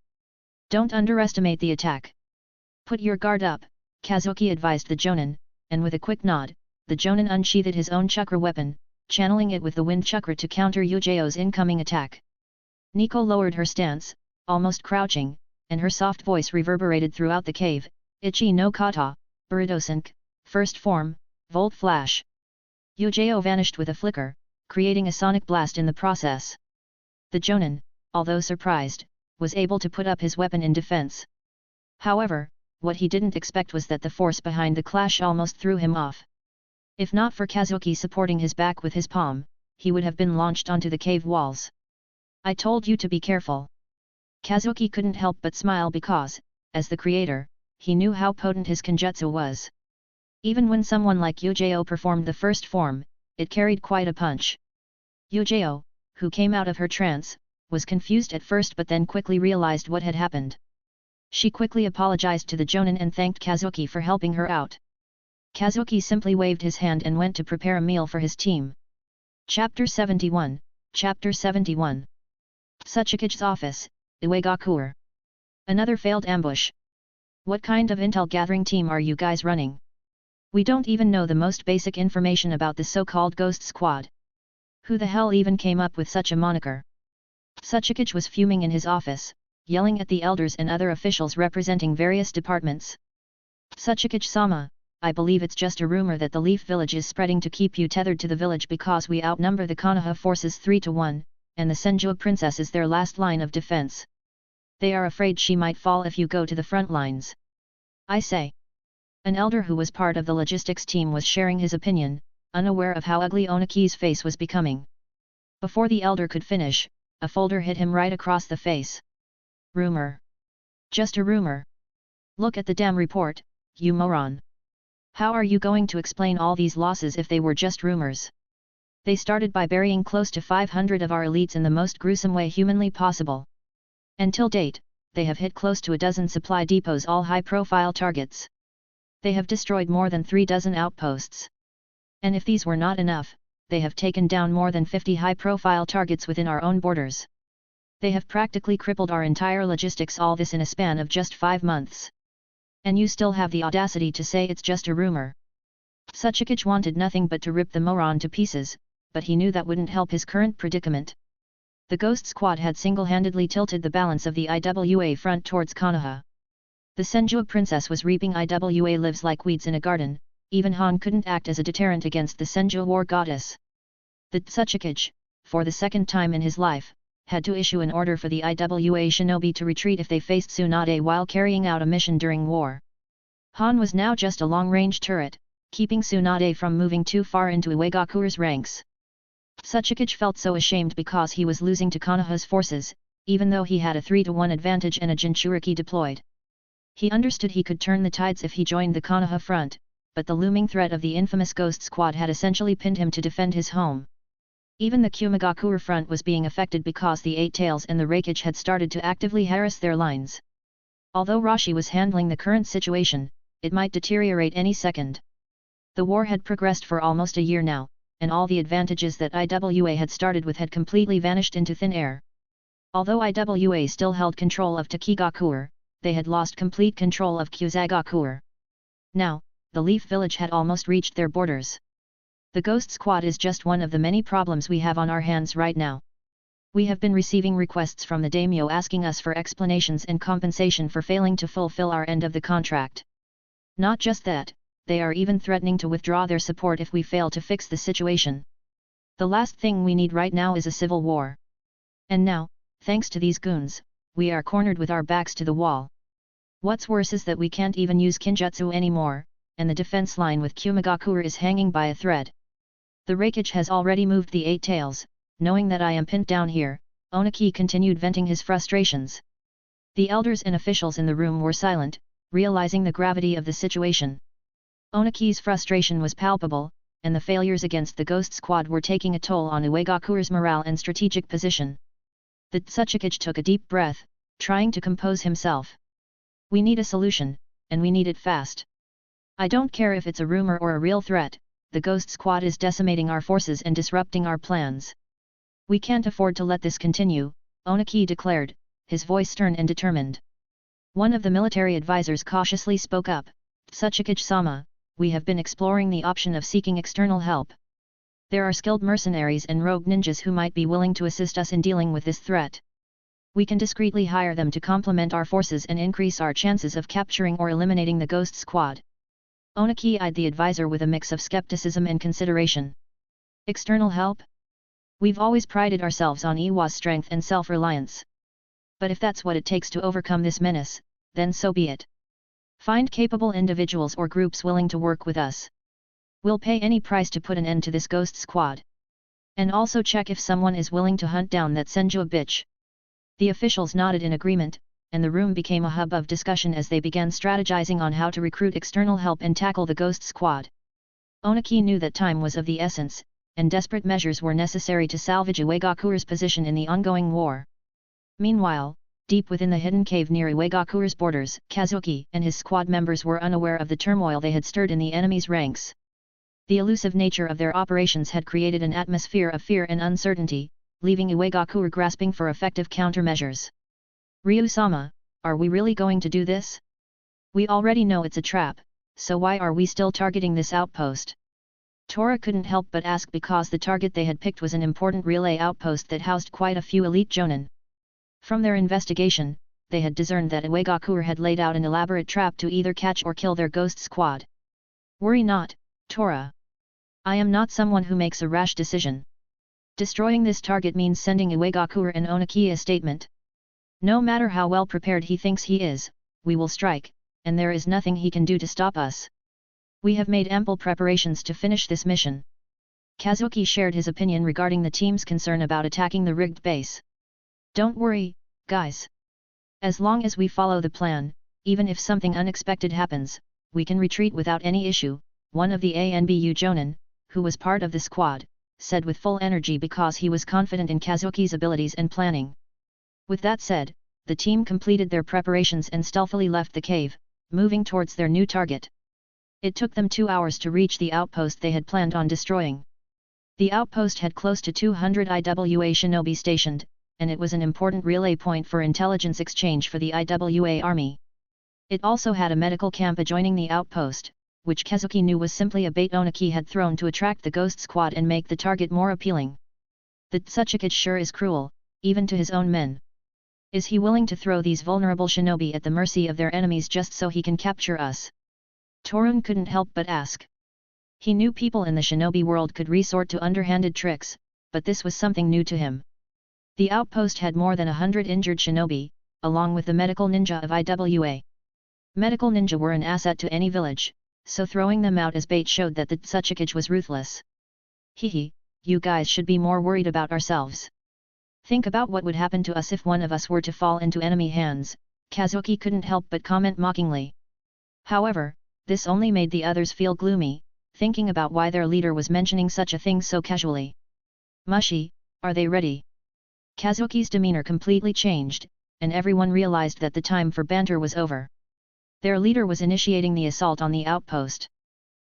Don't underestimate the attack. Put your guard up, Kazuki advised the Jonin, and with a quick nod, the Jonin unsheathed his own chakra weapon, channeling it with the wind chakra to counter Ujao's incoming attack. Nico lowered her stance, almost crouching, and her soft voice reverberated throughout the cave, Ichi no kata, Buridosink, first form, Volt Flash. Uchiha vanished with a flicker, creating a sonic blast in the process. The Jonin, although surprised, was able to put up his weapon in defense. However, what he didn't expect was that the force behind the clash almost threw him off. If not for Kazuki supporting his back with his palm, he would have been launched onto the cave walls. I told you to be careful. Kazuki couldn't help but smile because, as the creator, he knew how potent his kenjutsu was. Even when someone like Uchiha performed the first form, it carried quite a punch. Uchiha, who came out of her trance, was confused at first but then quickly realized what had happened. She quickly apologized to the Jonin and thanked Kazuki for helping her out. Kazuki simply waved his hand and went to prepare a meal for his team. Chapter 71, Chapter 71. Tsuchikage's office, Iwagakure. Another failed ambush. What kind of intel gathering team are you guys running? We don't even know the most basic information about the so-called Ghost Squad. Who the hell even came up with such a moniker? Tsuchikage was fuming in his office, yelling at the elders and other officials representing various departments. Tsuchikage-sama, I believe it's just a rumor that the Leaf Village is spreading to keep you tethered to the village because we outnumber the Konoha forces 3-1, and the Senju princess is their last line of defense. They are afraid she might fall if you go to the front lines. I say. An elder who was part of the logistics team was sharing his opinion, unaware of how ugly Oniki's face was becoming. Before the elder could finish, a folder hit him right across the face. Rumor. Just a rumor. Look at the damn report, you moron. How are you going to explain all these losses if they were just rumors? They started by burying close to 500 of our elites in the most gruesome way humanly possible. Until date, they have hit close to a dozen supply depots, all high-profile targets. They have destroyed more than 3 dozen outposts. And if these were not enough, they have taken down more than 50 high-profile targets within our own borders. They have practically crippled our entire logistics, all this in a span of just 5 months. And you still have the audacity to say it's just a rumor. Tsuchikage wanted nothing but to rip the moron to pieces, but he knew that wouldn't help his current predicament. The Ghost Squad had single-handedly tilted the balance of the IWA front towards Konoha. The Senju princess was reaping IWA lives like weeds in a garden, even Han couldn't act as a deterrent against the Senju war goddess. The Tsuchikage, for the second time in his life, had to issue an order for the IWA shinobi to retreat if they faced Tsunade while carrying out a mission during war. Han was now just a long-range turret, keeping Tsunade from moving too far into Iwagakure's ranks. Tsuchikage felt so ashamed because he was losing to Konoha's forces, even though he had a 3-1 advantage and a Jinchuriki deployed. He understood he could turn the tides if he joined the Konoha front, but the looming threat of the infamous Ghost Squad had essentially pinned him to defend his home. Even the Kumigakure front was being affected because the Eight Tails and the Raikage had started to actively harass their lines. Although Rashi was handling the current situation, it might deteriorate any second. The war had progressed for almost a year now, and all the advantages that IWA had started with had completely vanished into thin air. Although IWA still held control of Takigakure, they had lost complete control of Kusagakure. Now, the Leaf Village had almost reached their borders. The Ghost Squad is just one of the many problems we have on our hands right now. We have been receiving requests from the daimyo asking us for explanations and compensation for failing to fulfill our end of the contract. Not just that, they are even threatening to withdraw their support if we fail to fix the situation. The last thing we need right now is a civil war. And now, thanks to these goons, we are cornered with our backs to the wall. What's worse is that we can't even use Kinjutsu anymore, and the defense line with Kumigakure is hanging by a thread. The Raikage has already moved the Eight Tails, knowing that I am pinned down here, Oniki continued venting his frustrations. The elders and officials in the room were silent, realizing the gravity of the situation. Oniki's frustration was palpable, and the failures against the Ghost Squad were taking a toll on Iwagakure's morale and strategic position. The Tsuchikage took a deep breath, trying to compose himself. We need a solution, and we need it fast. I don't care if it's a rumor or a real threat. The Ghost Squad is decimating our forces and disrupting our plans. We can't afford to let this continue, Oniki declared, his voice stern and determined. One of the military advisors cautiously spoke up, Tsuchikage-sama, we have been exploring the option of seeking external help. There are skilled mercenaries and rogue ninjas who might be willing to assist us in dealing with this threat. We can discreetly hire them to complement our forces and increase our chances of capturing or eliminating the Ghost Squad. Onaki eyed the advisor with a mix of skepticism and consideration. External help? We've always prided ourselves on Iwa's strength and self-reliance. But if that's what it takes to overcome this menace, then so be it. Find capable individuals or groups willing to work with us. We'll pay any price to put an end to this Ghost Squad. And also check if someone is willing to hunt down that Senju bitch. The officials nodded in agreement, and the room became a hub of discussion as they began strategizing on how to recruit external help and tackle the Ghost Squad. Onaki knew that time was of the essence, and desperate measures were necessary to salvage Iwagakure's position in the ongoing war. Meanwhile, deep within the hidden cave near Iwagakure's borders, Kazuki and his squad members were unaware of the turmoil they had stirred in the enemy's ranks. The elusive nature of their operations had created an atmosphere of fear and uncertainty, leaving Iwagakure grasping for effective countermeasures. Ryu-sama, are we really going to do this? We already know it's a trap, so why are we still targeting this outpost? Tora couldn't help but ask because the target they had picked was an important relay outpost that housed quite a few elite jonin. From their investigation, they had discerned that Iwagakure had laid out an elaborate trap to either catch or kill their Ghost Squad. Worry not, Tora. I am not someone who makes a rash decision. Destroying this target means sending Iwagakure and Onaki a statement. No matter how well prepared he thinks he is, we will strike, and there is nothing he can do to stop us. We have made ample preparations to finish this mission. Kazuki shared his opinion regarding the team's concern about attacking the rigged base. Don't worry, guys. As long as we follow the plan, even if something unexpected happens, we can retreat without any issue, one of the ANBU Jonin, who was part of the squad, said with full energy because he was confident in Kazuki's abilities and planning. With that said, the team completed their preparations and stealthily left the cave, moving towards their new target. It took them 2 hours to reach the outpost they had planned on destroying. The outpost had close to 200 IWA shinobi stationed, and it was an important relay point for intelligence exchange for the IWA army. It also had a medical camp adjoining the outpost, which Kazuki knew was simply a bait Onaki had thrown to attract the Ghost Squad and make the target more appealing. The Tsuchikage sure is cruel, even to his own men. Is he willing to throw these vulnerable shinobi at the mercy of their enemies just so he can capture us? Torun couldn't help but ask. He knew people in the shinobi world could resort to underhanded tricks, but this was something new to him. The outpost had more than 100 injured shinobi, along with the medical ninja of IWA. Medical ninja were an asset to any village, so throwing them out as bait showed that the Tsuchikage was ruthless. Hehe, you guys should be more worried about ourselves. Think about what would happen to us if one of us were to fall into enemy hands, Kazuki couldn't help but comment mockingly. However, this only made the others feel gloomy, thinking about why their leader was mentioning such a thing so casually. Mushi, are they ready? Kazuki's demeanor completely changed, and everyone realized that the time for banter was over. Their leader was initiating the assault on the outpost.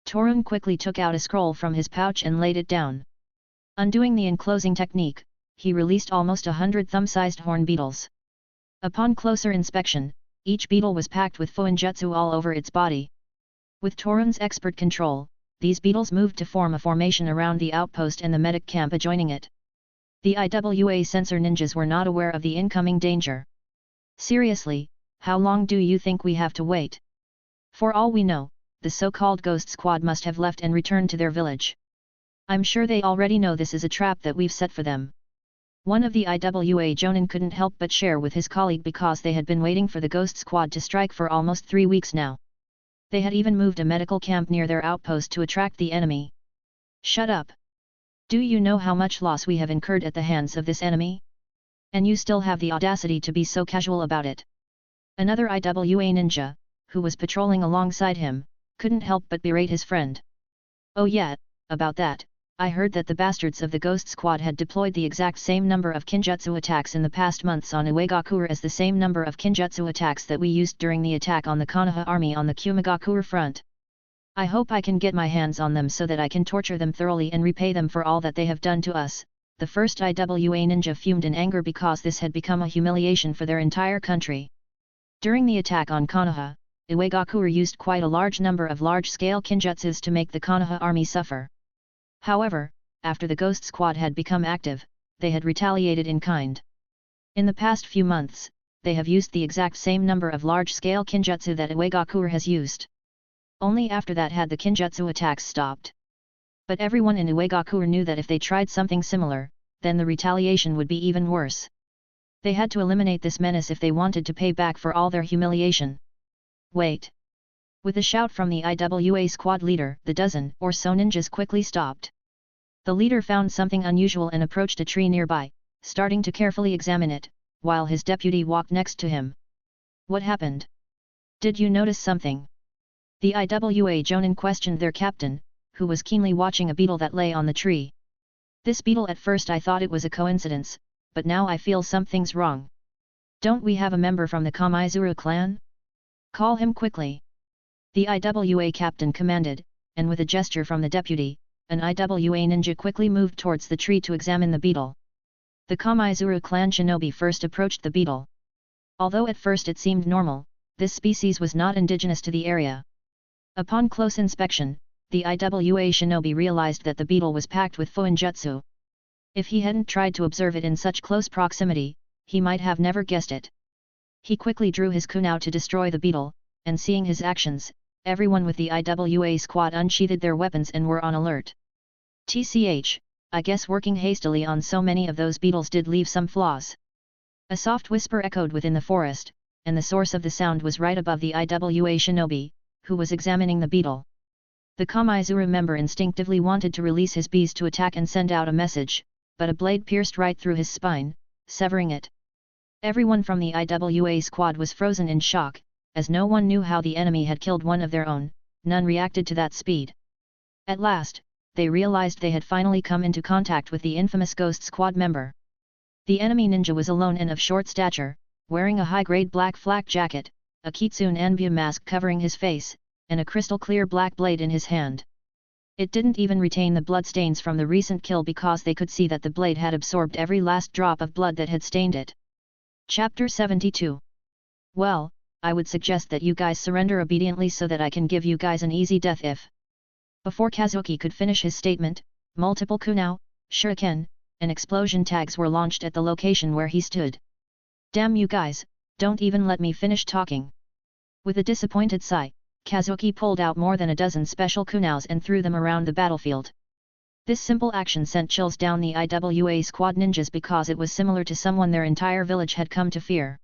Torun quickly took out a scroll from his pouch and laid it down. Undoing the enclosing technique, he released almost 100 thumb-sized horn beetles. Upon closer inspection, each beetle was packed with fuinjutsu all over its body. With Torun's expert control, these beetles moved to form a formation around the outpost and the medic camp adjoining it. The IWA sensor ninjas were not aware of the incoming danger. Seriously, how long do you think we have to wait? For all we know, the so-called Ghost Squad must have left and returned to their village. I'm sure they already know this is a trap that we've set for them. One of the IWA Jonin couldn't help but share with his colleague because they had been waiting for the Ghost Squad to strike for almost 3 weeks now. They had even moved a medical camp near their outpost to attract the enemy. Shut up! Do you know how much loss we have incurred at the hands of this enemy? And you still have the audacity to be so casual about it. Another IWA ninja, who was patrolling alongside him, couldn't help but berate his friend. Oh yeah, about that, I heard that the bastards of the Ghost Squad had deployed the exact same number of kinjutsu attacks in the past months on Iwagakure as the same number of kinjutsu attacks that we used during the attack on the Konoha army on the Kumagakure front. I hope I can get my hands on them so that I can torture them thoroughly and repay them for all that they have done to us. The first IWA ninja fumed in anger because this had become a humiliation for their entire country. During the attack on Konoha, Iwagakure used quite a large number of large-scale kinjutsus to make the Konoha army suffer. However, after the Ghost Squad had become active, they had retaliated in kind. In the past few months, they have used the exact same number of large-scale kinjutsu that Iwagakure has used. Only after that had the kinjutsu attacks stopped. But everyone in Iwagakure knew that if they tried something similar, then the retaliation would be even worse. They had to eliminate this menace if they wanted to pay back for all their humiliation. Wait! With a shout from the IWA squad leader, the dozen or so ninjas quickly stopped. The leader found something unusual and approached a tree nearby, starting to carefully examine it, while his deputy walked next to him. What happened? Did you notice something? The IWA Jonin questioned their captain, who was keenly watching a beetle that lay on the tree. This beetle, at first I thought it was a coincidence, but now I feel something's wrong. Don't we have a member from the Kamaizuru clan? Call him quickly. The IWA captain commanded, and with a gesture from the deputy, an IWA ninja quickly moved towards the tree to examine the beetle. The Kamaizuru clan shinobi first approached the beetle. Although at first it seemed normal, this species was not indigenous to the area. Upon close inspection, the IWA shinobi realized that the beetle was packed with fuinjutsu. If he hadn't tried to observe it in such close proximity, he might have never guessed it. He quickly drew his kunai to destroy the beetle, and seeing his actions, everyone with the IWA squad unsheathed their weapons and were on alert. TCH, I guess working hastily on so many of those beetles did leave some flaws. A soft whisper echoed within the forest, and the source of the sound was right above the IWA shinobi, who was examining the beetle. The Kamaizuru member instinctively wanted to release his bees to attack and send out a message, but a blade pierced right through his spine, severing it. Everyone from the IWA squad was frozen in shock, as no one knew how the enemy had killed one of their own, none reacted to that speed. At last, they realized they had finally come into contact with the infamous Ghost Squad member. The enemy ninja was alone and of short stature, wearing a high-grade black flak jacket, a kitsune anbu mask covering his face, and a crystal-clear black blade in his hand. It didn't even retain the bloodstains from the recent kill because they could see that the blade had absorbed every last drop of blood that had stained it. Chapter 72. Well, I would suggest that you guys surrender obediently so that I can give you guys an easy death if... Before Kazuki could finish his statement, multiple kunai, shuriken, and explosion tags were launched at the location where he stood. Damn you guys, don't even let me finish talking. With a disappointed sigh, Kazuki pulled out more than a dozen special kunais and threw them around the battlefield. This simple action sent chills down the IWA squad ninjas because it was similar to someone their entire village had come to fear.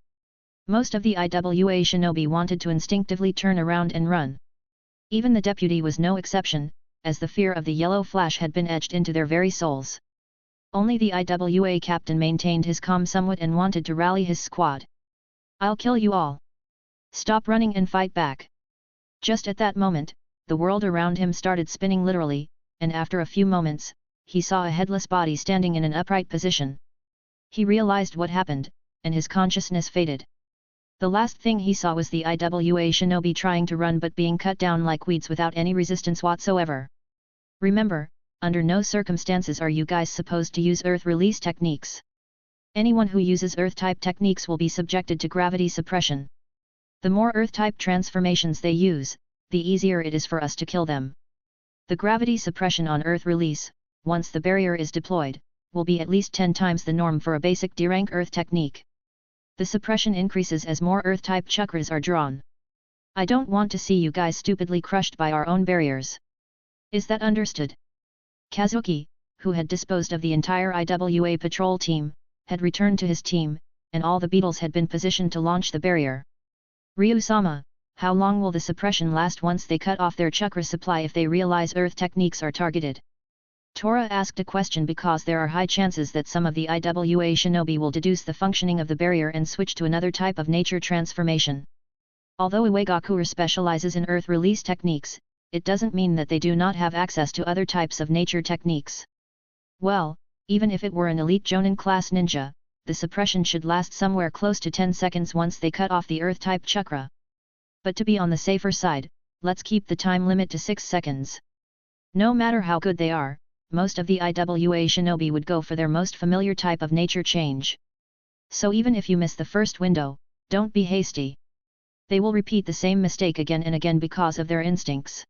Most of the IWA shinobi wanted to instinctively turn around and run. Even the deputy was no exception, as the fear of the yellow flash had been etched into their very souls. Only the IWA captain maintained his calm somewhat and wanted to rally his squad. I'll kill you all. Stop running and fight back. Just at that moment, the world around him started spinning literally, and after a few moments, he saw a headless body standing in an upright position. He realized what happened, and his consciousness faded. The last thing he saw was the IWA shinobi trying to run but being cut down like weeds without any resistance whatsoever. Remember, under no circumstances are you guys supposed to use earth release techniques. Anyone who uses earth-type techniques will be subjected to gravity suppression. The more earth-type transformations they use, the easier it is for us to kill them. The gravity suppression on earth release, once the barrier is deployed, will be at least 10 times the norm for a basic D-rank earth technique. The suppression increases as more earth-type chakras are drawn. I don't want to see you guys stupidly crushed by our own barriers. Is that understood? Kazuki, who had disposed of the entire IWA patrol team, had returned to his team, and all the beetles had been positioned to launch the barrier. Ryu-sama, how long will the suppression last once they cut off their chakra supply if they realize earth techniques are targeted? Tora asked a question because there are high chances that some of the IWA shinobi will deduce the functioning of the barrier and switch to another type of nature transformation. Although Iwagakure specializes in earth release techniques, it doesn't mean that they do not have access to other types of nature techniques. Well, even if it were an elite Jonin class ninja, the suppression should last somewhere close to 10 seconds once they cut off the earth-type chakra. But to be on the safer side, let's keep the time limit to 6 seconds. No matter how good they are, most of the IWA shinobi would go for their most familiar type of nature change. So even if you miss the first window, don't be hasty. They will repeat the same mistake again and again because of their instincts.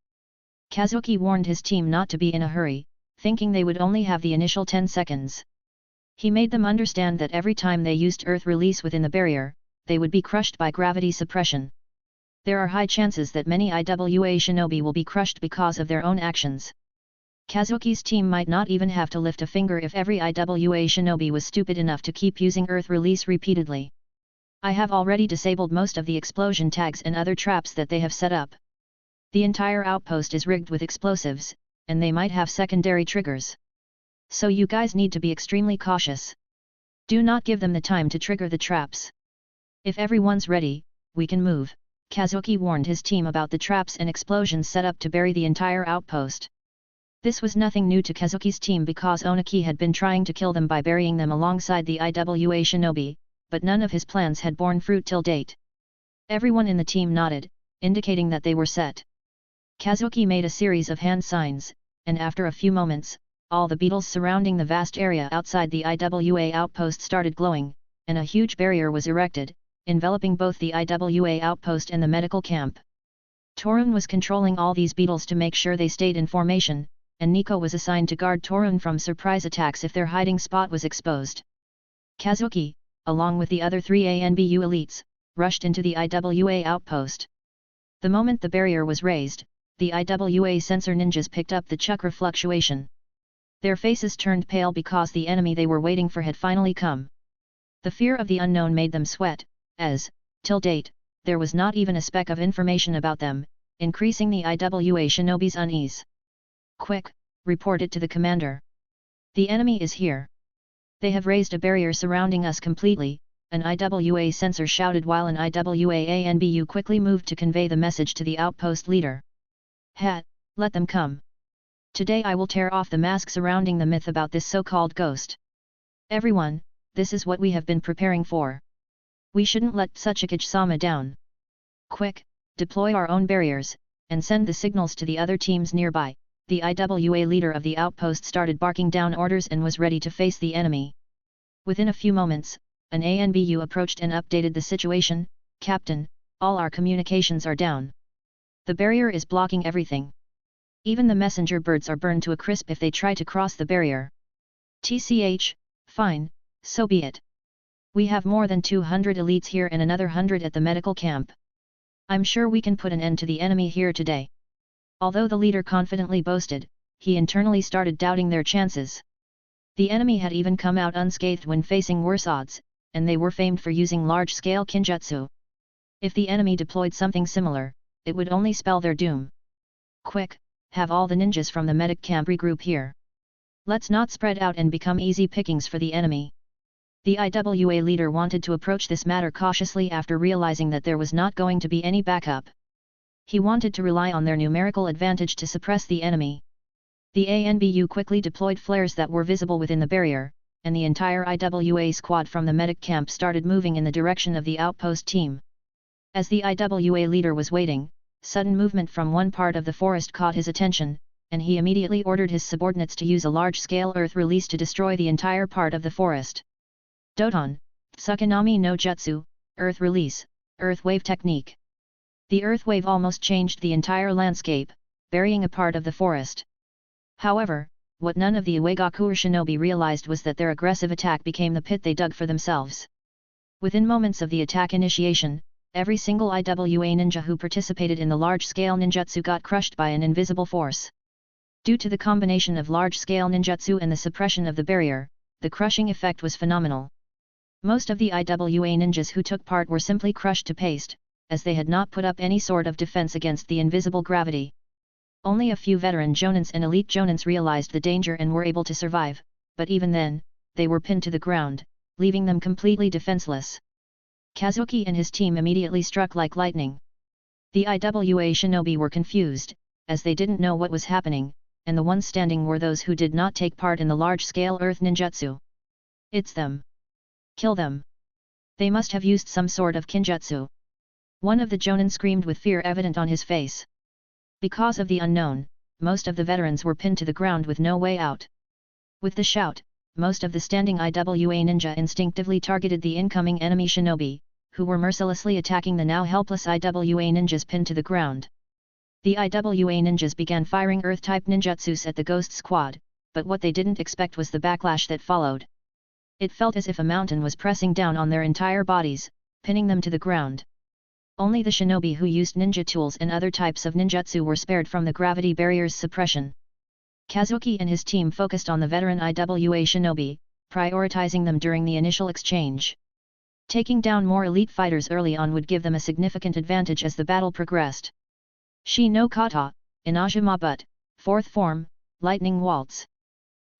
Kazuki warned his team not to be in a hurry, thinking they would only have the initial 10 seconds. He made them understand that every time they used earth release within the barrier, they would be crushed by gravity suppression. There are high chances that many IWA shinobi will be crushed because of their own actions. Kazuki's team might not even have to lift a finger if every IWA shinobi was stupid enough to keep using earth release repeatedly. I have already disabled most of the explosion tags and other traps that they have set up. The entire outpost is rigged with explosives, and they might have secondary triggers. So you guys need to be extremely cautious. Do not give them the time to trigger the traps. If everyone's ready, we can move. Kazuki warned his team about the traps and explosions set up to bury the entire outpost. This was nothing new to Kazuki's team because Oniki had been trying to kill them by burying them alongside the IWA shinobi, but none of his plans had borne fruit till date. Everyone in the team nodded, indicating that they were set. Kazuki made a series of hand signs, and after a few moments, all the beetles surrounding the vast area outside the IWA outpost started glowing, and a huge barrier was erected, enveloping both the IWA outpost and the medical camp. Torun was controlling all these beetles to make sure they stayed in formation, and Nico was assigned to guard Torun from surprise attacks if their hiding spot was exposed. Kazuki, along with the other 3 ANBU elites, rushed into the IWA outpost. The moment the barrier was raised, the IWA sensor ninjas picked up the chakra fluctuation. Their faces turned pale because the enemy they were waiting for had finally come. The fear of the unknown made them sweat, as, till date, there was not even a speck of information about them, increasing the IWA shinobi's unease. "Quick, report it to the commander. The enemy is here. They have raised a barrier surrounding us completely," an IWA sensor shouted while an IWA ANBU quickly moved to convey the message to the outpost leader. Let them come. Today I will tear off the mask surrounding the myth about this so-called ghost. Everyone, this is what we have been preparing for. We shouldn't let Tsuchikage-sama down. Quick, deploy our own barriers, and send the signals to the other teams nearby." The IWA leader of the outpost started barking down orders and was ready to face the enemy. Within a few moments, an ANBU approached and updated the situation. "Captain, all our communications are down. The barrier is blocking everything. Even the messenger birds are burned to a crisp if they try to cross the barrier." "TCH, fine, so be it. We have more than 200 elites here and another 100 at the medical camp. I'm sure we can put an end to the enemy here today." Although the leader confidently boasted, he internally started doubting their chances. The enemy had even come out unscathed when facing worse odds, and they were famed for using large-scale kinjutsu. If the enemy deployed something similar, it would only spell their doom. "Quick, have all the ninjas from the medic camp regroup here. Let's not spread out and become easy pickings for the enemy." The IWA leader wanted to approach this matter cautiously after realizing that there was not going to be any backup. He wanted to rely on their numerical advantage to suppress the enemy. The ANBU quickly deployed flares that were visible within the barrier, and the entire IWA squad from the medic camp started moving in the direction of the outpost team. As the IWA leader was waiting, sudden movement from one part of the forest caught his attention, and he immediately ordered his subordinates to use a large-scale earth release to destroy the entire part of the forest. Doton, Tsukinami no Jutsu, Earth Release, Earth Wave Technique. The earth wave almost changed the entire landscape, burying a part of the forest. However, what none of the Uegaku shinobi realized was that their aggressive attack became the pit they dug for themselves. Within moments of the attack initiation, every single IWA ninja who participated in the large-scale ninjutsu got crushed by an invisible force. Due to the combination of large-scale ninjutsu and the suppression of the barrier, the crushing effect was phenomenal. Most of the IWA ninjas who took part were simply crushed to paste, as they had not put up any sort of defense against the invisible gravity. Only a few veteran jonins and elite jonins realized the danger and were able to survive, but even then, they were pinned to the ground, leaving them completely defenseless. Kazuki and his team immediately struck like lightning. The IWA shinobi were confused, as they didn't know what was happening, and the ones standing were those who did not take part in the large-scale earth ninjutsu. "It's them. Kill them. They must have used some sort of kinjutsu." One of the jonin screamed with fear evident on his face. Because of the unknown, most of the veterans were pinned to the ground with no way out. With the shout, most of the standing IWA ninja instinctively targeted the incoming enemy shinobi, who were mercilessly attacking the now helpless IWA ninjas pinned to the ground. The IWA ninjas began firing earth-type ninjutsus at the ghost squad, but what they didn't expect was the backlash that followed. It felt as if a mountain was pressing down on their entire bodies, pinning them to the ground. Only the shinobi who used ninja tools and other types of ninjutsu were spared from the gravity barrier's suppression. Kazuki and his team focused on the veteran IWA shinobi, prioritizing them during the initial exchange. Taking down more elite fighters early on would give them a significant advantage as the battle progressed. Shi no kata, Inajima Butt, 4th form, Lightning Waltz.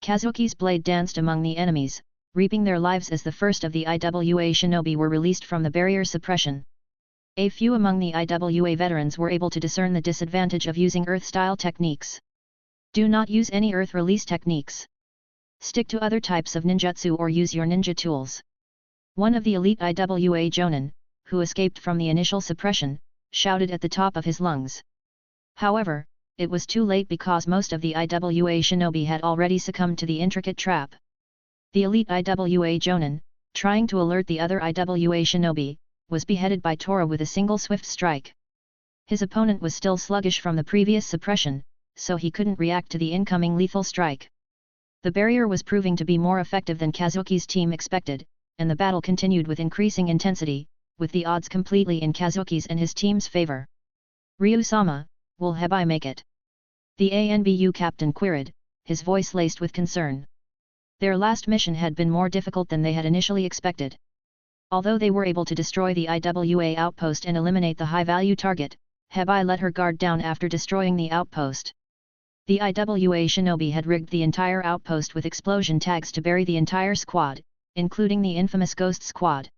Kazuki's blade danced among the enemies, reaping their lives as the first of the IWA shinobi were released from the barrier suppression. A few among the IWA veterans were able to discern the disadvantage of using Earth-style techniques. Do not use any Earth release techniques. Stick to other types of ninjutsu or use your ninja tools. One of the elite IWA jonin, who escaped from the initial suppression, shouted at the top of his lungs. However, it was too late because most of the IWA shinobi had already succumbed to the intricate trap. The elite IWA jonin, trying to alert the other IWA shinobi, was beheaded by Tora with a single swift strike. His opponent was still sluggish from the previous suppression, so he couldn't react to the incoming lethal strike. The barrier was proving to be more effective than Kazuki's team expected, and the battle continued with increasing intensity, with the odds completely in Kazuki's and his team's favor. Ryu-sama, will Hebai make it? The ANBU captain queried, his voice laced with concern. Their last mission had been more difficult than they had initially expected. Although they were able to destroy the IWA outpost and eliminate the high-value target, Hebai let her guard down after destroying the outpost. The IWA shinobi had rigged the entire outpost with explosion tags to bury the entire squad, including the infamous Ghost Squad.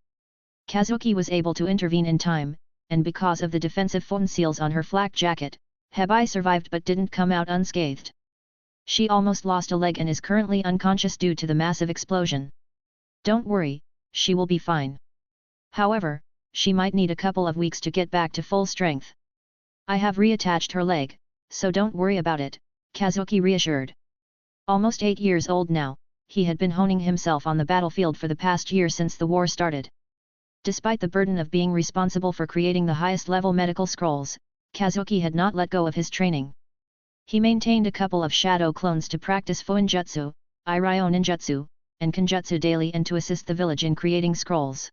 Kazuki was able to intervene in time, and because of the defensive phone seals on her flak jacket, Hebai survived but didn't come out unscathed. She almost lost a leg and is currently unconscious due to the massive explosion. Don't worry, she will be fine. However, she might need a couple of weeks to get back to full strength. I have reattached her leg, so don't worry about it, Kazuki reassured. Almost 8 years old now, he had been honing himself on the battlefield for the past year since the war started. Despite the burden of being responsible for creating the highest level medical scrolls, Kazuki had not let go of his training. He maintained a couple of shadow clones to practice Fuinjutsu, Iryo Ninjutsu, and Kenjutsu daily and to assist the village in creating scrolls.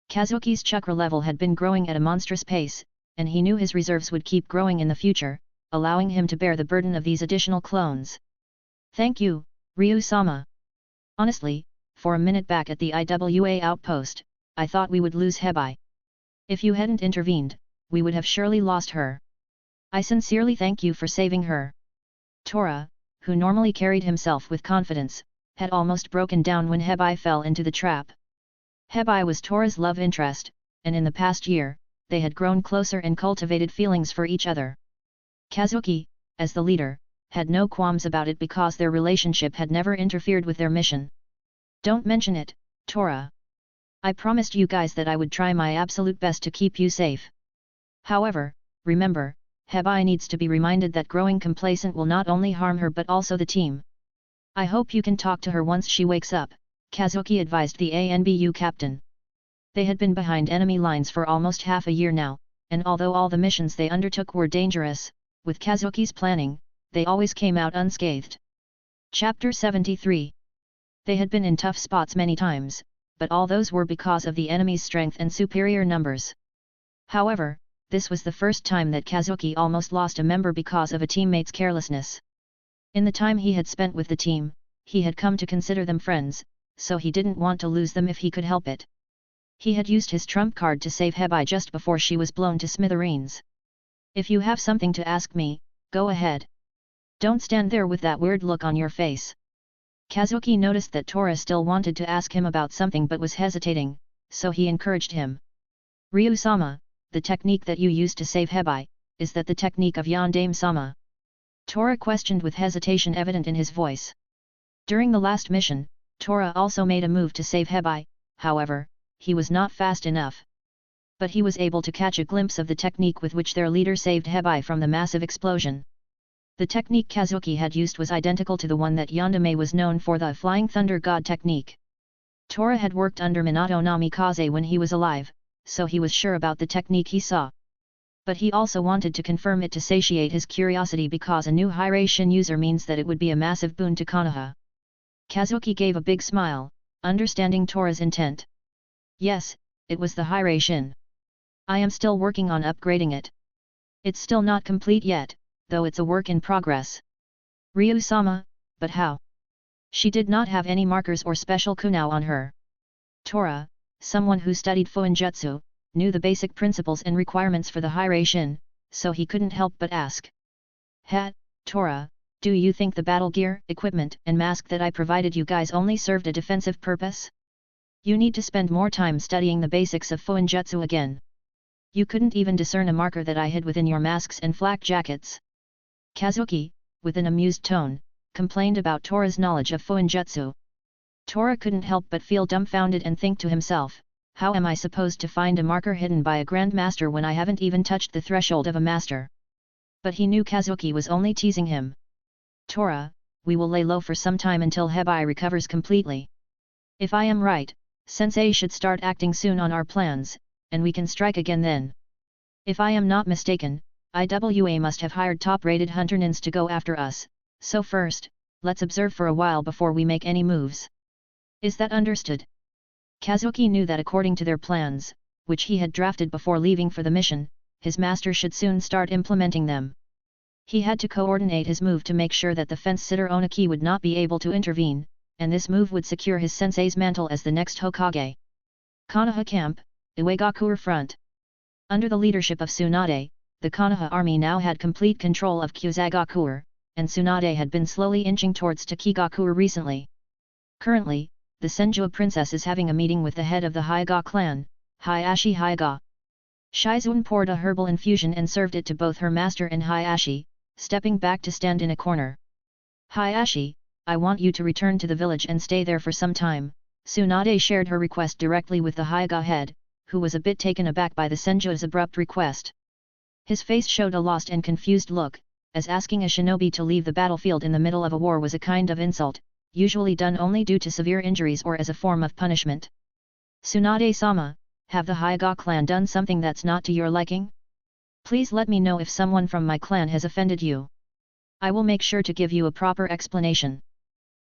Kazuki's chakra level had been growing at a monstrous pace, and he knew his reserves would keep growing in the future, allowing him to bear the burden of these additional clones. Thank you, Ryu-sama. Honestly, for a minute back at the IWA outpost, I thought we would lose Hebai. If you hadn't intervened, we would have surely lost her. I sincerely thank you for saving her. Tora, who normally carried himself with confidence, had almost broken down when Hebai fell into the trap. Hebai was Tora's love interest, and in the past year, they had grown closer and cultivated feelings for each other. Kazuki, as the leader, had no qualms about it because their relationship had never interfered with their mission. Don't mention it, Tora. I promised you guys that I would try my absolute best to keep you safe. However, remember, Hebai needs to be reminded that growing complacent will not only harm her but also the team. I hope you can talk to her once she wakes up, Kazuki advised the ANBU captain. They had been behind enemy lines for almost half a year now, and although all the missions they undertook were dangerous, with Kazuki's planning, they always came out unscathed. Chapter 73. They had been in tough spots many times, but all those were because of the enemy's strength and superior numbers. However, this was the first time that Kazuki almost lost a member because of a teammate's carelessness. In the time he had spent with the team, he had come to consider them friends, so he didn't want to lose them if he could help it. He had used his trump card to save Hebai just before she was blown to smithereens. If you have something to ask me, go ahead. Don't stand there with that weird look on your face. Kazuki noticed that Tora still wanted to ask him about something but was hesitating, so he encouraged him. Ryu-sama, the technique that you used to save Hebai, is that the technique of Yondaime-sama? Tora questioned with hesitation evident in his voice. During the last mission, Tora also made a move to save Hebai, however, he was not fast enough. But he was able to catch a glimpse of the technique with which their leader saved Hebai from the massive explosion. The technique Kazuki had used was identical to the one that Yondaime was known for, the Flying Thunder God technique. Tora had worked under Minato Namikaze when he was alive, so he was sure about the technique he saw. But he also wanted to confirm it to satiate his curiosity because a new Hiraishin user means that it would be a massive boon to Konoha. Kazuki gave a big smile, understanding Tora's intent. Yes, it was the Hirashin. I am still working on upgrading it. It's still not complete yet, though it's a work in progress. Ryu-sama, but how? She did not have any markers or special kunao on her. Tora, someone who studied Fuinjutsu, knew the basic principles and requirements for the Hirashin, so he couldn't help but ask. Tora, do you think the battle gear, equipment and mask that I provided you guys only served a defensive purpose? You need to spend more time studying the basics of Fuinjutsu again. You couldn't even discern a marker that I hid within your masks and flak jackets. Kazuki, with an amused tone, complained about Tora's knowledge of Fuinjutsu. Tora couldn't help but feel dumbfounded and think to himself, how am I supposed to find a marker hidden by a grandmaster when I haven't even touched the threshold of a master? But he knew Kazuki was only teasing him. Tora, we will lay low for some time until Hebai recovers completely. If I am right, Sensei should start acting soon on our plans, and we can strike again then. If I am not mistaken, IWA must have hired top-rated hunter-nins to go after us, so first, let's observe for a while before we make any moves. Is that understood? Kazuki knew that according to their plans, which he had drafted before leaving for the mission, his master should soon start implementing them. He had to coordinate his move to make sure that the fence-sitter Oniki would not be able to intervene, and this move would secure his sensei's mantle as the next Hokage. Konoha Camp, Iwagakure Front. Under the leadership of Tsunade, the Konoha army now had complete control of Kyusagakure, and Tsunade had been slowly inching towards Takigakure recently. Currently, the Senjua princess is having a meeting with the head of the Hyuga clan, Hayashi Hyuga. Shizune poured a herbal infusion and served it to both her master and Hayashi, stepping back to stand in a corner. Hayashi, I want you to return to the village and stay there for some time. Tsunade shared her request directly with the Hyuga head, who was a bit taken aback by the Senjua's abrupt request. His face showed a lost and confused look, as asking a shinobi to leave the battlefield in the middle of a war was a kind of insult, usually done only due to severe injuries or as a form of punishment. Tsunade-sama, have the Hyuga clan done something that's not to your liking? Please let me know if someone from my clan has offended you. I will make sure to give you a proper explanation.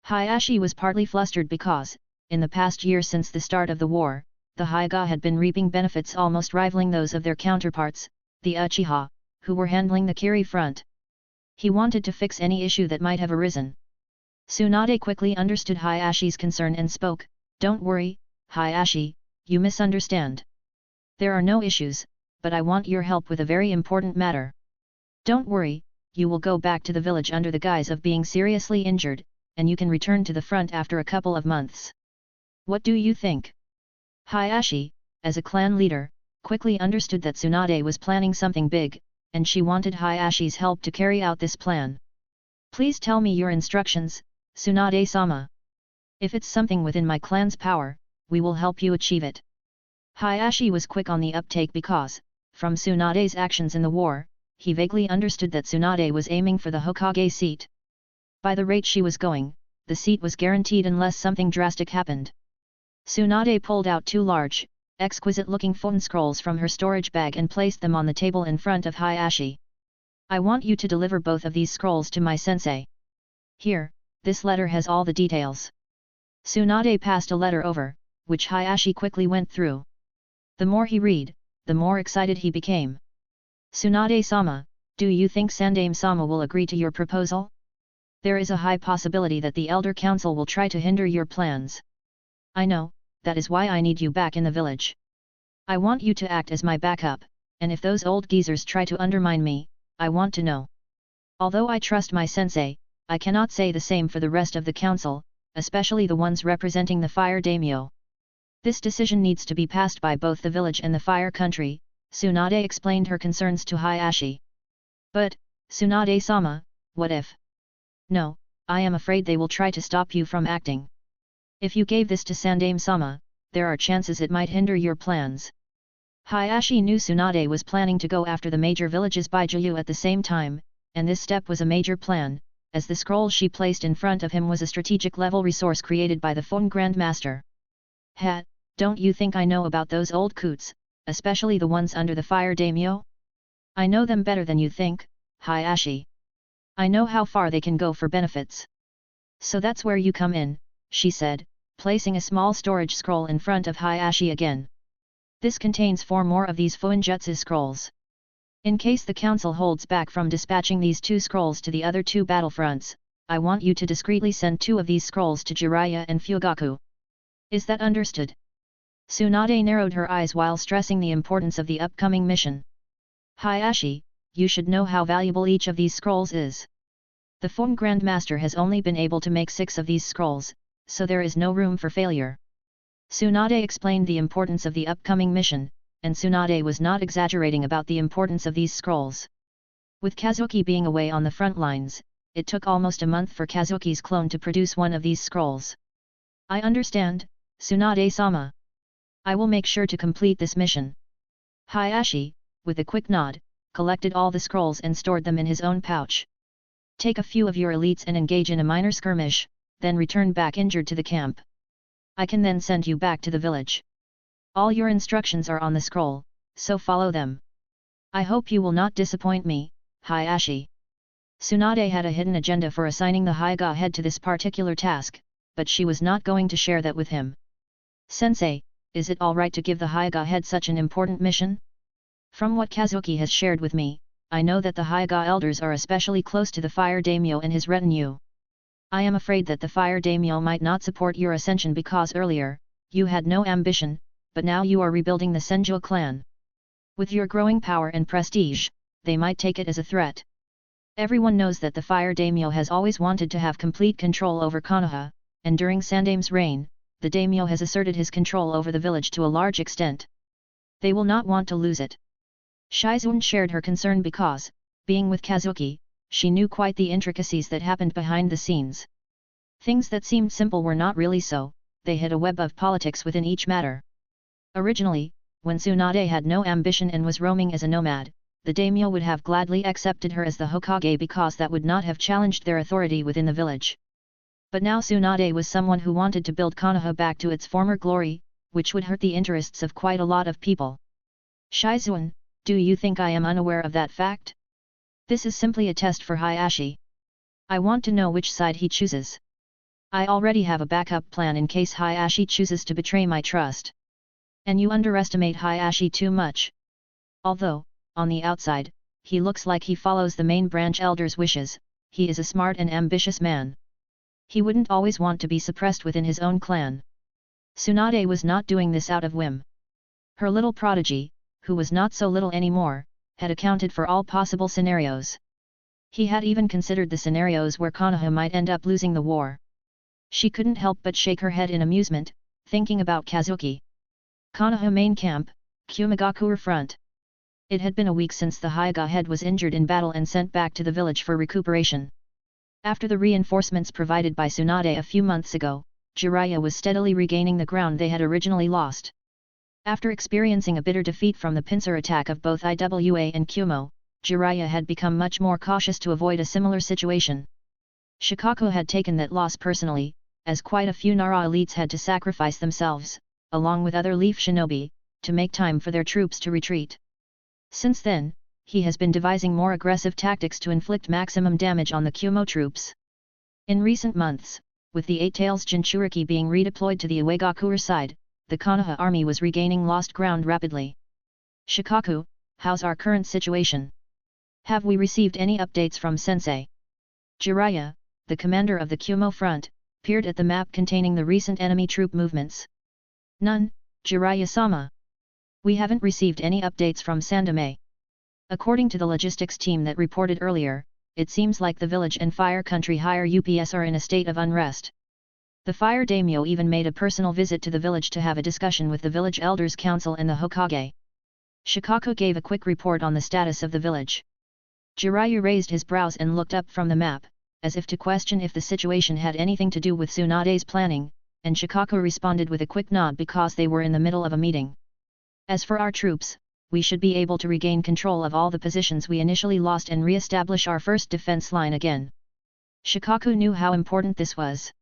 Hayashi was partly flustered because, in the past year since the start of the war, the Hyuga had been reaping benefits almost rivaling those of their counterparts, the Uchiha, who were handling the Kiri front. He wanted to fix any issue that might have arisen. Tsunade quickly understood Hayashi's concern and spoke, "Don't worry, Hayashi, you misunderstand. There are no issues, but I want your help with a very important matter. Don't worry, you will go back to the village under the guise of being seriously injured, and you can return to the front after a couple of months. What do you think?" Hayashi, as a clan leader, quickly understood that Tsunade was planning something big, and she wanted Hayashi's help to carry out this plan. "Please tell me your instructions, Tsunade-sama. If it's something within my clan's power, we will help you achieve it." Hayashi was quick on the uptake because, from Tsunade's actions in the war, he vaguely understood that Tsunade was aiming for the Hokage seat. By the rate she was going, the seat was guaranteed unless something drastic happened. Tsunade pulled out two large, exquisite-looking phone scrolls from her storage bag and placed them on the table in front of Hayashi. "I want you to deliver both of these scrolls to my sensei. Here, this letter has all the details." Tsunade passed a letter over, which Hayashi quickly went through. The more he read, the more excited he became. "Tsunade-sama, do you think Sandaime-sama will agree to your proposal? There is a high possibility that the Elder Council will try to hinder your plans. I know, that is why I need you back in the village. I want you to act as my backup, and if those old geezers try to undermine me, I want to know. Although I trust my sensei, I cannot say the same for the rest of the council, especially the ones representing the Fire Daimyo. This decision needs to be passed by both the village and the Fire Country," Tsunade explained her concerns to Hayashi. "But, Tsunade-sama, what if? No, I am afraid they will try to stop you from acting. If you gave this to Sandaime-sama, there are chances it might hinder your plans." Hayashi knew Tsunade was planning to go after the major villages by Juyu at the same time, and this step was a major plan, as the scroll she placed in front of him was a strategic-level resource created by the Phone Grandmaster. Don't you think I know about those old coots, especially the ones under the Fire Daimyo? I know them better than you think, Hayashi. I know how far they can go for benefits. So that's where you come in," she said, placing a small storage scroll in front of Hayashi again. This contains 4 more of these Fuinjutsu scrolls. In case the council holds back from dispatching these 2 scrolls to the other 2 battlefronts, I want you to discreetly send 2 of these scrolls to Jiraiya and Fugaku. Is that understood? Tsunade narrowed her eyes while stressing the importance of the upcoming mission. Hayashi, you should know how valuable each of these scrolls is. The Fung Grandmaster has only been able to make 6 of these scrolls, so there is no room for failure. Tsunade explained the importance of the upcoming mission, and Tsunade was not exaggerating about the importance of these scrolls. With Kazuki being away on the front lines, it took almost a month for Kazuki's clone to produce one of these scrolls. I understand, Tsunade-sama. I will make sure to complete this mission. Hayashi, with a quick nod, collected all the scrolls and stored them in his own pouch. Take a few of your elites and engage in a minor skirmish, then return back injured to the camp. I can then send you back to the village. All your instructions are on the scroll, so follow them. I hope you will not disappoint me, Hayashi. Tsunade had a hidden agenda for assigning the Hyuga head to this particular task, but she was not going to share that with him. Sensei, is it alright to give the Hyuga head such an important mission? From what Kazuki has shared with me, I know that the Hyuga elders are especially close to the Fire Daimyo and his retinue. I am afraid that the Fire Daimyo might not support your ascension because earlier, you had no ambition, but now you are rebuilding the Senju clan. With your growing power and prestige, they might take it as a threat. Everyone knows that the Fire Daimyo has always wanted to have complete control over Konoha, and during Sandame's reign, the Daimyo has asserted his control over the village to a large extent. They will not want to lose it. Shizune shared her concern because, being with Kazuki, she knew quite the intricacies that happened behind the scenes. Things that seemed simple were not really so, they hid a web of politics within each matter. Originally, when Tsunade had no ambition and was roaming as a nomad, the daimyo would have gladly accepted her as the Hokage because that would not have challenged their authority within the village. But now Tsunade was someone who wanted to build Konoha back to its former glory, which would hurt the interests of quite a lot of people. Shizune, do you think I am unaware of that fact? This is simply a test for Hayashi. I want to know which side he chooses. I already have a backup plan in case Hayashi chooses to betray my trust. And you underestimate Hayashi too much. Although, on the outside, he looks like he follows the main branch elder's wishes, he is a smart and ambitious man. He wouldn't always want to be suppressed within his own clan. Tsunade was not doing this out of whim. Her little prodigy, who was not so little anymore, had accounted for all possible scenarios. He had even considered the scenarios where Konoha might end up losing the war. She couldn't help but shake her head in amusement, thinking about Kazuki. Konoha main camp, Kumogakure front. It had been a week since the Hyuga head was injured in battle and sent back to the village for recuperation. After the reinforcements provided by Tsunade a few months ago, Jiraiya was steadily regaining the ground they had originally lost. After experiencing a bitter defeat from the pincer attack of both Iwa and Kumo, Jiraiya had become much more cautious to avoid a similar situation. Shikaku had taken that loss personally, as quite a few Nara elites had to sacrifice themselves, along with other leaf shinobi, to make time for their troops to retreat. Since then, he has been devising more aggressive tactics to inflict maximum damage on the Kumo troops. In recent months, with the Eight Tails Jinchuriki being redeployed to the Iwagakure side, the Konoha army was regaining lost ground rapidly. Shikaku, how's our current situation? Have we received any updates from Sensei? Jiraiya, the commander of the Kumo front, peered at the map containing the recent enemy troop movements. None, Jiraiya-sama. We haven't received any updates from Sandame. According to the logistics team that reported earlier, it seems like the village and Fire Country Higher UPS are in a state of unrest. The Fire Daimyo even made a personal visit to the village to have a discussion with the village elders council and the Hokage. Shikaku gave a quick report on the status of the village. Jiraiya raised his brows and looked up from the map, as if to question if the situation had anything to do with Tsunade's planning, and Shikaku responded with a quick nod because they were in the middle of a meeting. As for our troops, we should be able to regain control of all the positions we initially lost and re-establish our first defense line again. Shikaku knew how important this was.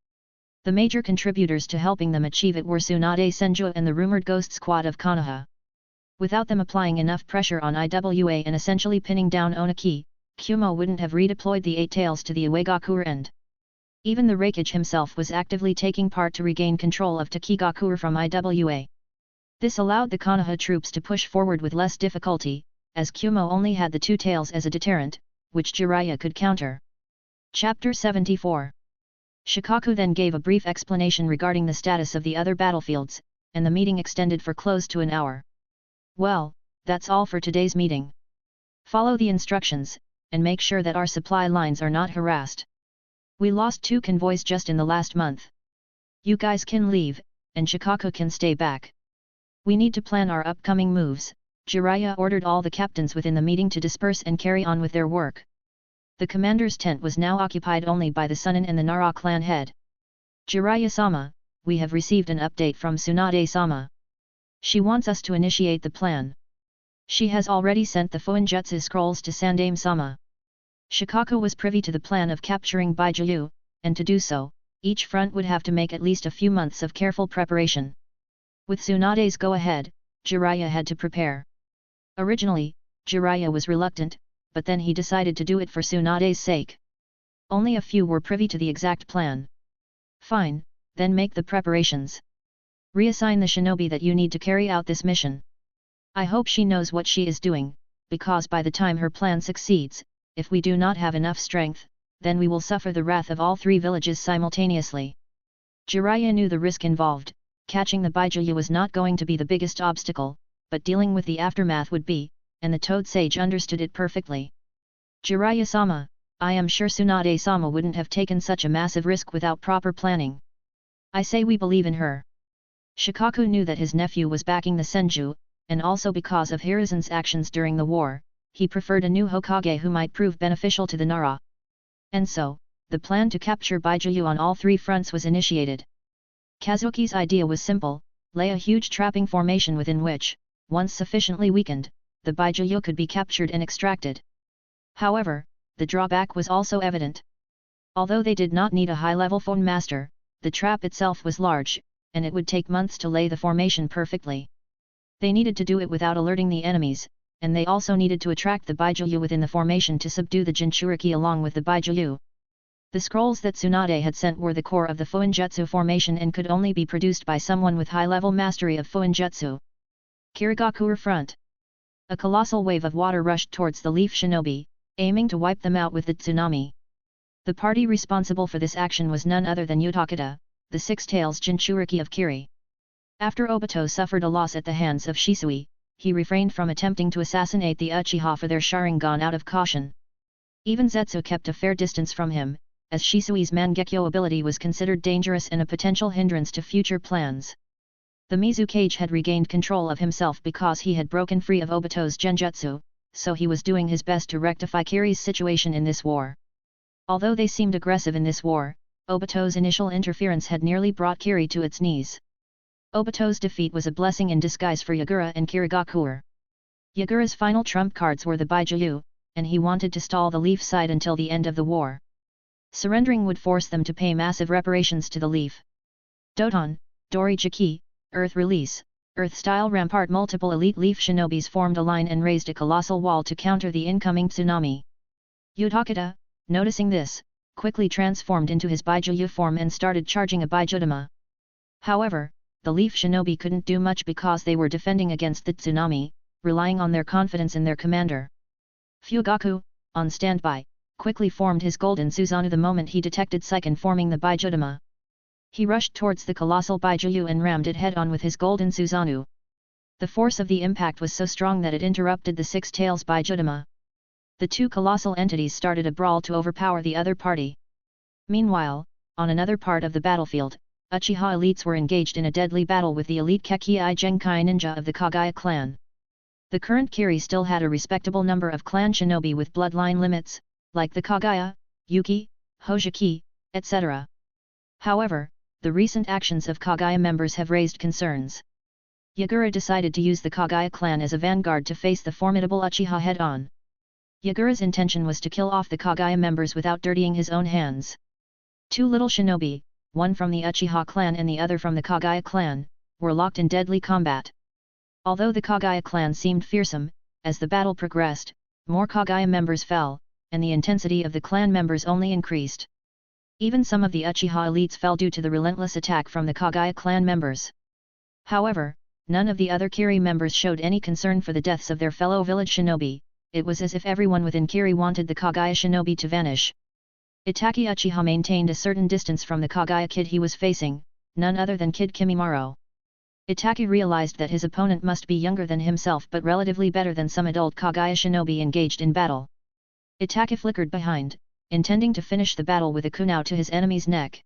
The major contributors to helping them achieve it were Tsunade Senju and the rumored Ghost Squad of Konoha. Without them applying enough pressure on Iwa and essentially pinning down Onaki, Kumo wouldn't have redeployed the Eight Tails to the Iwagakure end. Even the Raikage himself was actively taking part to regain control of Takigakure from Iwa. This allowed the Konoha troops to push forward with less difficulty, as Kumo only had the two tails as a deterrent, which Jiraiya could counter. Chapter 74. Shikaku then gave a brief explanation regarding the status of the other battlefields, and the meeting extended for close to an hour. Well, that's all for today's meeting. Follow the instructions, and make sure that our supply lines are not harassed. We lost 2 convoys just in the last month. You guys can leave, and Shikaku can stay back. We need to plan our upcoming moves. Jiraiya ordered all the captains within the meeting to disperse and carry on with their work. The commander's tent was now occupied only by the Sunin and the Nara clan head. Jiraiya-sama, we have received an update from Tsunade-sama. She wants us to initiate the plan. She has already sent the Fuinjutsu scrolls to Sandaime-sama. Shikaku was privy to the plan of capturing Baijiu, and to do so, each front would have to make at least a few months of careful preparation. With Tsunade's go-ahead, Jiraiya had to prepare. Originally, Jiraiya was reluctant, but then he decided to do it for Tsunade's sake. Only a few were privy to the exact plan. Fine, then make the preparations. Reassign the shinobi that you need to carry out this mission. I hope she knows what she is doing, because by the time her plan succeeds, if we do not have enough strength, then we will suffer the wrath of all 3 villages simultaneously. Jiraiya knew the risk involved. Catching the Baijiu was not going to be the biggest obstacle, but dealing with the aftermath would be, and the Toad Sage understood it perfectly. Jiraiya-sama, I am sure Tsunade-sama wouldn't have taken such a massive risk without proper planning. I say we believe in her. Shikaku knew that his nephew was backing the Senju, and also because of Hiruzen's actions during the war, he preferred a new Hokage who might prove beneficial to the Nara. And so, the plan to capture Baijiu on all 3 fronts was initiated. Kazuki's idea was simple: lay a huge trapping formation within which, once sufficiently weakened, the Baijiu could be captured and extracted. However, the drawback was also evident. Although they did not need a high-level phone master, the trap itself was large, and it would take months to lay the formation perfectly. They needed to do it without alerting the enemies, and they also needed to attract the Baijiu within the formation to subdue the Jinchuriki along with the Baijiu. The scrolls that Tsunade had sent were the core of the Fuinjutsu formation and could only be produced by someone with high-level mastery of Fuinjutsu. Kirigakure front. A colossal wave of water rushed towards the Leaf Shinobi, aiming to wipe them out with the tsunami. The party responsible for this action was none other than Utakata, the 6 tails Jinchuriki of Kiri. After Obito suffered a loss at the hands of Shisui, he refrained from attempting to assassinate the Uchiha for their Sharingan out of caution. Even Zetsu kept a fair distance from him, as Shisui's Mangekyo ability was considered dangerous and a potential hindrance to future plans. The Mizukage had regained control of himself because he had broken free of Obito's genjutsu, so he was doing his best to rectify Kiri's situation in this war. Although they seemed aggressive in this war, Obito's initial interference had nearly brought Kiri to its knees. Obito's defeat was a blessing in disguise for Yagura and Kirigakure. Yagura's final trump cards were the Baijiu, and he wanted to stall the Leaf side until the end of the war. Surrendering would force them to pay massive reparations to the Leaf. Doton, Dorijiki, Earth Release, Earth-style rampart. Multiple elite Leaf shinobis formed a line and raised a colossal wall to counter the incoming tsunami. Utakata, noticing this, quickly transformed into his Baijiu form and started charging a Baijutama. However, the Leaf shinobi couldn't do much because they were defending against the tsunami, relying on their confidence in their commander. Fugaku, on standby, quickly formed his golden Susanoo the moment he detected Seiken forming the Baijutama. He rushed towards the colossal Baijiu and rammed it head-on with his golden Susanoo. The force of the impact was so strong that it interrupted the 6 tails Baijutama. The 2 colossal entities started a brawl to overpower the other party. Meanwhile, on another part of the battlefield, Uchiha elites were engaged in a deadly battle with the elite Kekii Genkai ninja of the Kagaya clan. The current Kiri still had a respectable number of clan shinobi with bloodline limits, like the Kagaya, Yuki, Hojiki, etc. However, the recent actions of Kagaya members have raised concerns. Yagura decided to use the Kagaya clan as a vanguard to face the formidable Uchiha head-on. Yagura's intention was to kill off the Kagaya members without dirtying his own hands. 2 little shinobi, one from the Uchiha clan and the other from the Kagaya clan, were locked in deadly combat. Although the Kagaya clan seemed fearsome, as the battle progressed, more Kagaya members fell, and the intensity of the clan members only increased. Even some of the Uchiha elites fell due to the relentless attack from the Kagaya clan members. However, none of the other Kiri members showed any concern for the deaths of their fellow village shinobi. It was as if everyone within Kiri wanted the Kagaya shinobi to vanish. Itachi Uchiha maintained a certain distance from the Kagaya kid he was facing, none other than Kid Kimimaro. Itachi realized that his opponent must be younger than himself but relatively better than some adult Kagaya shinobi engaged in battle. Itachi flickered behind, intending to finish the battle with a kunao to his enemy's neck.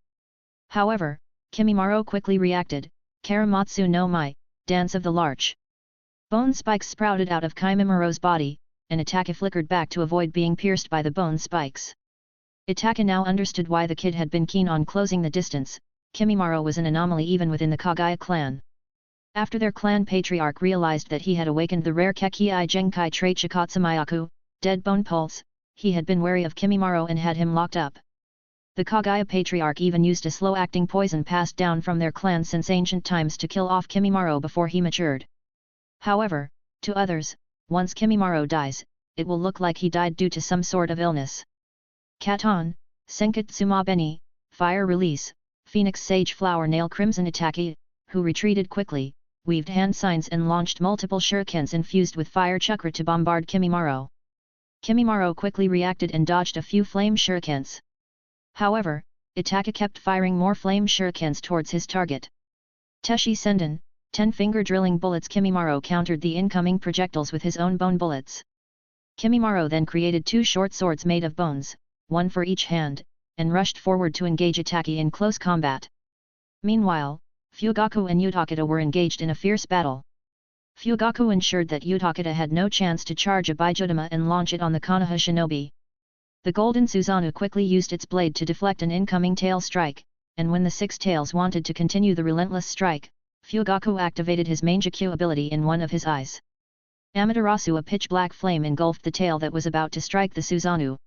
However, Kimimaro quickly reacted, Karamatsu no Mai, Dance of the Larch. Bone spikes sprouted out of Kimimaro's body, and Itachi flickered back to avoid being pierced by the bone spikes. Itachi now understood why the kid had been keen on closing the distance. Kimimaro was an anomaly even within the Kagaya clan. After their clan patriarch realized that he had awakened the rare Kekii Genkai trait Shikatsumayaku, Dead Bone Pulse, he had been wary of Kimimaro and had him locked up. The Kagaya patriarch even used a slow-acting poison passed down from their clan since ancient times to kill off Kimimaro before he matured. However, to others, once Kimimaro dies, it will look like he died due to some sort of illness. Katon, Senketsu Beni, Fire Release, Phoenix Sage Flower Nail Crimson Itachi, who retreated quickly, weaved hand signs and launched multiple shurikens infused with fire chakra to bombard Kimimaro. Kimimaro quickly reacted and dodged a few flame shurikens. However, Itachi kept firing more flame shurikens towards his target. Teshi Senden, 10-finger drilling bullets. Kimimaro countered the incoming projectiles with his own bone bullets. Kimimaro then created 2 short swords made of bones, one for each hand, and rushed forward to engage Itachi in close combat. Meanwhile, Fugaku and Utakita were engaged in a fierce battle. Fugaku ensured that Utakita had no chance to charge a Bijutama and launch it on the Konoha shinobi. The Golden Susanoo quickly used its blade to deflect an incoming tail strike, and when the Six Tails wanted to continue the relentless strike, Fugaku activated his Manjikyu ability in one of his eyes. Amaterasu, a pitch-black flame engulfed the tail that was about to strike the Susanoo.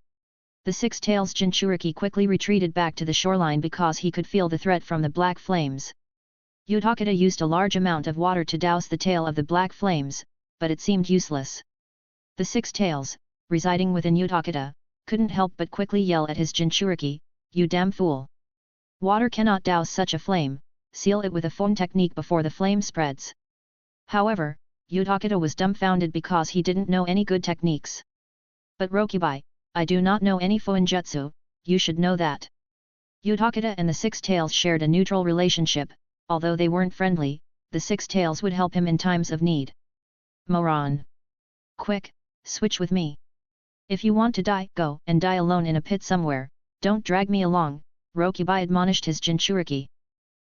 The Six Tails Jinchuriki quickly retreated back to the shoreline because he could feel the threat from the black flames. Utakita used a large amount of water to douse the tail of the black flames, but it seemed useless. The Six Tails, residing within Utakita, couldn't help but quickly yell at his Jinchuriki, "You damn fool! Water cannot douse such a flame, seal it with a phone technique before the flame spreads." However, Utakita was dumbfounded because he didn't know any good techniques. "But Rokubai, I do not know any Fuinjutsu, you should know that." Utakita and the Six Tails shared a neutral relationship. Although they weren't friendly, the Six Tails would help him in times of need. "Moron! Quick, switch with me. If you want to die, go and die alone in a pit somewhere, don't drag me along," Rokubai admonished his Jinchuriki.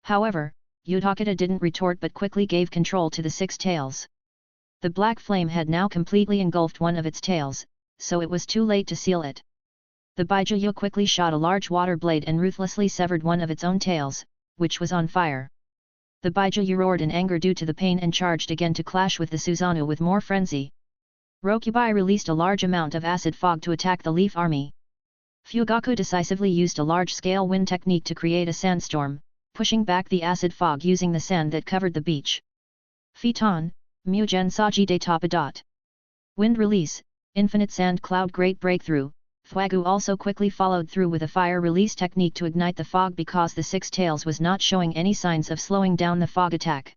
However, Utakita didn't retort but quickly gave control to the Six Tails. The black flame had now completely engulfed one of its tails, so it was too late to seal it. The Baijuyo quickly shot a large water blade and ruthlessly severed one of its own tails, which was on fire. The Baijuyo roared in anger due to the pain and charged again to clash with the Susanoo with more frenzy. Rokubai released a large amount of acid fog to attack the Leaf Army. Fugaku decisively used a large-scale wind technique to create a sandstorm, pushing back the acid fog using the sand that covered the beach. Fiton, Mugen Saji de Tapadot. Wind release, infinite sand cloud great breakthrough. Fuagu also quickly followed through with a fire release technique to ignite the fog because the Six Tails was not showing any signs of slowing down the fog attack.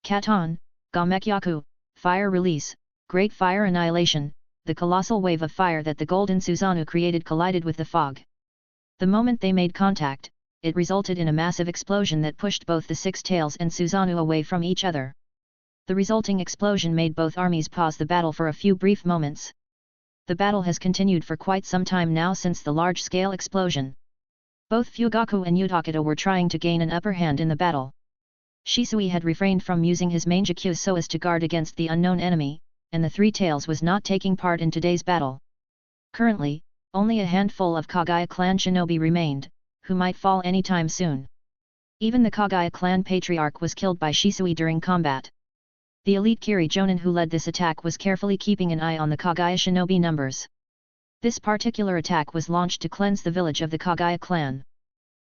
Katon, Gamekyaku, fire release, great fire annihilation. The colossal wave of fire that the Golden Susanoo created collided with the fog. The moment they made contact, it resulted in a massive explosion that pushed both the Six Tails and Susanoo away from each other. The resulting explosion made both armies pause the battle for a few brief moments. The battle has continued for quite some time now since the large-scale explosion. Both Fugaku and Utakita were trying to gain an upper hand in the battle. Shisui had refrained from using his Manjikyu so as to guard against the unknown enemy, and the Three Tails was not taking part in today's battle. Currently, only a handful of Kagaya clan shinobi remained, who might fall anytime soon. Even the Kagaya clan patriarch was killed by Shisui during combat. The elite Kiri Jonin who led this attack was carefully keeping an eye on the Kagaya shinobi numbers. This particular attack was launched to cleanse the village of the Kagaya clan.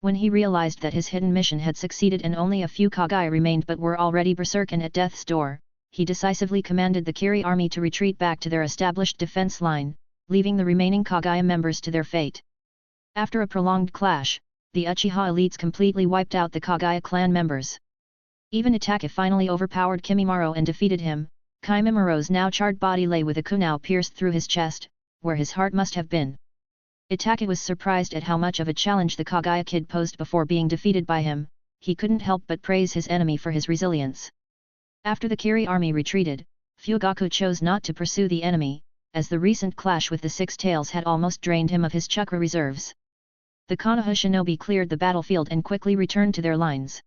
When he realized that his hidden mission had succeeded and only a few Kagaya remained but were already berserken at death's door, he decisively commanded the Kiri army to retreat back to their established defense line, leaving the remaining Kagaya members to their fate. After a prolonged clash, the Uchiha elites completely wiped out the Kagaya clan members. Even Itachi finally overpowered Kimimaro and defeated him. Kimimaro's now charred body lay with a kunai pierced through his chest, where his heart must have been. Itachi was surprised at how much of a challenge the Kagaya kid posed before being defeated by him. He couldn't help but praise his enemy for his resilience. After the Kiri army retreated, Fugaku chose not to pursue the enemy, as the recent clash with the Six Tails had almost drained him of his chakra reserves. The Konoha shinobi cleared the battlefield and quickly returned to their lines.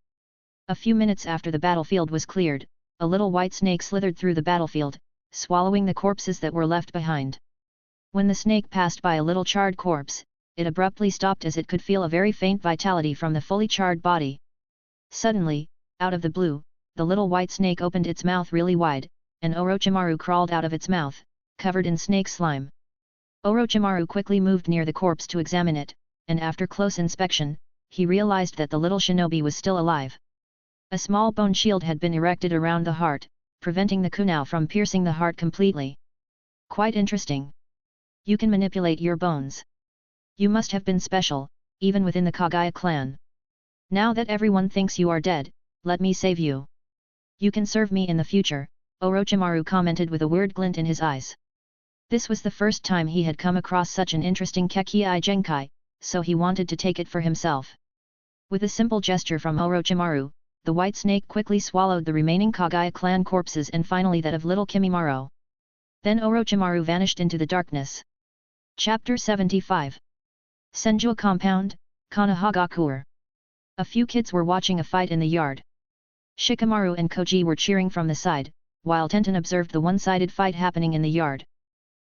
A few minutes after the battlefield was cleared, a little white snake slithered through the battlefield, swallowing the corpses that were left behind. When the snake passed by a little charred corpse, it abruptly stopped as it could feel a very faint vitality from the fully charred body. Suddenly, out of the blue, the little white snake opened its mouth really wide, and Orochimaru crawled out of its mouth, covered in snake slime. Orochimaru quickly moved near the corpse to examine it, and after close inspection, he realized that the little shinobi was still alive. A small bone shield had been erected around the heart, preventing the kunai from piercing the heart completely. Quite interesting. You can manipulate your bones. You must have been special, even within the Kagaya clan. Now that everyone thinks you are dead, let me save you. You can serve me in the future, Orochimaru commented with a weird glint in his eyes. This was the first time he had come across such an interesting Kekii Genkai, so he wanted to take it for himself. With a simple gesture from Orochimaru, the white snake quickly swallowed the remaining Kagaya clan corpses and finally that of little Kimimaro. Then Orochimaru vanished into the darkness. Chapter 75 Senju Compound, Konohagakure. A few kids were watching a fight in the yard. Shikamaru and Koji were cheering from the side, while Tenten observed the one-sided fight happening in the yard.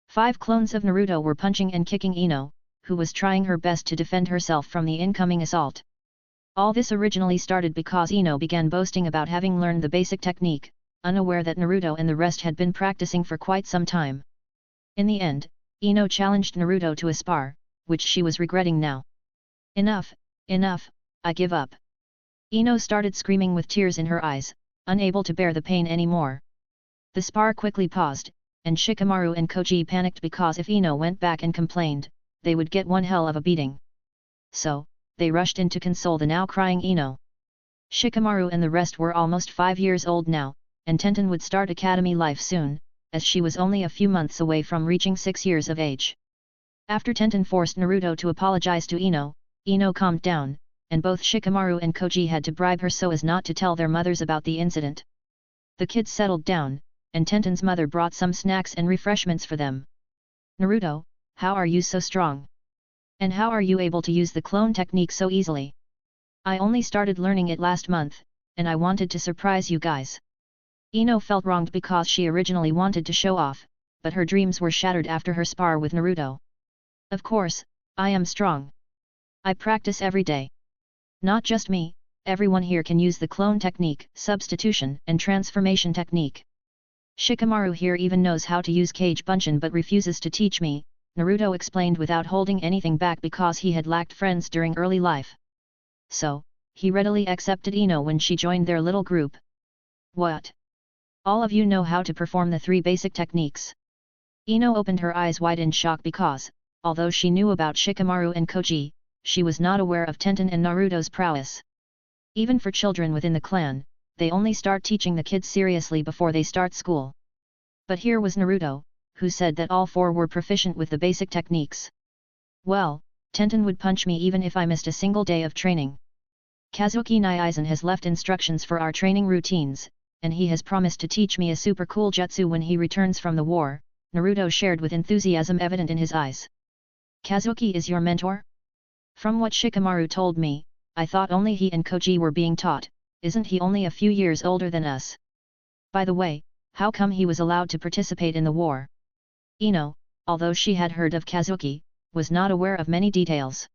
5 clones of Naruto were punching and kicking Ino, who was trying her best to defend herself from the incoming assault. All this originally started because Ino began boasting about having learned the basic technique, unaware that Naruto and the rest had been practicing for quite some time. In the end, Ino challenged Naruto to a spar, which she was regretting now. Enough, I give up. Ino started screaming with tears in her eyes, unable to bear the pain anymore. The spar quickly paused, and Shikamaru and Koji panicked because if Ino went back and complained, they would get one hell of a beating. So, they rushed in to console the now crying Ino. Shikamaru and the rest were almost 5 years old now, and Tenten would start academy life soon, as she was only a few months away from reaching 6 years of age. After Tenten forced Naruto to apologize to Ino, Ino calmed down, and both Shikamaru and Koji had to bribe her so as not to tell their mothers about the incident. The kids settled down, and Tenten's mother brought some snacks and refreshments for them. Naruto, how are you so strong? And how are you able to use the clone technique so easily? I only started learning it last month, and I wanted to surprise you guys. Ino felt wronged because she originally wanted to show off, but her dreams were shattered after her spar with Naruto. Of course, I am strong. I practice every day. Not just me, everyone here can use the clone technique, substitution and transformation technique. Shikamaru here even knows how to use Kage Bunshin but refuses to teach me, Naruto explained without holding anything back because he had lacked friends during early life. So, he readily accepted Ino when she joined their little group. What? All of you know how to perform the 3 basic techniques? Ino opened her eyes wide in shock because, although she knew about Shikamaru and Koji, she was not aware of Tenten and Naruto's prowess. Even for children within the clan, they only start teaching the kids seriously before they start school. But here was Naruto, who said that all 4 were proficient with the basic techniques. Well, Tenten would punch me even if I missed a single day of training. Kazuki Naizen has left instructions for our training routines, and he has promised to teach me a super cool jutsu when he returns from the war, Naruto shared with enthusiasm evident in his eyes. Kazuki is your mentor? From what Shikamaru told me, I thought only he and Koji were being taught, isn't he only a few years older than us? By the way, how come he was allowed to participate in the war? Ino, although she had heard of Kazuki, was not aware of many details.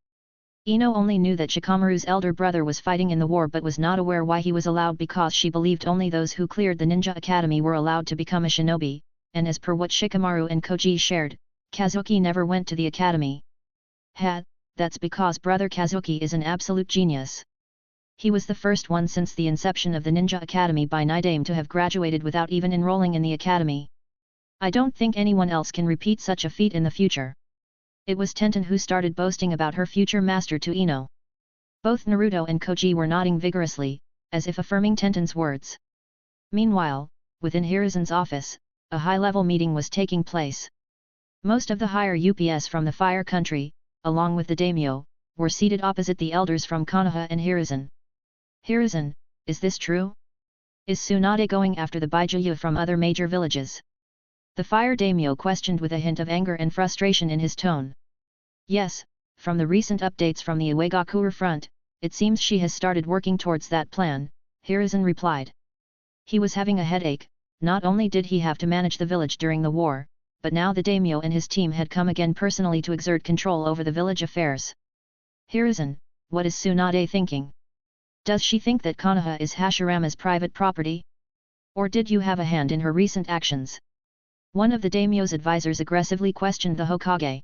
Ino only knew that Shikamaru's elder brother was fighting in the war but was not aware why he was allowed because she believed only those who cleared the ninja academy were allowed to become a shinobi, and as per what Shikamaru and Koji shared, Kazuki never went to the academy. That's because brother Kazuki is an absolute genius. He was the first one since the inception of the Ninja Academy by Nidame to have graduated without even enrolling in the academy. I don't think anyone else can repeat such a feat in the future. It was Tenten who started boasting about her future master to Ino. Both Naruto and Koji were nodding vigorously, as if affirming Tenten's words. Meanwhile, within Hiruzen's office, a high-level meeting was taking place. Most of the higher UPS from the Fire Country, along with the daimyo, were seated opposite the elders from Konoha and Hiruzen. Hiruzen, is this true? Is Tsunade going after the Baijuyu from other major villages? The fire daimyo questioned with a hint of anger and frustration in his tone. Yes, from the recent updates from the Uegakure front, it seems she has started working towards that plan, Hiruzen replied. He was having a headache. Not only did he have to manage the village during the war, but now the daimyo and his team had come again personally to exert control over the village affairs. Hiruzen, what is Tsunade thinking? Does she think that Konoha is Hashirama's private property? Or did you have a hand in her recent actions? One of the daimyo's advisors aggressively questioned the Hokage.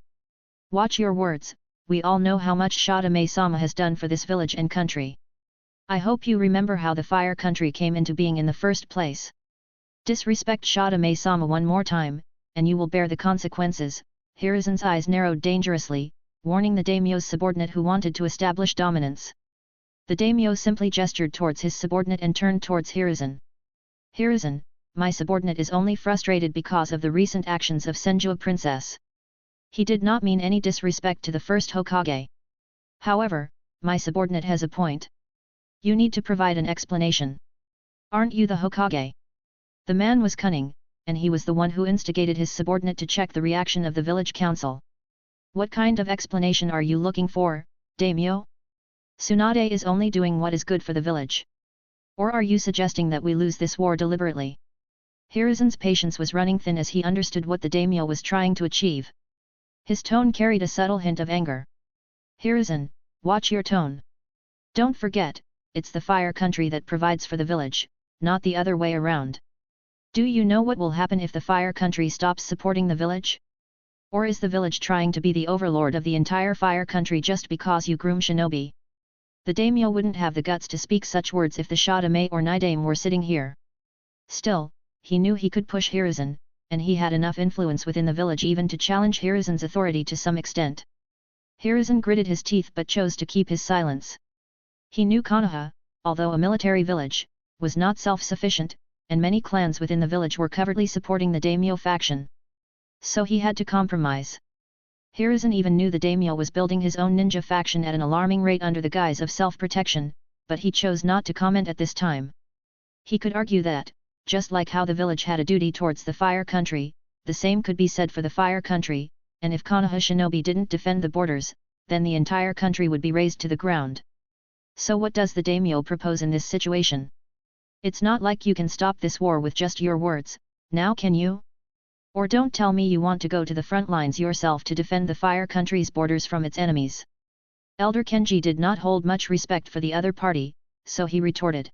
Watch your words, we all know how much Shadame-sama has done for this village and country. I hope you remember how the Fire Country came into being in the first place. Disrespect Shadame-sama one more time, and you will bear the consequences. Hiruzen's eyes narrowed dangerously, warning the daimyo's subordinate who wanted to establish dominance. The daimyo simply gestured towards his subordinate and turned towards Hiruzen. Hiruzen, my subordinate is only frustrated because of the recent actions of Senjua Princess. He did not mean any disrespect to the first Hokage. However, my subordinate has a point. You need to provide an explanation. Aren't you the Hokage? The man was cunning, and he was the one who instigated his subordinate to check the reaction of the village council. What kind of explanation are you looking for, daimyo? Tsunade is only doing what is good for the village. Or are you suggesting that we lose this war deliberately? Hiruzen's patience was running thin as he understood what the daimyo was trying to achieve. His tone carried a subtle hint of anger. Hiruzen, watch your tone. Don't forget, it's the Fire Country that provides for the village, not the other way around. Do you know what will happen if the Fire Country stops supporting the village? Or is the village trying to be the overlord of the entire Fire Country just because you groom shinobi? The daimyo wouldn't have the guts to speak such words if the Shadame or Nidaime were sitting here. Still, he knew he could push Hiruzen, and he had enough influence within the village even to challenge Hiruzen's authority to some extent. Hiruzen gritted his teeth but chose to keep his silence. He knew Konoha, although a military village, was not self-sufficient, and many clans within the village were covertly supporting the daimyo faction. So he had to compromise. Hiruzen even knew the daimyo was building his own ninja faction at an alarming rate under the guise of self-protection, but he chose not to comment at this time. He could argue that, just like how the village had a duty towards the Fire Country, the same could be said for the Fire Country, and if Konoha shinobi didn't defend the borders, then the entire country would be razed to the ground. So what does the daimyo propose in this situation? It's not like you can stop this war with just your words, now can you? Or don't tell me you want to go to the front lines yourself to defend the Fire Country's borders from its enemies. Elder Kenji did not hold much respect for the other party, so he retorted.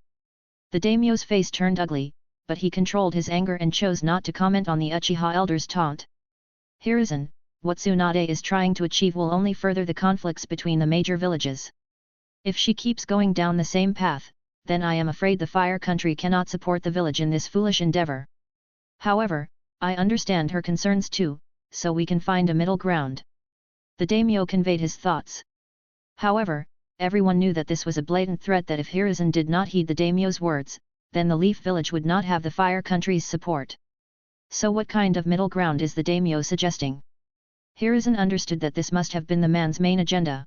The daimyo's face turned ugly, but he controlled his anger and chose not to comment on the Uchiha elder's taunt. Hiruzen, what Tsunade is trying to achieve will only further the conflicts between the major villages. If she keeps going down the same path, then I am afraid the Fire Country cannot support the village in this foolish endeavor. However, I understand her concerns too, so we can find a middle ground. The daimyo conveyed his thoughts. However, everyone knew that this was a blatant threat that if Hiruzen did not heed the daimyo's words, then the Leaf Village would not have the Fire Country's support. So what kind of middle ground is the daimyo suggesting? Hiruzen understood that this must have been the man's main agenda.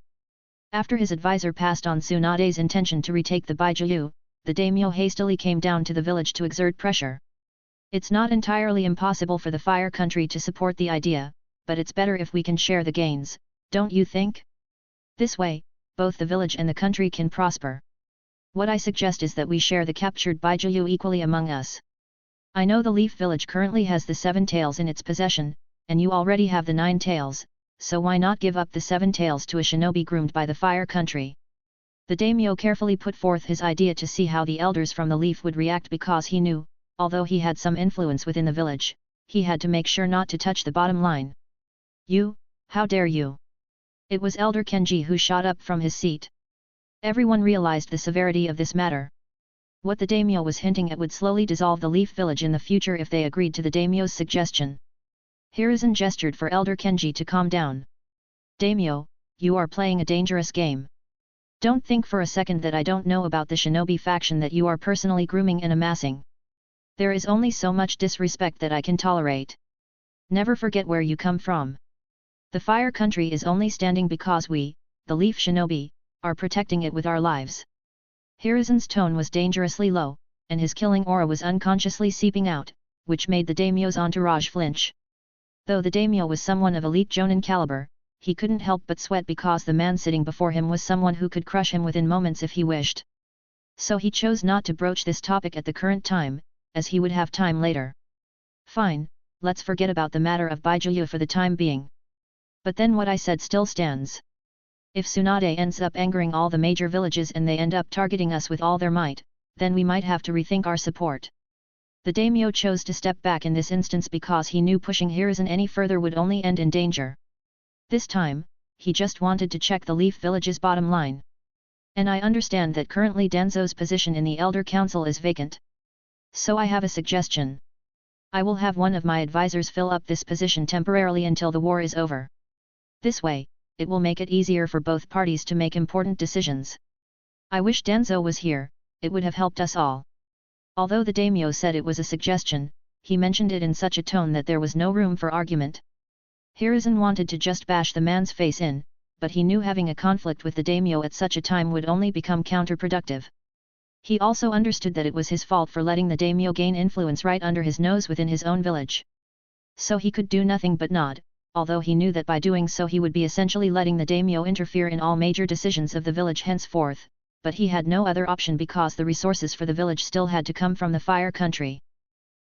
After his advisor passed on Tsunade's intention to retake the Baijuyu, the daimyo hastily came down to the village to exert pressure. It's not entirely impossible for the Fire Country to support the idea, but it's better if we can share the gains, don't you think? This way, both the village and the country can prosper. What I suggest is that we share the captured Baijuyu equally among us. I know the Leaf Village currently has the 7 tails in its possession, and you already have the 9 tails, so why not give up the 7 tails to a shinobi groomed by the Fire Country? The daimyo carefully put forth his idea to see how the elders from the Leaf would react because he knew, although he had some influence within the village, he had to make sure not to touch the bottom line. You, how dare you? It was Elder Kenji who shot up from his seat. Everyone realized the severity of this matter. What the daimyo was hinting at would slowly dissolve the Leaf Village in the future if they agreed to the daimyo's suggestion. Hiruzen gestured for Elder Kenji to calm down. Daimyo, you are playing a dangerous game. Don't think for a second that I don't know about the shinobi faction that you are personally grooming and amassing. There is only so much disrespect that I can tolerate. Never forget where you come from. The Fire Country is only standing because we, the Leaf Shinobi, are protecting it with our lives. Hiruzen's tone was dangerously low, and his killing aura was unconsciously seeping out, which made the daimyo's entourage flinch. Though the daimyo was someone of elite jonin caliber, he couldn't help but sweat because the man sitting before him was someone who could crush him within moments if he wished. So he chose not to broach this topic at the current time, as he would have time later. Fine, let's forget about the matter of Baijuyu for the time being. But then what I said still stands. If Tsunade ends up angering all the major villages and they end up targeting us with all their might, then we might have to rethink our support. The daimyo chose to step back in this instance because he knew pushing Hiruzen any further would only end in danger. This time, he just wanted to check the Leaf Village's bottom line. And I understand that currently Danzo's position in the Elder Council is vacant. So I have a suggestion. I will have one of my advisors fill up this position temporarily until the war is over. This way, it will make it easier for both parties to make important decisions. I wish Danzo was here, it would have helped us all. Although the daimyo said it was a suggestion, he mentioned it in such a tone that there was no room for argument. Hiruzen wanted to just bash the man's face in, but he knew having a conflict with the daimyo at such a time would only become counterproductive. He also understood that it was his fault for letting the daimyo gain influence right under his nose within his own village. So he could do nothing but nod, although he knew that by doing so he would be essentially letting the daimyo interfere in all major decisions of the village henceforth, but he had no other option because the resources for the village still had to come from the Fire Country.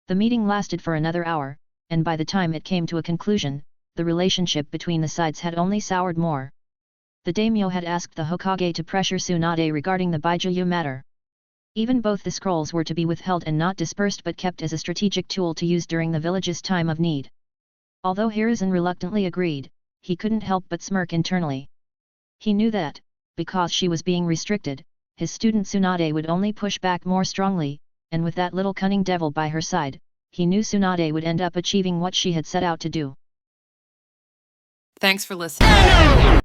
The meeting lasted for another hour, and by the time it came to a conclusion, the relationship between the sides had only soured more. The daimyo had asked the Hokage to pressure Tsunade regarding the Baijuyu matter. Even both the scrolls were to be withheld and not dispersed but kept as a strategic tool to use during the village's time of need. Although Hiruzen reluctantly agreed, he couldn't help but smirk internally. He knew that, because she was being restricted, his student Tsunade would only push back more strongly, and with that little cunning devil by her side, he knew Tsunade would end up achieving what she had set out to do. Thanks for listening.